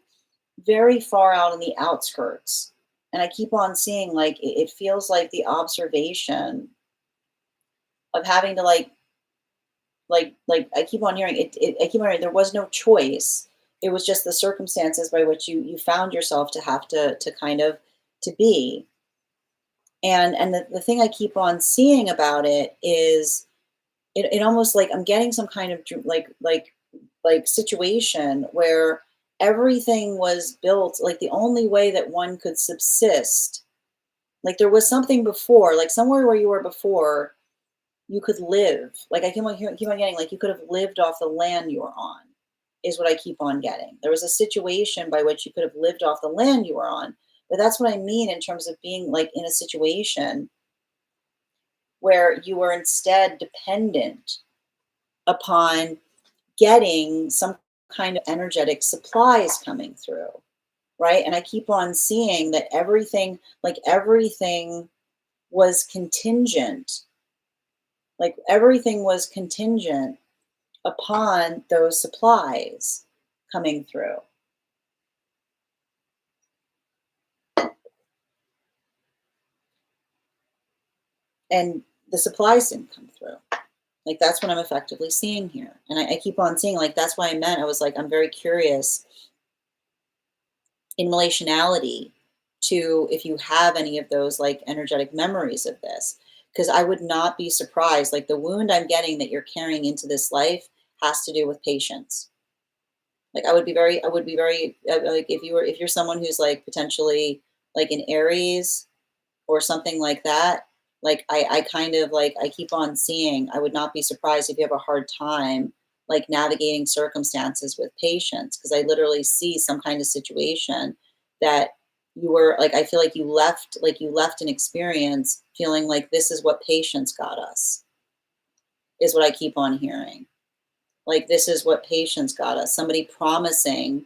very far out in the outskirts. And I keep on seeing like it feels like the observation of having to like I keep on hearing I keep on hearing there was no choice. It was just the circumstances by which you found yourself to have to kind of to be. And the thing I keep on seeing about it is it almost like I'm getting some kind of like situation where everything was built like the only way that one could subsist, like there was something before, like somewhere where you were before you could live, like I keep on getting like you could have lived off the land you were on, is what I keep on getting. There was a situation by which you could have lived off the land you were on, but that's what I mean in terms of being like in a situation where you were instead dependent upon getting some kind of energetic supplies coming through, right? And I keep on seeing that everything was contingent, like everything was contingent upon those supplies coming through. And the supplies didn't come through. Like that's what I'm effectively seeing here. And I keep on seeing, like, that's why I was like, I'm very curious in relationality to if you have any of those like energetic memories of this, because I would not be surprised, like the wound I'm getting that you're carrying into this life has to do with patience. Like I would be very like if you're someone who's like potentially like an Aries or something like that, like I kind of like I keep on seeing, I would not be surprised if you have a hard time like navigating circumstances with patience, because I literally see some kind of situation that you were like, I feel like you left an experience feeling like this is what patience got us, is what I keep on hearing. Like this is what patience got us. Somebody promising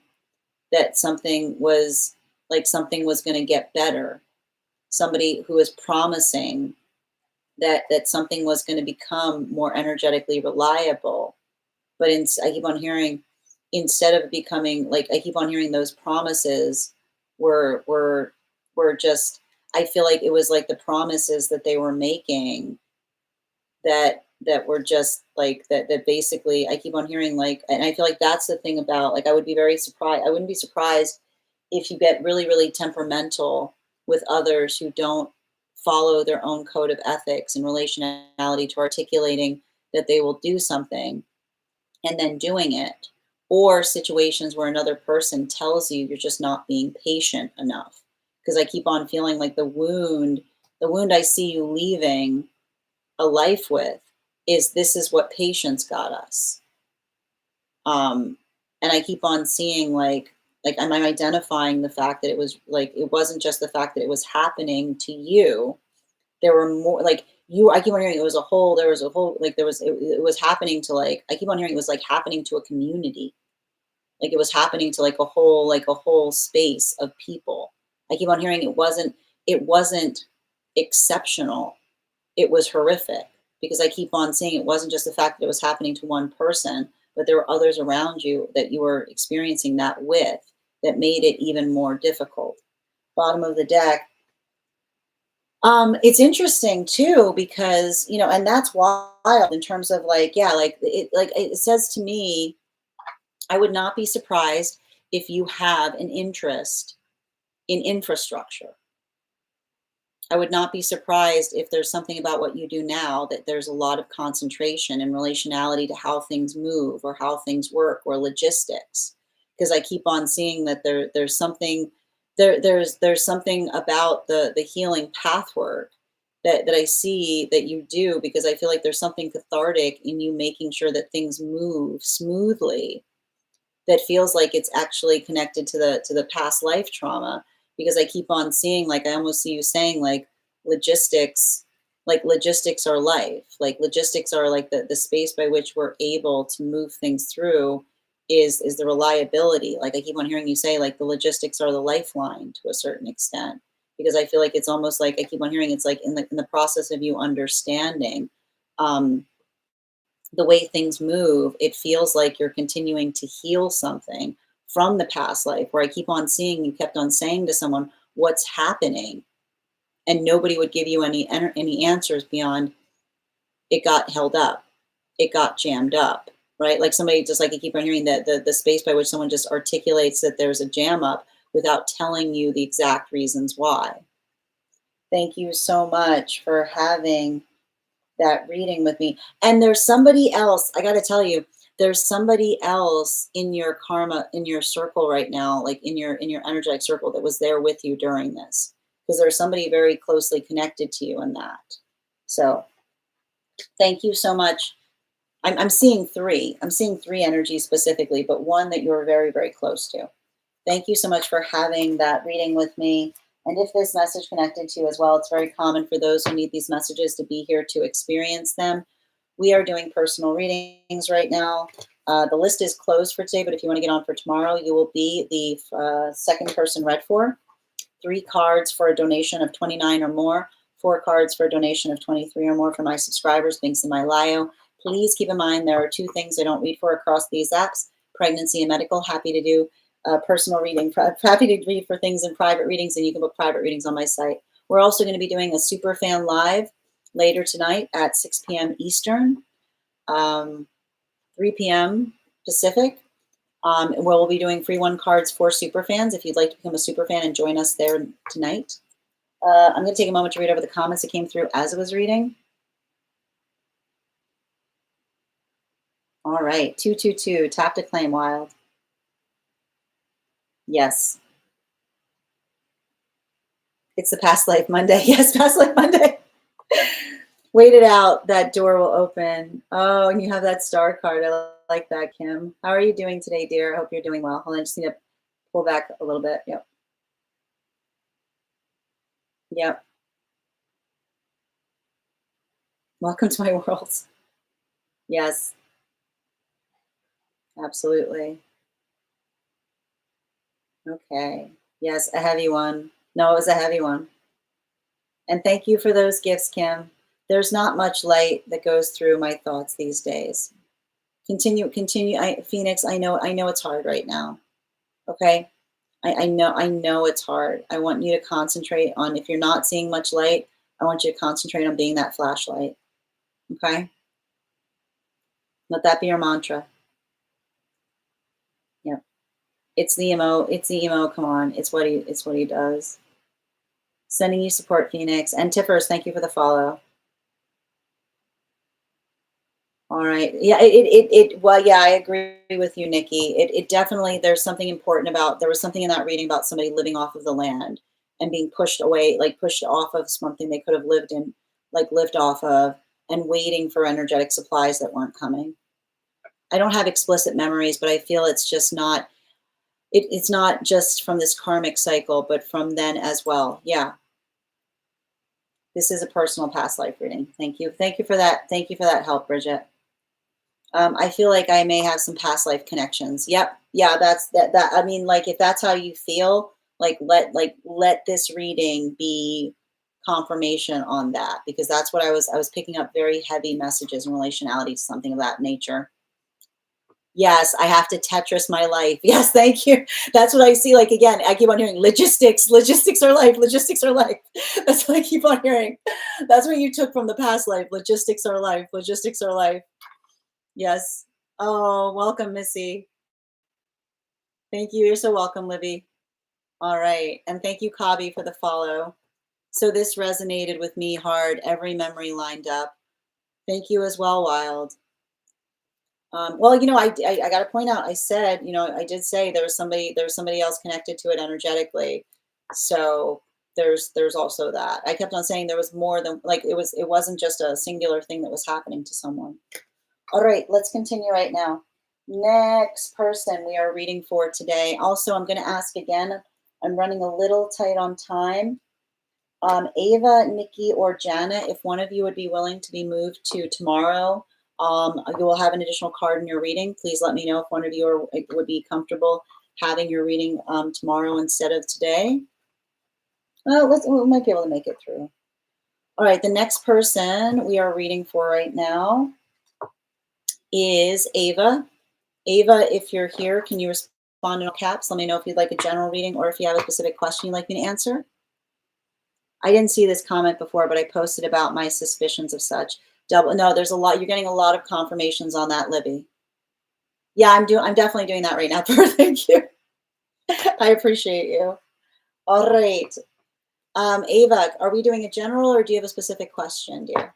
that something was going to get better. Somebody who is promising that something was going to become more energetically reliable. But I keep on hearing, instead of becoming like, I keep on hearing those promises were just, I feel like it was like the promises that they were making that were just like that basically I keep on hearing like, and I feel like that's the thing about like I would be very surprised. I wouldn't be surprised if you get really, really temperamental with others who don't follow their own code of ethics and relationality to articulating that they will do something and then doing it, or situations where another person tells you you're just not being patient enough. Because I keep on feeling like the wound I see you leaving a life with is this is what patience got us. Um, and I keep on seeing like I'm identifying the fact that it was like it wasn't just the fact that it was happening to you. There were more like you. I keep on hearing it was a whole. There was a whole like there was it was happening to like I keep on hearing it was like happening to a community. Like it was happening to like a whole space of people. I keep on hearing it wasn't exceptional. It was horrific because I keep on saying it wasn't just the fact that it was happening to one person, but there were others around you that you were experiencing that with that made it even more difficult. Bottom of the deck. It's interesting too because and that's wild in terms of like it says to me, I would not be surprised if you have an interest in infrastructure. I would not be surprised if there's something about what you do now that there's a lot of concentration and relationality to how things move or how things work or logistics. Because I keep on seeing that there's something there's something about the healing path work that I see that you do because I feel like there's something cathartic in you making sure that things move smoothly that feels like it's actually connected to the past life trauma because I keep on seeing like I almost see you saying logistics logistics are life like logistics are like the space by which we're able to move things through is the reliability like I keep on hearing you say like the logistics are the lifeline to a certain extent because I feel like it's almost like I keep on hearing it's like in the process of you understanding um the way things move, it feels like you're continuing to heal something from the past life. Where I keep on seeing you kept on saying to someone, "What's happening?" and nobody would give you any answers beyond it got held up, it got jammed up, right? Like somebody just like you keep on hearing that the space by which someone just articulates that there's a jam up without telling you the exact reasons why. Thank you so much for having that reading with me. And there's somebody else, I got to tell you, there's somebody else in your karma, in your circle right now, like in your energetic circle that was there with you during this. Because there's somebody very closely connected to you in that. So thank you so much. I'm seeing three. I'm seeing three energies specifically, but one that you're very, very close to. Thank you so much for having that reading with me. And if this message connected to you as well, it's very common for those who need these messages to be here to experience them. We are doing personal readings right now. The list is closed for today, but if you want to get on for tomorrow, you will be the second person read for. 3 cards for a donation of 29 or more. 4 cards for a donation of 23 or more for my subscribers. Links in my bio. Please keep in mind there are 2 things I don't read for across these apps: pregnancy and medical. Happy to do personal reading. Happy to read for things in private readings, and you can book private readings on my site. We're also going to be doing a super fan live later tonight at 6 p.m. Eastern, 3 p.m. Pacific. Where we'll be doing free 1 cards for super fans. If you'd like to become a super fan and join us there tonight. I'm going to take a moment to read over the comments that came through as I was reading. All right, 222, tap to claim, Wild. Yes. It's the past life Monday. Yes, past life Monday. Wait it out. That door will open. Oh, and you have that star card. I like that, Kim. How are you doing today, dear? I hope you're doing well. Hold on, I just need to pull back a little bit. Yep. Yep. Welcome to my world. Yes, absolutely. Okay. Yes, a heavy one. No, it was a heavy one. And thank you for those gifts, Kim. There's not much light that goes through my thoughts these days. Continue. Phoenix, I know it's hard right now. Okay. I know it's hard. I want you to concentrate on, if you're not seeing much light, I want you to concentrate on being that flashlight. Okay? Let that be your mantra. Yeah. It's the emo, come on. It's what he does. Sending you support, Phoenix. And Tiffers, thank you for the follow. All right. Yeah, well, yeah, I agree with you, Nikki. It definitely, there's something important about, there was something in that reading about somebody living off of the land and being pushed away, like pushed off of something they could have lived in, like lived off of, and waiting for energetic supplies that weren't coming. I don't have explicit memories, but I feel it's just not, it's not just from this karmic cycle, but from then as well. Yeah. This is a personal past life reading. Thank you. Thank you for that. Thank you for that help, Bridget. I feel like I may have some past life connections. Yep. Yeah, that's that I mean, like, if that's how you feel, let this reading be confirmation on that, because that's what I was picking up very heavy messages in relationality to something of that nature. Yes, I have to Tetris my life. Yes, thank you. That's what I see. Like, again, I keep on hearing logistics, logistics are life, logistics are life. That's what I keep on hearing. That's what you took from the past life. Logistics are life, logistics are life. Yes. Oh, welcome, Missy. Thank you. You're so welcome, Libby. All right. And thank you, Kabi, for the follow. So this resonated with me hard. Every memory lined up. Thank you as well, Wild. Well, I got to point out, I said, I did say there was somebody else connected to it energetically. So there's also that. I kept on saying there was more than, like, it wasn't just a singular thing that was happening to someone. All right, let's continue right now. Next person we are reading for today. Also, I'm going to ask again, I'm running a little tight on time. Ava, Nikki, or Janet, if one of you would be willing to be moved to tomorrow, you will have an additional card in your reading. Please let me know if one of you would be comfortable having your reading tomorrow instead of today. Well, we might be able to make it through. All right, the next person we are reading for right now is Ava. Ava, if you're here, can you respond in all caps? Let me know if you'd like a general reading or if you have a specific question you'd like me to answer. I didn't see this comment before, but I posted about my suspicions of such. No, there's a lot. You're getting a lot of confirmations on that, Libby. Yeah, I'm definitely doing that right now. Thank you. I appreciate you. All right. Ava, are we doing a general or do you have a specific question, dear?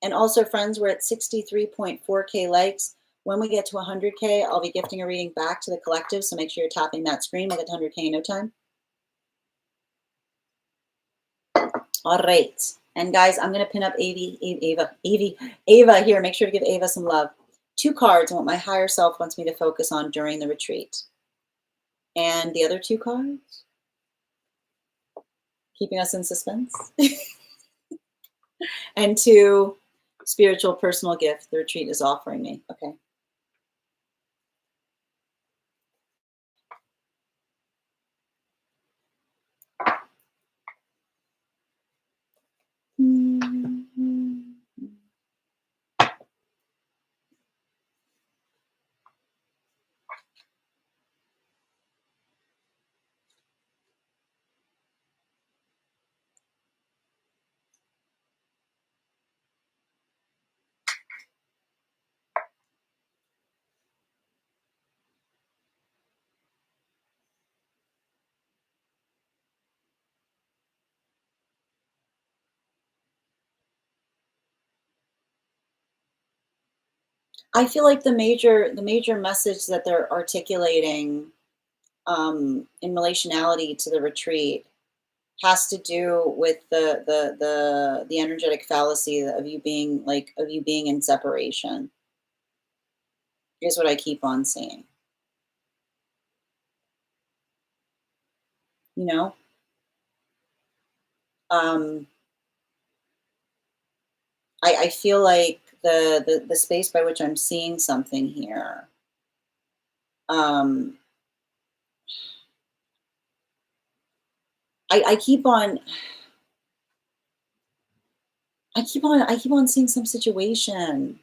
And also, friends, we're at 63.4K likes. When we get to 100K, I'll be gifting a reading back to the collective, so make sure you're tapping that screen. We'll get to 100K in no time. All right. And guys, I'm going to pin up Ava here. Make sure to give Ava some love. 2 cards on what my higher self wants me to focus on during the retreat. And the other 2 cards? Keeping us in suspense. And 2, spiritual personal gift the retreat is offering me. Okay. I feel like the major message that they're articulating in relationality to the retreat has to do with the energetic fallacy of you being in separation, is what I keep on seeing. You know, I feel like the space by which I'm seeing something here. I keep on seeing some situation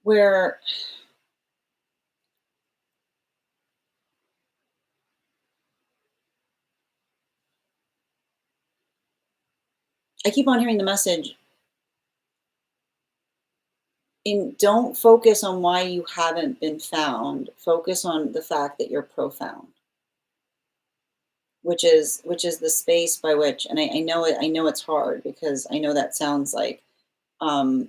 where I keep on hearing the message in don't focus on why you haven't been found. Focus on the fact that you're profound, which is the space by which, and I know it, I know it's hard because I know that sounds like um,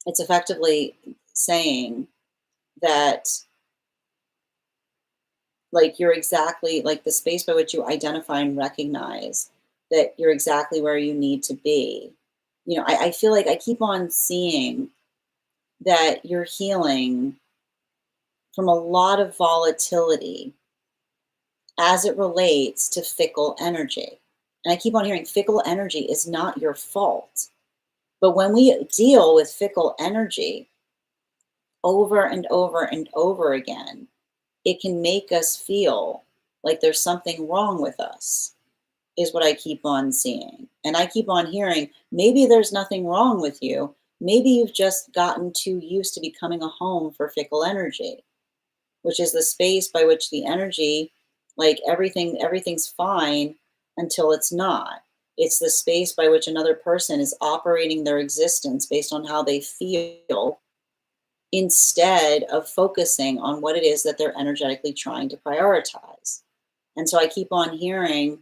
it's effectively saying that like you're exactly like the space by which you identify and recognize that you're exactly where you need to be. You know, I feel like I keep on seeing that you're healing from a lot of volatility as it relates to fickle energy. And I keep on hearing fickle energy is not your fault. But when we deal with fickle energy over and over and over again, it can make us feel like there's something wrong with us, is what I keep on seeing. And I keep on hearing maybe there's nothing wrong with you. Maybe you've just gotten too used to becoming a home for fickle energy, which is the space by which the energy, like everything's fine until it's not. It's the space by which another person is operating their existence based on how they feel instead of focusing on what it is that they're energetically trying to prioritize. And so I keep on hearing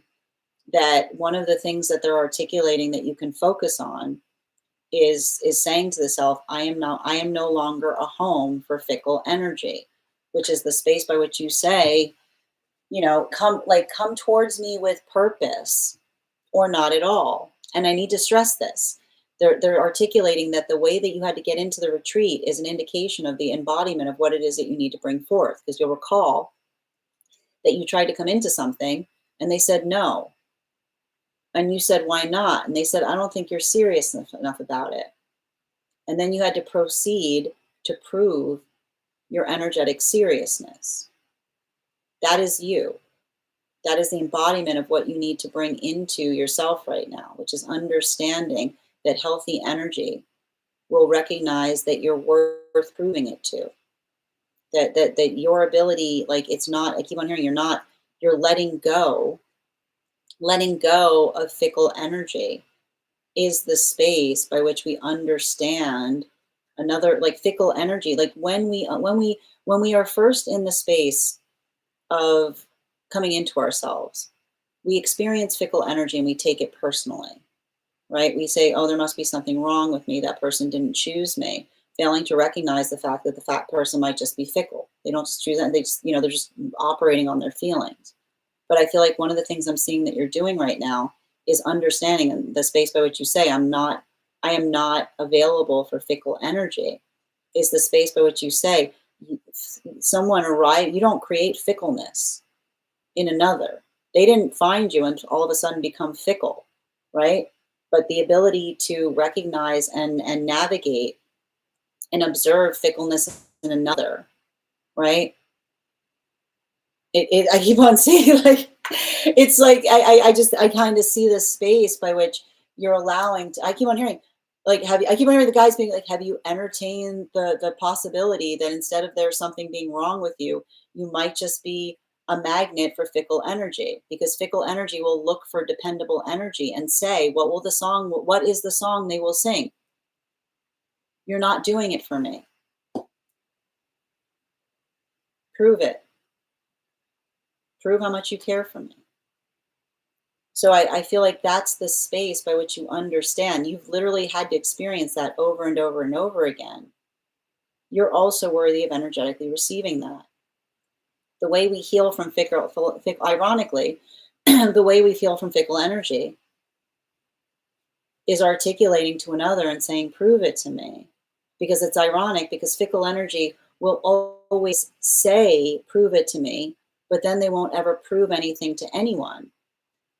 that one of the things that they're articulating that you can focus on is saying to the self, I am no longer a home for fickle energy, which is the space by which you say, you know, come towards me with purpose or not at all. And I need to stress this. They're articulating that the way that you had to get into the retreat is an indication of the embodiment of what it is that you need to bring forth. Because you'll recall that you tried to come into something and they said no. And you said, why not? And they said, I don't think you're serious enough about it. And then you had to proceed to prove your energetic seriousness. That is you. That is the embodiment of what you need to bring into yourself right now, which is understanding that healthy energy will recognize that you're worth proving it to. That your ability, like it's not, I keep on hearing you're letting go of fickle energy is the space by which we understand another like fickle energy. Like when we are first in the space of coming into ourselves, we experience fickle energy and we take it personally, right? We say, oh, there must be something wrong with me. That person didn't choose me, failing to recognize the fact that the fat person might just be fickle. They don't just choose that. They just, you know, they're just operating on their feelings. But I feel like one of the things I'm seeing that you're doing right now is understanding the space by which you say, I am not available for fickle energy, is the space by which you say, someone arrived, you don't create fickleness in another. They didn't find you and all of a sudden become fickle, right? But the ability to recognize and navigate and observe fickleness in another, right? I keep on saying like it's like I kind of see this space by which you're allowing to, I keep on hearing like I keep on hearing the guys being like, have you entertained the possibility that instead of there's something being wrong with you, you might just be a magnet for fickle energy, because fickle energy will look for dependable energy and say, what is the song they will sing? You're not doing it for me. Prove it. Prove how much you care for me. So I feel like that's the space by which you understand. You've literally had to experience that over and over and over again. You're also worthy of energetically receiving that. The way we heal from ironically, the way we heal from fickle energy is articulating to another and saying, prove it to me. Because it's ironic, because fickle energy will always say, prove it to me, but then they won't ever prove anything to anyone.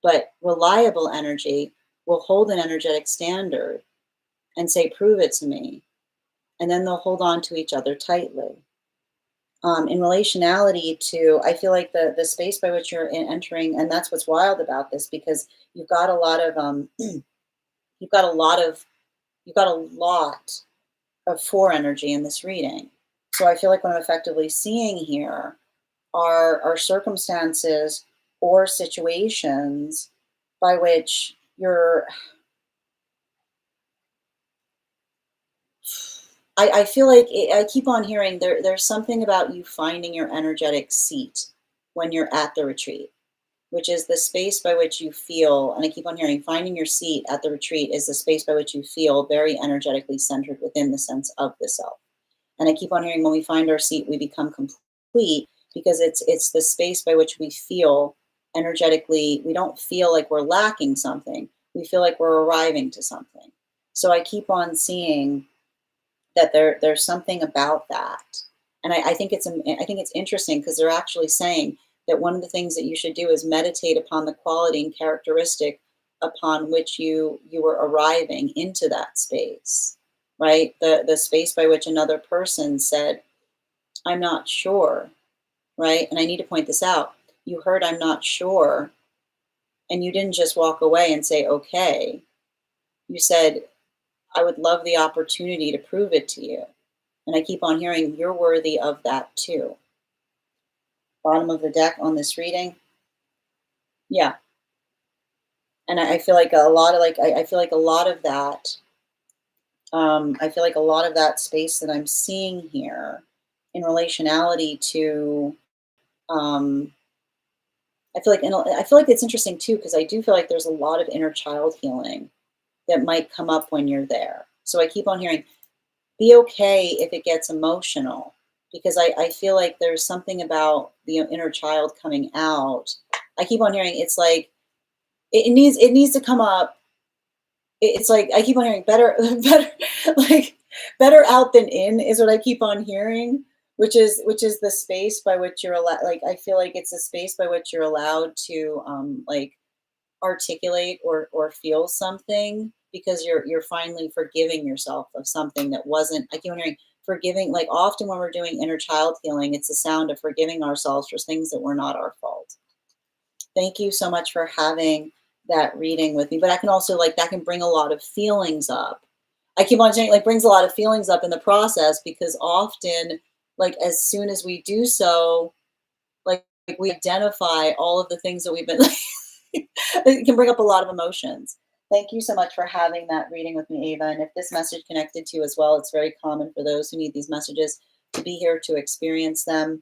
But reliable energy will hold an energetic standard and say, prove it to me. And then they'll hold on to each other tightly. In relationality to, I feel like the space by which you're entering, and that's what's wild about this, because you've got a lot of, you've got a lot of, you've got a lot of four energy in this reading. So I feel like what I'm effectively seeing here are circumstances or situations by which you're I feel like I keep on hearing there's something about you finding your energetic seat when you're at the retreat, which is the space by which you feel, and I keep on hearing finding your seat at the retreat is the space by which you feel very energetically centered within the sense of the self. And I keep on hearing when we find our seat, we become complete because it's the space by which we feel energetically. We don't feel like we're lacking something. We feel like we're arriving to something. So I keep on seeing that there's something about that. And I think it's interesting because they're actually saying that one of the things that you should do is meditate upon the quality and characteristic upon which you were arriving into that space, right? The space by which another person said, I'm not sure, right? And I need to point this out. You heard I'm not sure, and you didn't just walk away and say, okay. You said, I would love the opportunity to prove it to you. And I keep on hearing you're worthy of that too. Bottom of the deck on this reading. Yeah. And I feel like a lot of I feel like a lot of that, I feel like a lot of that space that I'm seeing here in relationality to, um, I feel like it's interesting too, because I do feel like there's a lot of inner child healing that might come up when you're there. So I keep on hearing, be okay if it gets emotional, because I feel like there's something about the inner child coming out. I keep on hearing it's like it needs to come up. It's like I keep on hearing better better like better out than in is what I keep on hearing, which is the space by which you're allowed. Like I feel like it's a space by which you're allowed to like articulate or feel something because you're finally forgiving yourself of something that wasn't. I keep wondering, forgiving, like often when we're doing inner child healing, it's the sound of forgiving ourselves for things that were not our fault. Thank you so much for having that reading with me. But I can also like that can bring a lot of feelings up. I keep on saying like brings a lot of feelings up in the process because often like as soon as we do so, like we identify all of the things that we've been it can bring up a lot of emotions. Thank you so much for having that reading with me, Ava. And if this message connected to you as well, it's very common for those who need these messages to be here to experience them.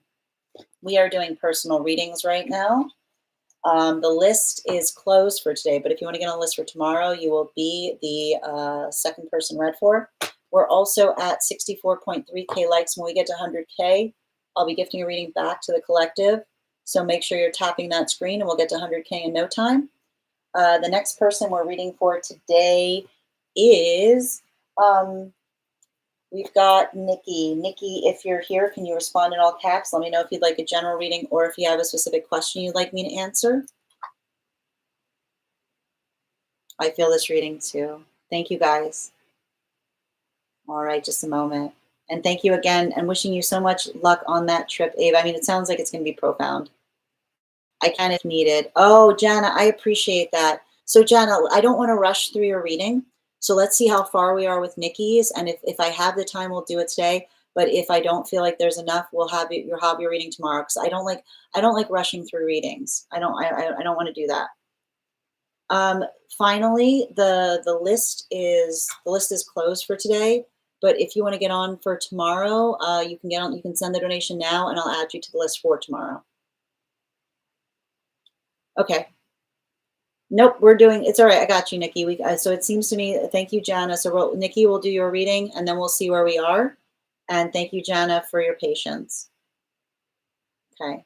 We are doing personal readings right now. The list is closed for today, but if you want to get on the list for tomorrow, you will be the second person read for. We're also at 64.3K likes. When we get to 100K, I'll be gifting a reading back to the collective. So make sure you're tapping that screen and we'll get to 100K in no time. The next person we're reading for today is, we've got Nikki. Nikki, if you're here, can you respond in all caps? Let me know if you'd like a general reading or if you have a specific question you'd like me to answer. I feel this reading too. Thank you guys. All right, just a moment. And thank you again and wishing you so much luck on that trip, Ava. I mean, it sounds like it's going to be profound. I can if needed. Oh, Jana, I appreciate that. So Jana, I don't want to rush through your reading. So let's see how far we are with Nikki's. And if I have the time, we'll do it today. But if I don't feel like there's enough, we'll have your reading tomorrow. Because I don't like rushing through readings. I don't want to do that. Finally, the list is closed for today. But if you want to get on for tomorrow, you can get on. You can send the donation now, and I'll add you to the list for tomorrow. Okay. Nope, we're doing. It's all right. I got you, Nikki. So it seems to me. Thank you, Jana. So Nikki will do your reading, and then we'll see where we are. And thank you, Jana, for your patience. Okay.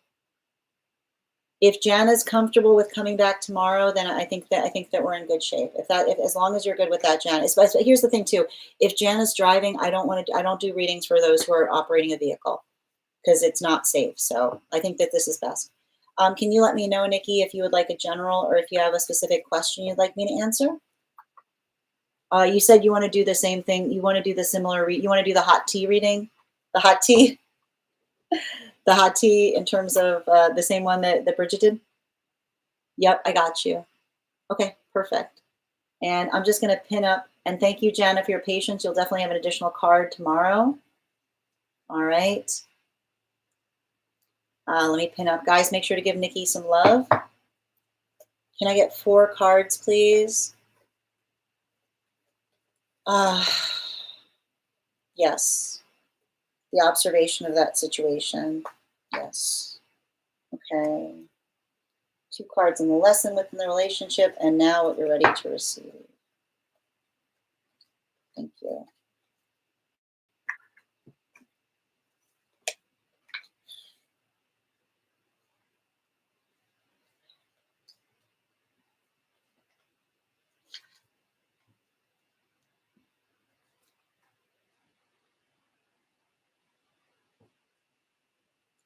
If Jana's comfortable with coming back tomorrow, then I think that we're in good shape. If as long as you're good with that, Jana. Here's the thing too. If Jana's driving, I don't do readings for those who are operating a vehicle because it's not safe. So I think that this is best. Can you let me know, Nikki, if you would like a general or if you have a specific question you'd like me to answer? You said you want to do the same thing. You want to do the similar. You want to do the hot tea reading, the hot tea, the hot tea in terms of the same one that Bridget did. Yep, I got you. Okay, perfect. And I'm just going to pin up. And thank you, Jana, for your patience. You'll definitely have an additional card tomorrow. All right. Let me pin up. Guys, make sure to give Nikki some love. Can I get 4 cards, please? Yes. The observation of that situation. Yes. Okay. 2 cards in the lesson within the relationship, and now what you're ready to receive. Thank you.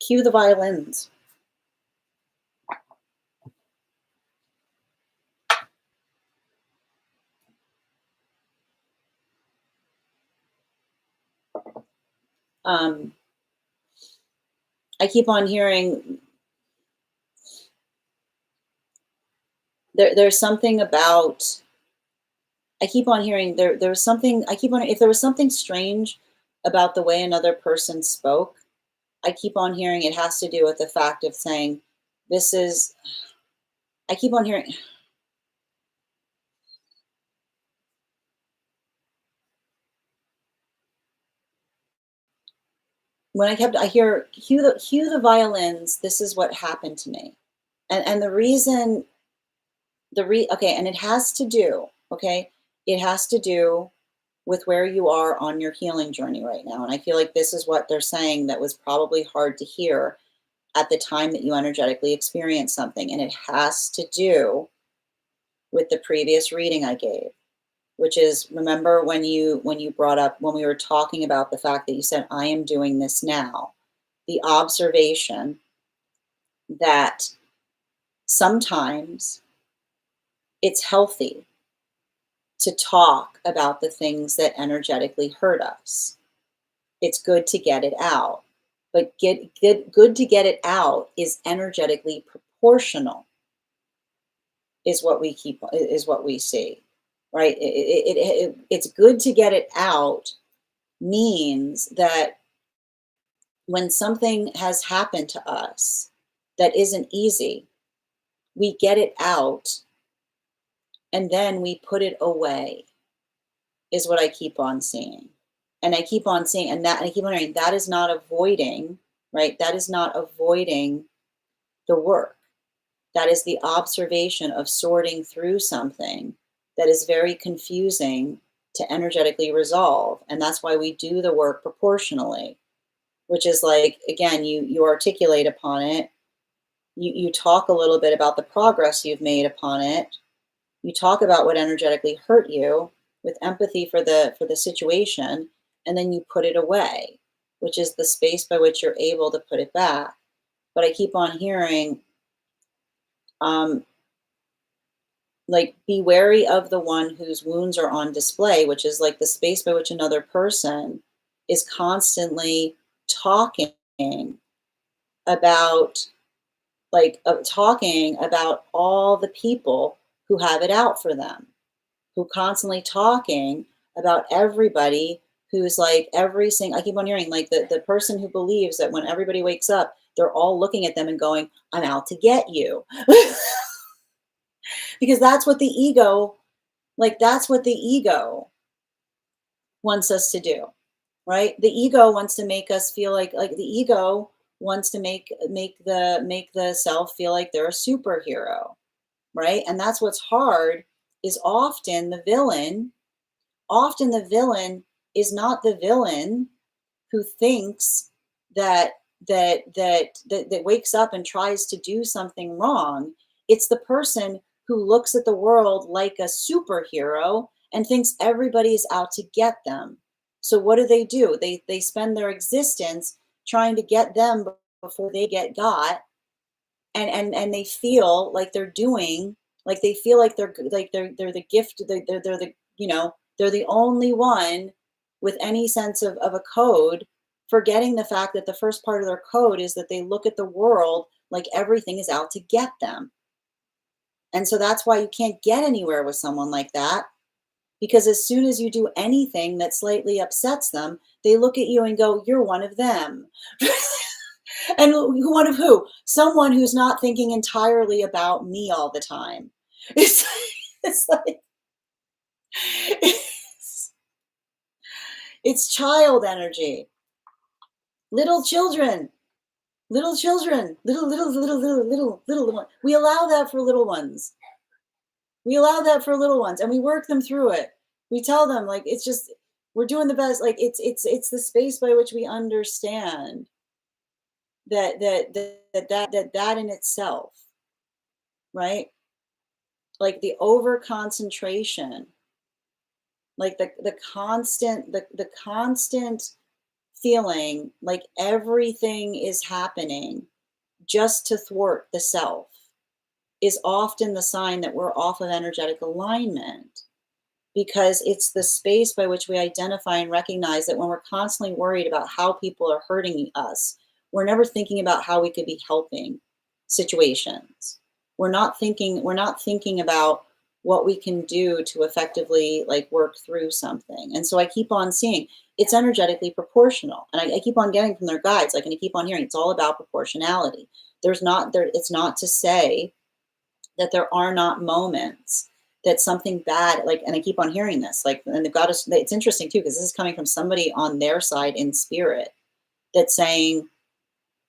Cue the violins. I keep on hearing there's something about I keep on hearing there's something I keep on if there was something strange about the way another person spoke, I keep on hearing it has to do with the fact of saying, this is I keep on hearing when I hear cue the violins, this is what happened to me. And the reason okay, and it has to do, okay? It has to do with where you are on your healing journey right now. And I feel like this is what they're saying that was probably hard to hear at the time that you energetically experienced something. And it has to do with the previous reading I gave, which is remember when you brought up when we were talking about the fact that you said, I am doing this now, the observation that sometimes it's healthy to talk about the things that energetically hurt us. It's good to get it out. But good to get it out is energetically proportional, is what we see, right? It's good to get it out means that when something has happened to us that isn't easy, we get it out and then we put it away, is what I keep on seeing. And I keep on seeing, and I keep on hearing that is not avoiding, right? That is not avoiding the work. That is the observation of sorting through something that is very confusing to energetically resolve. And that's why we do the work proportionally, which is like, again, you articulate upon it. You talk a little bit about the progress you've made upon it. You talk about what energetically hurt you with empathy for the situation, and then you put it away, which is the space by which you're able to put it back. But I keep on hearing, like, be wary of the one whose wounds are on display, which is like the space by which another person is constantly talking about, talking about all the people who have it out for them, who constantly talking about everybody who's like I keep on hearing like the person who believes that when everybody wakes up, they're all looking at them and going, I'm out to get you. Because that's what the ego, that's what the ego wants us to do, right? The ego wants to make us feel like the ego wants to make the self feel like they're a superhero, right? And that's what's hard is often the villain is not the villain who thinks that wakes up and tries to do something wrong. It's the person who looks at the world like a superhero and thinks everybody's out to get them. So what do? They spend their existence trying to get them before they get got, and they feel like they're doing, they feel like they're the gift, they're the, they're the only one with any sense of a code, forgetting the fact that the first part of their code is that they look at the world like everything is out to get them. And so that's why you can't get anywhere with someone like that, because as soon as you do anything that slightly upsets them, they look at you and go, you're one of them. And one of who? Someone who's not thinking entirely about me all the time. It's like, It's child energy. Little children. Little children. Little ones. We allow that for little ones. We allow that for little ones, and we work them through it. We tell them, like, it's just, we're doing the best. Like, it's the space by which we understand that in itself, right? Like the over concentration, like the constant feeling like everything is happening just to thwart the self is often the sign that we're off of energetic alignment, because it's the space by which we identify and recognize that when we're constantly worried about how people are hurting us, we're never thinking about how we could be helping situations. We're not thinking about what we can do to effectively like work through something. And so I keep on seeing it's energetically proportional. And I keep on getting from their guides, like, and I keep on hearing it's all about proportionality. It's not to say that there are not moments that something bad, like, and I keep on hearing this, like, and they've got us, it's interesting too, because this is coming from somebody on their side in spirit that's saying,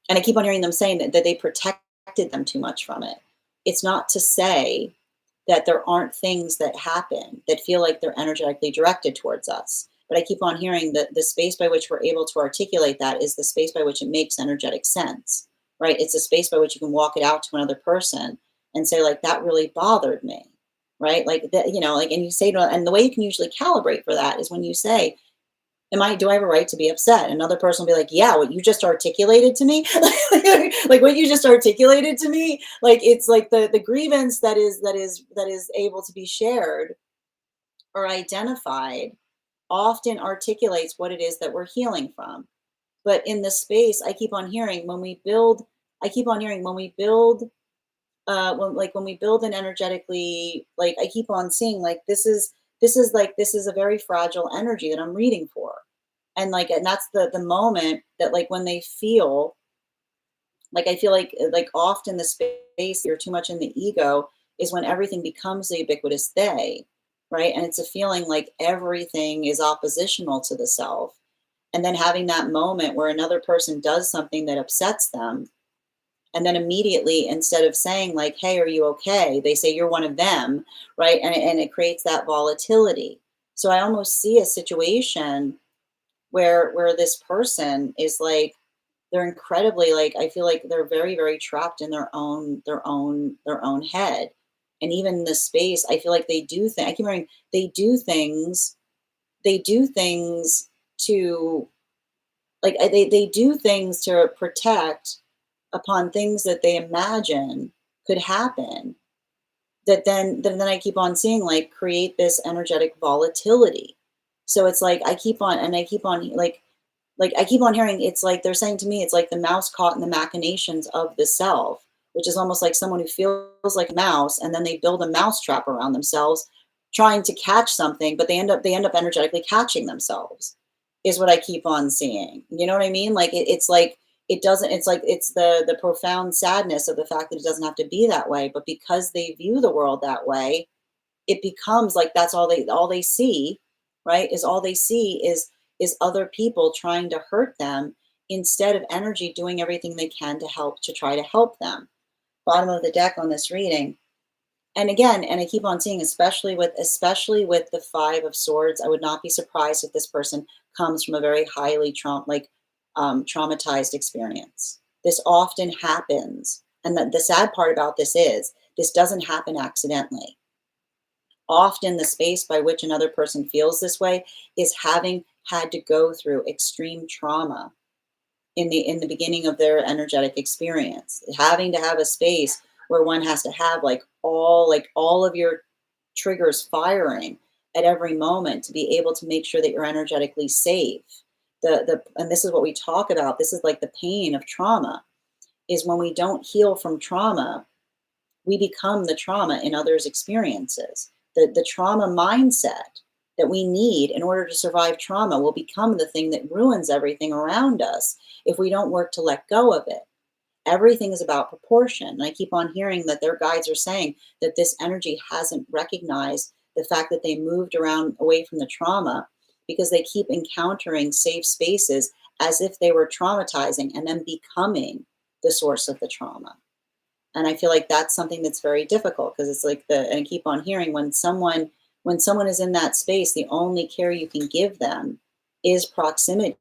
and I keep on hearing them saying that they protected them too much from it. It's not to say that there aren't things that happen that feel like they're energetically directed towards us. But I keep on hearing that the space by which we're able to articulate that is the space by which it makes energetic sense, right? It's a space by which you can walk it out to another person and say, like, that really bothered me, right? Like that, like, and you say to, and the way you can usually calibrate for that is when you say, do I have a right to be upset? Another person will be like, yeah, what you just articulated to me, like what you just articulated to me, like, it's like the grievance that is able to be shared or identified often articulates what it is that we're healing from. But in the space, I keep on hearing when we build, I keep on hearing when we build, when we build an energetically, like, I keep on seeing, like, this is a very fragile energy that I'm reading for. And like, and that's the moment that, like, when they feel like, I feel like often the space you're too much in the ego is when everything becomes the ubiquitous they, right? And it's a feeling like everything is oppositional to the self. And then having that moment where another person does something that upsets them, and then immediately, instead of saying, like, hey, are you okay, they say you're one of them, right? And it creates that volatility. So I almost see a situation where this person is like, they're incredibly, like, I feel like they're very, very trapped in their own head. And even in the space, I feel like they do things, I keep hearing they do things to, like, they do things to protect upon things that they imagine could happen, that then I keep on seeing, like, create this energetic volatility. So it's like I keep on, and I keep on, like I keep on hearing, it's like they're saying to me, it's like the mouse caught in the machinations of the self, which is almost like someone who feels like a mouse, and then they build a mouse trap around themselves, trying to catch something, but they end up energetically catching themselves, is what I keep on seeing. You know what I mean? Like, it's like it doesn't. It's like it's the profound sadness of the fact that it doesn't have to be that way, but because they view the world that way, it becomes like that's all they see, right? Is all they see is other people trying to hurt them, instead of energy doing everything they can to try to help them. Bottom of the deck on this reading. And again, and I keep on seeing, especially with the Five of Swords, I would not be surprised if this person comes from a very highly traumatized experience. This often happens, and the sad part about this doesn't happen accidentally. Often the space by which another person feels this way is having had to go through extreme trauma in the beginning of their energetic experience, having to have a space where one has to have, like all of your triggers firing at every moment to be able to make sure that you're energetically safe. And this is what we talk about, this is like the pain of trauma, is when we don't heal from trauma, we become the trauma in others' experiences. The trauma mindset that we need in order to survive trauma will become the thing that ruins everything around us if we don't work to let go of it. Everything is about proportion. And I keep on hearing that their guides are saying that this energy hasn't recognized the fact that they moved around away from the trauma because they keep encountering safe spaces as if they were traumatizing and then becoming the source of the trauma. And I feel like that's something that's very difficult because it's like and I keep on hearing when someone is in that space, the only care you can give them is proximity.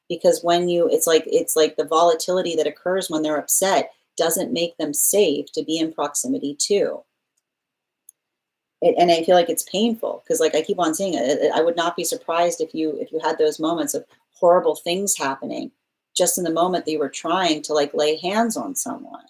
Because when it's like the volatility that occurs when they're upset doesn't make them safe to be in proximity to. And I feel like it's painful because, like I keep on saying it, I would not be surprised if you had those moments of horrible things happening just in the moment that you were trying to like lay hands on someone,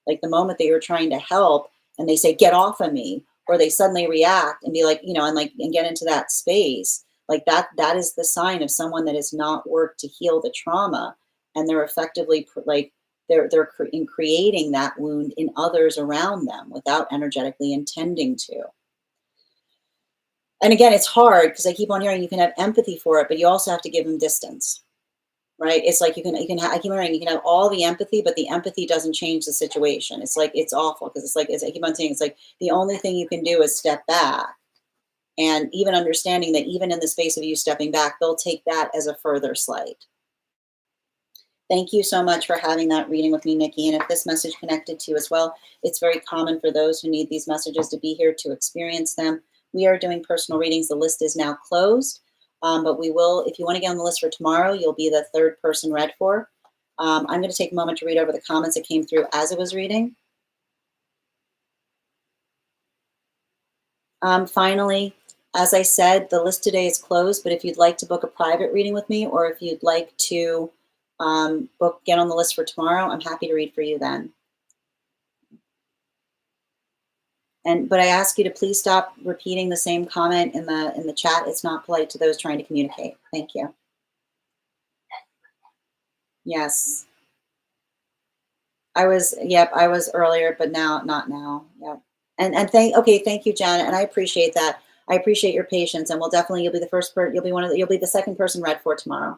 like the moment that you're trying to help, and they say get off of me, or they suddenly react and be like, and get into that space, like that is the sign of someone that has not worked to heal the trauma, and they're effectively like in creating that wound in others around them without energetically intending to. And again, it's hard because I keep on hearing you can have empathy for it, but you also have to give them distance, right? It's like I keep hearing you can have all the empathy, but the empathy doesn't change the situation. It's like, it's awful because I keep on saying, it's like the only thing you can do is step back, and even understanding that even in the space of you stepping back, they'll take that as a further slight. Thank you so much for having that reading with me, Nikki. And if this message connected to you as well, it's very common for those who need these messages to be here to experience them. We are doing personal readings. The list is now closed, but we will, if you want to get on the list for tomorrow, you'll be the third person read for. I'm going to take a moment to read over the comments that came through as it was reading. Finally, as I said, the list today is closed, but if you'd like to book a private reading with me, or if you'd like to get on the list for tomorrow, I'm happy to read for you then. But I ask you to please stop repeating the same comment in the chat. It's not polite to those trying to communicate. Thank you. Yes. I was earlier, but not now. Yep. Thank you, Janet, and I appreciate that. I appreciate your patience, and you'll be the first person, you'll be the second person read for tomorrow.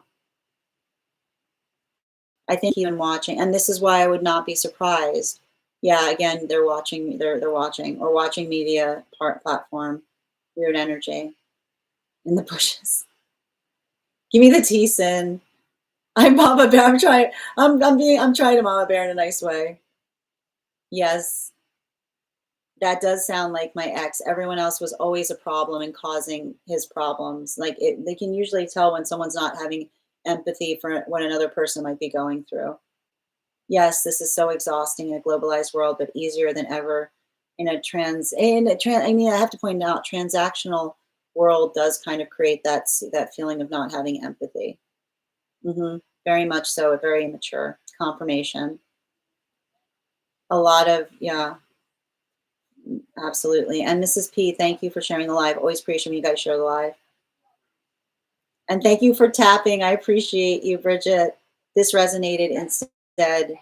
I thank you in watching, and this is why I would not be surprised. Yeah, again, they're watching me. They're watching me via platform. Weird energy in the bushes. Give me the tea, Sin. I'm Mama Bear. I'm trying. I'm trying to Mama Bear in a nice way. Yes, that does sound like my ex. Everyone else was always a problem and causing his problems. They can usually tell when someone's not having empathy for what another person might be going through. Yes, this is so exhausting in a globalized world, but easier than ever I mean, I have to point out, transactional world does kind of create that feeling of not having empathy. Very much so, very immature confirmation. A lot of, yeah, absolutely. And Mrs. P, thank you for sharing the live. Always appreciate when you guys share the live. And thank you for tapping. I appreciate you, Bridget. This resonated instead.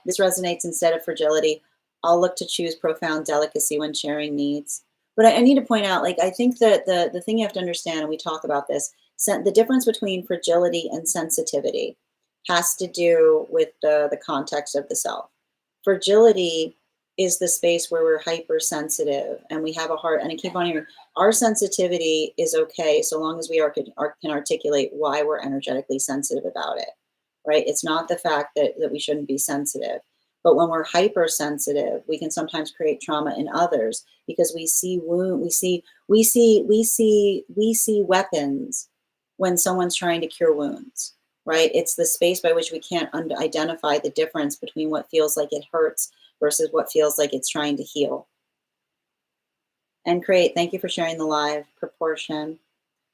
This resonates instead of fragility. I'll look to choose profound delicacy when sharing needs. But I need to point out, like, I think that the thing you have to understand, and we talk about this, the difference between fragility and sensitivity has to do with the context of the self. Fragility is the space where we're hypersensitive and we have a heart. And I keep on hearing, our sensitivity is okay so long as we can articulate why we're energetically sensitive about it, right? It's not the fact that we shouldn't be sensitive. But when we're hypersensitive, we can sometimes create trauma in others because we see weapons when someone's trying to cure wounds, right? It's the space by which we can't identify the difference between what feels like it hurts versus what feels like it's trying to heal. And great, thank you for sharing the live proportion.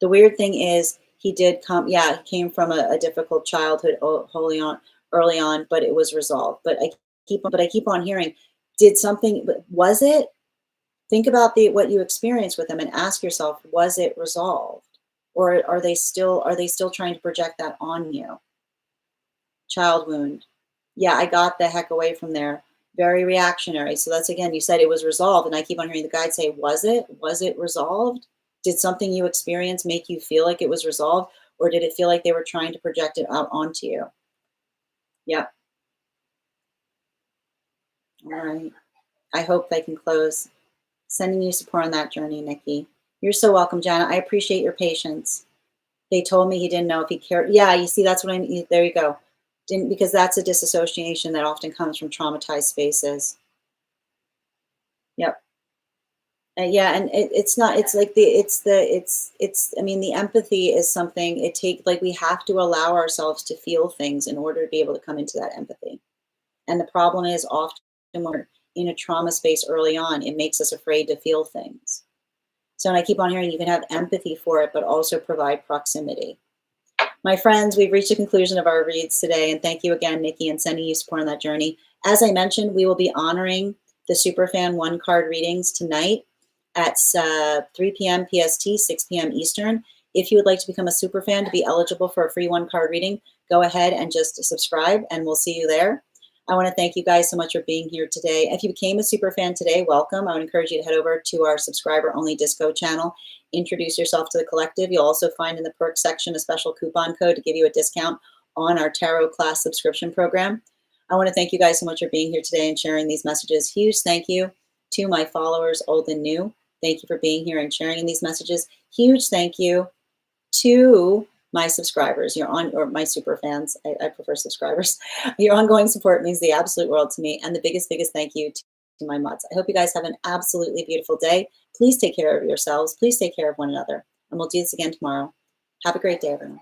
The weird thing is he came from a difficult childhood early on, but it was resolved. But I keep on hearing, was it? Think about what you experienced with him and ask yourself, was it resolved? Or are they still trying to project that on you? Child wound. Yeah, I got the heck away from there. Very reactionary. So that's, again, you said it was resolved, and I keep on hearing the guide say, was it resolved? Did something you experienced make you feel like it was resolved, or did it feel like they were trying to project it out onto you? Yep. All right. I hope I can close. Sending you support on that journey, Nikki. You're so welcome, Jana. I appreciate your patience. They told me he didn't know if he cared. Yeah, you see, that's what I mean. There you go. Didn't, because that's a disassociation that often comes from traumatized spaces. Yep. Yeah, and it's not. It's like it's. I mean, the empathy is something. It take like we have to allow ourselves to feel things in order to be able to come into that empathy. And the problem is often when we're in a trauma space early on, it makes us afraid to feel things. So, and I keep on hearing you can have empathy for it, but also provide proximity. My friends, we've reached the conclusion of our reads today, and thank you again, Nikki, and sending you support on that journey. As I mentioned, we will be honoring the Superfan one card readings tonight at 3 p.m. PST, 6 p.m. Eastern. If you would like to become a superfan to be eligible for a free one card reading, go ahead and just subscribe, and we'll see you there. I want to thank you guys so much for being here today. If you became a superfan today, welcome. I would encourage you to head over to our subscriber-only Disco channel. Introduce yourself to the collective. You'll also find in the perks section a special coupon code to give you a discount on our tarot class subscription program. I want to thank you guys so much for being here today and sharing these messages. Huge thank you to my followers, old and new. Thank you for being here and sharing in these messages. Huge thank you to my subscribers. You're on, or my super fans. I prefer subscribers. Your ongoing support means the absolute world to me. And the biggest thank you to my mods. I hope you guys have an absolutely beautiful day. Please take care of yourselves. Please take care of one another. And we'll do this again tomorrow. Have a great day, everyone.